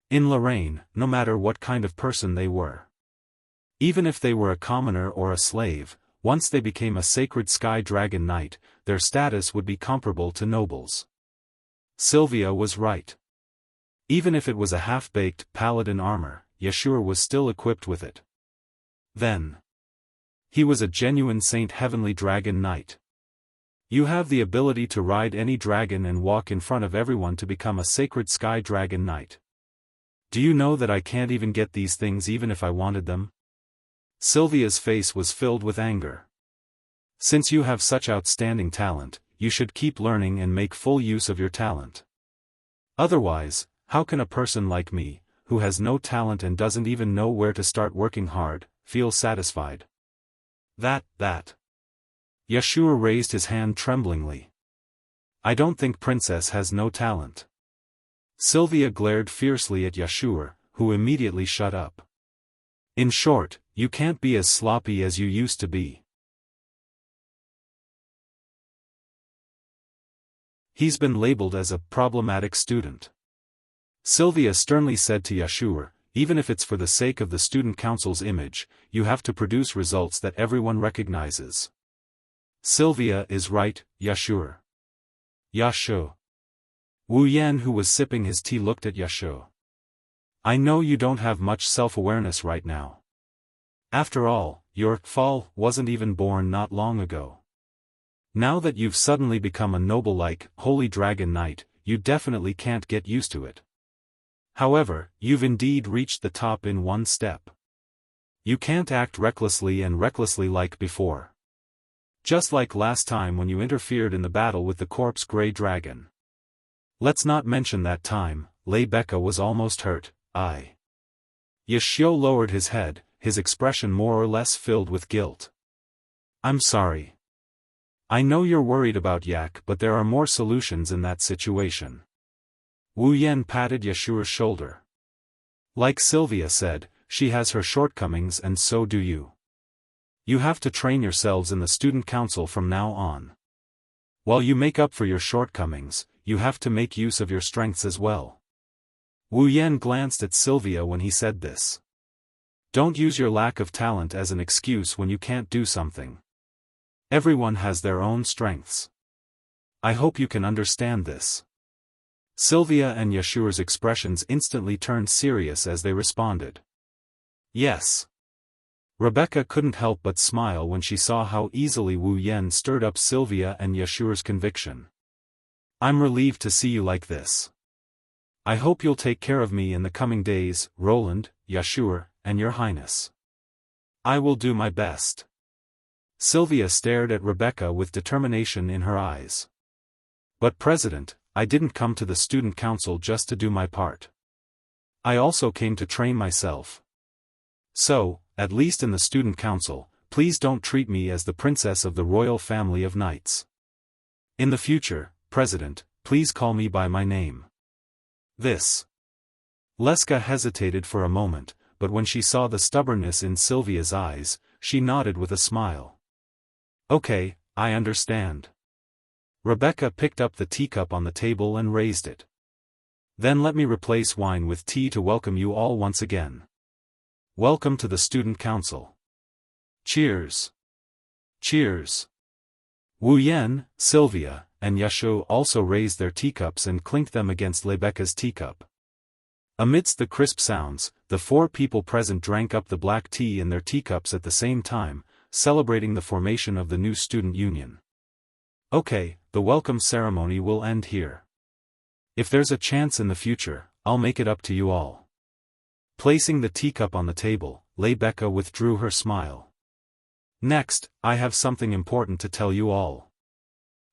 In Lorraine, no matter what kind of person they were. Even if they were a commoner or a slave, once they became a Sacred Sky Dragon Knight, their status would be comparable to nobles. Sylvia was right. Even if it was a half-baked paladin armor, Yashur was still equipped with it. Then. He was a genuine Saint Heavenly Dragon Knight. You have the ability to ride any dragon and walk in front of everyone to become a Sacred Sky Dragon Knight. Do you know that I can't even get these things even if I wanted them? Sylvia's face was filled with anger. Since you have such outstanding talent, you should keep learning and make full use of your talent. Otherwise, how can a person like me, who has no talent and doesn't even know where to start working hard, feel satisfied? That. Yashur raised his hand tremblingly. I don't think Princess has no talent. Sylvia glared fiercely at Yashur, who immediately shut up. In short, you can't be as sloppy as you used to be. He's been labeled as a problematic student. Sylvia sternly said to Yashur, even if it's for the sake of the student council's image, you have to produce results that everyone recognizes. Sylvia is right, Yashur. Yashur. Wu Yan, who was sipping his tea, looked at Yashur. I know you don't have much self-awareness right now. After all, your fall wasn't even born not long ago. Now that you've suddenly become a noble-like, holy dragon knight, you definitely can't get used to it. However, you've indeed reached the top in one step. You can't act recklessly and recklessly like before. Just like last time when you interfered in the battle with the corpse grey dragon. Let's not mention that time. Lebeka was almost hurt. Yashio lowered his head, his expression more or less filled with guilt. I'm sorry. I know you're worried about Yak, but there are more solutions in that situation. Wu Yan patted Yashua's shoulder. Like Sylvia said, she has her shortcomings and so do you. You have to train yourselves in the student council from now on. While you make up for your shortcomings, you have to make use of your strengths as well. Wu Yan glanced at Sylvia when he said this. Don't use your lack of talent as an excuse when you can't do something. Everyone has their own strengths. I hope you can understand this. Sylvia and Yashua's expressions instantly turned serious as they responded. Yes. Rebecca couldn't help but smile when she saw how easily Wu Yan stirred up Sylvia and Yashua's conviction. I'm relieved to see you like this. I hope you'll take care of me in the coming days, Roland, Yashua, and your highness. I will do my best. Sylvia stared at Rebecca with determination in her eyes. But President, I didn't come to the student council just to do my part. I also came to train myself. So, at least in the student council, please don't treat me as the princess of the royal family of knights. In the future, President, please call me by my name. This. Leska hesitated for a moment, but when she saw the stubbornness in Sylvia's eyes, she nodded with a smile. Okay, I understand. Rebecca picked up the teacup on the table and raised it. Then let me replace wine with tea to welcome you all once again. Welcome to the student council. Cheers. Cheers. Wu Yan, Sylvia, and Yashu also raised their teacups and clinked them against Rebecca's teacup. Amidst the crisp sounds, the 4 people present drank up the black tea in their teacups at the same time, celebrating the formation of the new student union. Okay, the welcome ceremony will end here. If there's a chance in the future, I'll make it up to you all. Placing the teacup on the table, Rebecca withdrew her smile. Next, I have something important to tell you all.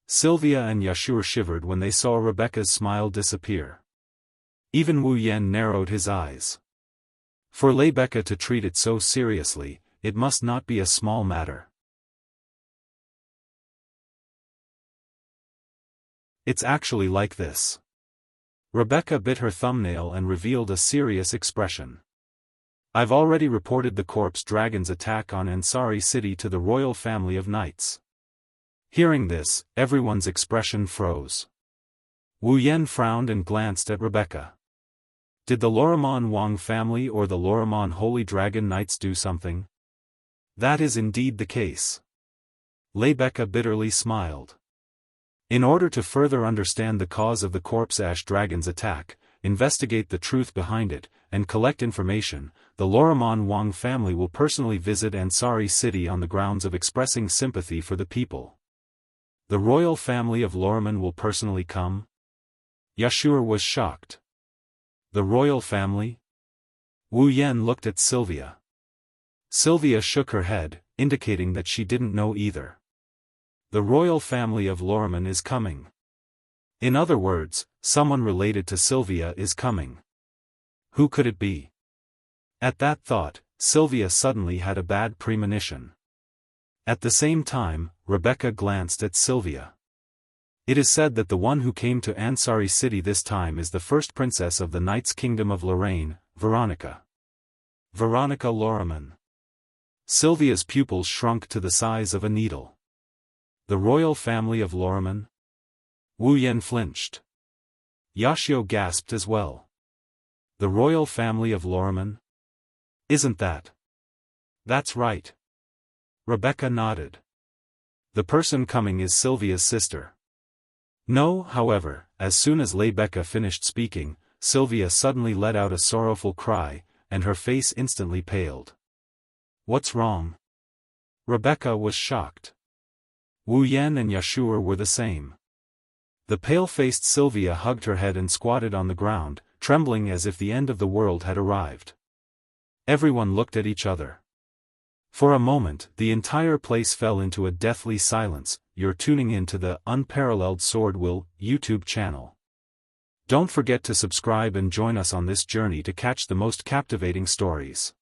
Sylvia and Yashua shivered when they saw Rebecca's smile disappear. Even Wu Yan narrowed his eyes. For Rebecca to treat it so seriously, it must not be a small matter. It's actually like this. Rebecca bit her thumbnail and revealed a serious expression. I've already reported the corpse dragon's attack on Ansari City to the royal family of knights. Hearing this, everyone's expression froze. Wu Yan frowned and glanced at Rebecca. Did the Lorimon Wang family or the Lorimon Holy Dragon Knights do something? That is indeed the case. Rebecca bitterly smiled. In order to further understand the cause of the corpse ash dragon's attack, investigate the truth behind it, and collect information, the Lorimon Wang family will personally visit Ansari City on the grounds of expressing sympathy for the people. The royal family of Lorimon will personally come? Yashua was shocked. The royal family? Wu Yan looked at Sylvia. Sylvia shook her head, indicating that she didn't know either. The royal family of Lorimon is coming. In other words, someone related to Sylvia is coming. Who could it be? At that thought, Sylvia suddenly had a bad premonition. At the same time, Rebecca glanced at Sylvia. It is said that the one who came to Ansari City this time is the first princess of the Knights' Kingdom of Lorraine, Veronica. Veronica Lorimon. Sylvia's pupils shrunk to the size of a needle. The royal family of Lorimon? Wu Yan flinched. Yashio gasped as well. The royal family of Lorimon? Isn't that? That's right. Rebecca nodded. The person coming is Sylvia's sister. No, however, as soon as Rebecca finished speaking, Sylvia suddenly let out a sorrowful cry, and her face instantly paled. What's wrong? Rebecca was shocked. Wu Yan and Yashur were the same. The pale-faced Sylvia hugged her head and squatted on the ground, trembling as if the end of the world had arrived. Everyone looked at each other. For a moment, the entire place fell into a deathly silence. You're tuning in to the Unparalleled SwordWill YouTube channel. Don't forget to subscribe and join us on this journey to catch the most captivating stories.